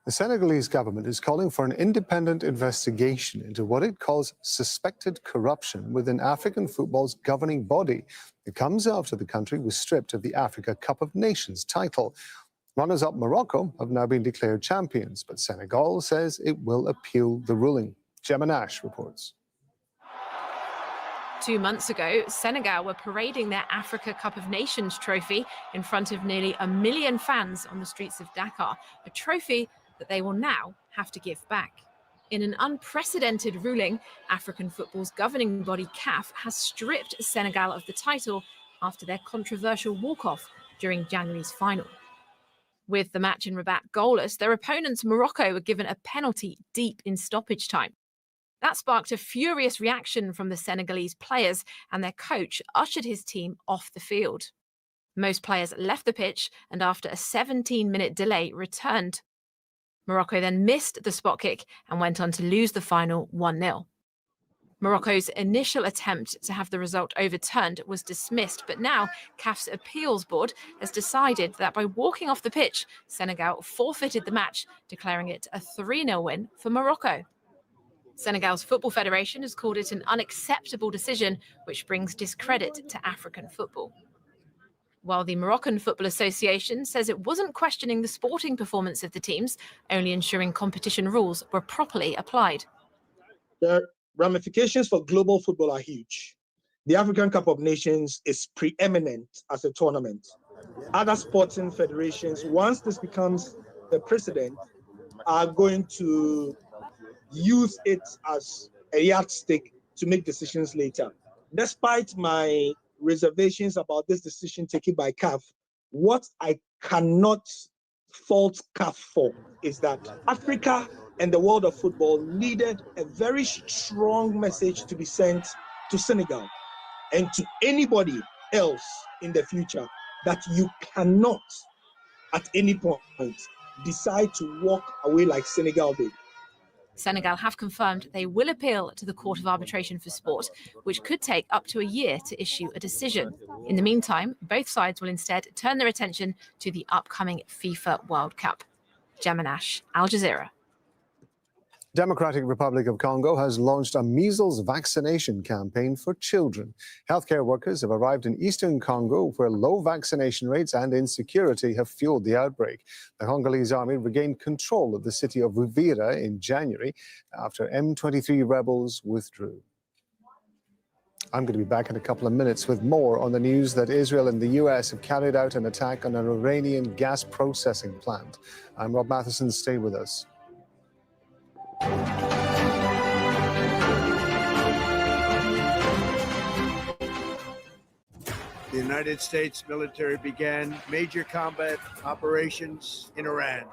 The Senegalese government is calling for an independent investigation into what it calls suspected corruption within African football's governing body. It comes after the country was stripped of the Africa Cup of Nations title. Runners-up Morocco have now been declared champions, but Senegal says it will appeal the ruling. Gemma Nash reports. 2 months ago, Senegal were parading their Africa Cup of Nations trophy in front of nearly 1 million fans on the streets of Dakar, a trophy that they will now have to give back. In an unprecedented ruling, African football's governing body CAF has stripped Senegal of the title after their controversial walk-off during January's final. With the match in Rabat goalless, their opponents Morocco were given a penalty deep in stoppage time. That sparked a furious reaction from the Senegalese players, and their coach ushered his team off the field. Most players left the pitch and after a 17-minute delay returned. Morocco then missed the spot kick and went on to lose the final 1-0. Morocco's initial attempt to have the result overturned was dismissed, but now CAF's appeals board has decided that by walking off the pitch, Senegal forfeited the match, declaring it a 3-0 win for Morocco. Senegal's Football Federation has called it an unacceptable decision which brings discredit to African football. While the Moroccan Football Association says it wasn't questioning the sporting performance of the teams, only ensuring competition rules were properly applied. The ramifications for global football are huge. The African Cup of Nations is preeminent as a tournament. Other sporting federations, once this becomes the precedent, are going to use it as a yardstick to make decisions later. Despite my reservations about this decision taken by CAF, what I cannot fault CAF for is that Africa and the world of football needed a very strong message to be sent to Senegal and to anybody else in the future that you cannot at any point decide to walk away like Senegal did. Senegal have confirmed they will appeal to the Court of Arbitration for Sport, which could take up to a year to issue a decision. In the meantime, both sides will instead turn their attention to the upcoming FIFA World Cup. Gemma Nash, Al Jazeera. Democratic Republic of Congo has launched a measles vaccination campaign for children. Healthcare workers have arrived in eastern Congo, where low vaccination rates and insecurity have fueled the outbreak. The Congolese army regained control of the city of Uvira in January after M23 rebels withdrew. I'm going to be back in a couple of minutes with more on the news that Israel and the US have carried out an attack on an Iranian gas processing plant. I'm Rob Matheson. Stay with us. The United States military began major combat operations in Iran.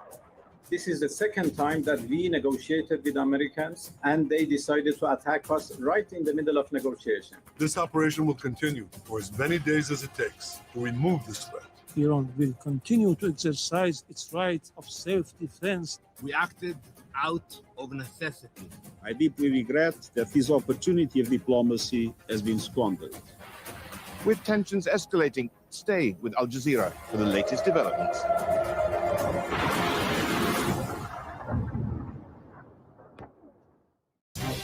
This is the second time that we negotiated with Americans and they decided to attack us right in the middle of negotiation. This operation will continue for as many days as it takes to remove this threat. Iran will continue to exercise its right of self-defense. We acted out of necessity. I deeply regret that this opportunity of diplomacy has been squandered. With tensions escalating, stay with Al Jazeera for the latest developments.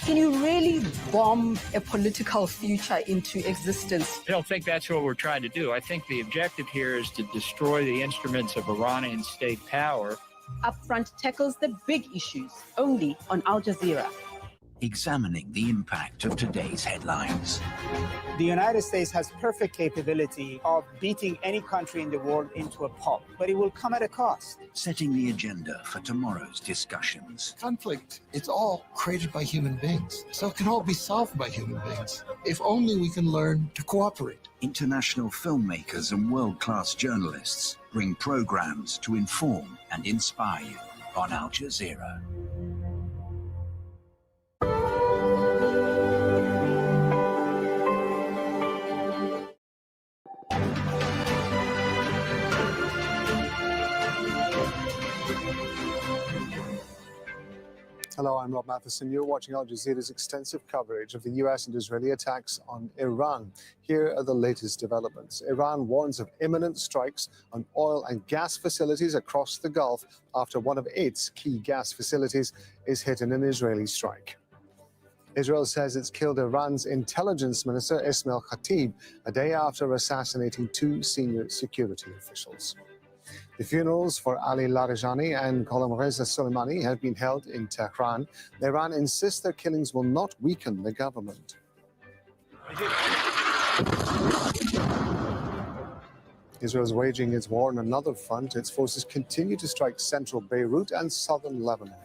Can you really bomb a political future into existence? I don't think that's what we're trying to do. I think the objective here is to destroy the instruments of Iranian state power. Upfront tackles the big issues only on Al Jazeera. Examining the impact of today's headlines. The United States has perfect capability of beating any country in the world into a pulp, but it will come at a cost. Setting the agenda for tomorrow's discussions. Conflict, it's all created by human beings, so it can all be solved by human beings, if only we can learn to cooperate. International filmmakers and world-class journalists bring programs to inform and inspire you on Al Jazeera. Hello, I'm Rob Matheson. You're watching Al Jazeera's extensive coverage of the US and Israeli attacks on Iran. Here are the latest developments. Iran warns of imminent strikes on oil and gas facilities across the Gulf after one of its key gas facilities is hit in an Israeli strike. Israel says it's killed Iran's intelligence minister, Ismail Khatib, a day after assassinating two senior security officials. The funerals for Ali Larijani and Ghulam Reza Soleimani have been held in Tehran. Iran insists their killings will not weaken the government. Israel is waging its war on another front. Its forces continue to strike central Beirut and southern Lebanon.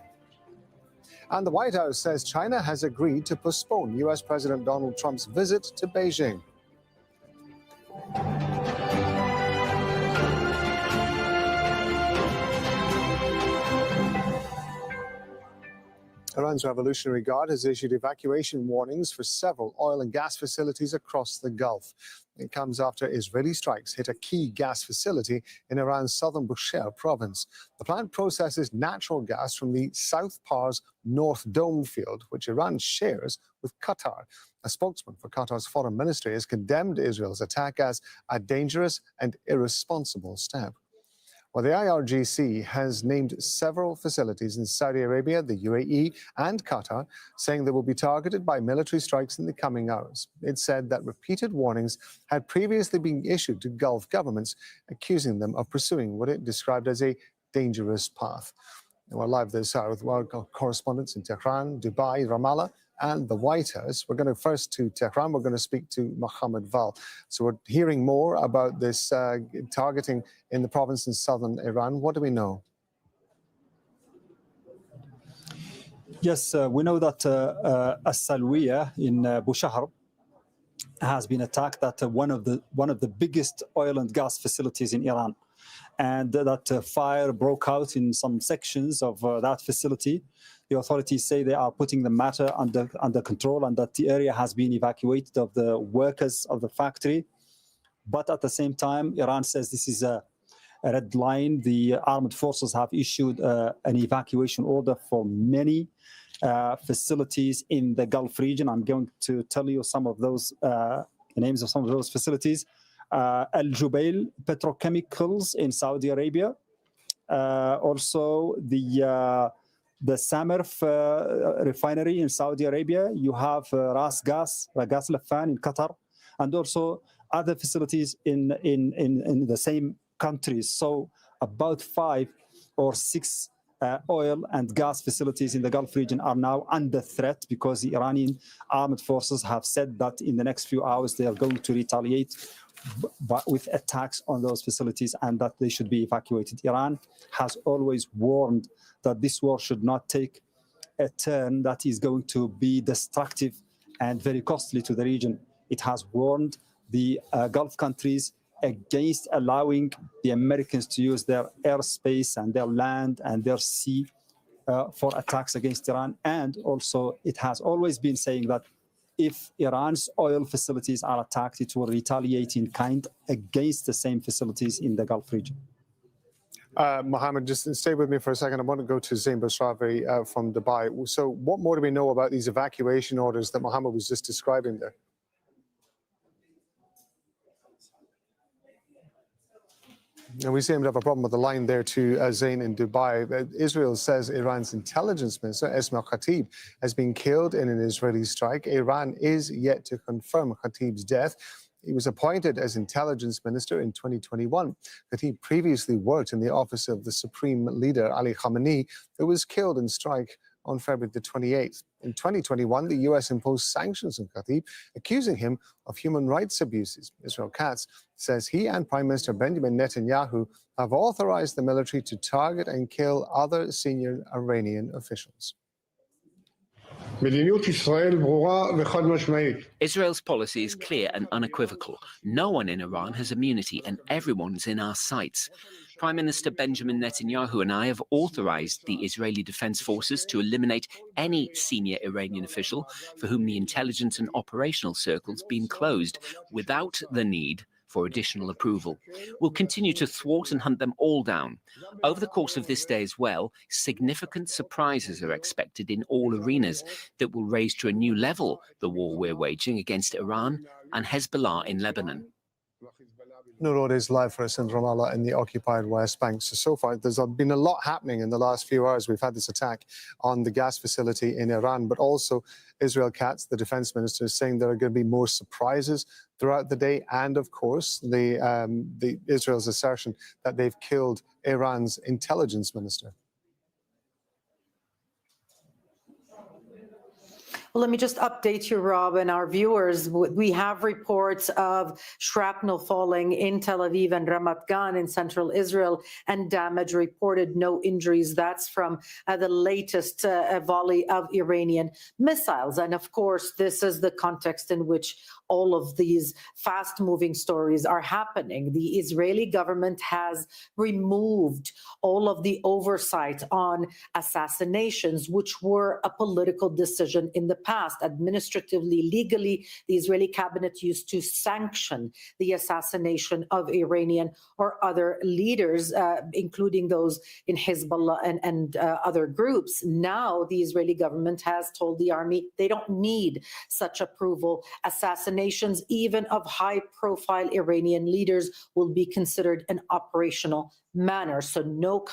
And the White House says China has agreed to postpone U.S. President Donald Trump's visit to Beijing. Iran's Revolutionary Guard has issued evacuation warnings for several oil and gas facilities across the Gulf. It comes after Israeli strikes hit a key gas facility in Iran's southern Bushehr province. The plant processes natural gas from the South Pars North Dome field, which Iran shares with Qatar. A spokesman for Qatar's foreign ministry has condemned Israel's attack as a dangerous and irresponsible step. Well, the IRGC has named several facilities in Saudi Arabia, the UAE, and Qatar, saying they will be targeted by military strikes in the coming hours. It said that repeated warnings had previously been issued to Gulf governments, accusing them of pursuing what it described as a dangerous path. We're live this hour with our correspondents in Tehran, Dubai, Ramallah, and the White House. We're going to first to Tehran. We're going to speak to Mohammed Val. So we're hearing more about this targeting in the province in southern Iran. What do we know? Yes, we know that As-Salwiya in Bushehr has been attacked. That one of the biggest oil and gas facilities in Iran, and that fire broke out in some sections of that facility. The authorities say they are putting the matter under control and that the area has been evacuated of the workers of the factory. But at the same time, Iran says this is a red line. The armed forces have issued an evacuation order for many facilities in the Gulf region. I'm going to tell you some of those, the names of some of those facilities. Al Jubail Petrochemicals in Saudi Arabia. Also the Samarf refinery in Saudi Arabia. You have Ras Gas Lafan in Qatar, and also other facilities in the same countries. So about 5 or 6 oil and gas facilities in the Gulf region are now under threat because the Iranian armed forces have said that in the next few hours they are going to retaliate with attacks on those facilities and that they should be evacuated. Iran has always warned that this war should not take a turn that is going to be destructive and very costly to the region. It has warned the Gulf countries against allowing the Americans to use their airspace and their land and their sea for attacks against Iran. And also it has always been saying that if Iran's oil facilities are attacked, it will retaliate in kind against the same facilities in the Gulf region. Mohammed, just stay with me for a second. I want to go to Zain Basravi from Dubai. So what more do we know about these evacuation orders that Mohammed was just describing there? And we seem to have a problem with the line there to Zain in Dubai. Israel says Iran's intelligence minister, Ismail Khatib, has been killed in an Israeli strike. Iran is yet to confirm Khatib's death. He was appointed as intelligence minister in 2021. Khatib previously worked in the office of the supreme leader, Ali Khamenei, who was killed in strike on February the 28th. In 2021, the U.S. imposed sanctions on Khatib, accusing him of human rights abuses. Israel Katz says he and Prime Minister Benjamin Netanyahu have authorized the military to target and kill other senior Iranian officials. Israel's policy is clear and unequivocal. No one in Iran has immunity and everyone's in our sights. Prime Minister Benjamin Netanyahu and I have authorized the Israeli Defense Forces to eliminate any senior Iranian official for whom the intelligence and operational circles been closed without the need for additional approval. We'll continue to thwart and hunt them all down. Over the course of this day as well, significant surprises are expected in all arenas that will raise to a new level the war we're waging against Iran and Hezbollah in Lebanon. Nurod is live for us in Ramallah in the occupied West Bank. So far, there's been a lot happening in the last few hours. We've had this attack on the gas facility in Iran, but also Israel Katz, the defense minister, is saying there are going to be more surprises throughout the day. And of course, the Israel's assertion that they've killed Iran's intelligence minister. Well, let me just update you, Rob, and our viewers. We have reports of shrapnel falling in Tel Aviv and Ramat Gan in central Israel and damage reported, no injuries. That's from the latest volley of Iranian missiles. And of course, this is the context in which all of these fast-moving stories are happening. The Israeli government has removed all of the oversight on assassinations, which were a political decision in the past. Administratively, legally, the Israeli cabinet used to sanction the assassination of Iranian or other leaders, including those in Hezbollah and other groups. Now, the Israeli government has told the army they don't need such approval. Assassinations, even of high-profile Iranian leaders, will be considered an operational manner. So no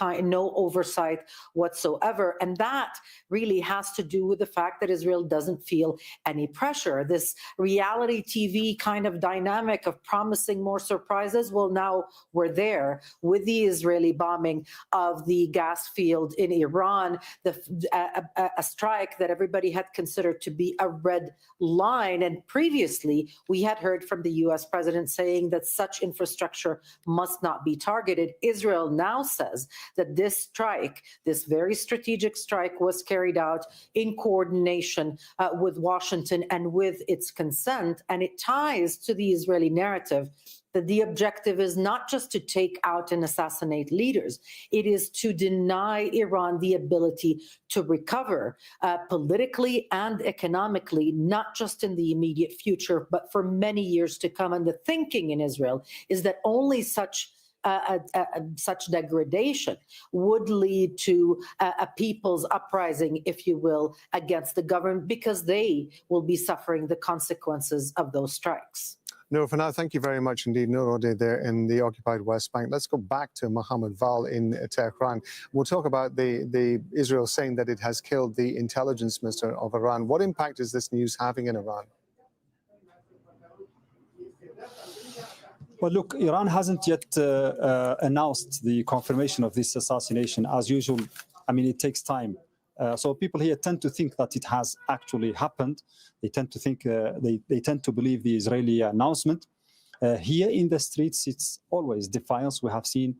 oversight whatsoever. And that really has to do with the fact that Israel doesn't feel any pressure. This reality TV kind of dynamic of promising more surprises, well, now we're there with the Israeli bombing of the gas field in Iran, a strike that everybody had considered to be a red line. And previously, we had heard from the US president saying that such infrastructure must not be targeted. Israel now says that this strike, this very strategic strike, was carried out in coordination with Washington and with its consent. And it ties to the Israeli narrative that the objective is not just to take out and assassinate leaders. It is to deny Iran the ability to recover politically and economically, not just in the immediate future, but for many years to come. And the thinking in Israel is that only such degradation would lead to a people's uprising, if you will, against the government, because they will be suffering the consequences of those strikes. No, for now, thank you very much indeed, Nurod, there in the occupied West Bank. Let's go back to Mohammed Val in Tehran. We'll talk about the Israel saying that it has killed the intelligence minister of Iran. What impact is this news having in Iran? Well, look, Iran hasn't yet announced the confirmation of this assassination. As usual, I mean, it takes time. So people here tend to think that it has actually happened. They tend to think, they tend to believe the Israeli announcement. Here in the streets, it's always defiance. We have seen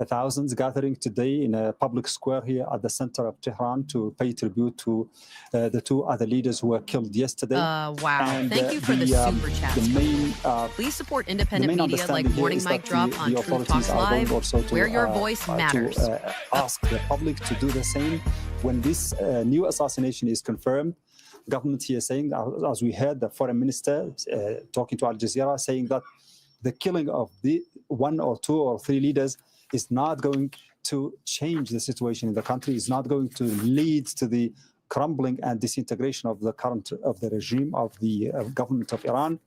thousands gathering today in a public square here at the center of Tehran to pay tribute to the two other leaders who were killed yesterday. Wow. And, thank you for the super chat. Please support independent media like Morning Mic Drop on Truth Talks Live, where your voice matters. To ask the public to do the same when this new assassination is confirmed. The government here saying, as we heard the foreign minister talking to Al Jazeera, saying that the killing of the one or two or three leaders is not going to change the situation in the country, is not going to lead to the crumbling and disintegration of the regime of the government of Iran,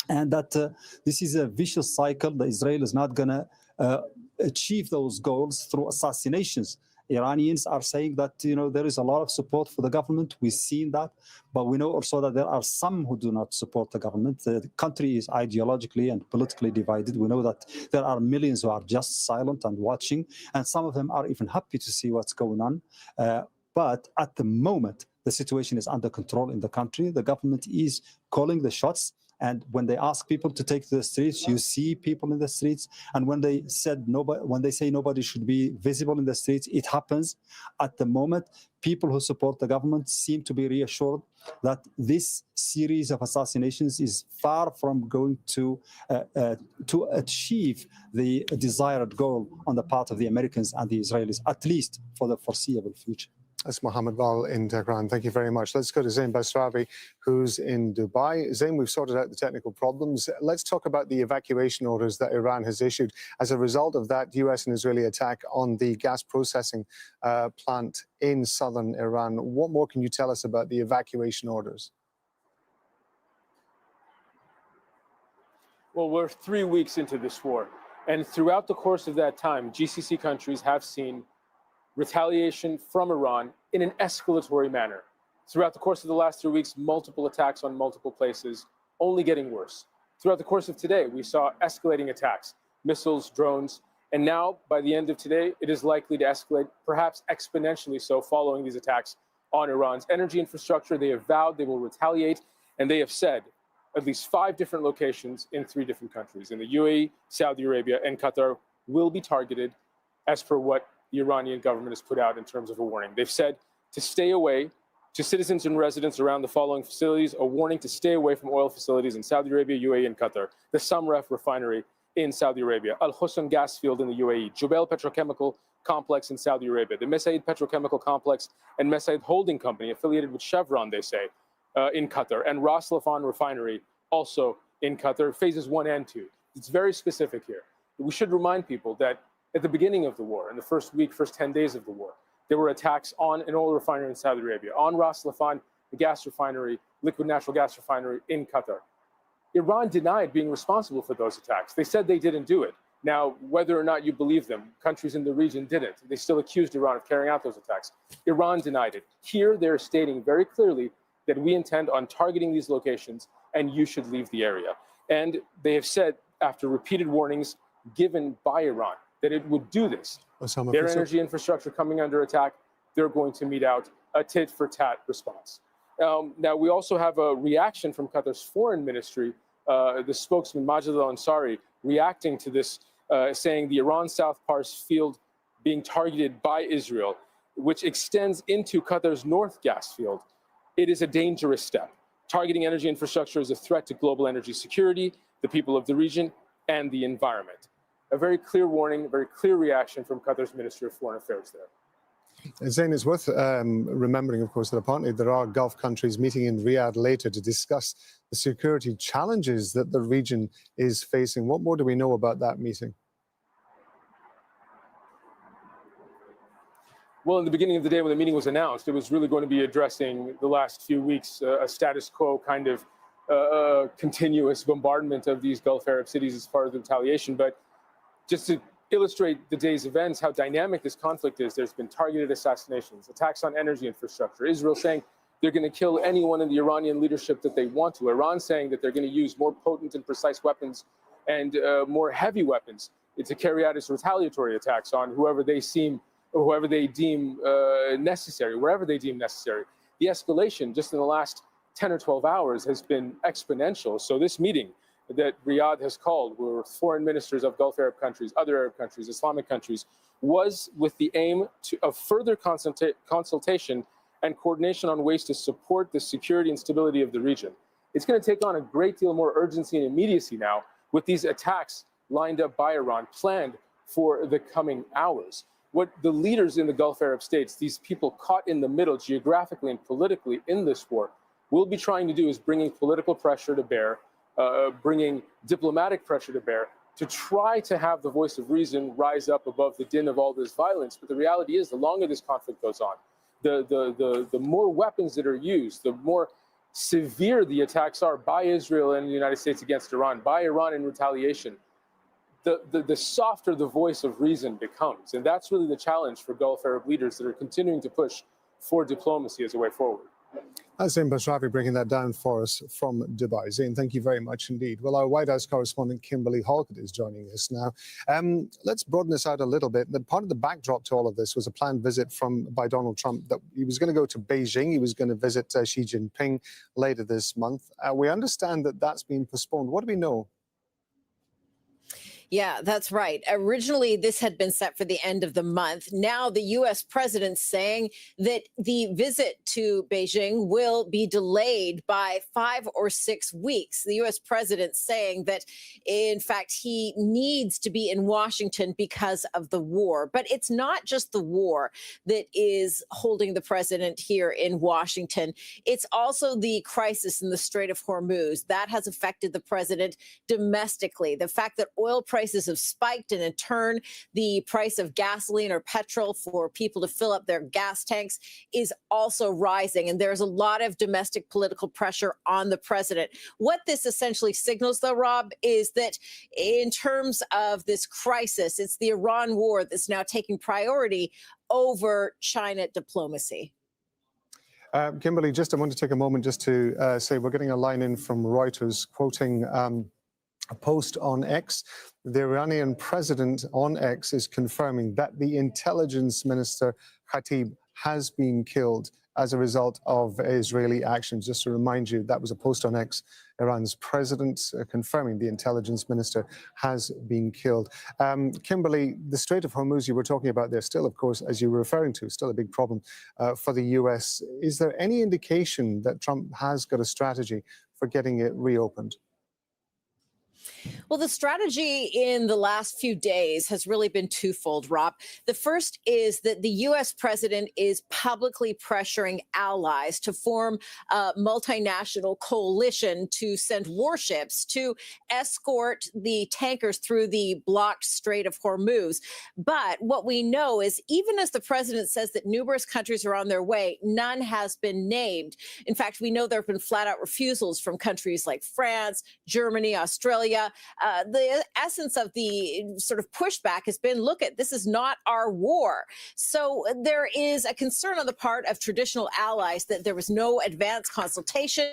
and that this is a vicious cycle. That Israel is not going to achieve those goals through assassinations. Iranians are saying that, you know, there is a lot of support for the government. We've seen that, but we know also that there are some who do not support the government. The country is ideologically and politically divided. We know that there are millions who are just silent and watching, and some of them are even happy to see what's going on. But at the moment, the situation is under control in the country. The government is calling the shots. And when they ask people to take to the streets, you see people in the streets. And when they say nobody should be visible in the streets, it happens. At the moment, people who support the government seem to be reassured that this series of assassinations is far from going to achieve the desired goal on the part of the Americans and the Israelis, at least for the foreseeable future. That's Mohammed Val in Tehran. Thank you very much. Let's go to Zain Basravi, who's in Dubai. Zain, we've sorted out the technical problems. Let's talk about the evacuation orders that Iran has issued as a result of that US and Israeli attack on the gas processing plant in southern Iran. What more can you tell us about the evacuation orders? Well, we're 3 weeks into this war, and throughout the course of that time, GCC countries have seen retaliation from Iran in an escalatory manner. Throughout the course of the last 3 weeks, multiple attacks on multiple places, only getting worse. Throughout the course of today, we saw escalating attacks, missiles, drones, and now, by the end of today, it is likely to escalate, perhaps exponentially so, following these attacks on Iran's energy infrastructure. They have vowed they will retaliate, and they have said at least 5 different locations in 3 different countries, in the UAE, Saudi Arabia, and Qatar, will be targeted as per what the Iranian government has put out in terms of a warning. They've said to stay away, to citizens and residents around the following facilities, a warning to stay away from oil facilities in Saudi Arabia, UAE, and Qatar, the Samref refinery in Saudi Arabia, Al Husn gas field in the UAE, Jubail petrochemical complex in Saudi Arabia, the Mesaid petrochemical complex and Mesaid holding company affiliated with Chevron, they say, in Qatar, and Ras Laffan refinery also in Qatar, phases 1 and 2. It's very specific here. We should remind people that at the beginning of the war, in the first 10 days of the war, there were attacks on an oil refinery in Saudi Arabia, on Ras Laffan, the gas refinery, liquid natural gas refinery in Qatar. Iran denied being responsible for those attacks. They said they didn't do it. Now, whether or not you believe them, countries in the region didn't. They still accused Iran of carrying out those attacks. Iran denied it. Here, they're stating very clearly that we intend on targeting these locations and you should leave the area. And they have said, after repeated warnings given by Iran, that it would do this. Their energy infrastructure coming under attack, they're going to mete out a tit-for-tat response. Now, we also have a reaction from Qatar's foreign ministry, the spokesman Majid al-Ansari, reacting to this, saying the Iran South Pars field being targeted by Israel, which extends into Qatar's North gas field. It is a dangerous step. Targeting energy infrastructure is a threat to global energy security, the people of the region, and the environment. A very clear warning, a very clear reaction from Qatar's Ministry of Foreign Affairs there. Zain, it's worth remembering, of course, that apparently there are Gulf countries meeting in Riyadh later to discuss the security challenges that the region is facing. What more do we know about that meeting? Well, in the beginning of the day when the meeting was announced, it was really going to be addressing the last few weeks, a status quo kind of continuous bombardment of these Gulf Arab cities as part of the retaliation. But just to illustrate the day's events, how dynamic this conflict is, there's been targeted assassinations, attacks on energy infrastructure, Israel saying they're going to kill anyone in the Iranian leadership that they want to, Iran saying that they're going to use more potent and precise weapons and more heavy weapons to carry out its retaliatory attacks on whoever they deem necessary, wherever they deem necessary. The escalation just in the last 10 or 12 hours has been exponential. So this meeting that Riyadh has called, where foreign ministers of Gulf Arab countries, other Arab countries, Islamic countries, was with the aim of further consultation and coordination on ways to support the security and stability of the region. It's going to take on a great deal more urgency and immediacy now with these attacks lined up by Iran, planned for the coming hours. What the leaders in the Gulf Arab states, these people caught in the middle geographically and politically in this war, will be trying to do is bringing political pressure to bear, bringing diplomatic pressure to bear, to try to have the voice of reason rise up above the din of all this violence. But the reality is, the longer this conflict goes on, the more weapons that are used, the more severe the attacks are by Israel and the United States against Iran, by Iran in retaliation, the softer the voice of reason becomes. And that's really the challenge for Gulf Arab leaders that are continuing to push for diplomacy as a way forward. Zain Basravi breaking that down for us from Dubai. Zain, thank you very much indeed. Well, our White House correspondent Kimberly Halkett is joining us now. Let's broaden this out a little bit. Part of the backdrop to all of this was a planned visit by Donald Trump, that he was going to go to Beijing. He was going to visit Xi Jinping later this month. We understand that that's been postponed. What do we know? Yeah, that's right. Originally, this had been set for the end of the month. Now, the U.S. president saying that the visit to Beijing will be delayed by 5 or 6 weeks. The U.S. president saying that, in fact, he needs to be in Washington because of the war. But it's not just the war that is holding the president here in Washington. It's also the crisis in the Strait of Hormuz. That has affected the president domestically. The fact that oil prices have spiked, and in turn, the price of gasoline or petrol for people to fill up their gas tanks is also rising. And there's a lot of domestic political pressure on the president. What this essentially signals, though, Rob, is that in terms of this crisis, it's the Iran war that's now taking priority over China diplomacy. Kimberly, I want to take a moment just to say we're getting a line in from Reuters quoting a post on X. The Iranian president on X is confirming that the intelligence minister Khatib has been killed as a result of Israeli actions. Just to remind you, that was a post on X. Iran's president confirming the intelligence minister has been killed. Kimberly, the Strait of Hormuz you were talking about there still, of course, as you were referring to, still a big problem for the U.S. Is there any indication that Trump has got a strategy for getting it reopened? Well, the strategy in the last few days has really been twofold, Rob. The first is that the U.S. president is publicly pressuring allies to form a multinational coalition to send warships to escort the tankers through the blocked Strait of Hormuz. But what we know is even as the president says that numerous countries are on their way, none has been named. In fact, we know there have been flat out refusals from countries like France, Germany, Australia. The essence of the sort of pushback has been, look, this is not our war. So there is a concern on the part of traditional allies that there was no advance consultation,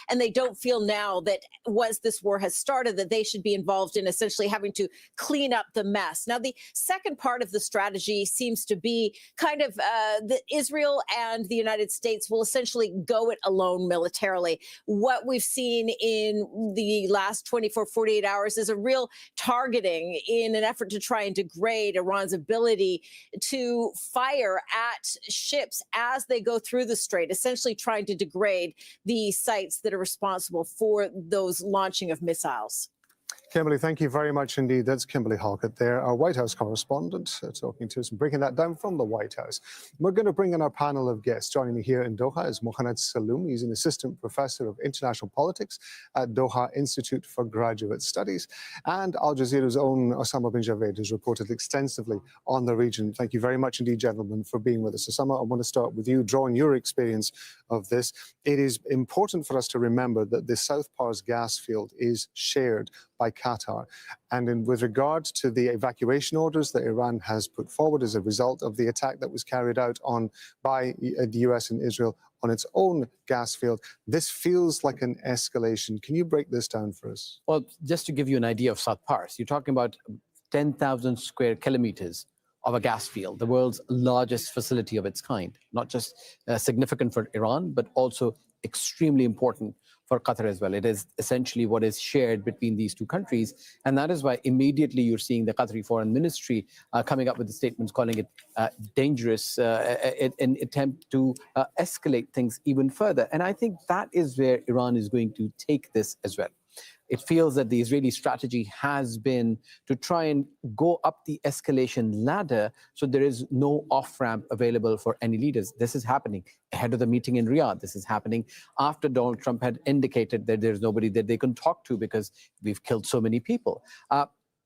and they don't feel now that once this war has started that they should be involved in essentially having to clean up the mess. Now, the second part of the strategy seems to be kind of that Israel and the United States will essentially go it alone militarily. What we've seen in the last 24, 48 hours is a real targeting in an effort to try and degrade Iran's ability to fire at ships as they go through the strait, essentially trying to degrade the sites that are responsible for those launching of missiles. Kimberly, thank you very much indeed. That's Kimberly Halkett there, our White House correspondent, talking to us and breaking that down from the White House. We're going to bring in our panel of guests. Joining me here in Doha is Mohanad Saloom. He's an assistant professor of international politics at Doha Institute for Graduate Studies. And Al Jazeera's own Osama bin Javed has reported extensively on the region. Thank you very much indeed, gentlemen, for being with us. Osama, I want to start with you, drawing your experience of this. It is important for us to remember that the South Pars gas field is shared by Qatar. And with regard to the evacuation orders that Iran has put forward as a result of the attack that was carried out by the US and Israel on its own gas field, this feels like an escalation. Can you break this down for us? Well, just to give you an idea of South Pars, you're talking about 10,000 square kilometers of a gas field, the world's largest facility of its kind, not just significant for Iran, but also extremely important for Qatar as well. It is essentially what is shared between these two countries. And that is why immediately you're seeing the Qatari Foreign Ministry coming up with the statements calling it dangerous, an attempt to escalate things even further. And I think that is where Iran is going to take this as well. It feels that the Israeli strategy has been to try and go up the escalation ladder so there is no off-ramp available for any leaders. This is happening ahead of the meeting in Riyadh. This is happening after Donald Trump had indicated that there's nobody that they can talk to because we've killed so many people.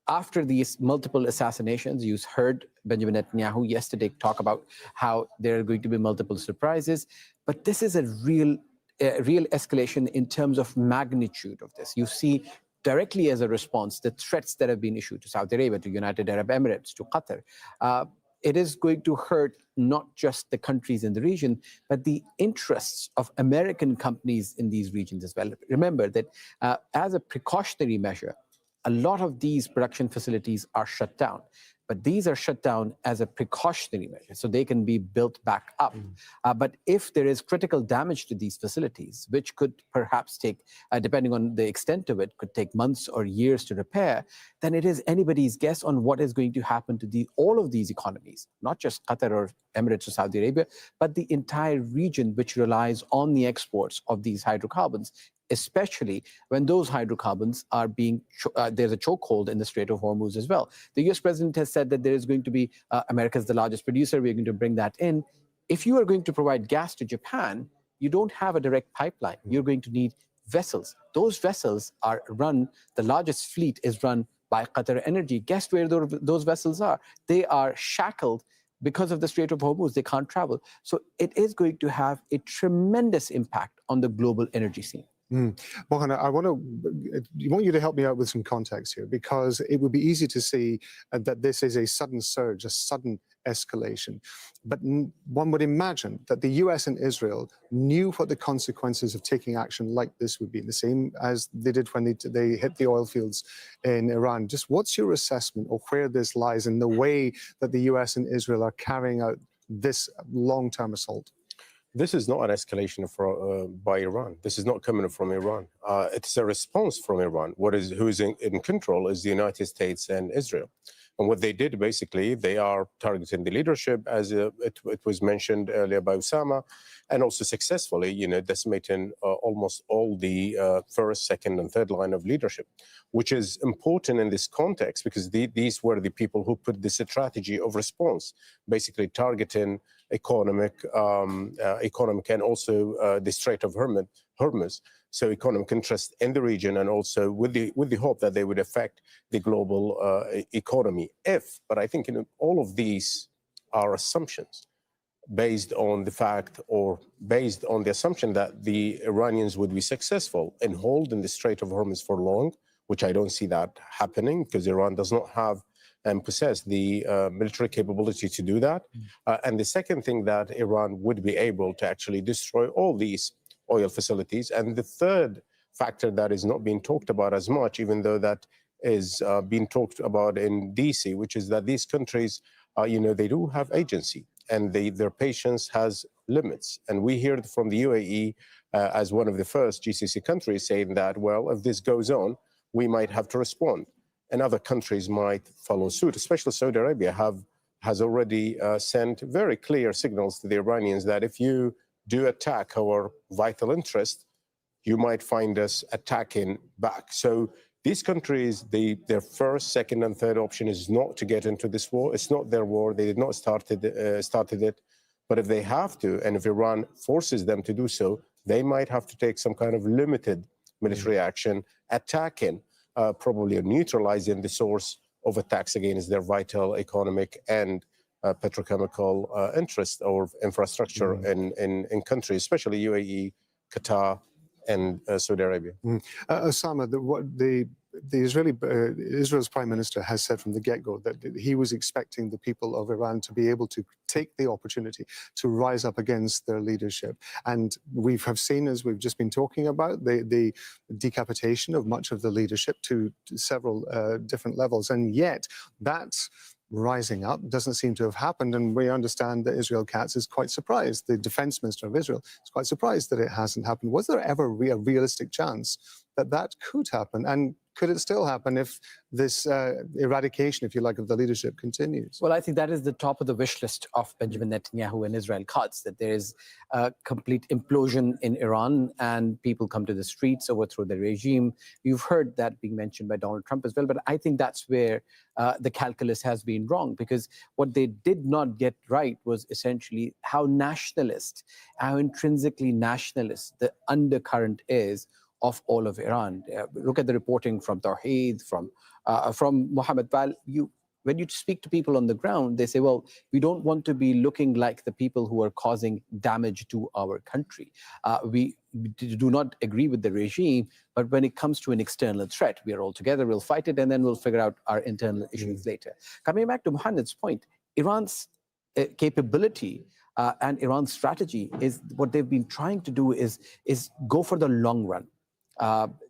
After these multiple assassinations, you heard Benjamin Netanyahu yesterday talk about how there are going to be multiple surprises. But this is a real escalation in terms of magnitude of this. You see directly as a response the threats that have been issued to Saudi Arabia, to United Arab Emirates, to Qatar. It is going to hurt not just the countries in the region, but the interests of American companies in these regions as well. Remember that as a precautionary measure, a lot of these production facilities are shut down. But these are shut down as a precautionary measure, so they can be built back up. But if there is critical damage to these facilities, which could perhaps take, depending on the extent of it, could take months or years to repair, then it is anybody's guess on what is going to happen to all of these economies, not just Qatar or Emirates or Saudi Arabia, but the entire region which relies on the exports of these hydrocarbons, especially when those hydrocarbons are being, there's a chokehold in the Strait of Hormuz as well. The US president has said that there is going to be, America's the largest producer, we're going to bring that in. If you are going to provide gas to Japan, you don't have a direct pipeline. You're going to need vessels. Those vessels are run, the largest fleet is run by Qatar Energy. Guess where those vessels are? They are shackled because of the Strait of Hormuz. They can't travel. So it is going to have a tremendous impact on the global energy scene. Mohan, I want you to help me out with some context here, because it would be easy to see that this is a sudden surge, a sudden escalation. But one would imagine that the US and Israel knew what the consequences of taking action like this would be, the same as they did when they hit the oil fields in Iran. Just what's your assessment of where this lies in the way that the US and Israel are carrying out this long-term assault? This is not an escalation by Iran. This is not coming from Iran. It's a response from Iran. Who is in control is the United States and Israel. And what they did, basically, they are targeting the leadership, as it was mentioned earlier by Osama, and also successfully, decimating almost all the first, second, and third line of leadership, which is important in this context because these were the people who put this strategy of response, basically targeting economic and also the Strait of Hormuz. So economic interest in the region, and also with the hope that they would affect the global economy. But I think all of these are assumptions based on the fact, or based on the assumption that the Iranians would be successful in holding the Strait of Hormuz for long, which I don't see that happening because Iran does not have and possess the military capability to do that. And the second thing, that Iran would be able to actually destroy all these oil facilities. And the third factor that is not being talked about as much, even though that is being talked about in DC, which is that these countries, they do have agency, and their patience has limits. And we heard from the UAE as one of the first GCC countries saying that, well, if this goes on, we might have to respond. And other countries might follow suit, especially Saudi Arabia has already sent very clear signals to the Iranians that if you do attack our vital interest, you might find us attacking back. So these countries, their first, second, and third option is not to get into this war. It's not their war. They did not started it. But if they have to, and if Iran forces them to do so, they might have to take some kind of limited military action, attacking, probably neutralizing the source of attacks against their vital economic and petrochemical interest or infrastructure in countries, especially UAE, Qatar, and Saudi Arabia. Osama, Israel's prime minister has said from the get-go that he was expecting the people of Iran to be able to take the opportunity to rise up against their leadership. And we have seen, as we've just been talking about, the decapitation of much of the leadership to several different levels. And yet that rising up doesn't seem to have happened, and we understand that Israel Katz is quite surprised. The defense minister of Israel is quite surprised that it hasn't happened. Was there ever a realistic chance that could happen, and could it still happen if this eradication, if you like, of the leadership continues? Well, I think that is the top of the wish list of Benjamin Netanyahu and Israel Katz, that there is a complete implosion in Iran and people come to the streets, overthrow the regime. You've heard that being mentioned by Donald Trump as well, but I think that's where the calculus has been wrong, because what they did not get right was essentially how nationalist, how intrinsically nationalist the undercurrent is of all of Iran. Look at the reporting from Tawheed, from Mohammed Val. When you speak to people on the ground, they say, well, we don't want to be looking like the people who are causing damage to our country. We do not agree with the regime, but when it comes to an external threat, we are all together, we'll fight it, and then we'll figure out our internal issues later. Coming back to Mohammed's point, Iran's capability and Iran's strategy is what they've been trying to do is go for the long run.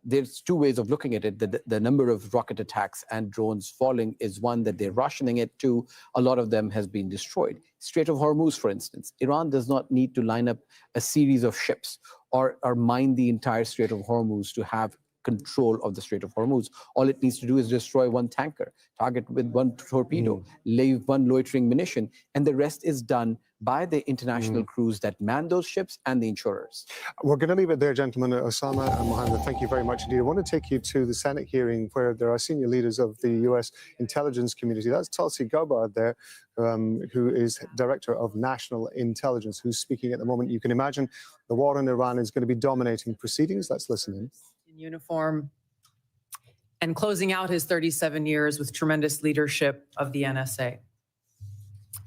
There's two ways of looking at it. The number of rocket attacks and drones falling is one that they're rationing it to. A lot of them has been destroyed. Strait of Hormuz, for instance. Iran does not need to line up a series of ships or mine the entire Strait of Hormuz to have control of the Strait of Hormuz. All it needs to do is destroy one tanker, target with one torpedo, leave one loitering munition, and the rest is done by the international crews that man those ships and the insurers. We're going to leave it there, gentlemen. Osama and Mohammed, thank you very much indeed. I want to take you to the Senate hearing where there are senior leaders of the U.S. intelligence community. That's Tulsi Gabbard there, who is Director of National Intelligence, who's speaking at the moment. You can imagine the war in Iran is going to be dominating proceedings. Let's listen in. In uniform and closing out his 37 years with tremendous leadership of the NSA.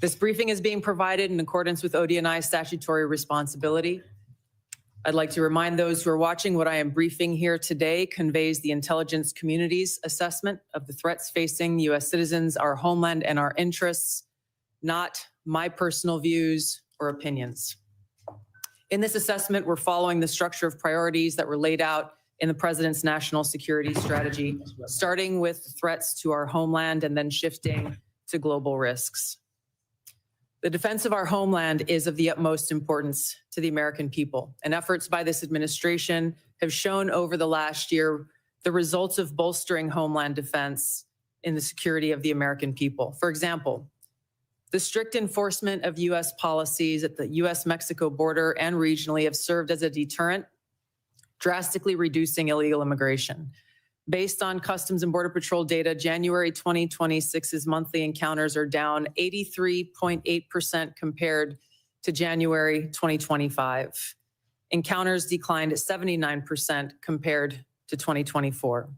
This briefing is being provided in accordance with ODNI's statutory responsibility. I'd like to remind those who are watching what I am briefing here today conveys the intelligence community's assessment of the threats facing U.S. citizens, our homeland, and our interests, not my personal views or opinions. In this assessment, we're following the structure of priorities that were laid out in the President's national security strategy, starting with threats to our homeland and then shifting to global risks. The defense of our homeland is of the utmost importance to the American people, and efforts by this administration have shown over the last year the results of bolstering homeland defense in the security of the American people. For example, the strict enforcement of U.S. policies at the U.S.-Mexico border and regionally have served as a deterrent, drastically reducing illegal immigration. Based on Customs and Border Patrol data, January 2026's monthly encounters are down 83.8% compared to January 2025. Encounters declined 79% compared to 2024.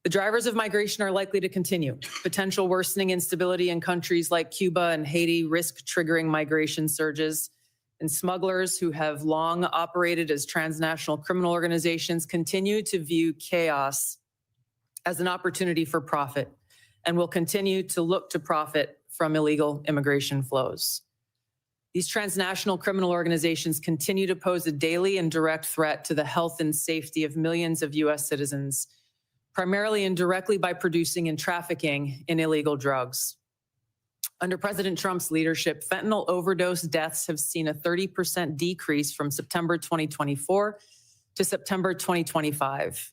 The drivers of migration are likely to continue. Potential worsening instability in countries like Cuba and Haiti risk triggering migration surges, and smugglers who have long operated as transnational criminal organizations continue to view chaos as an opportunity for profit and will continue to look to profit from illegal immigration flows. These transnational criminal organizations continue to pose a daily and direct threat to the health and safety of millions of U.S. citizens, primarily and directly by producing and trafficking in illegal drugs. Under President Trump's leadership, fentanyl overdose deaths have seen a 30% decrease from September 2024 to September 2025.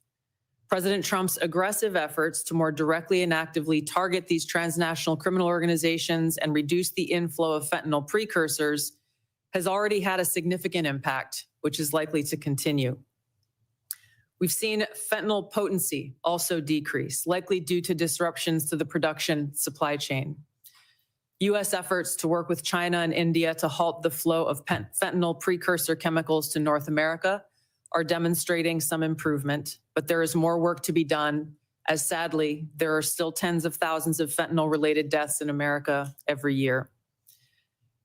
President Trump's aggressive efforts to more directly and actively target these transnational criminal organizations and reduce the inflow of fentanyl precursors has already had a significant impact, which is likely to continue. We've seen fentanyl potency also decrease, likely due to disruptions to the production supply chain. U.S. efforts to work with China and India to halt the flow of fentanyl precursor chemicals to North America are demonstrating some improvement, but there is more work to be done, as sadly, there are still tens of thousands of fentanyl-related deaths in America every year.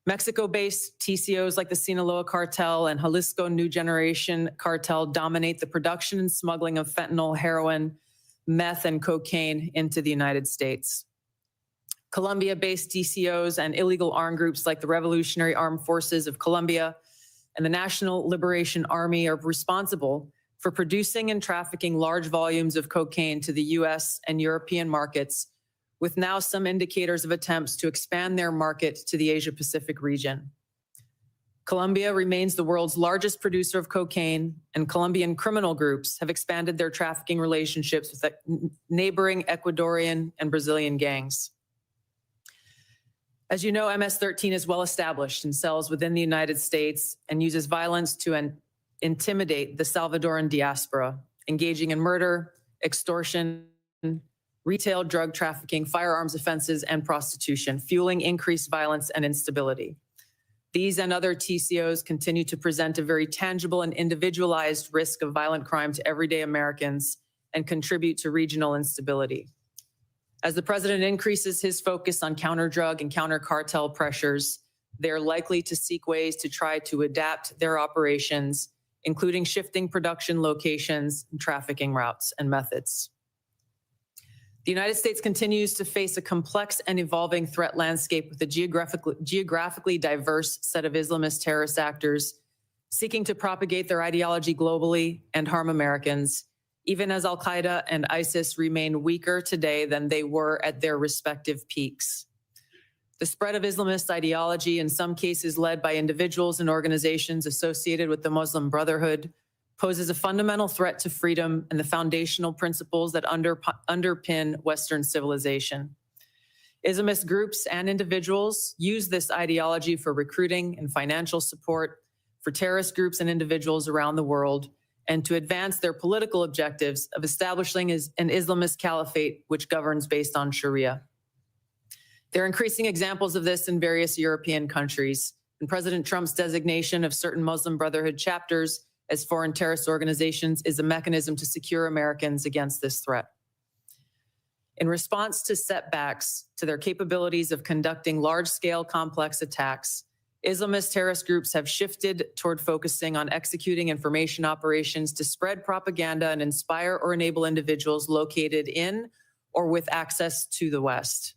Mexico-based TCOs like the Sinaloa cartel and Jalisco New Generation cartel dominate the production and smuggling of fentanyl, heroin, meth, and cocaine into the United States. Colombia-based TCOs and illegal armed groups like the Revolutionary Armed Forces of Colombia and the National Liberation Army are responsible for producing and trafficking large volumes of cocaine to the U.S. and European markets, with now some indicators of attempts to expand their market to the Asia-Pacific region. Colombia remains the world's largest producer of cocaine, and Colombian criminal groups have expanded their trafficking relationships with neighboring Ecuadorian and Brazilian gangs. As you know, MS-13 is well established in cells within the United States and uses violence to intimidate the Salvadoran diaspora, engaging in murder, extortion, retail drug trafficking, firearms offenses, and prostitution, fueling increased violence and instability. These and other TCOs continue to present a very tangible and individualized risk of violent crime to everyday Americans and contribute to regional instability. As the president increases his focus on counter-drug and counter-cartel pressures, they are likely to seek ways to try to adapt their operations, including shifting production locations and trafficking routes and methods. The United States continues to face a complex and evolving threat landscape with a geographically diverse set of Islamist terrorist actors seeking to propagate their ideology globally and harm Americans, even as Al-Qaeda and ISIS remain weaker today than they were at their respective peaks. The spread of Islamist ideology, in some cases led by individuals and organizations associated with the Muslim Brotherhood, poses a fundamental threat to freedom and the foundational principles that underpin Western civilization. Islamist groups and individuals use this ideology for recruiting and financial support for terrorist groups and individuals around the world, and to advance their political objectives of establishing an Islamist caliphate which governs based on Sharia. There are increasing examples of this in various European countries, and President Trump's designation of certain Muslim Brotherhood chapters as foreign terrorist organizations is a mechanism to secure Americans against this threat. In response to setbacks to their capabilities of conducting large-scale complex attacks, Islamist terrorist groups have shifted toward focusing on executing information operations to spread propaganda and inspire or enable individuals located in or with access to the West.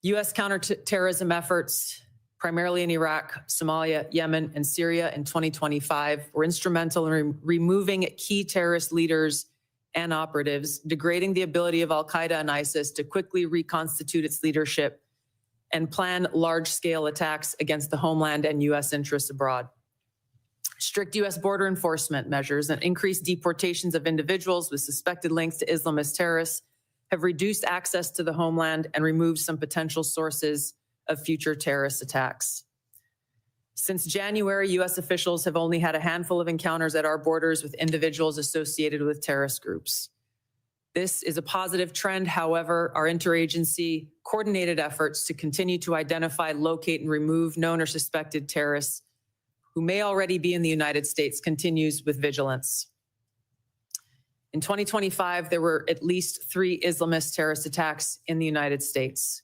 U.S. counterterrorism efforts, primarily in Iraq, Somalia, Yemen, and Syria in 2025, were instrumental in removing key terrorist leaders and operatives, degrading the ability of Al-Qaeda and ISIS to quickly reconstitute its leadership and plan large-scale attacks against the homeland and U.S. interests abroad. Strict U.S. border enforcement measures and increased deportations of individuals with suspected links to Islamist terrorists have reduced access to the homeland and removed some potential sources of future terrorist attacks. Since January, U.S. officials have only had a handful of encounters at our borders with individuals associated with terrorist groups. This is a positive trend. However, our interagency coordinated efforts to continue to identify, locate, and remove known or suspected terrorists who may already be in the United States continues with vigilance. In 2025, there were at least 3 Islamist terrorist attacks in the United States.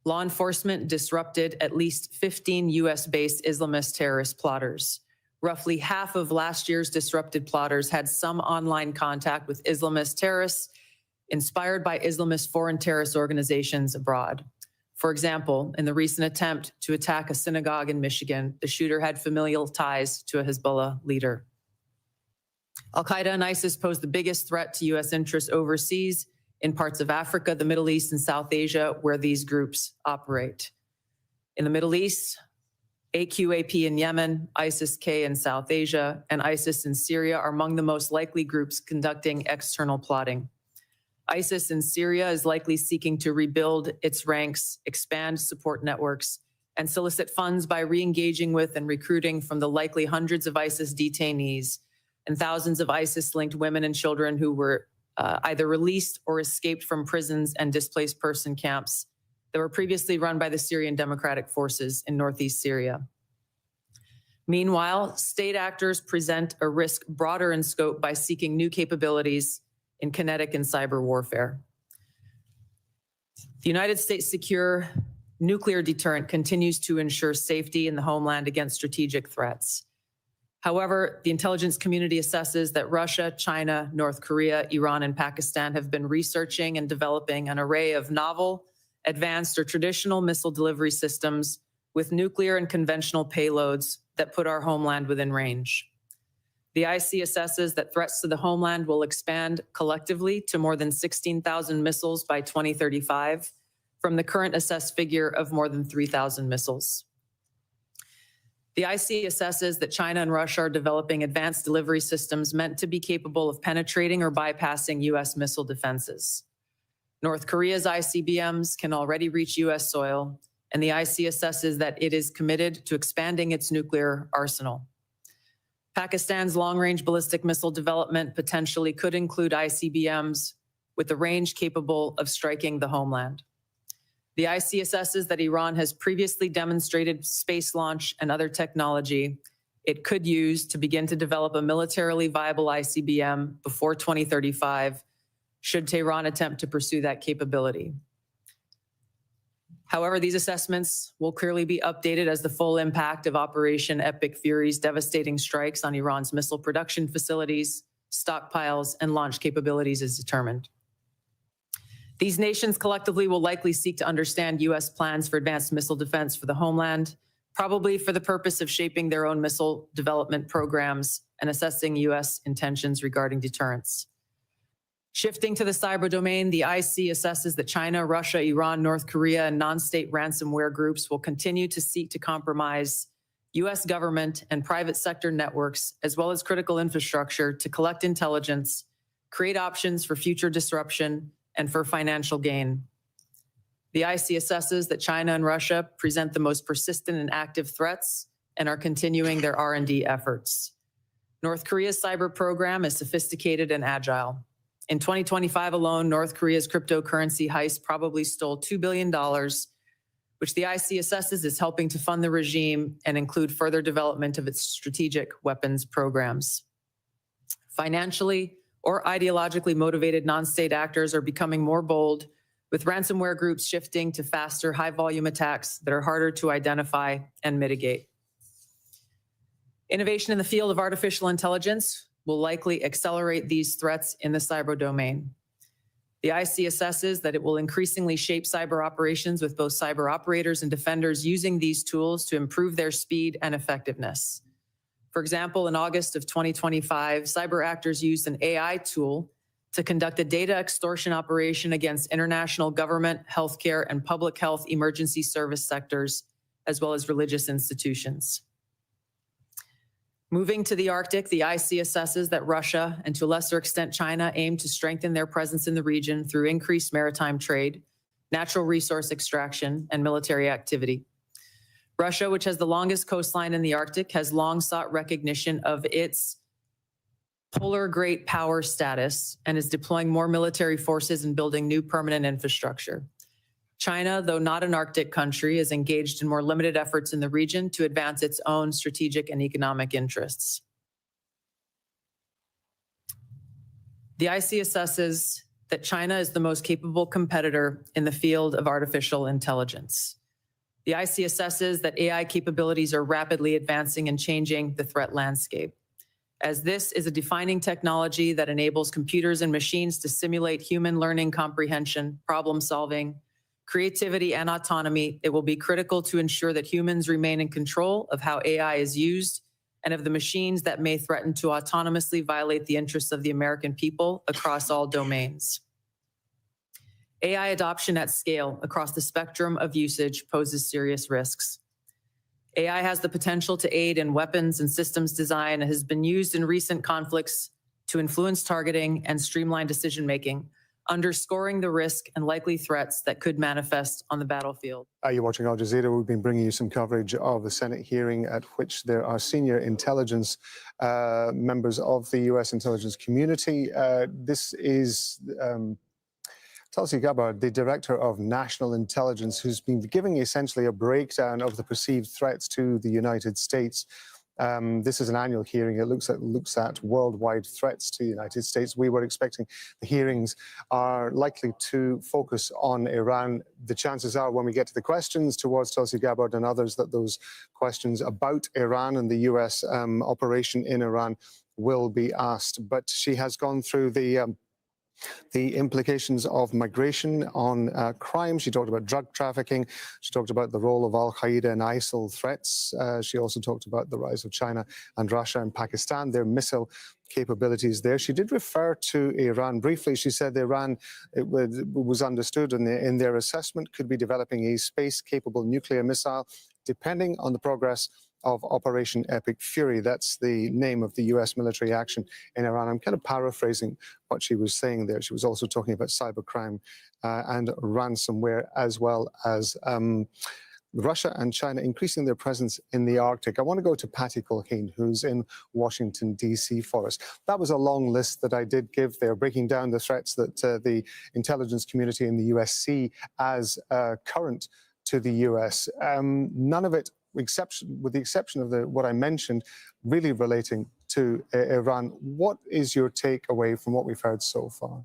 Law enforcement disrupted at least 15 US-based Islamist terrorist plotters. Roughly half of last year's disrupted plotters had some online contact with Islamist terrorists inspired by Islamist foreign terrorist organizations abroad. For example, in the recent attempt to attack a synagogue in Michigan, the shooter had familial ties to a Hezbollah leader. Al-Qaeda and ISIS pose the biggest threat to U.S. interests overseas in parts of Africa, the Middle East, and South Asia, where these groups operate. In the Middle East, AQAP in Yemen, ISIS-K in South Asia, and ISIS in Syria are among the most likely groups conducting external plotting. ISIS in Syria is likely seeking to rebuild its ranks, expand support networks, and solicit funds by re-engaging with and recruiting from the likely hundreds of ISIS detainees and thousands of ISIS-linked women and children who were either released or escaped from prisons and displaced person camps that were previously run by the Syrian Democratic Forces in northeast Syria. Meanwhile, state actors present a risk broader in scope by seeking new capabilities in kinetic and cyber warfare. The United States' secure nuclear deterrent continues to ensure safety in the homeland against strategic threats. However, the intelligence community assesses that Russia, China, North Korea, Iran, and Pakistan have been researching and developing an array of novel, advanced, or traditional missile delivery systems with nuclear and conventional payloads that put our homeland within range. The IC assesses that threats to the homeland will expand collectively to more than 16,000 missiles by 2035, from the current assessed figure of more than 3,000 missiles. The IC assesses that China and Russia are developing advanced delivery systems meant to be capable of penetrating or bypassing U.S. missile defenses. North Korea's ICBMs can already reach U.S. soil, and the IC assesses that it is committed to expanding its nuclear arsenal. Pakistan's long-range ballistic missile development potentially could include ICBMs with a range capable of striking the homeland. The IC assesses that Iran has previously demonstrated space launch and other technology it could use to begin to develop a militarily viable ICBM before 2035, should Tehran attempt to pursue that capability. However, these assessments will clearly be updated as the full impact of Operation Epic Fury's devastating strikes on Iran's missile production facilities, stockpiles, and launch capabilities is determined. These nations collectively will likely seek to understand U.S. plans for advanced missile defense for the homeland, probably for the purpose of shaping their own missile development programs and assessing U.S. intentions regarding deterrence. Shifting to the cyber domain, the IC assesses that China, Russia, Iran, North Korea, and non-state ransomware groups will continue to seek to compromise U.S. government and private sector networks, as well as critical infrastructure, to collect intelligence, create options for future disruption, and for financial gain. The IC assesses that China and Russia present the most persistent and active threats and are continuing their R&D efforts. North Korea's cyber program is sophisticated and agile. In 2025 alone, North Korea's cryptocurrency heist probably stole $2 billion, which the IC assesses is helping to fund the regime and include further development of its strategic weapons programs. Financially or ideologically motivated non-state actors are becoming more bold, with ransomware groups shifting to faster, high-volume attacks that are harder to identify and mitigate. Innovation in the field of artificial intelligence will likely accelerate these threats in the cyber domain. The IC assesses that it will increasingly shape cyber operations, with both cyber operators and defenders using these tools to improve their speed and effectiveness. For example, in August of 2025, cyber actors used an AI tool to conduct a data extortion operation against international government, healthcare, and public health emergency service sectors, as well as religious institutions. Moving to the Arctic, the IC assesses that Russia, and to a lesser extent China, aim to strengthen their presence in the region through increased maritime trade, natural resource extraction, and military activity. Russia, which has the longest coastline in the Arctic, has long sought recognition of its polar great power status and is deploying more military forces and building new permanent infrastructure. China, though not an Arctic country, is engaged in more limited efforts in the region to advance its own strategic and economic interests. The IC assesses that China is the most capable competitor in the field of artificial intelligence. The IC assesses that AI capabilities are rapidly advancing and changing the threat landscape, as this is a defining technology that enables computers and machines to simulate human learning comprehension, problem solving, creativity, and autonomy. It will be critical to ensure that humans remain in control of how AI is used and of the machines that may threaten to autonomously violate the interests of the American people across all domains. AI adoption at scale across the spectrum of usage poses serious risks. AI has the potential to aid in weapons and systems design and has been used in recent conflicts to influence targeting and streamline decision-making, underscoring the risk and likely threats that could manifest on the battlefield. You're watching Al Jazeera. We've been bringing you some coverage of the Senate hearing at which there are senior intelligence members of the U.S. intelligence community. This is Tulsi Gabbard, the Director of National Intelligence, who's been giving essentially a breakdown of the perceived threats to the United States. This is an annual hearing. It looks at worldwide threats to the United States. We were expecting the hearings are likely to focus on Iran. The chances are, when we get to the questions towards Tulsi Gabbard and others, that those questions about Iran and the U.S. operation in Iran will be asked. But she has gone through the implications of migration on crime. She talked about drug trafficking. She talked about the role of Al-Qaeda and ISIL threats. She also talked about the rise of China and Russia and Pakistan, their missile capabilities there. She did refer to Iran briefly. She said Iran, it was understood in their assessment, could be developing a space-capable nuclear missile, depending on the progress of Operation Epic Fury. That's the name of the U.S. military action in Iran. I'm kind of paraphrasing what she was saying there. She was also talking about cybercrime and ransomware, as well as Russia and China increasing their presence in the Arctic. I want to go to Patty Culhane, who's in Washington, D.C. for us. That was a long list that I did give there, breaking down the threats that the intelligence community in the U.S. see as current to the U.S. None of it, with the exception of what I mentioned, really relating to Iran. What is your takeaway from what we've heard so far?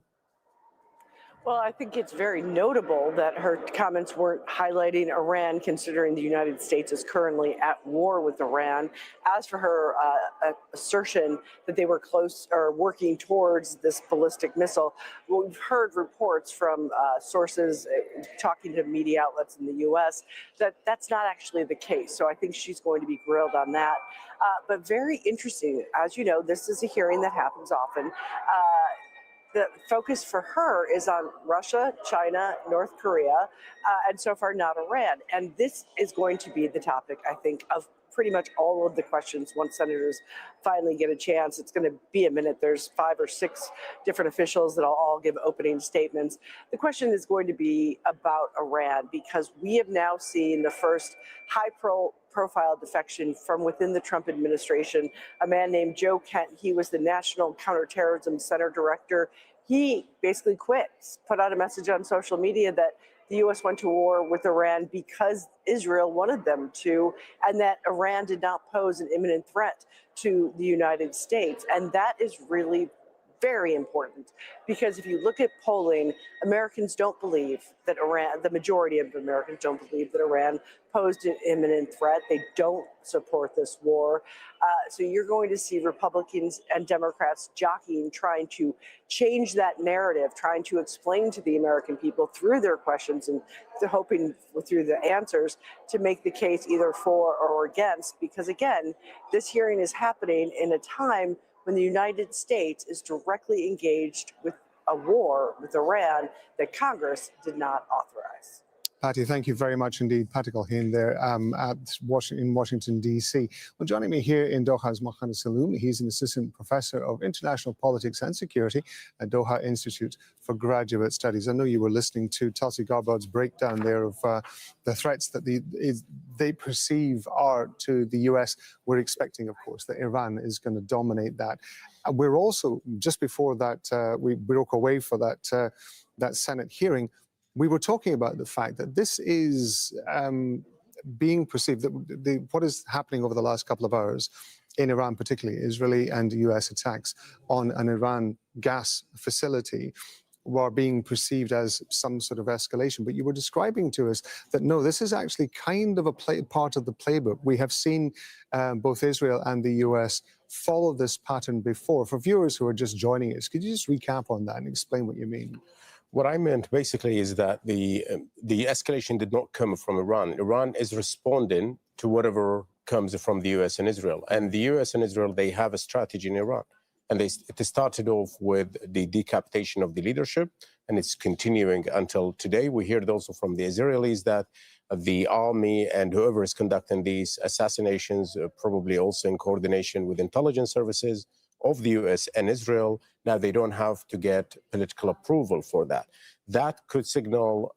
Well, I think it's very notable that her comments weren't highlighting Iran, considering the United States is currently at war with Iran. As for her assertion that they were close or working towards this ballistic missile, well, we've heard reports from sources talking to media outlets in the U.S. that that's not actually the case. So I think she's going to be grilled on that. But very interesting. As you know, this is a hearing that happens often. The focus for her is on Russia, China, North Korea, and so far not Iran. And this is going to be the topic, I think, of pretty much all of the questions once senators finally get a chance. It's going to be a minute. There's 5 or 6 different officials that'll all give opening statements. The question is going to be about Iran, because we have now seen the first high-profile defection from within the Trump administration. A man named Joe Kent, he was the National Counterterrorism Center director. He basically quit, put out a message on social media that the U.S. went to war with Iran because Israel wanted them to, and that Iran did not pose an imminent threat to the United States. And that is really very important, because if you look at polling, Americans don't believe that Iran, the majority of Americans don't believe that Iran posed an imminent threat. They don't support this war. So you're going to see Republicans and Democrats jockeying, trying to change that narrative, trying to explain to the American people through their questions and hoping through the answers to make the case either for or against. Because again, this hearing is happening in a time when the United States is directly engaged with a war with Iran that Congress did not authorize. Patty, thank you very much indeed. Patty Culhane there in Washington, D.C. Well, joining me here in Doha is Mohamed Saloom. He's an assistant professor of international politics and security at Doha Institute for Graduate Studies. I know you were listening to Tulsi Gabbard's breakdown there of the threats that they perceive are to the U.S. We're expecting, of course, that Iran is going to dominate that. We're also, just before that, we broke away for that Senate hearing, we were talking about the fact that this is being perceived, that what is happening over the last couple of hours in Iran, particularly Israeli and US attacks on an Iran gas facility, were being perceived as some sort of escalation. But you were describing to us that, no, this is actually kind of a part of the playbook. We have seen both Israel and the US follow this pattern before. For viewers who are just joining us, could you just recap on that and explain what you mean? What I meant basically is that the escalation did not come from Iran. Iran is responding to whatever comes from the US and Israel. And the US and Israel, they have a strategy in Iran. And it started off with the decapitation of the leadership, and it's continuing until today. We heard also from the Israelis that the army and whoever is conducting these assassinations, probably also in coordination with intelligence services of the US and Israel, now they don't have to get political approval for that. That could signal,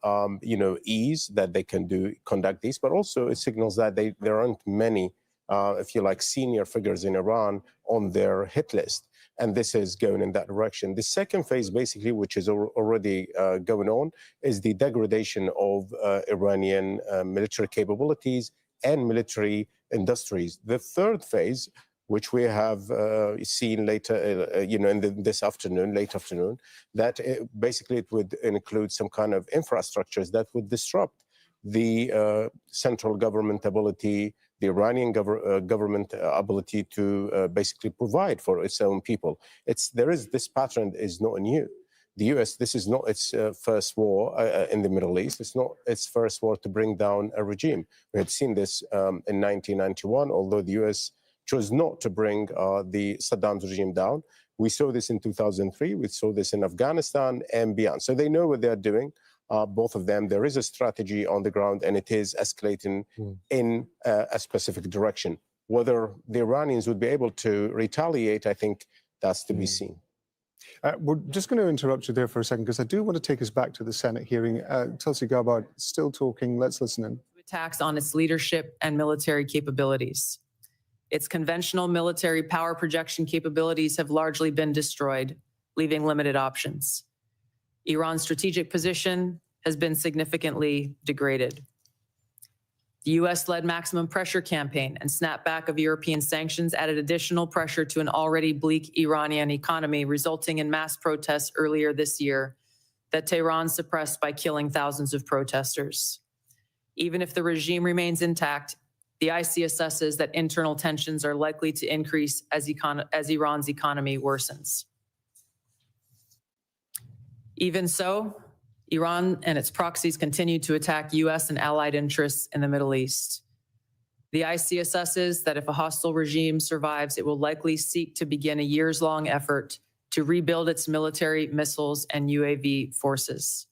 ease that they can conduct these, but also it signals that there aren't many, if you like, senior figures in Iran on their hit list. And this is going in that direction. The second phase, basically, which is already going on, is the degradation of Iranian military capabilities and military industries. The third phase, which we have seen later, late afternoon, that basically it would include some kind of infrastructures that would disrupt the central government ability, the Iranian government ability to basically provide for its own people. This pattern is not new. The U.S., this is not its first war in the Middle East. It's not its first war to bring down a regime. We had seen this in 1991, although the U.S. chose not to bring the Saddam's regime down. We saw this in 2003. We saw this in Afghanistan and beyond. So they know what they're doing, both of them. There is a strategy on the ground, and it is escalating in a specific direction. Whether the Iranians would be able to retaliate, I think that's to be seen. We're just going to interrupt you there for a second, because I do want to take us back to the Senate hearing. Tulsi Gabbard still talking. Let's listen in. Attacks on its leadership and military capabilities. Its conventional military power projection capabilities have largely been destroyed, leaving limited options. Iran's strategic position has been significantly degraded. The US-led maximum pressure campaign and snapback of European sanctions added additional pressure to an already bleak Iranian economy, resulting in mass protests earlier this year that Tehran suppressed by killing thousands of protesters. Even if the regime remains intact, the IC assesses that internal tensions are likely to increase as Iran's economy worsens. Even so, Iran and its proxies continue to attack U.S. and allied interests in the Middle East. The IC assesses that if a hostile regime survives, it will likely seek to begin a years-long effort to rebuild its military, missiles, and UAV forces.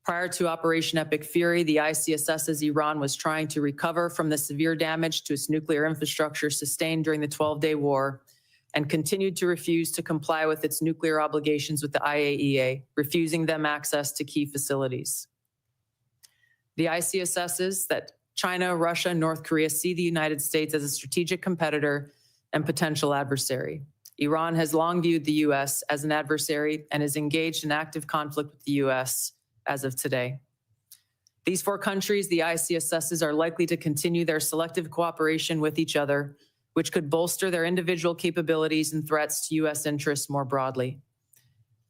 Prior to Operation Epic Fury, the IC assesses Iran was trying to recover from the severe damage to its nuclear infrastructure sustained during the 12-day war and continued to refuse to comply with its nuclear obligations with the IAEA, refusing them access to key facilities. The IC assesses that China, Russia, and North Korea see the United States as a strategic competitor and potential adversary. Iran has long viewed the U.S. as an adversary and is engaged in active conflict with the U.S. as of today. These four countries, the IC assesses, are likely to continue their selective cooperation with each other, which could bolster their individual capabilities and threats to U.S. interests more broadly.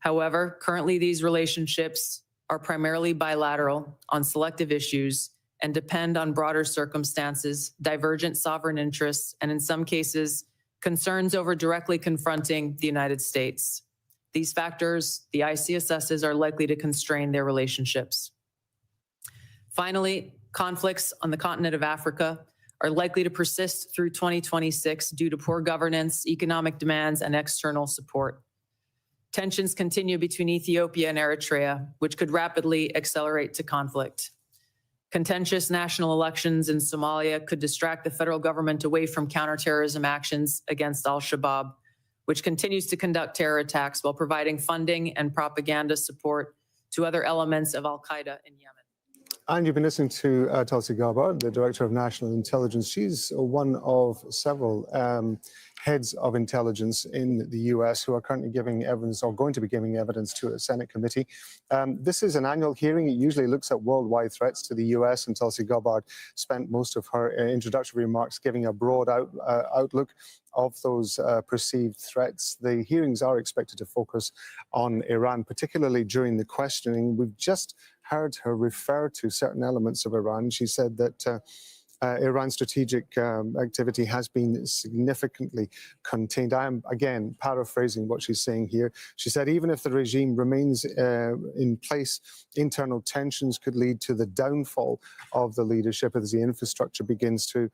However, currently these relationships are primarily bilateral on selective issues and depend on broader circumstances, divergent sovereign interests, and in some cases, concerns over directly confronting the United States. These factors, the IC assesses, are likely to constrain their relationships. Finally, conflicts on the continent of Africa are likely to persist through 2026 due to poor governance, economic demands, and external support. Tensions continue between Ethiopia and Eritrea, which could rapidly accelerate to conflict. Contentious national elections in Somalia could distract the federal government away from counterterrorism actions against al-Shabaab, which continues to conduct terror attacks while providing funding and propaganda support to other elements of al-Qaeda in Yemen. And you've been listening to Tulsi Gabbard, the Director of National Intelligence. She's one of several heads of intelligence in the US who are currently giving evidence or going to be giving evidence to a Senate committee. This is an annual hearing. It usually looks at worldwide threats to the US, and Tulsi Gabbard spent most of her introductory remarks giving a broad outlook of those perceived threats. The hearings are expected to focus on Iran, particularly during the questioning. We've just heard her refer to certain elements of Iran. She said that Iran's strategic activity has been significantly contained. I am, again, paraphrasing what she's saying here. She said, even if the regime remains in place, internal tensions could lead to the downfall of the leadership as the infrastructure begins to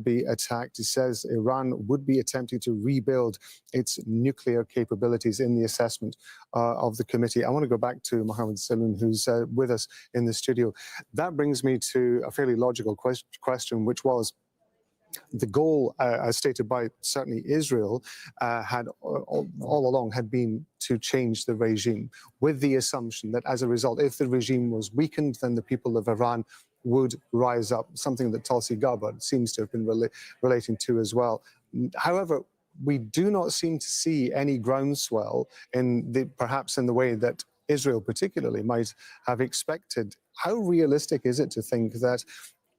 be attacked. He says Iran would be attempting to rebuild its nuclear capabilities in the assessment of the committee. I want to go back to Mohammed Saloon, who's with us in the studio. That brings me to a fairly logical question, which was the goal, as stated by certainly Israel, had all along had been to change the regime, with the assumption that as a result, if the regime was weakened, then the people of Iran would rise up, something that Tulsi Gabbard seems to have been relating to as well. However, we do not seem to see any groundswell perhaps in the way that Israel particularly might have expected. How realistic is it to think that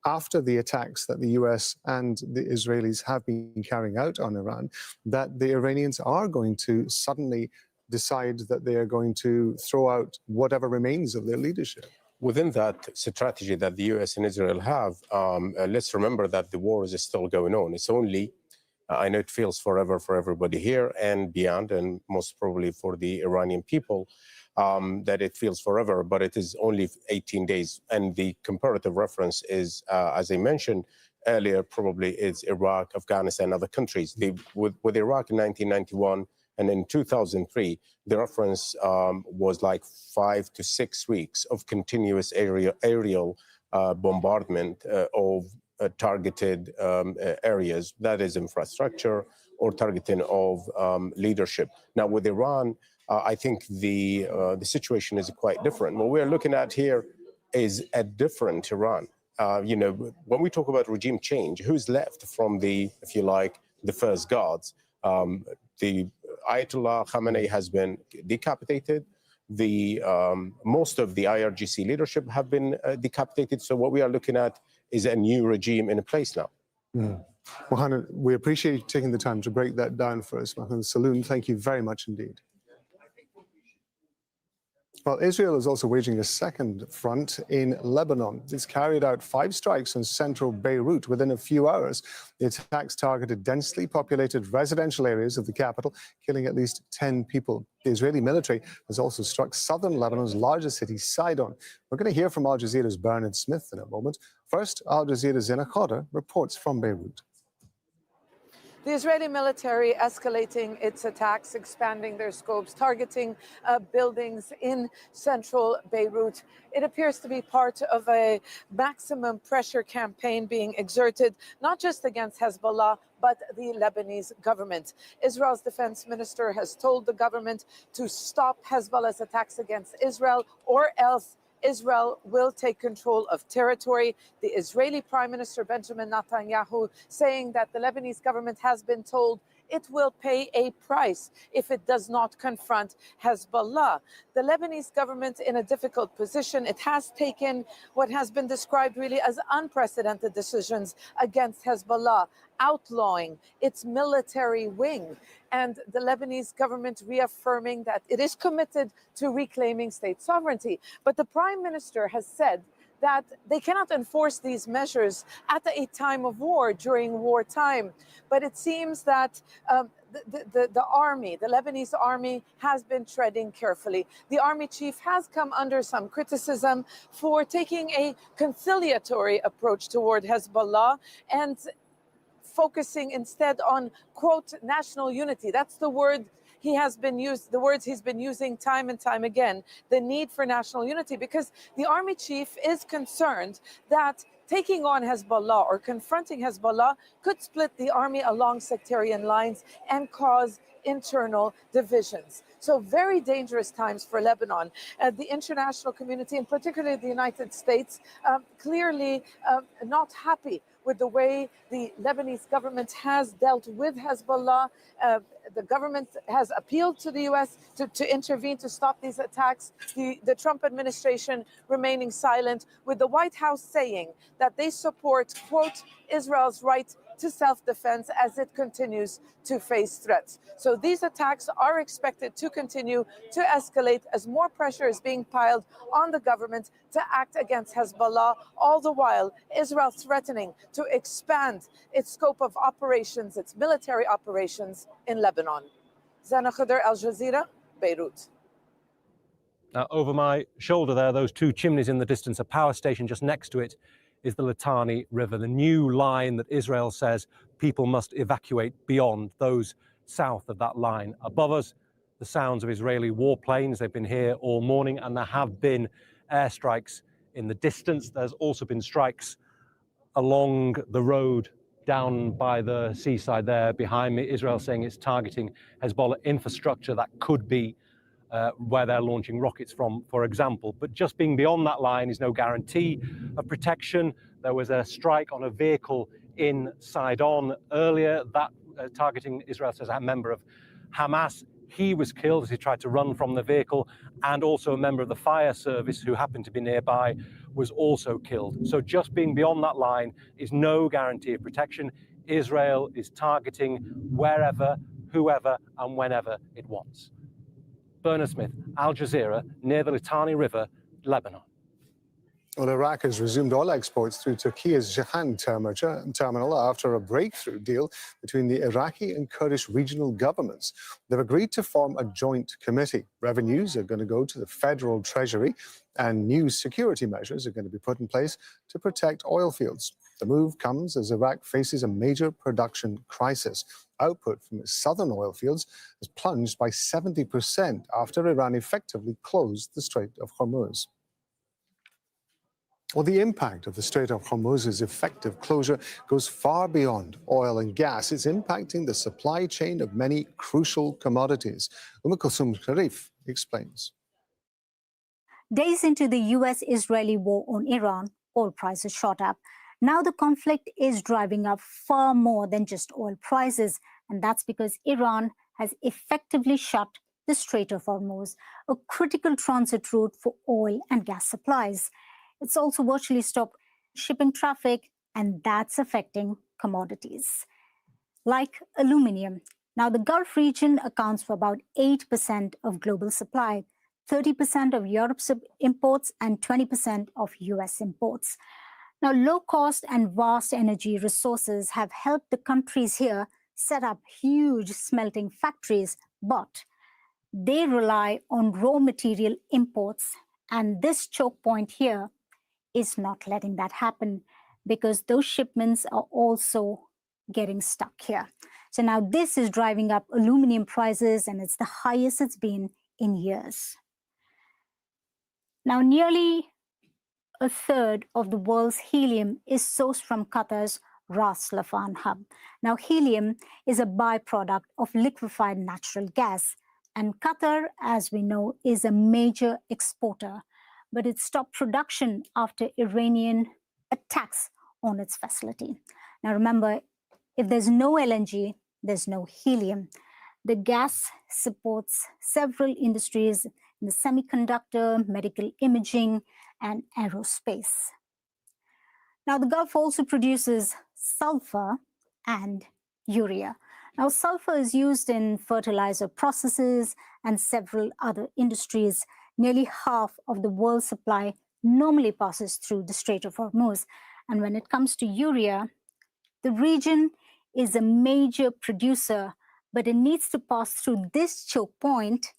after the attacks that the US and the Israelis have been carrying out on Iran, that the Iranians are going to suddenly decide that they are going to throw out whatever remains of their leadership? Within that strategy that the US and Israel have, let's remember that the war is still going on. It's only, I know it feels forever for everybody here and beyond, and most probably for the Iranian people, that it feels forever, but it is only 18 days. And the comparative reference is, as I mentioned earlier, probably is Iraq, Afghanistan, other countries. With Iraq in 1991 and in 2003, the reference was like 5 to 6 weeks of continuous aerial bombardment of targeted areas, that is infrastructure or targeting of leadership. Now with Iran, I think the situation is quite different. What we're looking at here is a different Iran. When we talk about regime change, who's left from the, if you like, the first guards? The Ayatollah Khamenei has been decapitated. Most of the IRGC leadership have been decapitated. So what we are looking at is a new regime in place now. Mohammed, we appreciate you taking the time to break that down for us. Mohammed Saloon, thank you very much indeed. Well, Israel is also waging a second front in Lebanon. It's carried out 5 strikes on central Beirut within a few hours. The attacks targeted densely populated residential areas of the capital, killing at least 10 people. The Israeli military has also struck southern Lebanon's largest city, Sidon. We're going to hear from Al Jazeera's Bernard Smith in a moment. First, Al Jazeera's Zena Khadr reports from Beirut. The Israeli military escalating its attacks, expanding their scopes, targeting buildings in central Beirut. It appears to be part of a maximum pressure campaign being exerted, not just against Hezbollah, but the Lebanese government. Israel's defense minister has told the government to stop Hezbollah's attacks against Israel, or else Israel will take control of territory. The Israeli Prime Minister Benjamin Netanyahu saying that the Lebanese government has been told it will pay a price if it does not confront Hezbollah. The Lebanese government in a difficult position. It has taken what has been described really as unprecedented decisions against Hezbollah, outlawing its military wing, and the Lebanese government reaffirming that it is committed to reclaiming state sovereignty. But the Prime Minister has said that they cannot enforce these measures at a time of war, during wartime. But it seems that the army, the Lebanese army, has been treading carefully. The army chief has come under some criticism for taking a conciliatory approach toward Hezbollah and focusing instead on, quote, national unity. That's the word he has been the words he's been using time and time again, the need for national unity, because the army chief is concerned that taking on Hezbollah or confronting Hezbollah could split the army along sectarian lines and cause internal divisions. So very dangerous times for Lebanon. The international community, and particularly the United States, clearly not happy with the way the Lebanese government has dealt with Hezbollah. The government has appealed to the U.S. to intervene to stop these attacks. The Trump administration remaining silent, with the White House saying that they support, quote, Israel's right to self-defense as it continues to face threats. So these attacks are expected to continue to escalate as more pressure is being piled on the government to act against Hezbollah, all the while Israel threatening to expand its scope of operations, its military operations in Lebanon. Zena Khadr, Al Jazeera, Beirut. Now, over my shoulder there, those 2 chimneys in the distance, a power station just next to it is the Litani River, the new line that Israel says people must evacuate beyond, those south of that line. Above us, the sounds of Israeli warplanes. They've been here all morning, and there have been airstrikes in the distance. There's also been strikes along the road down by the seaside there behind me. Israel saying it's targeting Hezbollah infrastructure that could be where they're launching rockets from, for example. But just being beyond that line is no guarantee of protection. There was a strike on a vehicle in Sidon earlier, that targeting, Israel says, a member of Hamas. He was killed as he tried to run from the vehicle, and also a member of the fire service who happened to be nearby was also killed. So just being beyond that line is no guarantee of protection. Israel is targeting wherever, whoever, and whenever it wants. Bernard Smith, Al Jazeera, near the Litani River, Lebanon. Well, Iraq has resumed oil exports through Turkey's Ceyhan terminal after a breakthrough deal between the Iraqi and Kurdish regional governments. They've agreed to form a joint committee. Revenues are going to go to the federal treasury, and new security measures are going to be put in place to protect oil fields. The move comes as Iraq faces a major production crisis. Output from its southern oil fields has plunged by 70% after Iran effectively closed the Strait of Hormuz. Well, the impact of the Strait of Hormuz's effective closure goes far beyond oil and gas. It's impacting the supply chain of many crucial commodities. Kulsum Sharif explains. Days into the US-Israeli war on Iran, oil prices shot up. Now the conflict is driving up far more than just oil prices, and that's because Iran has effectively shut the Strait of Hormuz, a critical transit route for oil and gas supplies. It's also virtually stopped shipping traffic, and that's affecting commodities like aluminium. Now, the Gulf region accounts for about 8% of global supply. 30% of Europe's imports and 20% of US imports. Now, low cost and vast energy resources have helped the countries here set up huge smelting factories, but they rely on raw material imports. And this choke point here is not letting that happen because those shipments are also getting stuck here. So now this is driving up aluminum prices, and it's the highest it's been in years. Now, nearly a third of the world's helium is sourced from Qatar's Ras Laffan hub. Now, helium is a byproduct of liquefied natural gas, and Qatar, as we know, is a major exporter, but it stopped production after Iranian attacks on its facility. Now, remember, if there's no LNG, there's no helium. The gas supports several industries in the semiconductor, medical imaging, and aerospace. Now, the Gulf also produces sulfur and urea. Now, sulfur is used in fertilizer processes and several other industries. Nearly half of the world's supply normally passes through the Strait of Hormuz. And when it comes to urea, the region is a major producer, but it needs to pass through this choke point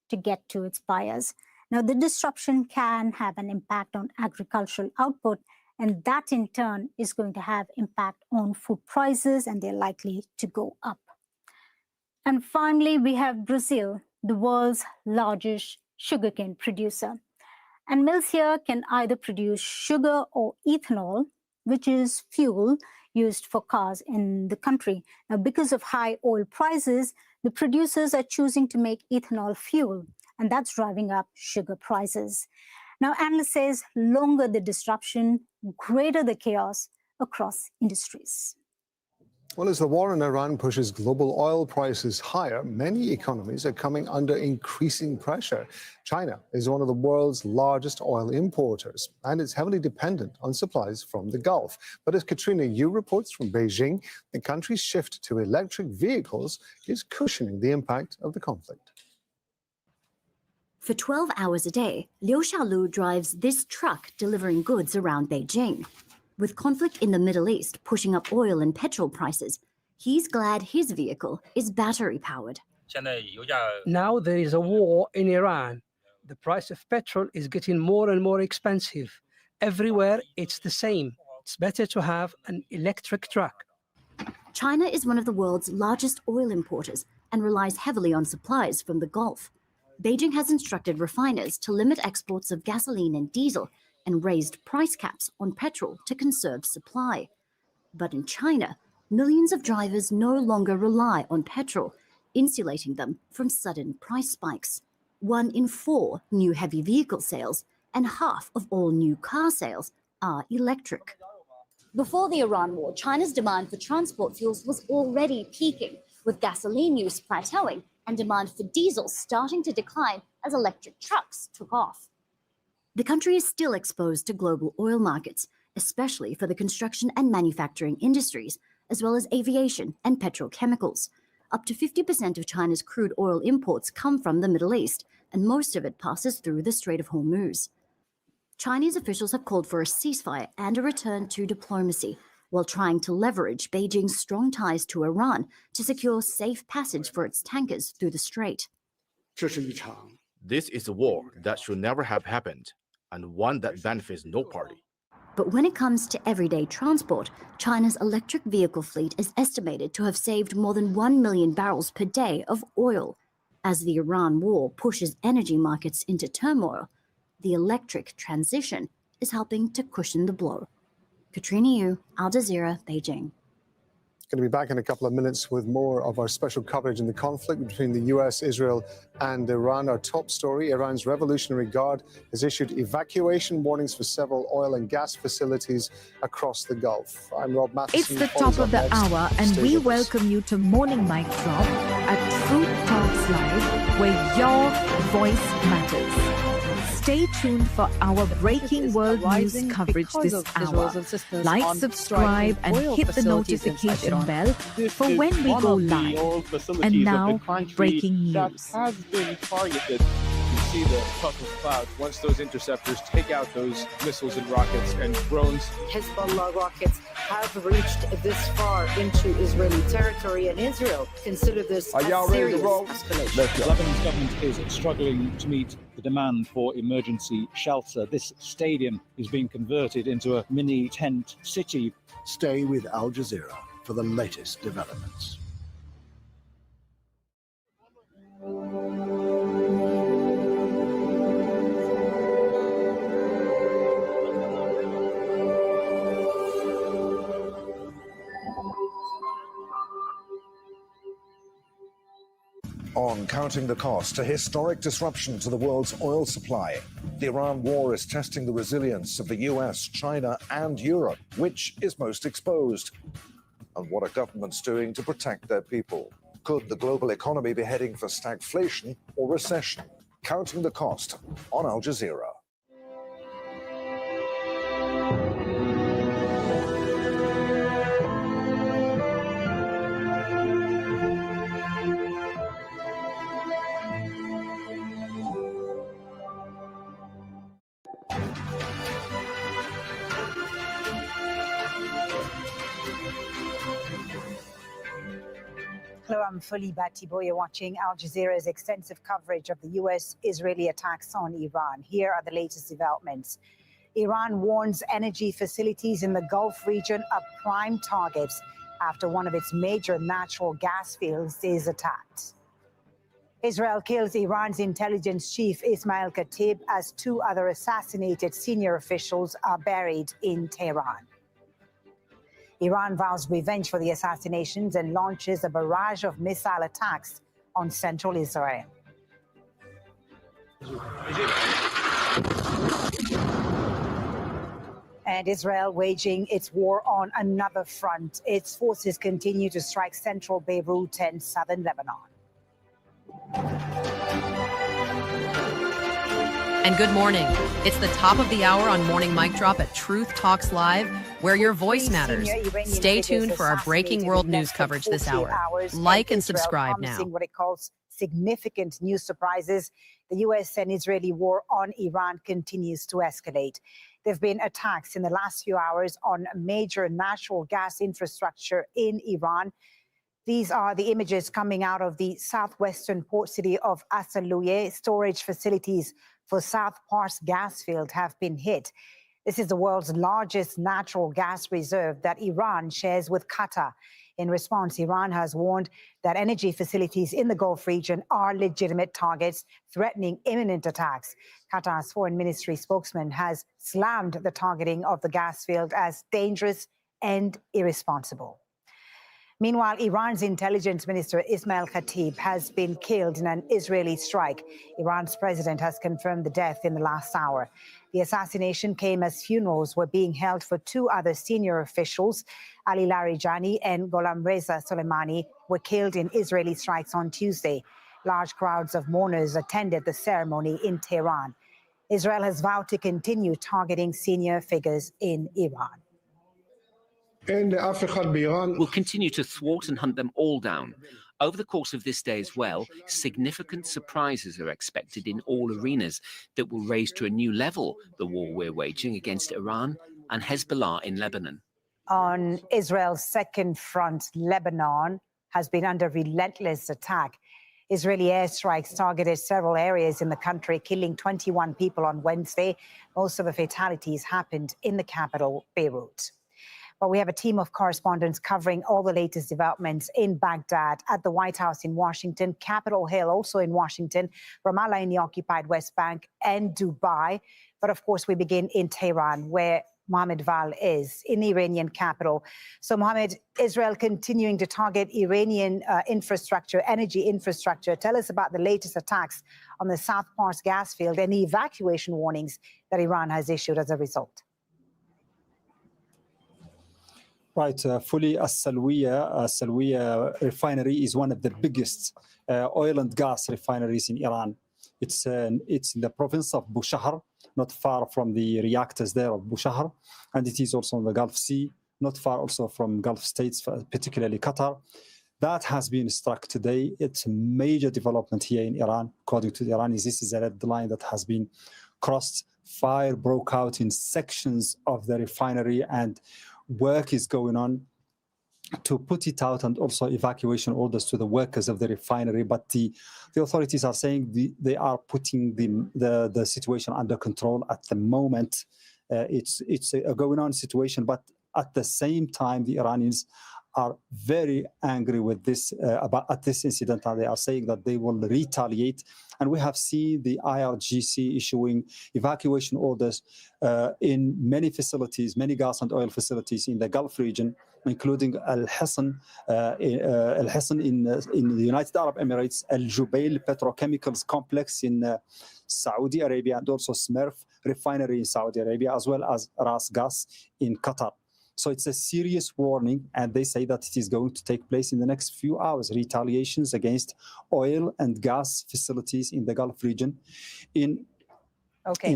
to get to its buyers. Now, the disruption can have an impact on agricultural output, and that in turn is going to have impact on food prices, and they're likely to go up. And finally, we have Brazil, the world's largest sugarcane producer. And mills here can either produce sugar or ethanol, which is fuel used for cars in the country. Now, because of high oil prices, the producers are choosing to make ethanol fuel, and that's driving up sugar prices. Now, analysts say longer the disruption, greater the chaos across industries. Well, as the war in Iran pushes global oil prices higher, many economies are coming under increasing pressure. China is one of the world's largest oil importers, and it's heavily dependent on supplies from the Gulf. But as Katrina Yu reports from Beijing, the country's shift to electric vehicles is cushioning the impact of the conflict. For 12 hours a day, Liu Xiaolu drives this truck delivering goods around Beijing. With conflict in the Middle East pushing up oil and petrol prices, he's glad his vehicle is battery-powered. Now there is a war in Iran. The price of petrol is getting more and more expensive. Everywhere it's the same. It's better to have an electric truck. China is one of the world's largest oil importers and relies heavily on supplies from the Gulf. Beijing has instructed refiners to limit exports of gasoline and diesel and raised price caps on petrol to conserve supply. But in China, millions of drivers no longer rely on petrol, insulating them from sudden price spikes. 1 in 4 new heavy vehicle sales and half of all new car sales are electric. Before the Iran war, China's demand for transport fuels was already peaking, with gasoline use plateauing and demand for diesel starting to decline as electric trucks took off. The country is still exposed to global oil markets, especially for the construction and manufacturing industries, as well as aviation and petrochemicals. Up to 50% of China's crude oil imports come from the Middle East, and most of it passes through the Strait of Hormuz. Chinese officials have called for a ceasefire and a return to diplomacy, while trying to leverage Beijing's strong ties to Iran to secure safe passage for its tankers through the strait. This is a war that should never have happened, and one that benefits no party. But when it comes to everyday transport, China's electric vehicle fleet is estimated to have saved more than 1 million barrels per day of oil. As the Iran war pushes energy markets into turmoil, the electric transition is helping to cushion the blow. Katrina Yu, Al Jazeera, Beijing. Going to be back in a couple of minutes with more of our special coverage in the conflict between the US, Israel, and Iran. Our top story, Iran's Revolutionary Guard has issued evacuation warnings for several oil and gas facilities across the Gulf. I'm Rob Matheson. It's the top of the hour, and we welcome you to Morning Mic Drop at Truth Talks Live, where your voice matters. Stay tuned for our breaking world news coverage this hour. Like, subscribe, and hit the notification bell for when we go live. And now, breaking news. That has been targeted in see the puff of cloud once those interceptors take out those missiles and rockets and drones. Hezbollah rockets have reached this far into Israeli territory, and Israel consider this a serious escalation. Lebanon's government is struggling to meet the demand for emergency shelter. This stadium is being converted into a mini tent city. Stay with Al Jazeera for the latest developments. On counting the cost, a historic disruption to the world's oil supply. The Iran war is testing the resilience of the US, China, and Europe. Which is most exposed? And what are governments doing to protect their people? Could the global economy be heading for stagflation or recession? Counting the cost on Al Jazeera. Hello, I'm Fuli Batibo. You're watching Al Jazeera's extensive coverage of the US-Israeli attacks on Iran. Here are the latest developments. Iran warns energy facilities in the Gulf region are prime targets after one of its major natural gas fields is attacked. Israel kills Iran's intelligence chief Ismail Khatib as two other assassinated senior officials are buried in Tehran. Iran vows revenge for the assassinations and launches a barrage of missile attacks on central Israel. And Israel waging its war on another front. Its forces continue to strike central Beirut and southern Lebanon. And good morning. It's the top of the hour on Morning Mic Drop at Truth Talks Live, where your voice matters. Stay tuned for our breaking world news coverage this hour. Like and subscribe now. What it calls significant news surprises. The U.S. and Israeli war on Iran continues to escalate. There have been attacks in the last few hours on major natural gas infrastructure in Iran. These are the images coming out of the southwestern port city of Asaluye. Storage facilities for South Pars gas field have been hit. This is the world's largest natural gas reserve that Iran shares with Qatar. In response, Iran has warned that energy facilities in the Gulf region are legitimate targets, threatening imminent attacks. Qatar's foreign ministry spokesman has slammed the targeting of the gas field as dangerous and irresponsible. Meanwhile, Iran's intelligence minister Ismail Khatib has been killed in an Israeli strike. Iran's president has confirmed the death in the last hour. The assassination came as funerals were being held for two other senior officials. Ali Larijani and Gholam Reza Soleimani were killed in Israeli strikes on Tuesday. Large crowds of mourners attended the ceremony in Tehran. Israel has vowed to continue targeting senior figures in Iran. We'll continue to thwart and hunt them all down. Over the course of this day as well, significant surprises are expected in all arenas that will raise to a new level the war we're waging against Iran and Hezbollah in Lebanon. On Israel's second front, Lebanon has been under relentless attack. Israeli airstrikes targeted several areas in the country, killing 21 people on Wednesday. Most of the fatalities happened in the capital, Beirut. But we have a team of correspondents covering all the latest developments in Baghdad, at the White House in Washington, Capitol Hill also in Washington, Ramallah in the occupied West Bank, and Dubai. But of course, we begin in Tehran, where Mohammed Val is, in the Iranian capital. So, Mohammed, Israel continuing to target Iranian infrastructure, energy infrastructure. Tell us about the latest attacks on the South Pars gas field and the evacuation warnings that Iran has issued as a result. Right, fully Al-Salwiya refinery is one of the biggest oil and gas refineries in Iran. It's in the province of Bushehr, not far from the reactors there of Bushehr, and it is also on the Gulf Sea, not far also from Gulf states, particularly Qatar. That has been struck today. It's a major development here in Iran. According to the Iranis, this is a red line that has been crossed. Fire broke out in sections of the refinery, and work is going on to put it out, and also evacuation orders to the workers of the refinery. But the authorities are saying they are putting the situation under control at the moment. It's a going on situation, but at the same time, the Iranians are very angry with this at this incident, and they are saying that they will retaliate. And we have seen the IRGC issuing evacuation orders in many facilities, many gas and oil facilities in the Gulf region, including Al-Hisn in the United Arab Emirates, Al Jubail Petrochemicals Complex in Saudi Arabia, and also Smerf Refinery in Saudi Arabia, as well as Ras Gas in Qatar. So it's a serious warning, and they say that it is going to take place in the next few hours, retaliations against oil and gas facilities in the Gulf region in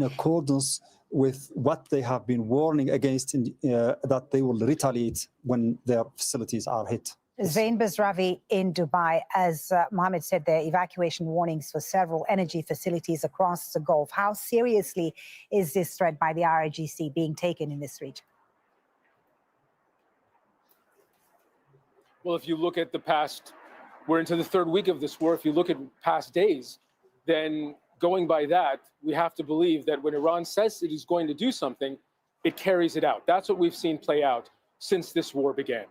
accordance with what they have been warning against, that they will retaliate when their facilities are hit. Zain Basravi in Dubai, as Mohammed said, there are evacuation warnings for several energy facilities across the Gulf. How seriously is this threat by the IRGC being taken in this region? Well, if you look at the past, we're into the third week of this war. If you look at past days, then going by that, we have to believe that when Iran says it is going to do something, it carries it out. That's what we've seen play out since this war began.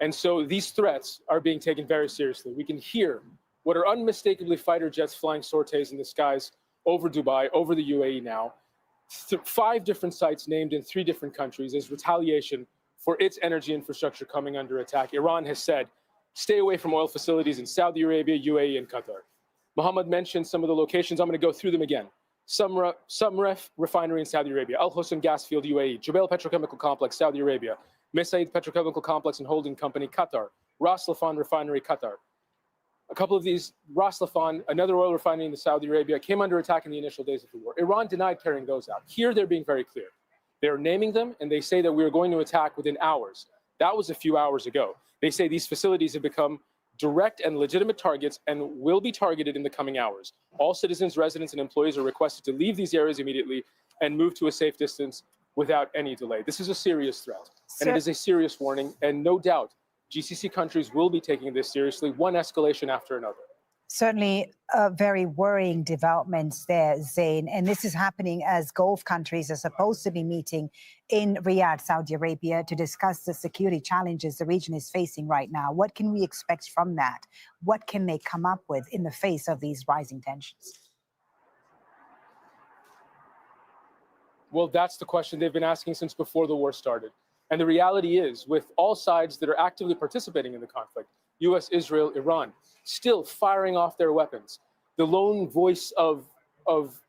And so these threats are being taken very seriously. We can hear what are unmistakably fighter jets flying sorties in the skies over Dubai, over the UAE now. 5 different sites named in 3 different countries as retaliation for its energy infrastructure coming under attack. Iran has said, stay away from oil facilities in Saudi Arabia, UAE, and Qatar. Mohammed mentioned some of the locations. I'm going to go through them again. Sumref Refinery in Saudi Arabia, Al Hosn Gas Field, UAE, Jubail Petrochemical Complex, Saudi Arabia, Mesaid Petrochemical Complex and Holding Company, Qatar, Ras Laffan Refinery, Qatar. A couple of these, Ras Laffan, another oil refinery in Saudi Arabia, came under attack in the initial days of the war. Iran denied carrying those out. Here, they're being very clear. They're naming them, and they say that we are going to attack within hours. That was a few hours ago. They say these facilities have become direct and legitimate targets and will be targeted in the coming hours. All citizens, residents, and employees are requested to leave these areas immediately and move to a safe distance without any delay. This is a serious threat, and it is a serious warning, and no doubt GCC countries will be taking this seriously, one escalation after another. Certainly very worrying developments there, Zain. And this is happening as Gulf countries are supposed to be meeting in Riyadh, Saudi Arabia, to discuss the security challenges the region is facing right now. What can we expect from that? What can they come up with in the face of these rising tensions? Well, that's the question they've been asking since before the war started. And the reality is, with all sides that are actively participating in the conflict, US, Israel, Iran, still firing off their weapons, the lone voice of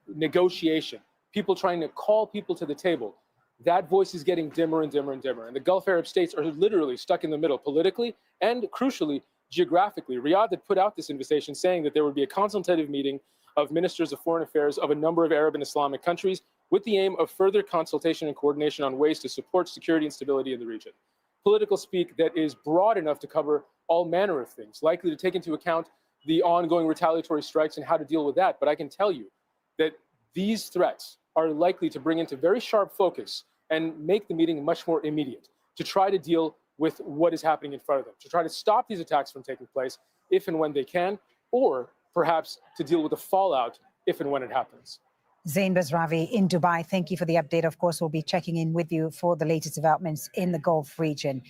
negotiation, people trying to call people to the table, that voice is getting dimmer and dimmer and dimmer. And the Gulf Arab states are literally stuck in the middle politically and, crucially, geographically. Riyadh had put out this invitation saying that there would be a consultative meeting of ministers of foreign affairs of a number of Arab and Islamic countries with the aim of further consultation and coordination on ways to support security and stability in the region. Political speak that is broad enough to cover all manner of things, likely to take into account the ongoing retaliatory strikes and how to deal with that. But I can tell you that these threats are likely to bring into very sharp focus and make the meeting much more immediate to try to deal with what is happening in front of them, to try to stop these attacks from taking place if and when they can, or perhaps to deal with the fallout if and when it happens. Zain Basravi in Dubai, thank you for the update. Of course, we'll be checking in with you for the latest developments in the Gulf region.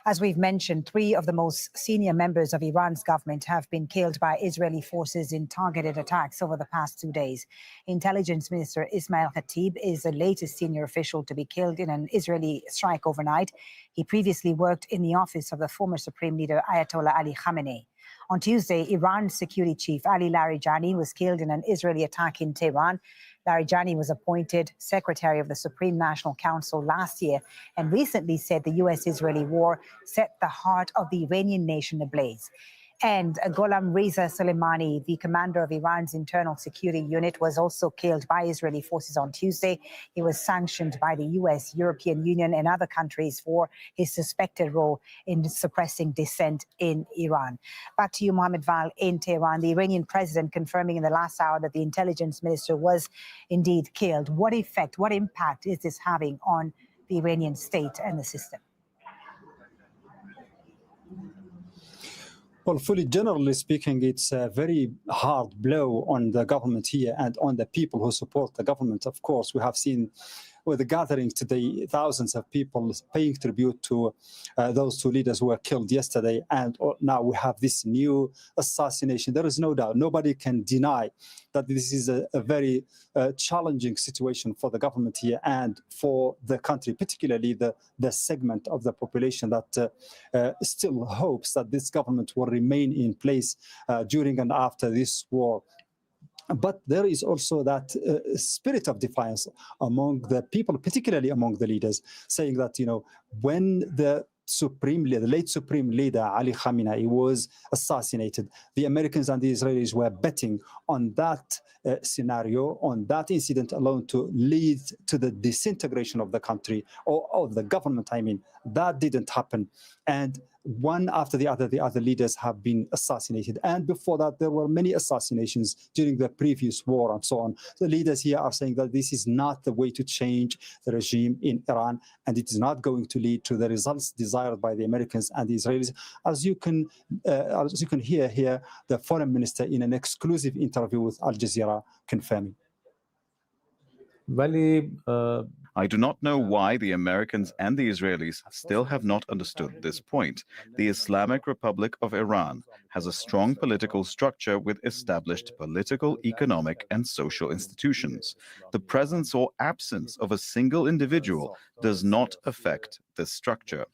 As we've mentioned, 3 of the most senior members of Iran's government have been killed by Israeli forces in targeted attacks over the past 2 days. Intelligence Minister Ismail Khatib is the latest senior official to be killed in an Israeli strike overnight. He previously worked in the office of the former Supreme Leader Ayatollah Ali Khamenei. On Tuesday, Iran's security chief Ali Larijani was killed in an Israeli attack in Tehran. Larijani was appointed Secretary of the Supreme National Council last year and recently said the US-Israeli war set the heart of the Iranian nation ablaze. And Gholam Reza Soleimani, the commander of Iran's internal security unit, was also killed by Israeli forces on Tuesday. He was sanctioned by the US, European Union, and other countries for his suspected role in suppressing dissent in Iran. Back to you, Mohammed Val, in Tehran. The Iranian president confirming in the last hour that the intelligence minister was indeed killed. What effect, what impact is this having on the Iranian state and the system? Well, fully generally speaking, it's a very hard blow on the government here and on the people who support the government. Of course, we have seen with the gathering today, thousands of people paying tribute to those two leaders who were killed yesterday. And now we have this new assassination. There is no doubt. Nobody can deny that this is a very challenging situation for the government here and for the country, particularly the segment of the population that still hopes that this government will remain in place during and after this war. But there is also that spirit of defiance among the people, particularly among the leaders, saying that, you know, when the late supreme leader Ali Khamenei was assassinated, the Americans and the Israelis were betting on that scenario, on that incident alone to lead to the disintegration of the country or of the government. I mean, that didn't happen. And one after the other leaders have been assassinated. And before that, there were many assassinations during the previous war and so on. The leaders here are saying that this is not the way to change the regime in Iran, and it is not going to lead to the results desired by the Americans and the Israelis. As you can hear here, the foreign minister in an exclusive interview with Al Jazeera confirming. I do not know why the Americans and the Israelis still have not understood this point. The Islamic Republic of Iran has a strong political structure with established political, economic, and social institutions. The presence or absence of a single individual does not affect this structure.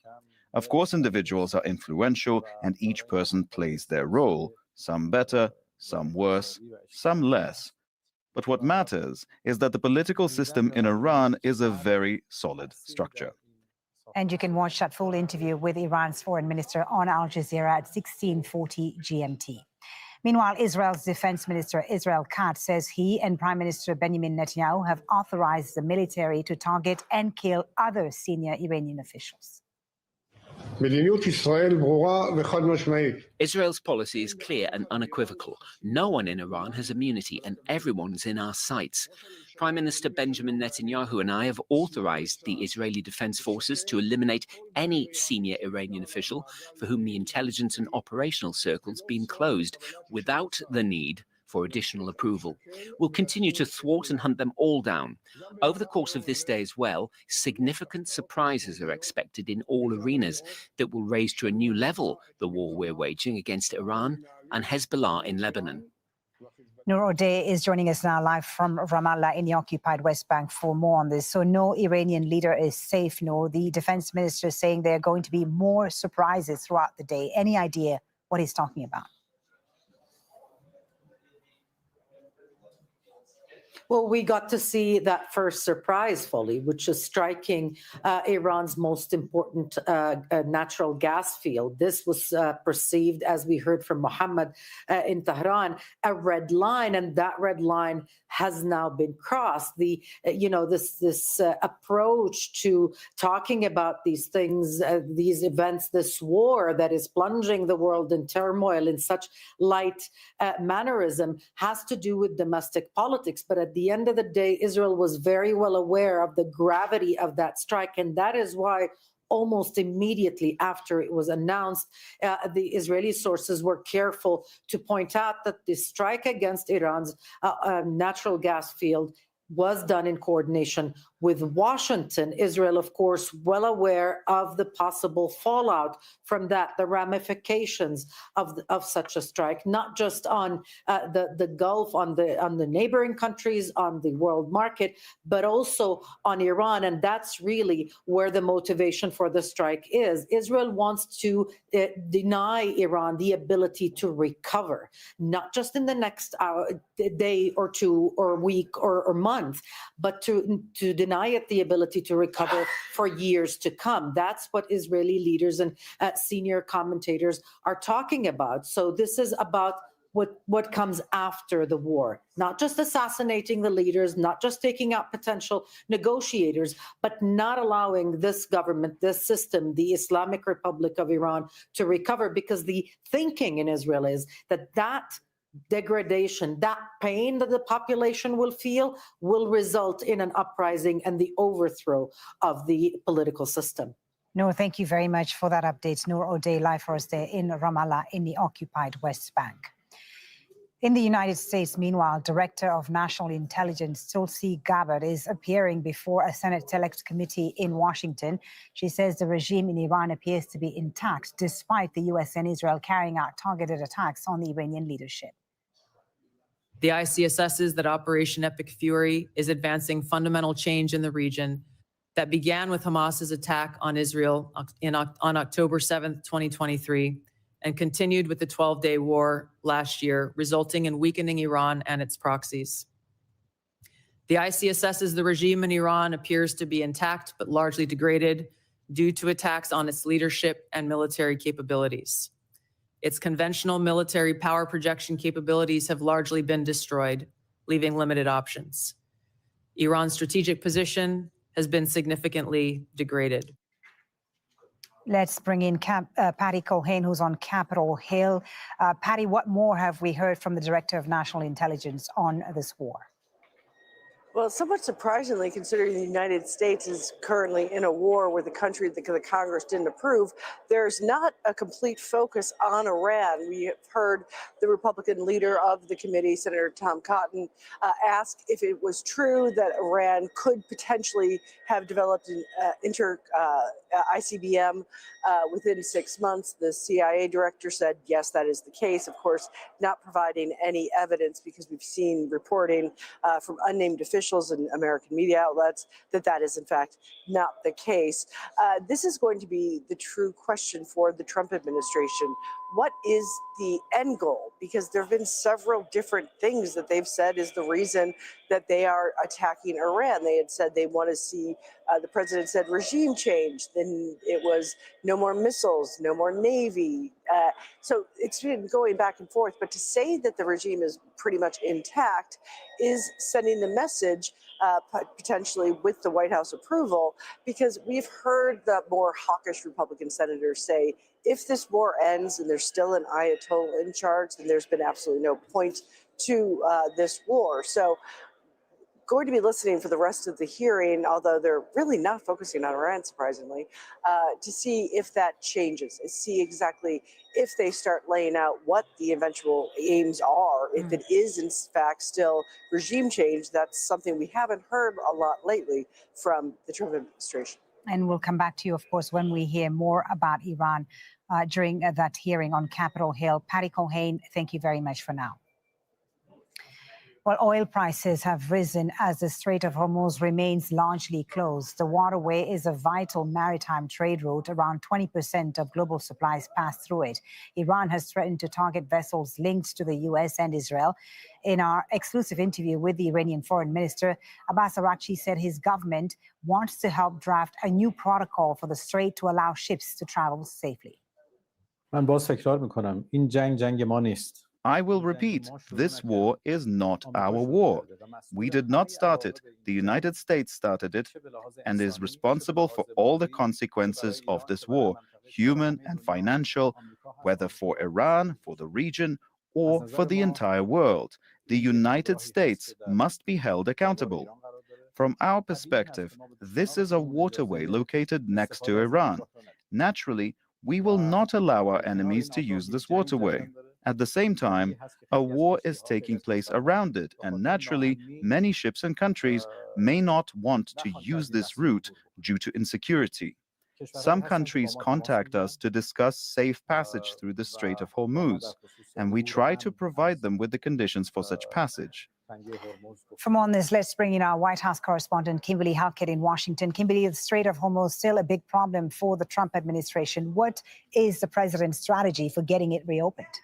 Of course, individuals are influential and each person plays their role, some better, some worse, some less. But what matters is that the political system in Iran is a very solid structure. And you can watch that full interview with Iran's foreign minister on Al Jazeera at 16:40 GMT. Meanwhile, Israel's defense minister Israel Katz says he and Prime Minister Benjamin Netanyahu have authorized the military to target and kill other senior Iranian officials. Israel's policy is clear and unequivocal. No one in Iran has immunity and everyone's in our sights. Prime Minister Benjamin Netanyahu and I have authorized the Israeli Defense Forces to eliminate any senior Iranian official for whom the intelligence and operational circles been closed without the need for additional approval. We'll continue to thwart and hunt them all down. Over the course of this day as well, significant surprises are expected in all arenas that will raise to a new level the war we're waging against Iran and Hezbollah in Lebanon. Noor O'Day is joining us now live from Ramallah in the occupied West Bank for more on this. So no Iranian leader is safe, Noor. The defense minister is saying there are going to be more surprises throughout the day. Any idea what he's talking about? Well, we got to see that first surprise, Folly, which is striking Iran's most important natural gas field. This was perceived, as we heard from Mohammed in Tehran, a red line, and that red line has now been crossed. The this approach to talking about these things, these events, this war that is plunging the world in turmoil in such light mannerism has to do with domestic politics. But at the end of the day, Israel was very well aware of the gravity of that strike, and that is why almost immediately after it was announced, the Israeli sources were careful to point out that the strike against Iran's natural gas field was done in coordination with Washington. Israel, of course, well aware of the possible fallout from that, the ramifications of such a strike, not just on the Gulf, on the neighboring countries, on the world market, but also on Iran. And that's really where the motivation for the strike is. Israel wants to deny Iran the ability to recover, not just in the next day or two or week or month, but to deny deny it the ability to recover for years to come. That's what Israeli leaders and senior commentators are talking about. So this is about what comes after the war, not just assassinating the leaders, not just taking out potential negotiators, but not allowing this government, this system, the Islamic Republic of Iran, to recover, because the thinking in Israel is that degradation, that pain that the population will feel, will result in an uprising and the overthrow of the political system. Noor, thank you very much for that update. Noor O'Day, live for us there in Ramallah in the occupied West Bank. In the United States, meanwhile, Director of National Intelligence Tulsi Gabbard is appearing before a Senate Select Committee in Washington. She says the regime in Iran appears to be intact, despite the U.S. and Israel carrying out targeted attacks on the Iranian leadership. The IC assesses that Operation Epic Fury is advancing fundamental change in the region that began with Hamas's attack on Israel on October 7th, 2023, and continued with the 12-day war last year, resulting in weakening Iran and its proxies. The IC assesses the regime in Iran appears to be intact but largely degraded due to attacks on its leadership and military capabilities. Its conventional military power projection capabilities have largely been destroyed, leaving limited options. Iran's strategic position has been significantly degraded. Let's bring in Patty Cohen, who's on Capitol Hill. Patty, what more have we heard from the Director of National Intelligence on this war? Well, somewhat surprisingly, considering the United States is currently in a war with a country that the Congress didn't approve, there's not a complete focus on Iran. We have heard the Republican leader of the committee, Senator Tom Cotton, ask if it was true that Iran could potentially have developed an ICBM within 6 months. The CIA director said, yes, that is the case. Of course, not providing any evidence, because we've seen reporting from unnamed officials and American media outlets that is in fact not the case. This is going to be the true question for the Trump administration. What is the end goal? Because there have been several different things that they've said is the reason that they are attacking Iran. They had said they want to see, the president said, regime change. Then it was no more missiles, no more Navy. So it's been going back and forth. But to say that the regime is pretty much intact is sending the message, potentially with the White House approval, because we've heard the more hawkish Republican senators say, if this war ends and there's still an Ayatollah in charge, then there's been absolutely no point to this war. So going to be listening for the rest of the hearing, although they're really not focusing on Iran, surprisingly, to see if that changes, see exactly if they start laying out what the eventual aims are, if it is in fact still regime change. That's something we haven't heard a lot lately from the Trump administration. And we'll come back to you, of course, when we hear more about Iran during that hearing on Capitol Hill. Patty Cohen, thank you very much for now. Well, oil prices have risen as the Strait of Hormuz remains largely closed. The waterway is a vital maritime trade route. Around 20% of global supplies pass through it. Iran has threatened to target vessels linked to the U.S. and Israel. In our exclusive interview with the Iranian foreign minister, Abbas Araghchi said his government wants to help draft a new protocol for the strait to allow ships to travel safely. من باز تکرار میکنم این جنگ ما نیست. I will repeat, this war is not our war. We did not start it. The United States started it and is responsible for all the consequences of this war, human and financial, whether for Iran, for the region, or for the entire world. The United States must be held accountable. From our perspective, this is a waterway located next to Iran. Naturally, we will not allow our enemies to use this waterway. At the same time, a war is taking place around it, and naturally, many ships and countries may not want to use this route due to insecurity. Some countries contact us to discuss safe passage through the Strait of Hormuz, and we try to provide them with the conditions for such passage. From on this, let's bring in our White House correspondent, Kimberly Halkett in Washington. Kimberly, the Strait of Hormuz is still a big problem for the Trump administration. What is the president's strategy for getting it reopened?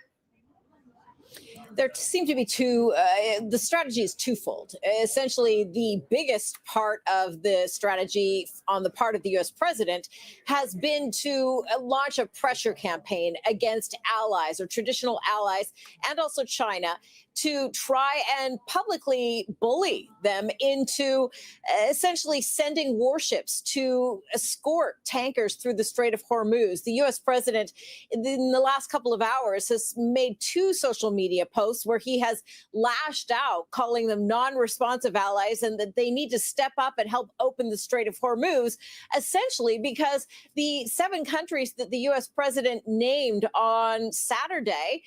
There seem to be the strategy is twofold. Essentially, the biggest part of the strategy on the part of the U.S. president has been to launch a pressure campaign against allies or traditional allies and also China to try and publicly bully them into essentially sending warships to escort tankers through the Strait of Hormuz. The U.S. president, in the last couple of hours, has made 2 social media posts where he has lashed out, calling them non-responsive allies and that they need to step up and help open the Strait of Hormuz, essentially because the 7 countries that the U.S. president named on Saturday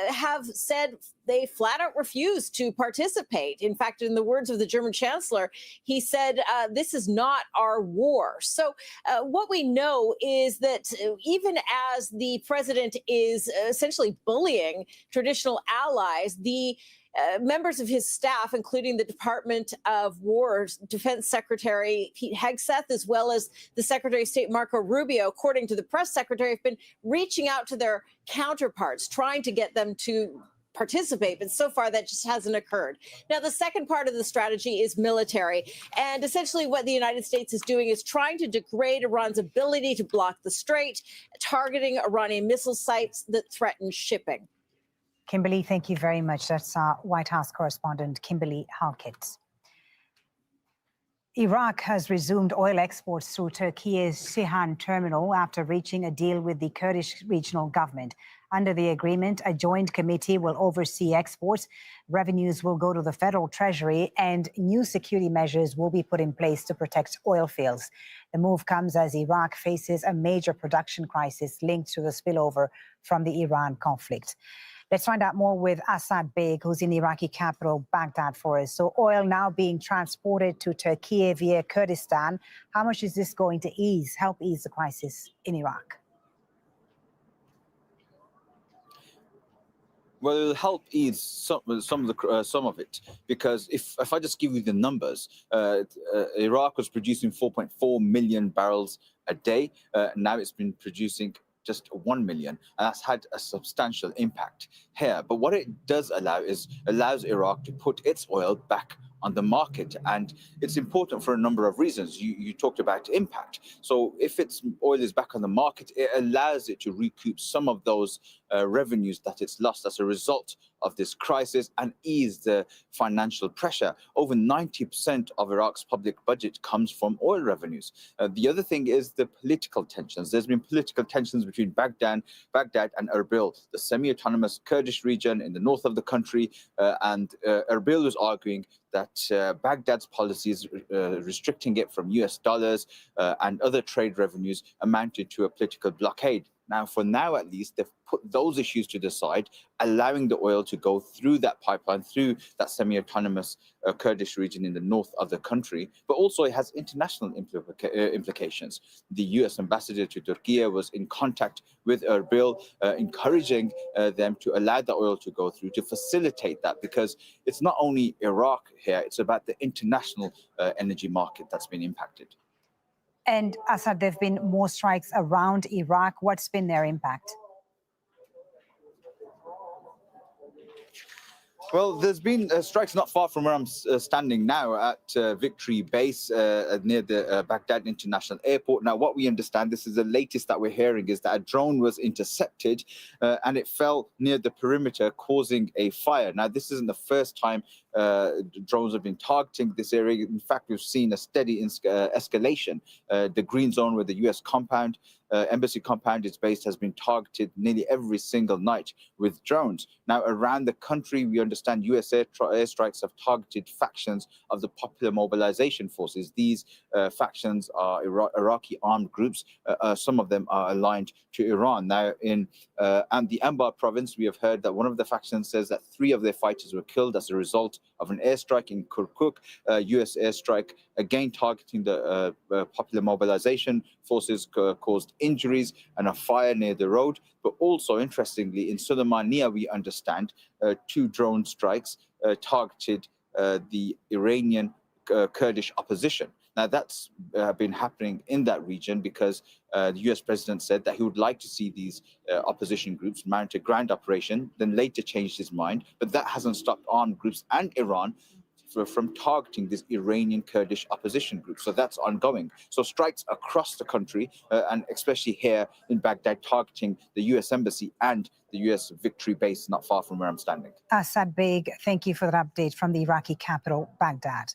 have said they flat out refuse to participate. In fact, in the words of the German chancellor, he said, this is not our war. So what we know is that even as the president is essentially bullying traditional allies, the members of his staff, including the Department of War's Defense Secretary Pete Hegseth, as well as the Secretary of State Marco Rubio, according to the press secretary, have been reaching out to their counterparts, trying to get them to participate, but so far that just hasn't occurred. Now, the second part of the strategy is military, and essentially what the United States is doing is trying to degrade Iran's ability to block the strait, targeting Iranian missile sites that threaten shipping. Kimberly, thank you very much. That's our White House correspondent, Kimberly Halkett. Iraq has resumed oil exports through Turkey's Ceyhan terminal after reaching a deal with the Kurdish regional government. Under the agreement, a joint committee will oversee exports. Revenues will go to the federal treasury, and new security measures will be put in place to protect oil fields. The move comes as Iraq faces a major production crisis linked to the spillover from the Iran conflict. Let's find out more with Assad Beg, who's in the Iraqi capital, Baghdad, for us. So oil now being transported to Turkey via Kurdistan. How much is this going to help ease the crisis in Iraq? Well, it'll help ease some of it, because if I just give you the numbers, Iraq was producing 4.4 million barrels a day. Now it's been producing just 1 million, and that's had a substantial impact here. But what it does allows Iraq to put its oil back on the market, and it's important for a number of reasons. You talked about impact. So if its oil is back on the market, it allows it to recoup some of those revenues that it's lost as a result of this crisis and ease the financial pressure. Over 90% of Iraq's public budget comes from oil revenues. The other thing is the political tensions. There's been political tensions between Baghdad and Erbil, the semi-autonomous Kurdish region in the north of the country, and Erbil was arguing that Baghdad's policies restricting it from US dollars and other trade revenues amounted to a political blockade. Now, for now at least, they've put those issues to the side, allowing the oil to go through that pipeline, through that semi-autonomous Kurdish region in the north of the country. But also it has international implications. The US ambassador to Turkey was in contact with Erbil, encouraging them to allow the oil to go through, to facilitate that, because it's not only Iraq here, it's about the international energy market that's been impacted. And Assad, there have been more strikes around Iraq. What's been their impact? Well, there's been strikes not far from where I'm standing now at Victory Base near the Baghdad International Airport. Now, what we understand, this is the latest that we're hearing, is that a drone was intercepted and it fell near the perimeter, causing a fire. Now, this isn't the first time drones have been targeting this area. In fact, we've seen a steady escalation. The green zone where the US embassy compound is based has been targeted nearly every single night with drones. Now, around the country, we understand US airstrikes have targeted factions of the Popular Mobilization Forces. These factions are Iraqi armed groups. Some of them are aligned to Iran. Now, in the Anbar province, we have heard that one of the factions says that 3 of their fighters were killed as a result of an airstrike in Kirkuk. US airstrike, again targeting the Popular Mobilization Forces, caused injuries and a fire near the road. But also, interestingly, in Suleimania, we understand 2 drone strikes targeted the Iranian Kurdish opposition. Now, that's been happening in that region because the US president said that he would like to see these opposition groups mount a ground operation, then later changed his mind. But that hasn't stopped armed groups and Iran from targeting this Iranian Kurdish opposition group. So that's ongoing. So strikes across the country, and especially here in Baghdad, targeting the US embassy and the US victory base not far from where I'm standing. Assad Beg, thank you for that update from the Iraqi capital, Baghdad.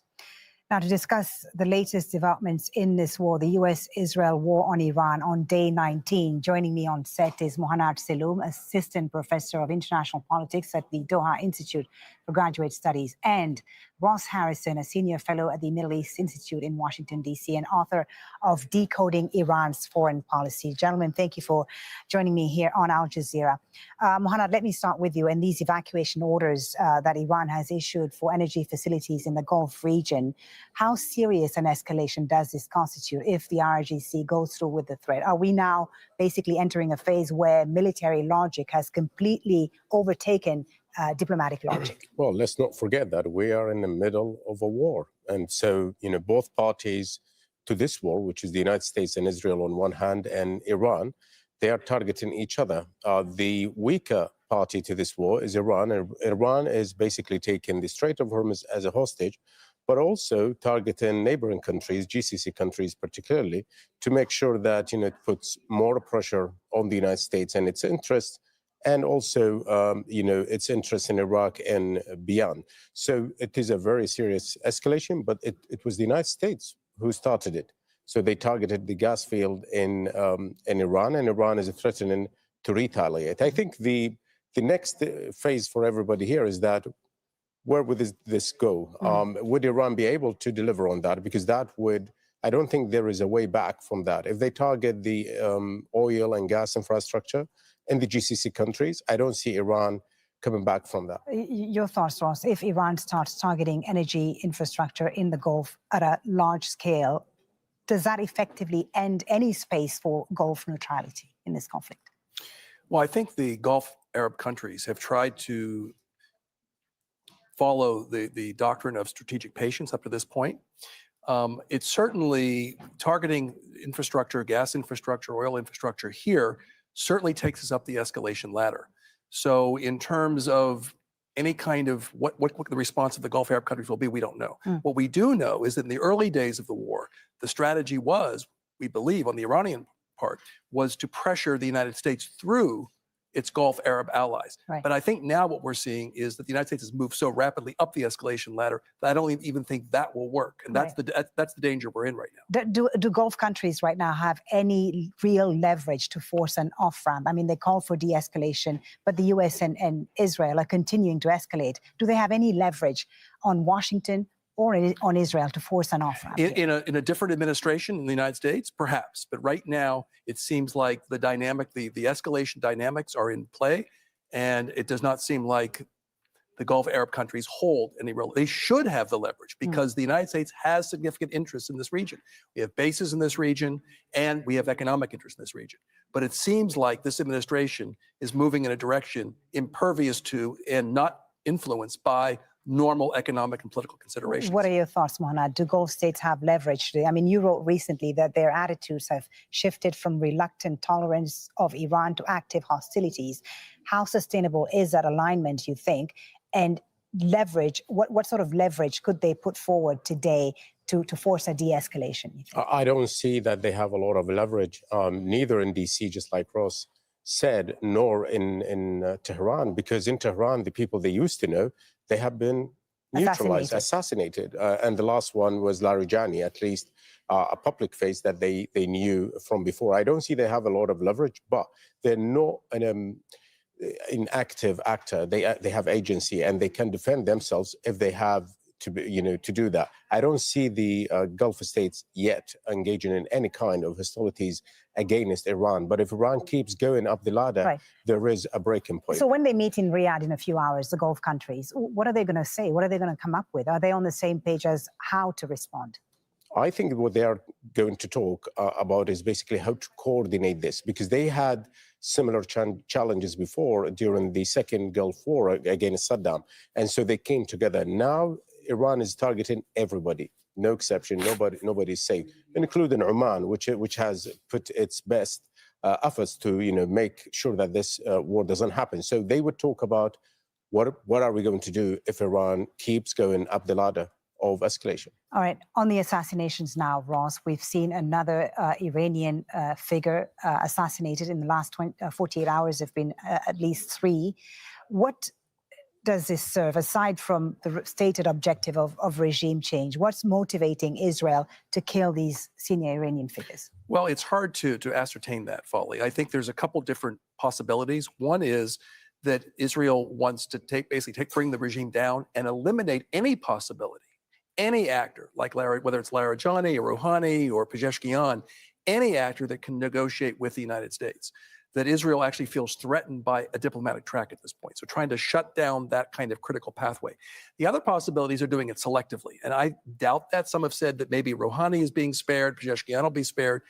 Now, to discuss the latest developments in this war, the US-Israel war on Iran on day 19. Joining me on set is Mohanad Seloum, Assistant Professor of International Politics at the Doha Institute for Graduate Studies, and Ross Harrison, a Senior Fellow at the Middle East Institute in Washington, D.C., and author of Decoding Iran's Foreign Policy. Gentlemen, thank you for joining me here on Al Jazeera. Mohanad, let me start with you. And these evacuation orders that Iran has issued for energy facilities in the Gulf region, how serious an escalation does this constitute if the IRGC goes through with the threat? Are we now basically entering a phase where military logic has completely overtaken diplomatic logic? Well, let's not forget that we are in the middle of a war. And so, both parties to this war, which is the United States and Israel on one hand, and Iran, they are targeting each other. The weaker party to this war is Iran. And Iran is basically taking the Strait of Hormuz as a hostage, but also targeting neighboring countries, GCC countries particularly, to make sure that it puts more pressure on the United States and its interests, and also, its interest in Iraq and beyond. So it is a very serious escalation, but it was the United States who started it. So they targeted the gas field in Iran, and Iran is threatening to retaliate. I think the next phase for everybody here is that where would this go? Would Iran be able to deliver on that? Because that would, I don't think there is a way back from that. If they target the oil and gas infrastructure in the GCC countries, I don't see Iran coming back from that. Your thoughts, Ross, if Iran starts targeting energy infrastructure in the Gulf at a large scale, does that effectively end any space for Gulf neutrality in this conflict? Well, I think the Gulf Arab countries have tried to follow the doctrine of strategic patience up to this point. It's certainly targeting infrastructure, gas infrastructure, oil infrastructure here certainly takes us up the escalation ladder. So in terms of any kind of what the response of the Gulf Arab countries will be, we don't know. What we do know is that in the early days of the war, the strategy was, we believe on the Iranian part, was to pressure the United States through its Gulf Arab allies. Right. But I think now what we're seeing is that the United States has moved so rapidly up the escalation ladder that I don't even think that will work. And that's the danger we're in right now. Do Gulf countries right now have any real leverage to force an off-ramp? I mean, they call for de-escalation, but the US and Israel are continuing to escalate. Do they have any leverage on Washington or on Israel to force an off-ramp? In a different administration in the United States, perhaps. But right now, it seems like the dynamic, the escalation dynamics are in play, and it does not seem like the Gulf Arab countries hold any real. They should have the leverage because the United States has significant interests in this region. We have bases in this region, and we have economic interests in this region. But it seems like this administration is moving in a direction impervious to and not influenced by normal economic and political considerations. What are your thoughts, Mohanad? Do Gulf states have leverage today? I mean, you wrote recently that their attitudes have shifted from reluctant tolerance of Iran to active hostilities. How sustainable is that alignment, you think? And leverage, what sort of leverage could they put forward today to force a de-escalation, you think? I don't see that they have a lot of leverage, neither in DC, just like Ross said, nor in Tehran, because in Tehran, the people they used to know, they have been neutralized, assassinated. And the last one was Larijani, at least a public face that they knew from before. I don't see they have a lot of leverage, but they're not an active actor. They have agency and they can defend themselves if they have to do that. I don't see the Gulf states yet engaging in any kind of hostilities against Iran. But if Iran keeps going up the ladder, there is a breaking point. So when they meet in Riyadh in a few hours, the Gulf countries, what are they going to say? What are they going to come up with? Are they on the same page as how to respond? I think what they are going to talk about is basically how to coordinate this, because they had similar challenges before during the second Gulf War against Saddam. And so they came together. Now Iran is targeting everybody, no exception. Nobody's safe, including Oman, which has put its best efforts to make sure that this war doesn't happen. So they would talk about what are we going to do if Iran keeps going up the ladder of escalation. All right, on the assassinations now, Ross, we've seen another Iranian figure assassinated in the last 48 hours. There have been at least 3. What does this serve, aside from the stated objective of regime change? What's motivating Israel to kill these senior Iranian figures? Well, it's hard to ascertain that, Folly. I think there's a couple different possibilities. One is that Israel wants to bring the regime down and eliminate any possibility, any actor, like whether it's Larijani or Rouhani or Pezeshkian, any actor that can negotiate with the United States, that Israel actually feels threatened by a diplomatic track at this point. So trying to shut down that kind of critical pathway. The other possibilities are doing it selectively. And I doubt that. Some have said that maybe Rouhani is being spared, Pezeshkian will be spared,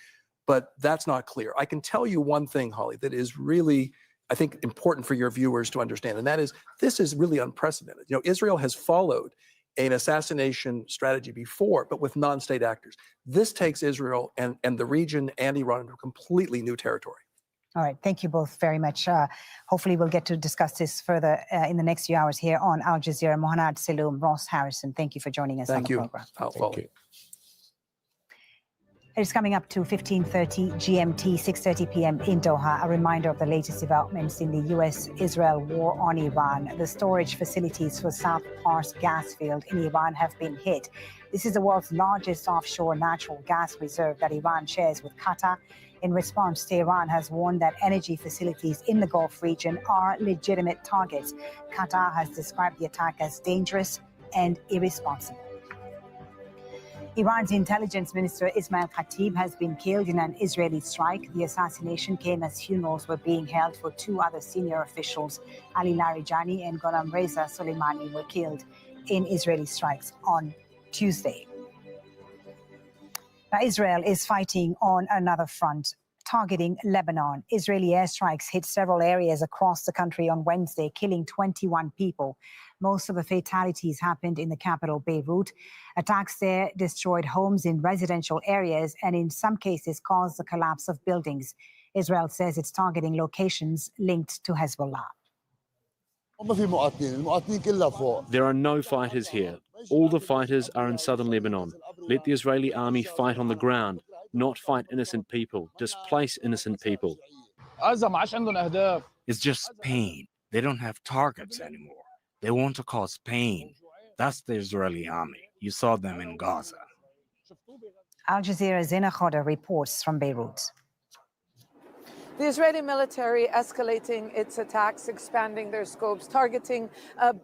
but that's not clear. I can tell you one thing, Holly, that is really, I think, important for your viewers to understand, and that is this is really unprecedented. Israel has followed an assassination strategy before, but with non-state actors. This takes Israel and the region and Iran into completely new territory. All right, thank you both very much. Hopefully we'll get to discuss this further in the next few hours here on Al Jazeera. Mohanad Saloom, Ross Harrison, thank you for joining us on the program. Thank you. It's coming up to 15:30 GMT, 6:30 p.m. in Doha. A reminder of the latest developments in the U.S.-Israel war on Iran. The storage facilities for South Pars gas field in Iran have been hit. This is the world's largest offshore natural gas reserve that Iran shares with Qatar. In response, Tehran has warned that energy facilities in the Gulf region are legitimate targets. Qatar has described the attack as dangerous and irresponsible. Iran's intelligence minister Ismail Khatib has been killed in an Israeli strike. The assassination came as funerals were being held for 2 other senior officials. Ali Larijani and Gholam Reza Soleimani were killed in Israeli strikes on Tuesday. Now, Israel is fighting on another front, targeting Lebanon. Israeli airstrikes hit several areas across the country on Wednesday, killing 21 people. Most of the fatalities happened in the capital, Beirut. Attacks there destroyed homes in residential areas and in some cases caused the collapse of buildings. Israel says it's targeting locations linked to Hezbollah. There are no fighters here. All the fighters are in southern Lebanon. Let the Israeli army fight on the ground, not fight innocent people, displace innocent people. It's just pain. They don't have targets anymore. They want to cause pain. That's the Israeli army. You saw them in Gaza. Al Jazeera's Zina Khoda reports from Beirut. The Israeli military escalating its attacks, expanding their scopes, targeting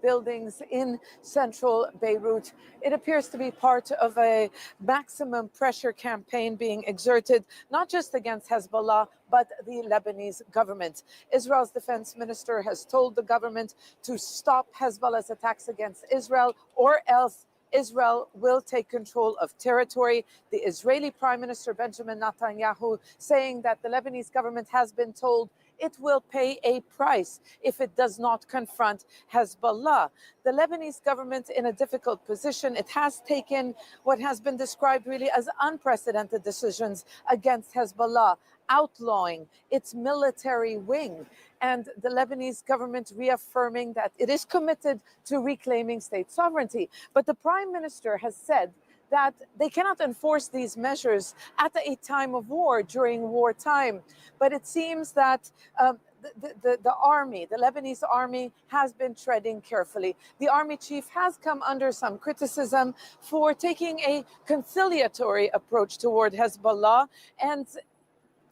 buildings in central Beirut. It appears to be part of a maximum pressure campaign being exerted, not just against Hezbollah, but the Lebanese government. Israel's defense minister has told the government to stop Hezbollah's attacks against Israel, or else Israel will take control of territory. The Israeli Prime Minister Benjamin Netanyahu saying that the Lebanese government has been told it will pay a price if it does not confront Hezbollah. The Lebanese government in a difficult position. It has taken what has been described really as unprecedented decisions against Hezbollah, outlawing its military wing, and the Lebanese government reaffirming that it is committed to reclaiming state sovereignty. But the prime minister has said that they cannot enforce these measures at a time of war, during wartime. But it seems that the army, the Lebanese army, has been treading carefully. The army chief has come under some criticism for taking a conciliatory approach toward Hezbollah and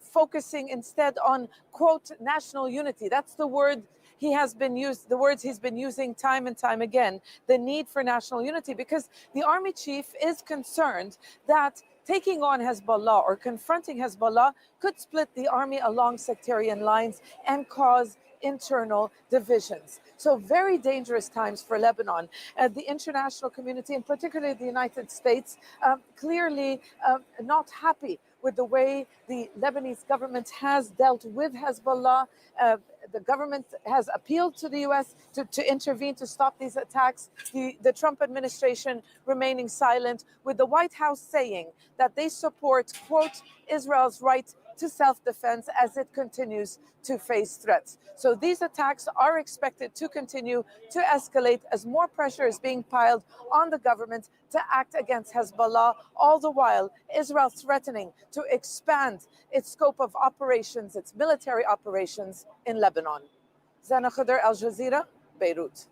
focusing instead on, quote, national unity. That's the word he has been the words he's been using time and time again, the need for national unity, because the army chief is concerned that taking on Hezbollah or confronting Hezbollah could split the army along sectarian lines and cause internal divisions. So very dangerous times for Lebanon. The international community, and particularly the United States, clearly not happy with the way the Lebanese government has dealt with Hezbollah. The government has appealed to the U.S. to intervene to stop these attacks. The Trump administration remaining silent, with the White House saying that they support, quote, Israel's right to self-defense as it continues to face threats. So these attacks are expected to continue to escalate as more pressure is being piled on the government to act against Hezbollah, all the while Israel threatening to expand its scope of operations, its military operations in Lebanon. Zana Khadr, Al Jazeera, Beirut.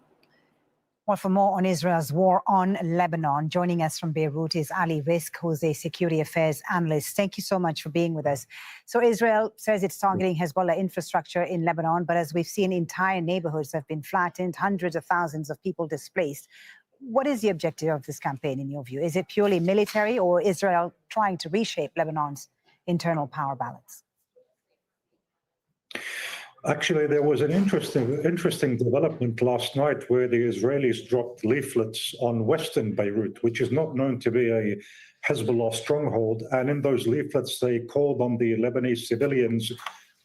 Well, for more on Israel's war on Lebanon, joining us from Beirut is Ali Risk, who's a security affairs analyst. Thank you so much for being with us. So Israel says it's targeting Hezbollah infrastructure in Lebanon, but as we've seen, entire neighborhoods have been flattened, hundreds of thousands of people displaced. What is the objective of this campaign, in your view? Is it purely military, or Israel trying to reshape Lebanon's internal power balance? Actually, there was an interesting development last night where the Israelis dropped leaflets on western Beirut, which is not known to be a Hezbollah stronghold. And in those leaflets, they called on the Lebanese civilians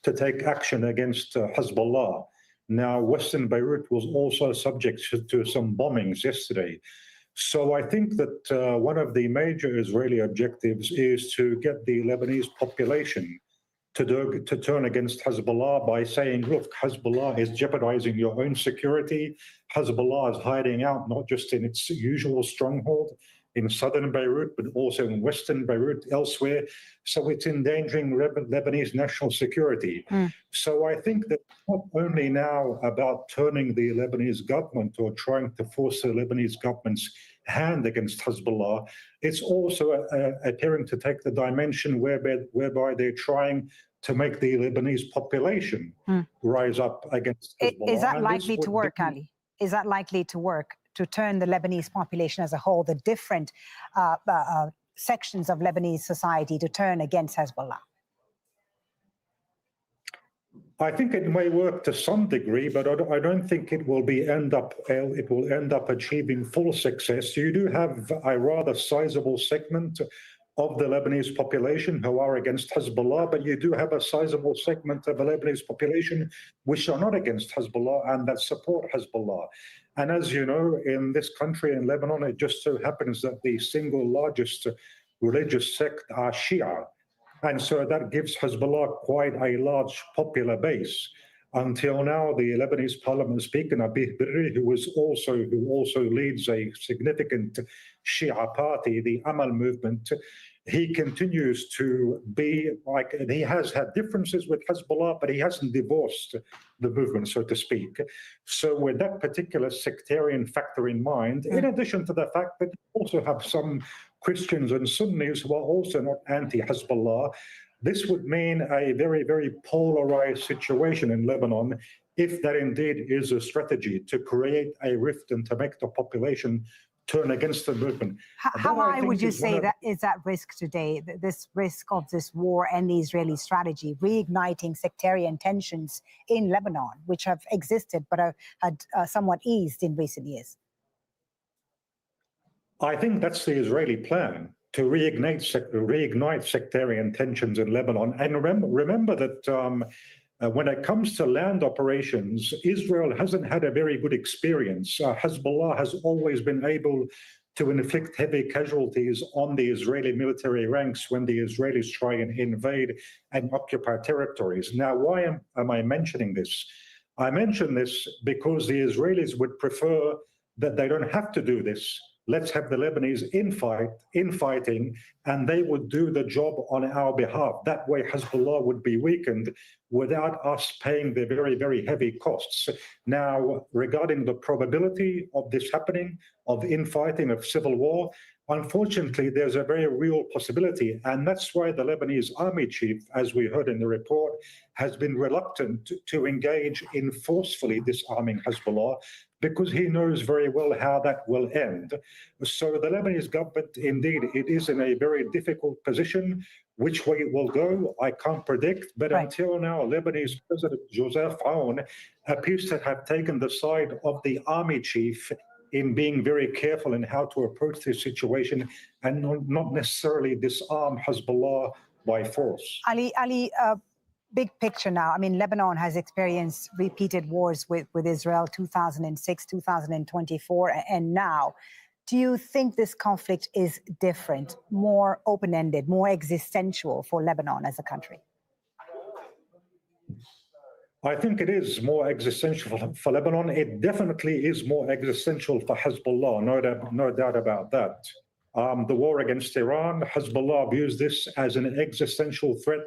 to take action against Hezbollah. Now, western Beirut was also subject to some bombings yesterday. So I think that one of the major Israeli objectives is to get the Lebanese population to turn against Hezbollah by saying, look, Hezbollah is jeopardizing your own security. Hezbollah is hiding out not just in its usual stronghold in southern Beirut, but also in western Beirut, elsewhere. So it's endangering Lebanese national security. So I think that not only now about turning the Lebanese government or trying to force the Lebanese government's hand against Hezbollah, it's also appearing to take the dimension whereby they're trying to make the Lebanese population rise up against Hezbollah. Is that likely to work, Ali? Is that likely to work, to turn the Lebanese population as a whole, the different sections of Lebanese society, to turn against Hezbollah? I think it may work to some degree, but I don't think it will end up achieving full success. You do have a rather sizable segment of the Lebanese population who are against Hezbollah, but you do have a sizable segment of the Lebanese population which are not against Hezbollah and that support Hezbollah. And as you know, in this country, in Lebanon, it just so happens that the single largest religious sect are Shia. And so that gives Hezbollah quite a large popular base. Until now, the Lebanese parliament speaker, Nabih Berri, who also leads a significant Shia party, the Amal movement, he continues to be like, he has had differences with Hezbollah, but he hasn't divorced the movement, so to speak. So with that particular sectarian factor in mind, in addition to the fact that you also have some Christians and Sunnis who are also not anti-Hezbollah, this would mean a very, very polarized situation in Lebanon, if that indeed is a strategy to create a rift and to make the population turn against the movement. How high would you say that is at risk today, this risk of this war and the Israeli strategy, reigniting sectarian tensions in Lebanon, which have existed but had somewhat eased in recent years? I think that's the Israeli plan, to reignite sectarian tensions in Lebanon. And remember that when it comes to land operations, Israel hasn't had a very good experience. Hezbollah has always been able to inflict heavy casualties on the Israeli military ranks when the Israelis try and invade and occupy territories. Now, why am I mentioning this? I mention this because the Israelis would prefer that they don't have to do this. Let's have the Lebanese infighting, and they would do the job on our behalf. That way, Hezbollah would be weakened without us paying the very, very heavy costs. Now, regarding the probability of this happening, of infighting, of civil war, unfortunately, there's a very real possibility. And that's why the Lebanese army chief, as we heard in the report, has been reluctant to engage in forcefully disarming Hezbollah, because he knows very well how that will end. So the Lebanese government, indeed, it is in a very difficult position. Which way it will go, I can't predict. But until now, Lebanese President Joseph Aoun appears to have taken the side of the army chief in being very careful in how to approach this situation and not necessarily disarm Hezbollah by force. Ali, big picture now, I mean, Lebanon has experienced repeated wars with Israel, 2006, 2024, and now. Do you think this conflict is different, more open-ended, more existential for Lebanon as a country? I think it is more existential for Lebanon. It definitely is more existential for Hezbollah, no doubt about that. The war against Iran, Hezbollah views this as an existential threat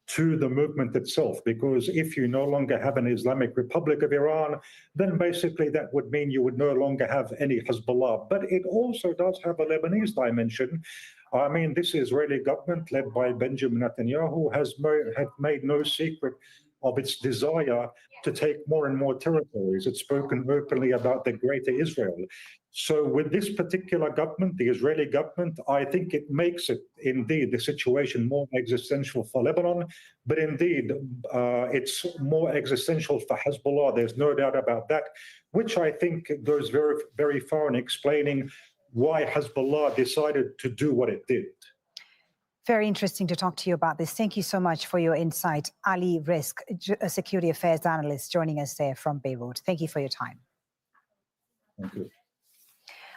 to the movement itself, because if you no longer have an Islamic Republic of Iran, then basically that would mean you would no longer have any Hezbollah. But it also does have a Lebanese dimension. I mean, this Israeli government led by Benjamin Netanyahu has made no secret of its desire to take more and more territories. It's spoken openly about the greater Israel. So with this particular government, the Israeli government, I think it makes it indeed the situation more existential for Lebanon, but indeed it's more existential for Hezbollah. There's no doubt about that, which I think goes very, very far in explaining why Hezbollah decided to do what it did. Very interesting to talk to you about this. Thank you so much for your insight. Ali Rizk, a security affairs analyst, joining us there from Beirut. Thank you for your time. Thank you.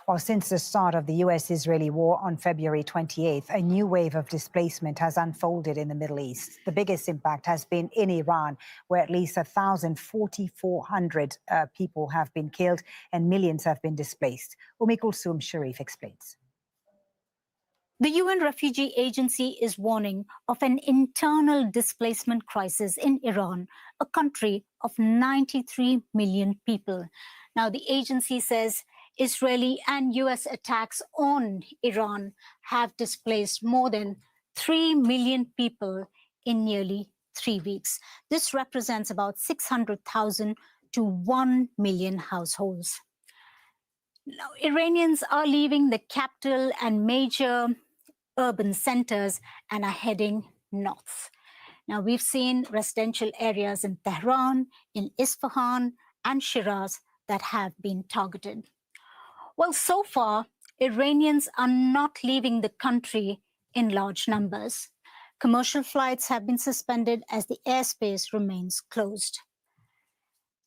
Well, since the start of the US-Israeli war on February 28th, a new wave of displacement has unfolded in the Middle East. The biggest impact has been in Iran, where at least 1,400 people have been killed and millions have been displaced. Kulsum Sharif explains. The UN Refugee Agency is warning of an internal displacement crisis in Iran, a country of 93 million people. Now, the agency says Israeli and US attacks on Iran have displaced more than 3 million people in nearly 3 weeks. This represents about 600,000 to 1 million households. Now, Iranians are leaving the capital and major urban centers and are heading north. Now, we've seen residential areas in Tehran, in Isfahan, and Shiraz that have been targeted. Well, so far, Iranians are not leaving the country in large numbers. Commercial flights have been suspended as the airspace remains closed.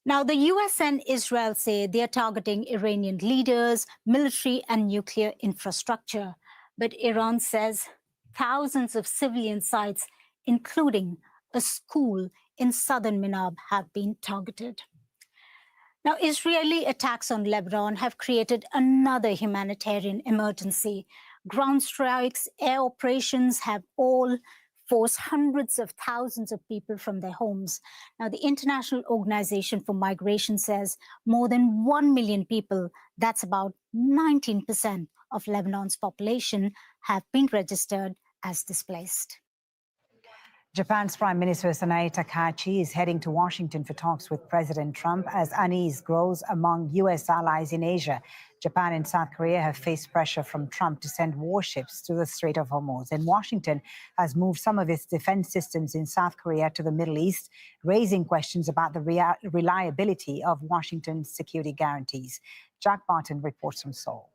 Now, the US and Israel say they are targeting Iranian leaders, military, and nuclear infrastructure. But Iran says thousands of civilian sites, including a school in southern Minab, have been targeted. Now, Israeli attacks on Lebanon have created another humanitarian emergency. Ground strikes, air operations have all forced hundreds of thousands of people from their homes. Now, the International Organization for Migration says more than 1 million people, that's about 19% of Lebanon's population, have been registered as displaced. Japan's Prime Minister Sanae Takahashi is heading to Washington for talks with President Trump as unease grows among US allies in Asia. Japan and South Korea have faced pressure from Trump to send warships to the Strait of Hormuz. And Washington has moved some of its defense systems in South Korea to the Middle East, raising questions about the reliability of Washington's security guarantees. Jack Barton reports from Seoul.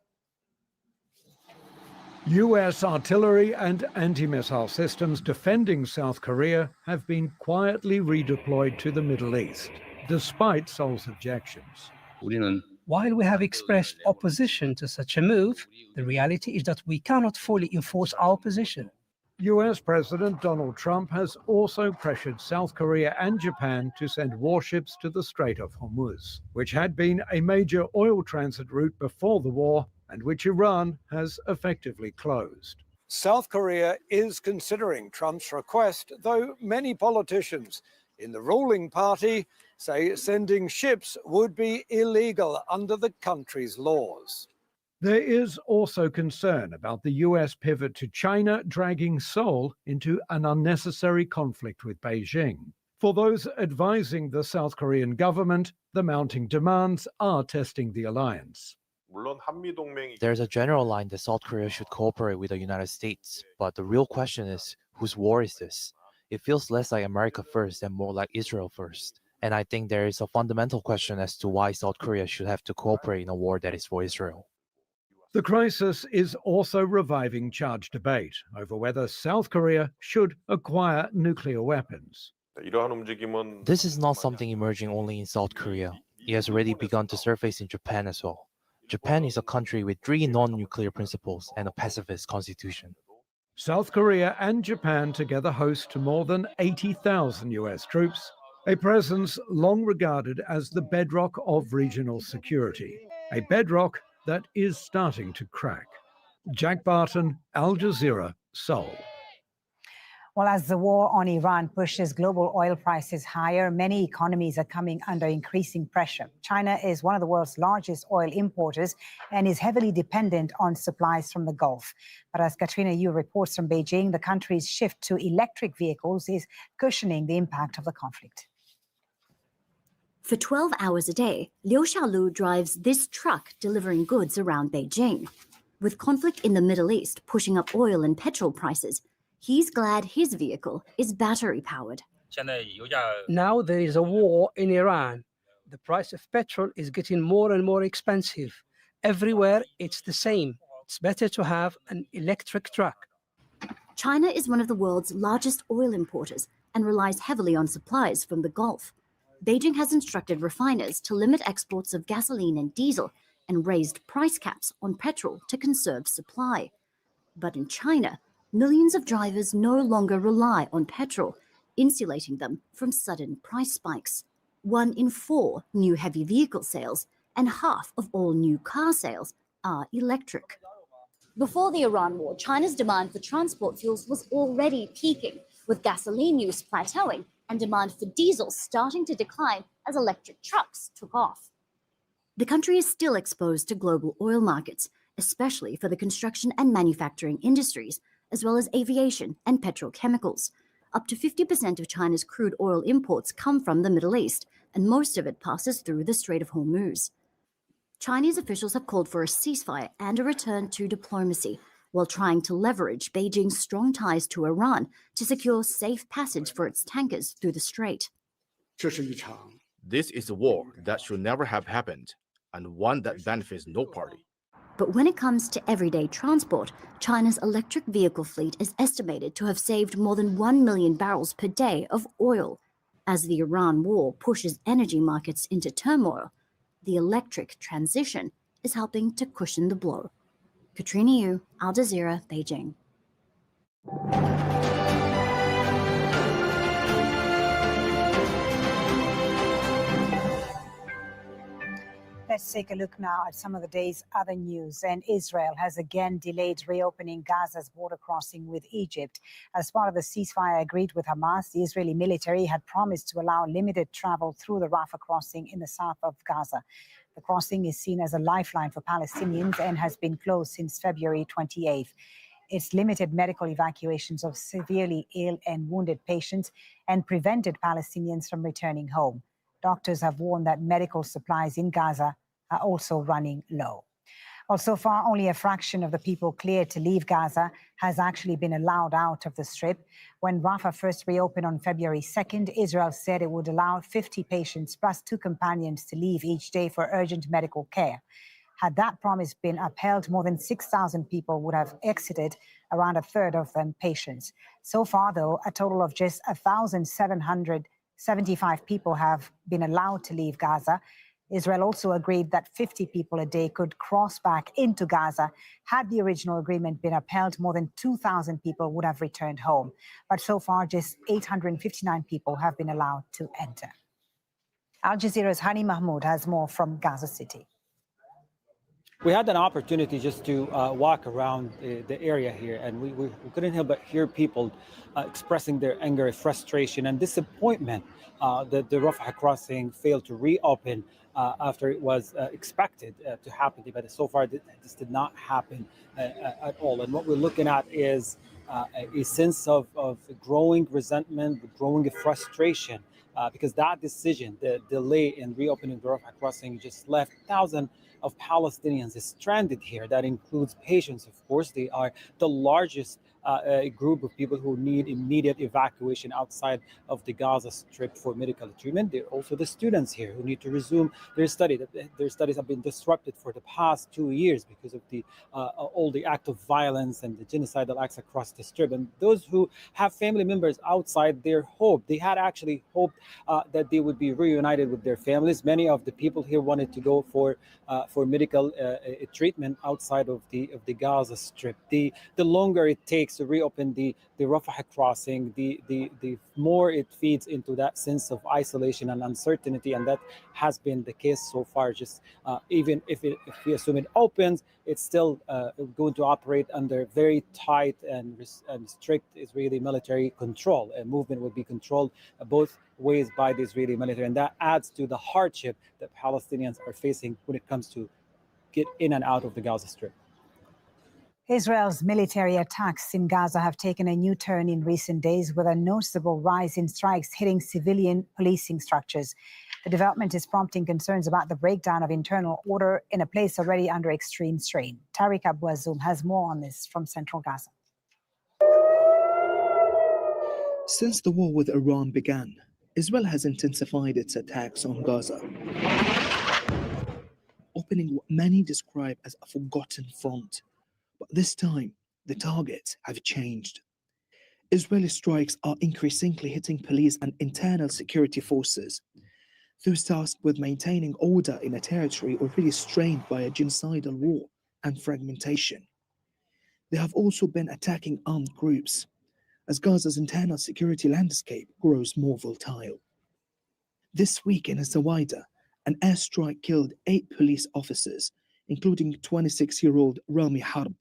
US artillery and anti-missile systems defending South Korea have been quietly redeployed to the Middle East, despite Seoul's objections. While we have expressed opposition to such a move, the reality is that we cannot fully enforce our position. US President Donald Trump has also pressured South Korea and Japan to send warships to the Strait of Hormuz, which had been a major oil transit route before the war and which Iran has effectively closed. South Korea is considering Trump's request, though many politicians in the ruling party say sending ships would be illegal under the country's laws. There is also concern about the US pivot to China dragging Seoul into an unnecessary conflict with Beijing. For those advising the South Korean government, the mounting demands are testing the alliance. There's a general line that South Korea should cooperate with the United States, but the real question is, whose war is this? It feels less like America first and more like Israel first. And I think there is a fundamental question as to why South Korea should have to cooperate in a war that is for Israel. The crisis is also reviving charged debate over whether South Korea should acquire nuclear weapons. This is not something emerging only in South Korea. It has already begun to surface in Japan as well. Japan is a country with 3 non-nuclear principles and a pacifist constitution. South Korea and Japan together host more than 80,000 US troops, a presence long regarded as the bedrock of regional security, a bedrock that is starting to crack. Jack Barton, Al Jazeera, Seoul. Well, as the war on Iran pushes global oil prices higher, many economies are coming under increasing pressure. China is one of the world's largest oil importers and is heavily dependent on supplies from the Gulf. But as Katrina Yu reports from Beijing, the country's shift to electric vehicles is cushioning the impact of the conflict. For 12 hours a day, Liu Xiaolu drives this truck delivering goods around Beijing. With conflict in the Middle East pushing up oil and petrol prices, he's glad his vehicle is battery-powered. Now there is a war in Iran. The price of petrol is getting more and more expensive. Everywhere it's the same. It's better to have an electric truck. China is one of the world's largest oil importers and relies heavily on supplies from the Gulf. Beijing has instructed refiners to limit exports of gasoline and diesel and raised price caps on petrol to conserve supply. But in China, millions of drivers no longer rely on petrol, insulating them from sudden price spikes. 1 in 4 new heavy vehicle sales and half of all new car sales are electric. Before the Iran war, China's demand for transport fuels was already peaking, with gasoline use plateauing and demand for diesel starting to decline as electric trucks took off. The country is still exposed to global oil markets, especially for the construction and manufacturing industries, as well as aviation and petrochemicals. Up to 50% of China's crude oil imports come from the Middle East, and most of it passes through the Strait of Hormuz. Chinese officials have called for a ceasefire and a return to diplomacy, while trying to leverage Beijing's strong ties to Iran to secure safe passage for its tankers through the strait. This is a war that should never have happened, and one that benefits no party. But when it comes to everyday transport, China's electric vehicle fleet is estimated to have saved more than 1 million barrels per day of oil. As the Iran war pushes energy markets into turmoil, the electric transition is helping to cushion the blow. Katrina Yu, Al Jazeera, Beijing. Let's take a look now at some of the day's other news. And Israel has again delayed reopening Gaza's border crossing with Egypt. As part of the ceasefire agreed with Hamas, the Israeli military had promised to allow limited travel through the Rafah crossing in the south of Gaza. The crossing is seen as a lifeline for Palestinians and has been closed since February 28th. It's limited medical evacuations of severely ill and wounded patients and prevented Palestinians from returning home. Doctors have warned that medical supplies in Gaza are also running low. Well, so far, only a fraction of the people cleared to leave Gaza has actually been allowed out of the Strip. When Rafah first reopened on February 2nd, Israel said it would allow 50 patients plus 2 companions to leave each day for urgent medical care. Had that promise been upheld, more than 6,000 people would have exited, around a third of them patients. So far, though, a total of just 1,775 people have been allowed to leave Gaza. Israel also agreed that 50 people a day could cross back into Gaza. Had the original agreement been upheld, more than 2,000 people would have returned home. But so far, just 859 people have been allowed to enter. Al Jazeera's Hani Mahmoud has more from Gaza City. We had an opportunity just to walk around the area here, and we couldn't help but hear people expressing their anger, frustration, and disappointment that the Rafah crossing failed to reopen after it was expected to happen. But so far, this did not happen at all. And what we're looking at is a sense of growing resentment, growing frustration, because that decision, the delay in reopening the Rafah crossing, just left thousands of Palestinians stranded here. That includes patients, of course. They are the largest a group of people who need immediate evacuation outside of the Gaza Strip for medical treatment. There are also the students here who need to resume their study. Their studies have been disrupted for the past 2 years because of the all the act of violence and the genocidal acts across the Strip. And those who have family members outside, they had actually hoped that they would be reunited with their families. Many of the people here wanted to go for medical treatment outside of the Gaza Strip. The longer it takes to reopen the Rafah crossing, the more it feeds into that sense of isolation and uncertainty, and that has been the case so far. Just even if we assume it opens, it's still going to operate under very tight and strict Israeli military control. Movement will be controlled both ways by the Israeli military, and that adds to the hardship that Palestinians are facing when it comes to get in and out of the Gaza Strip. Israel's military attacks in Gaza have taken a new turn in recent days, with a noticeable rise in strikes hitting civilian policing structures. The development is prompting concerns about the breakdown of internal order in a place already under extreme strain. Tariq Abouazoum has more on this from central Gaza. Since the war with Iran began, Israel has intensified its attacks on Gaza, opening what many describe as a forgotten front. But this time, the targets have changed. Israeli strikes are increasingly hitting police and internal security forces, those tasked with maintaining order in a territory already strained by a genocidal war and fragmentation. They have also been attacking armed groups, as Gaza's internal security landscape grows more volatile. This week in Zawaida, an airstrike killed 8 police officers, including 26-year-old Rami Harb.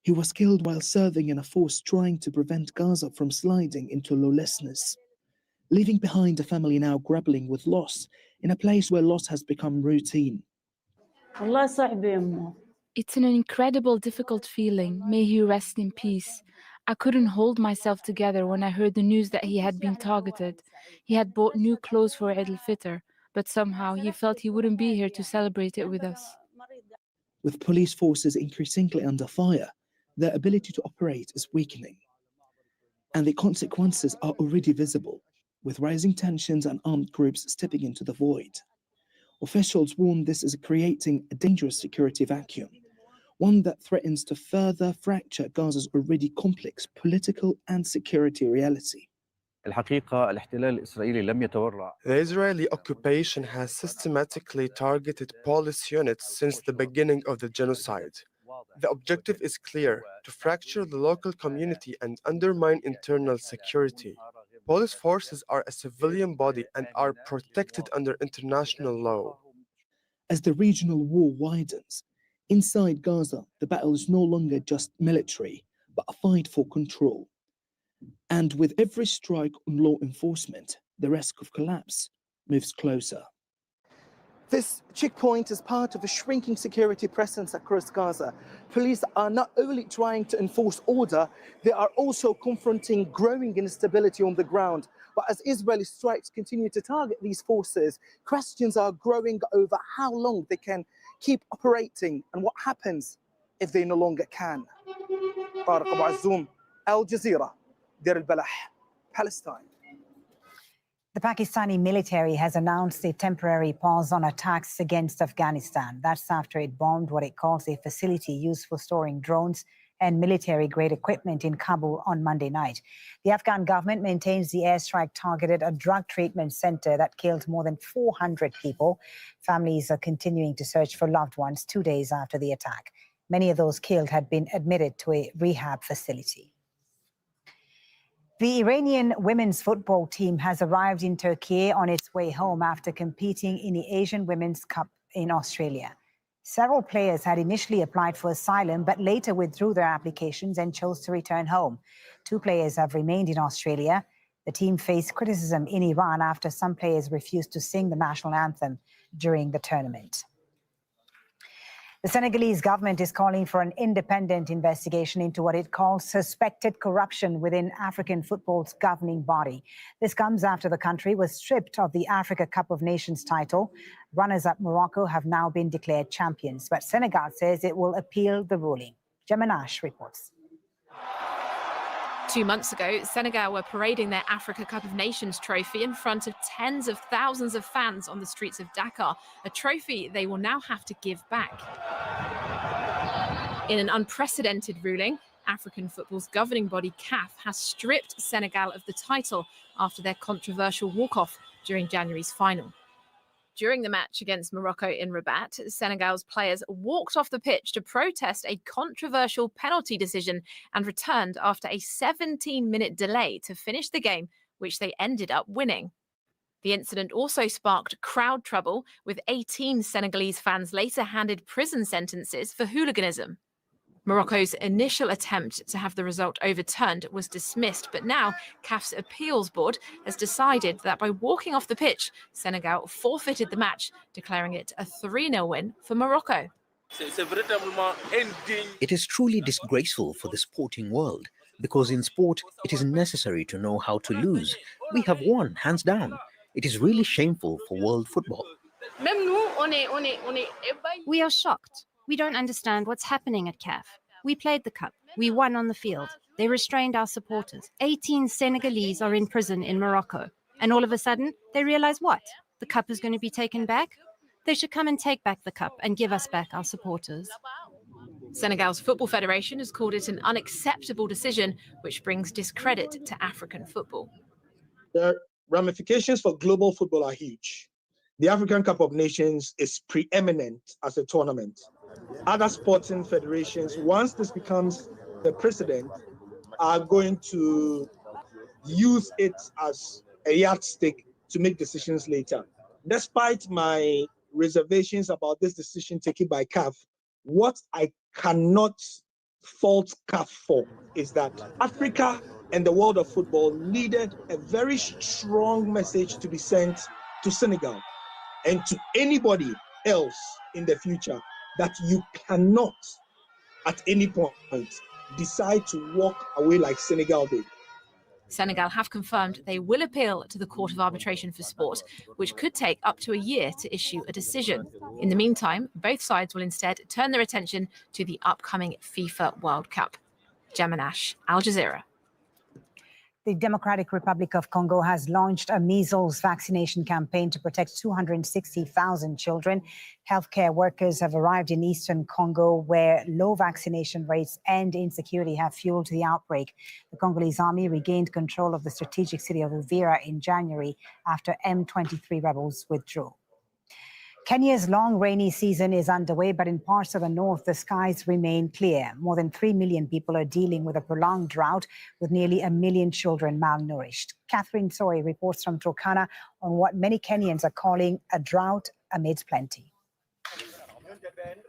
He was killed while serving in a force trying to prevent Gaza from sliding into lawlessness, leaving behind a family now grappling with loss in a place where loss has become routine. It's an incredible, difficult feeling. May he rest in peace. I couldn't hold myself together when I heard the news that he had been targeted. He had bought new clothes for Eid al-Fitr, but somehow he felt he wouldn't be here to celebrate it with us. With police forces increasingly under fire, their ability to operate is weakening. And the consequences are already visible, with rising tensions and armed groups stepping into the void. Officials warn this is creating a dangerous security vacuum, one that threatens to further fracture Gaza's already complex political and security reality. The Israeli occupation has systematically targeted police units since the beginning of the genocide. The objective is clear: to fracture the local community and undermine internal security. Police forces are a civilian body and are protected under international law. As the regional war widens, inside Gaza, the battle is no longer just military, but a fight for control. And with every strike on law enforcement, the risk of collapse moves closer. This checkpoint is part of a shrinking security presence across Gaza. Police are not only trying to enforce order, they are also confronting growing instability on the ground. But as Israeli strikes continue to target these forces, questions are growing over how long they can keep operating and what happens if they no longer can. Tariq Abouazoum, Al Jazeera, Deir al-Balah, Palestine. The Pakistani military has announced a temporary pause on attacks against Afghanistan. That's after it bombed what it calls a facility used for storing drones and military-grade equipment in Kabul on Monday night. The Afghan government maintains the airstrike targeted a drug treatment center that killed more than 400 people. Families are continuing to search for loved ones 2 days after the attack. Many of those killed had been admitted to a rehab facility. The Iranian women's football team has arrived in Turkey on its way home after competing in the Asian Women's Cup in Australia. Several players had initially applied for asylum, but later withdrew their applications and chose to return home. 2 players have remained in Australia. The team faced criticism in Iran after some players refused to sing the national anthem during the tournament. The Senegalese government is calling for an independent investigation into what it calls suspected corruption within African football's governing body. This comes after the country was stripped of the Africa Cup of Nations title. Runners-up Morocco have now been declared champions, but Senegal says it will appeal the ruling. Gemanash reports. 2 months ago, Senegal were parading their Africa Cup of Nations trophy in front of tens of thousands of fans on the streets of Dakar, a trophy they will now have to give back. In an unprecedented ruling, African football's governing body CAF has stripped Senegal of the title after their controversial walk-off during January's final. During the match against Morocco in Rabat, Senegal's players walked off the pitch to protest a controversial penalty decision and returned after a 17-minute delay to finish the game, which they ended up winning. The incident also sparked crowd trouble, with 18 Senegalese fans later handed prison sentences for hooliganism. Morocco's initial attempt to have the result overturned was dismissed, but now CAF's appeals board has decided that by walking off the pitch, Senegal forfeited the match, declaring it a 3-0 win for Morocco. It is truly disgraceful for the sporting world, because in sport, it is necessary to know how to lose. We have won, hands down. It is really shameful for world football. We are shocked. We don't understand what's happening at CAF. We played the cup. We won on the field. They restrained our supporters. 18 Senegalese are in prison in Morocco. And all of a sudden, they realize what? The cup is going to be taken back? They should come and take back the cup and give us back our supporters. Senegal's Football Federation has called it an unacceptable decision, which brings discredit to African football. The ramifications for global football are huge. The African Cup of Nations is preeminent as a tournament. Other sporting federations, once this becomes the precedent, are going to use it as a yardstick to make decisions later. Despite my reservations about this decision taken by CAF, what I cannot fault CAF for is that Africa and the world of football needed a very strong message to be sent to Senegal and to anybody else in the future, that you cannot at any point decide to walk away like Senegal did. Senegal have confirmed they will appeal to the Court of Arbitration for Sport, which could take up to a year to issue a decision. In the meantime, both sides will instead turn their attention to the upcoming FIFA World Cup. Gemma Nash, Al Jazeera. The Democratic Republic of Congo has launched a measles vaccination campaign to protect 260,000 children. Healthcare workers have arrived in eastern Congo, where low vaccination rates and insecurity have fueled the outbreak. The Congolese army regained control of the strategic city of Uvira in January after M23 rebels withdrew. Kenya's long rainy season is underway, but in parts of the north, the skies remain clear. More than 3 million people are dealing with a prolonged drought, with nearly 1 million children malnourished. Catherine Soy reports from Turkana on what many Kenyans are calling a drought amidst plenty.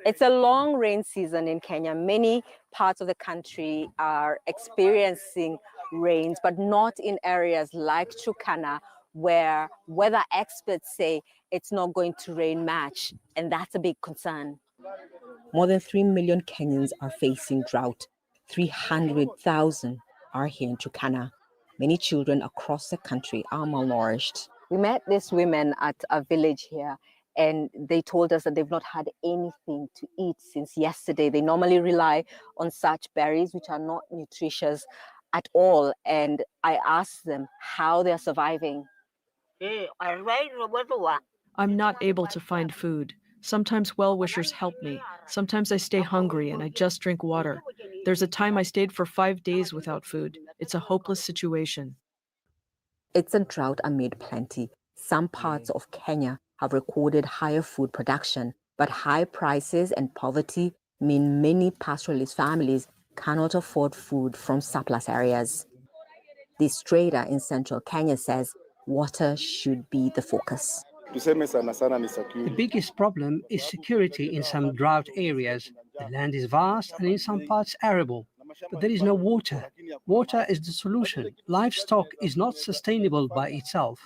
It's a long rain season in Kenya. Many parts of the country are experiencing rains, but not in areas like Turkana, where weather experts say it's not going to rain much, and that's a big concern. More than 3 million Kenyans are facing drought. 300,000 are here in Turkana. Many children across the country are malnourished. We met these women at a village here, and they told us that they've not had anything to eat since yesterday. They normally rely on such berries, which are not nutritious at all. And I asked them how they're surviving. I'm not able to find food. Sometimes well-wishers help me. Sometimes I stay hungry and I just drink water. There's a time I stayed for 5 days without food. It's a hopeless situation. It's a drought amid plenty. Some parts of Kenya have recorded higher food production, but high prices and poverty mean many pastoralist families cannot afford food from surplus areas. This trader in central Kenya says water should be the focus. The biggest problem is security in some drought areas. The land is vast and in some parts arable, but there is no water. Water is the solution. Livestock is not sustainable by itself.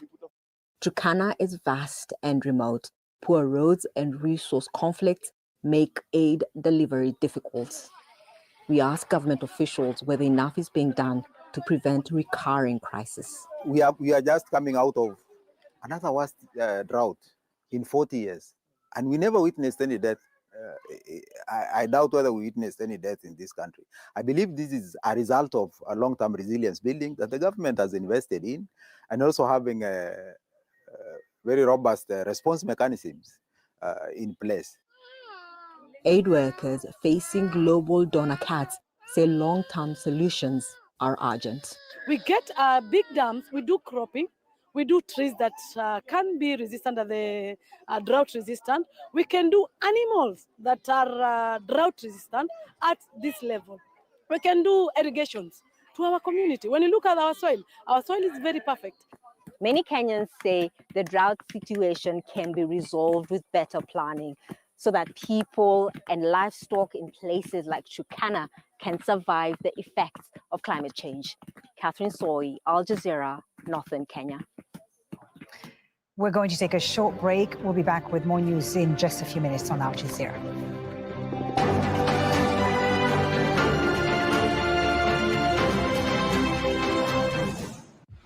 Turkana is vast and remote. Poor roads and resource conflicts make aid delivery difficult. We ask government officials whether enough is being done to prevent recurring crisis. We are just coming out of another worst drought in 40 years, and we never witnessed any death I doubt whether we witnessed any death in this country. I believe this is a result of a long-term resilience building that the government has invested in, and also having a very robust response mechanisms in place. Aid workers facing global donor cuts say long-term solutions are urgent. We get big dams, we do cropping, we do trees that can be resistant to the drought resistant. We can do animals that are drought resistant at this level. We can do irrigations to our community. When you look at our soil is very perfect. Many Kenyans say the drought situation can be resolved with better planning so that people and livestock in places like Turkana can survive the effects of climate change. Catherine Soy, Al Jazeera, Northern Kenya. We're going to take a short break. We'll be back with more news in just a few minutes on Al Jazeera.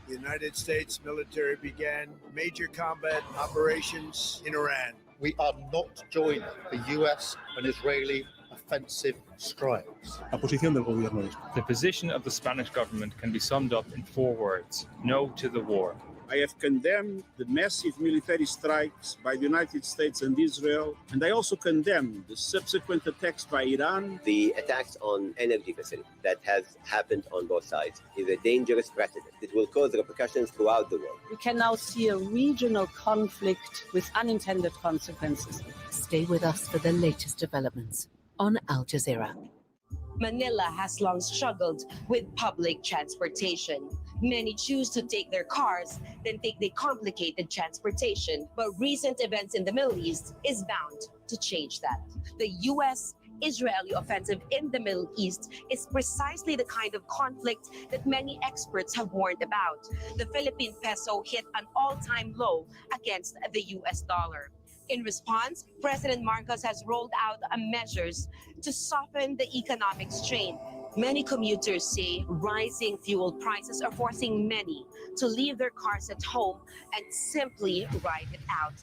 The United States military began major combat operations in Iran. We are not joining the US and Israeli offensive strikes. La posición del gobierno. The position of the Spanish government can be summed up in 4 words: no to the war. I have condemned the massive military strikes by the United States and Israel, and I also condemn the subsequent attacks by Iran. The attacks on energy facilities that has happened on both sides is a dangerous precedent. It will cause repercussions throughout the world. We can now see a regional conflict with unintended consequences. Stay with us for the latest developments on Al Jazeera. Manila has long struggled with public transportation. Many choose to take their cars, then take the complicated transportation. But recent events in the Middle East is bound to change that. The US-Israeli offensive in the Middle East is precisely the kind of conflict that many experts have warned about. The Philippine peso hit an all-time low against the US dollar. In response, President Marcos has rolled out measures to soften the economic strain. Many commuters say rising fuel prices are forcing many to leave their cars at home and simply ride it out.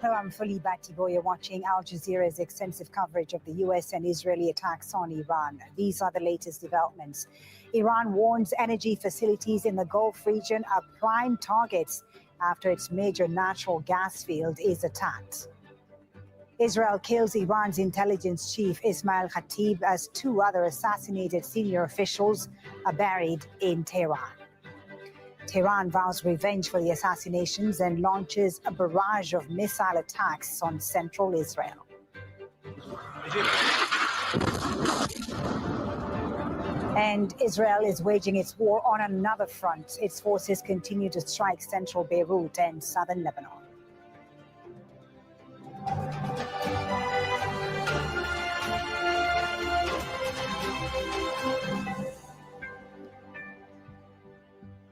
Hello, I'm Fuli Batibo. You're watching Al Jazeera's extensive coverage of the US and Israeli attacks on Iran. These are the latest developments. Iran warns energy facilities in the Gulf region are prime targets after its major natural gas field is attacked. Israel kills Iran's intelligence chief Ismail Khatib as 2 other assassinated senior officials are buried in Tehran. Tehran vows revenge for the assassinations and launches a barrage of missile attacks on central Israel. And Israel is waging its war on another front. Its forces continue to strike central Beirut and southern Lebanon.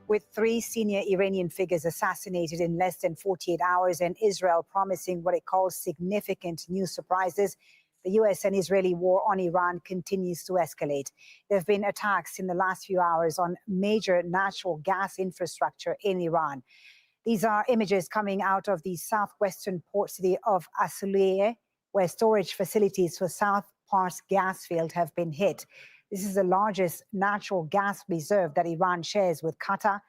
With 3 senior Iranian figures assassinated in less than 48 hours and Israel promising what it calls significant new surprises, the US and Israeli war on Iran continues to escalate. There have been attacks in the last few hours on major natural gas infrastructure in Iran. These are images coming out of the southwestern port city of Asuliyeh, where storage facilities for South Pars gas field have been hit. This is the largest natural gas reserve that Iran shares with Qatar.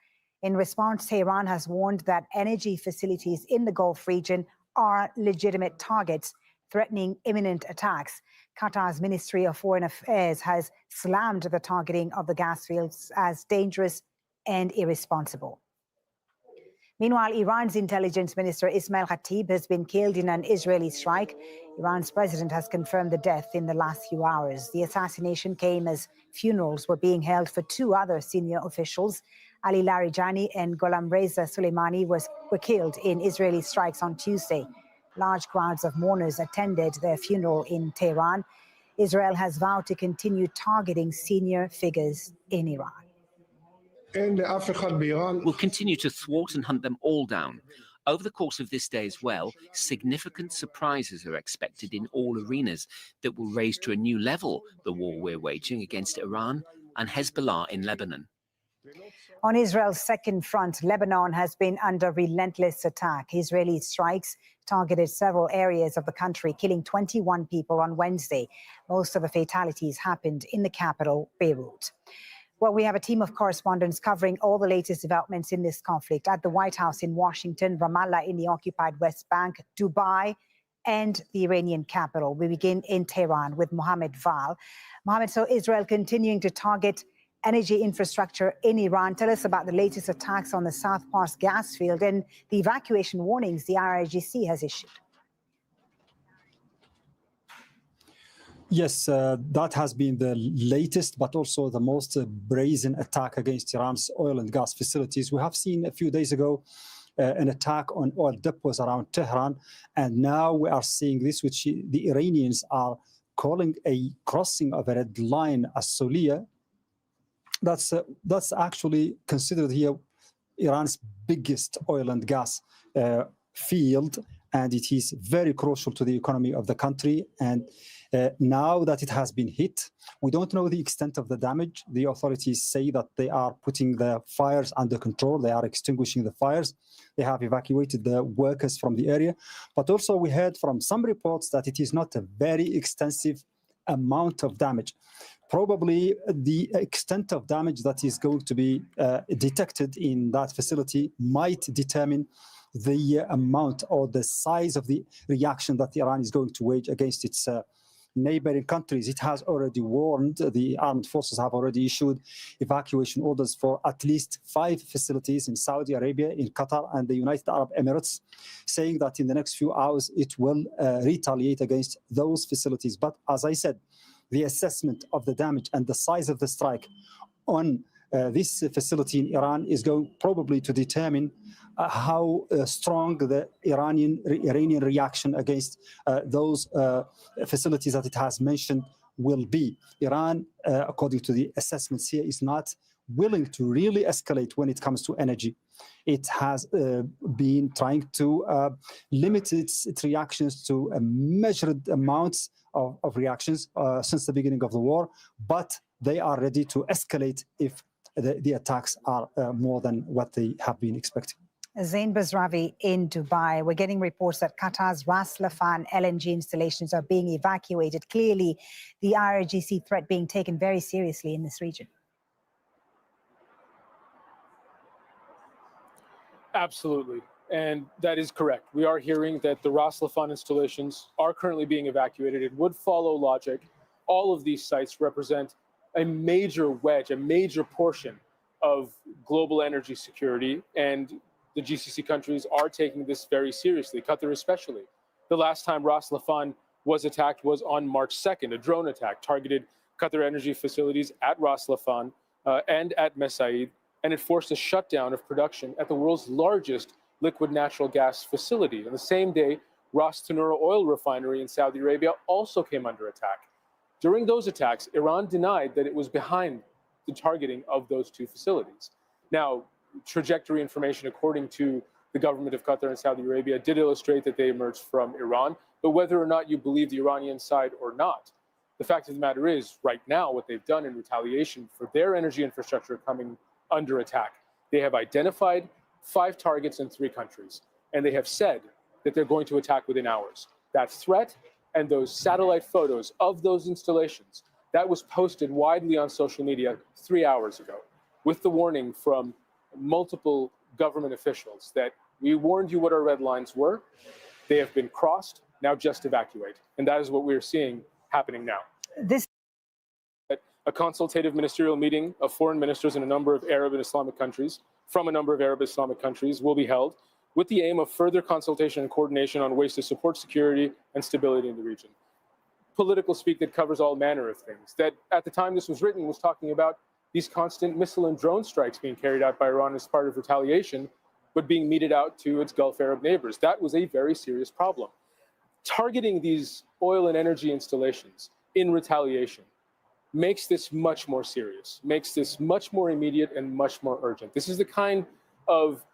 In response, Tehran has warned that energy facilities in the Gulf region are legitimate targets, threatening imminent attacks. Qatar's Ministry of Foreign Affairs has slammed the targeting of the gas fields as dangerous and irresponsible. Meanwhile, Iran's intelligence minister Ismail Khatib has been killed in an Israeli strike. Iran's president has confirmed the death in the last few hours. The assassination came as funerals were being held for 2 other senior officials. Ali Larijani and Gholam Reza Soleimani were killed in Israeli strikes on Tuesday. Large crowds of mourners attended their funeral in Tehran. Israel has vowed to continue targeting senior figures in Iran. We'll continue to thwart and hunt them all down. Over the course of this day as well, significant surprises are expected in all arenas that will raise to a new level the war we're waging against Iran and Hezbollah in Lebanon. On Israel's second front, Lebanon has been under relentless attack. Israeli strikes targeted several areas of the country, killing 21 people on Wednesday. Most of the fatalities happened in the capital, Beirut. Well, we have a team of correspondents covering all the latest developments in this conflict at the White House in Washington, Ramallah in the occupied West Bank, Dubai, and the Iranian capital. We begin in Tehran with Mohammed Val. Mohammed, so Israel continuing to target energy infrastructure in Iran. Tell us about the latest attacks on the South Pars gas field and the evacuation warnings the IRGC has issued. Yes, that has been the latest, but also the most brazen attack against Iran's oil and gas facilities. We have seen a few days ago an attack on oil depots around Tehran, and now we are seeing this, which the Iranians are calling a crossing of a red line, as Soliya. That's actually considered here Iran's biggest oil and gas field, and it is very crucial to the economy of the country. And now that it has been hit, we don't know the extent of the damage. The authorities say that they are putting the fires under control. They are extinguishing the fires. They have evacuated the workers from the area. But also we heard from some reports that it is not a very extensive amount of damage. Probably the extent of damage that is going to be detected in that facility might determine the amount or the size of the reaction that Iran is going to wage against its neighboring countries. It has already warned, the armed forces have already issued evacuation orders for at least 5 facilities in Saudi Arabia, in Qatar, and the United Arab Emirates, saying that in the next few hours it will retaliate against those facilities. But as I said, the assessment of the damage and the size of the strike on this facility in Iran is going probably to determine how strong the Iranian reaction against those facilities that it has mentioned will be. Iran, according to the assessments here, is not willing to really escalate when it comes to energy. It has been trying to limit its reactions to measured amounts of reactions since the beginning of the war, but they are ready to escalate if the attacks are more than what they have been expecting. Zain Bazravi in Dubai. We're getting reports that Qatar's Ras Laffan LNG installations are being evacuated. Clearly, the IRGC threat being taken very seriously in this region. Absolutely. And that is correct. We are hearing that the Ras Laffan installations are currently being evacuated. It would follow logic. All of these sites represent a major wedge, a major portion of global energy security. And the GCC countries are taking this very seriously, Qatar especially. The last time Ras Laffan was attacked was on March 2nd. A drone attack targeted Qatar energy facilities at Ras Laffan and at Mesaid, and it forced a shutdown of production at the world's largest liquid natural gas facility. And the same day, Ras Tanura oil refinery in Saudi Arabia also came under attack. During those attacks, Iran denied that it was behind the targeting of those 2 facilities. Now, trajectory information, according to the government of Qatar and Saudi Arabia, did illustrate that they emerged from Iran. But whether or not you believe the Iranian side or not, the fact of the matter is, right now, what they've done in retaliation for their energy infrastructure coming under attack, they have identified 5 targets in 3 countries, and they have said that they're going to attack within hours. That threat and those satellite photos of those installations, that was posted widely on social media 3 hours ago, with the warning from multiple government officials that we warned you what our red lines were. They have been crossed. Now just evacuate. And that is what we're seeing happening now. A consultative ministerial meeting of foreign ministers in a number of Arab and Islamic countries, from a number of Arab Islamic countries, will be held with the aim of further consultation and coordination on ways to support security and stability in the region. Political speak that covers all manner of things. That at the time this was written was talking about these constant missile and drone strikes being carried out by Iran as part of retaliation, but being meted out to its Gulf Arab neighbors. That was a very serious problem. Targeting these oil and energy installations in retaliation makes this much more serious, makes this much more immediate and much more urgent. This is the kind of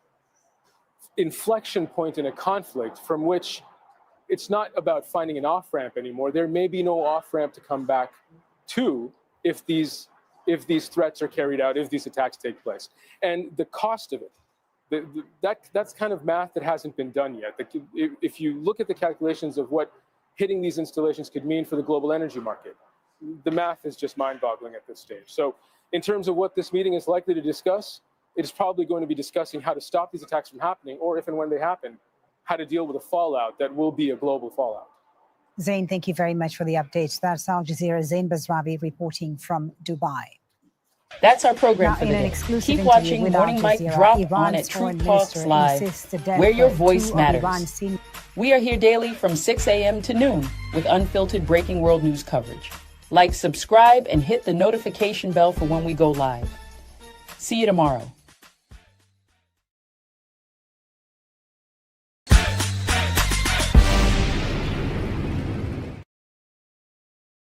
inflection point in a conflict from which it's not about finding an off-ramp anymore. There may be no off-ramp to come back to if these threats are carried out, if these attacks take place. And the cost of it, that's kind of math that hasn't been done yet. If you look at the calculations of what hitting these installations could mean for the global energy market, the math is just mind-boggling at this stage. So in terms of what this meeting is likely to discuss, it is probably going to be discussing how to stop these attacks from happening, or if and when they happen, how to deal with a fallout that will be a global fallout. Zain, thank you very much for the updates. That's Al Jazeera's Zain Basrawi reporting from Dubai. That's our program Now, for the in an day. exclusive Keep watching with Morning Al Mic Jazeera, drop Iran's on at foreign Truth Talks minister Live, insists the death where your of voice two of matters. Iran's senior- We are here daily from 6 a.m. to noon with unfiltered breaking world news coverage. Like, subscribe, and hit the notification bell for when we go live. See you tomorrow.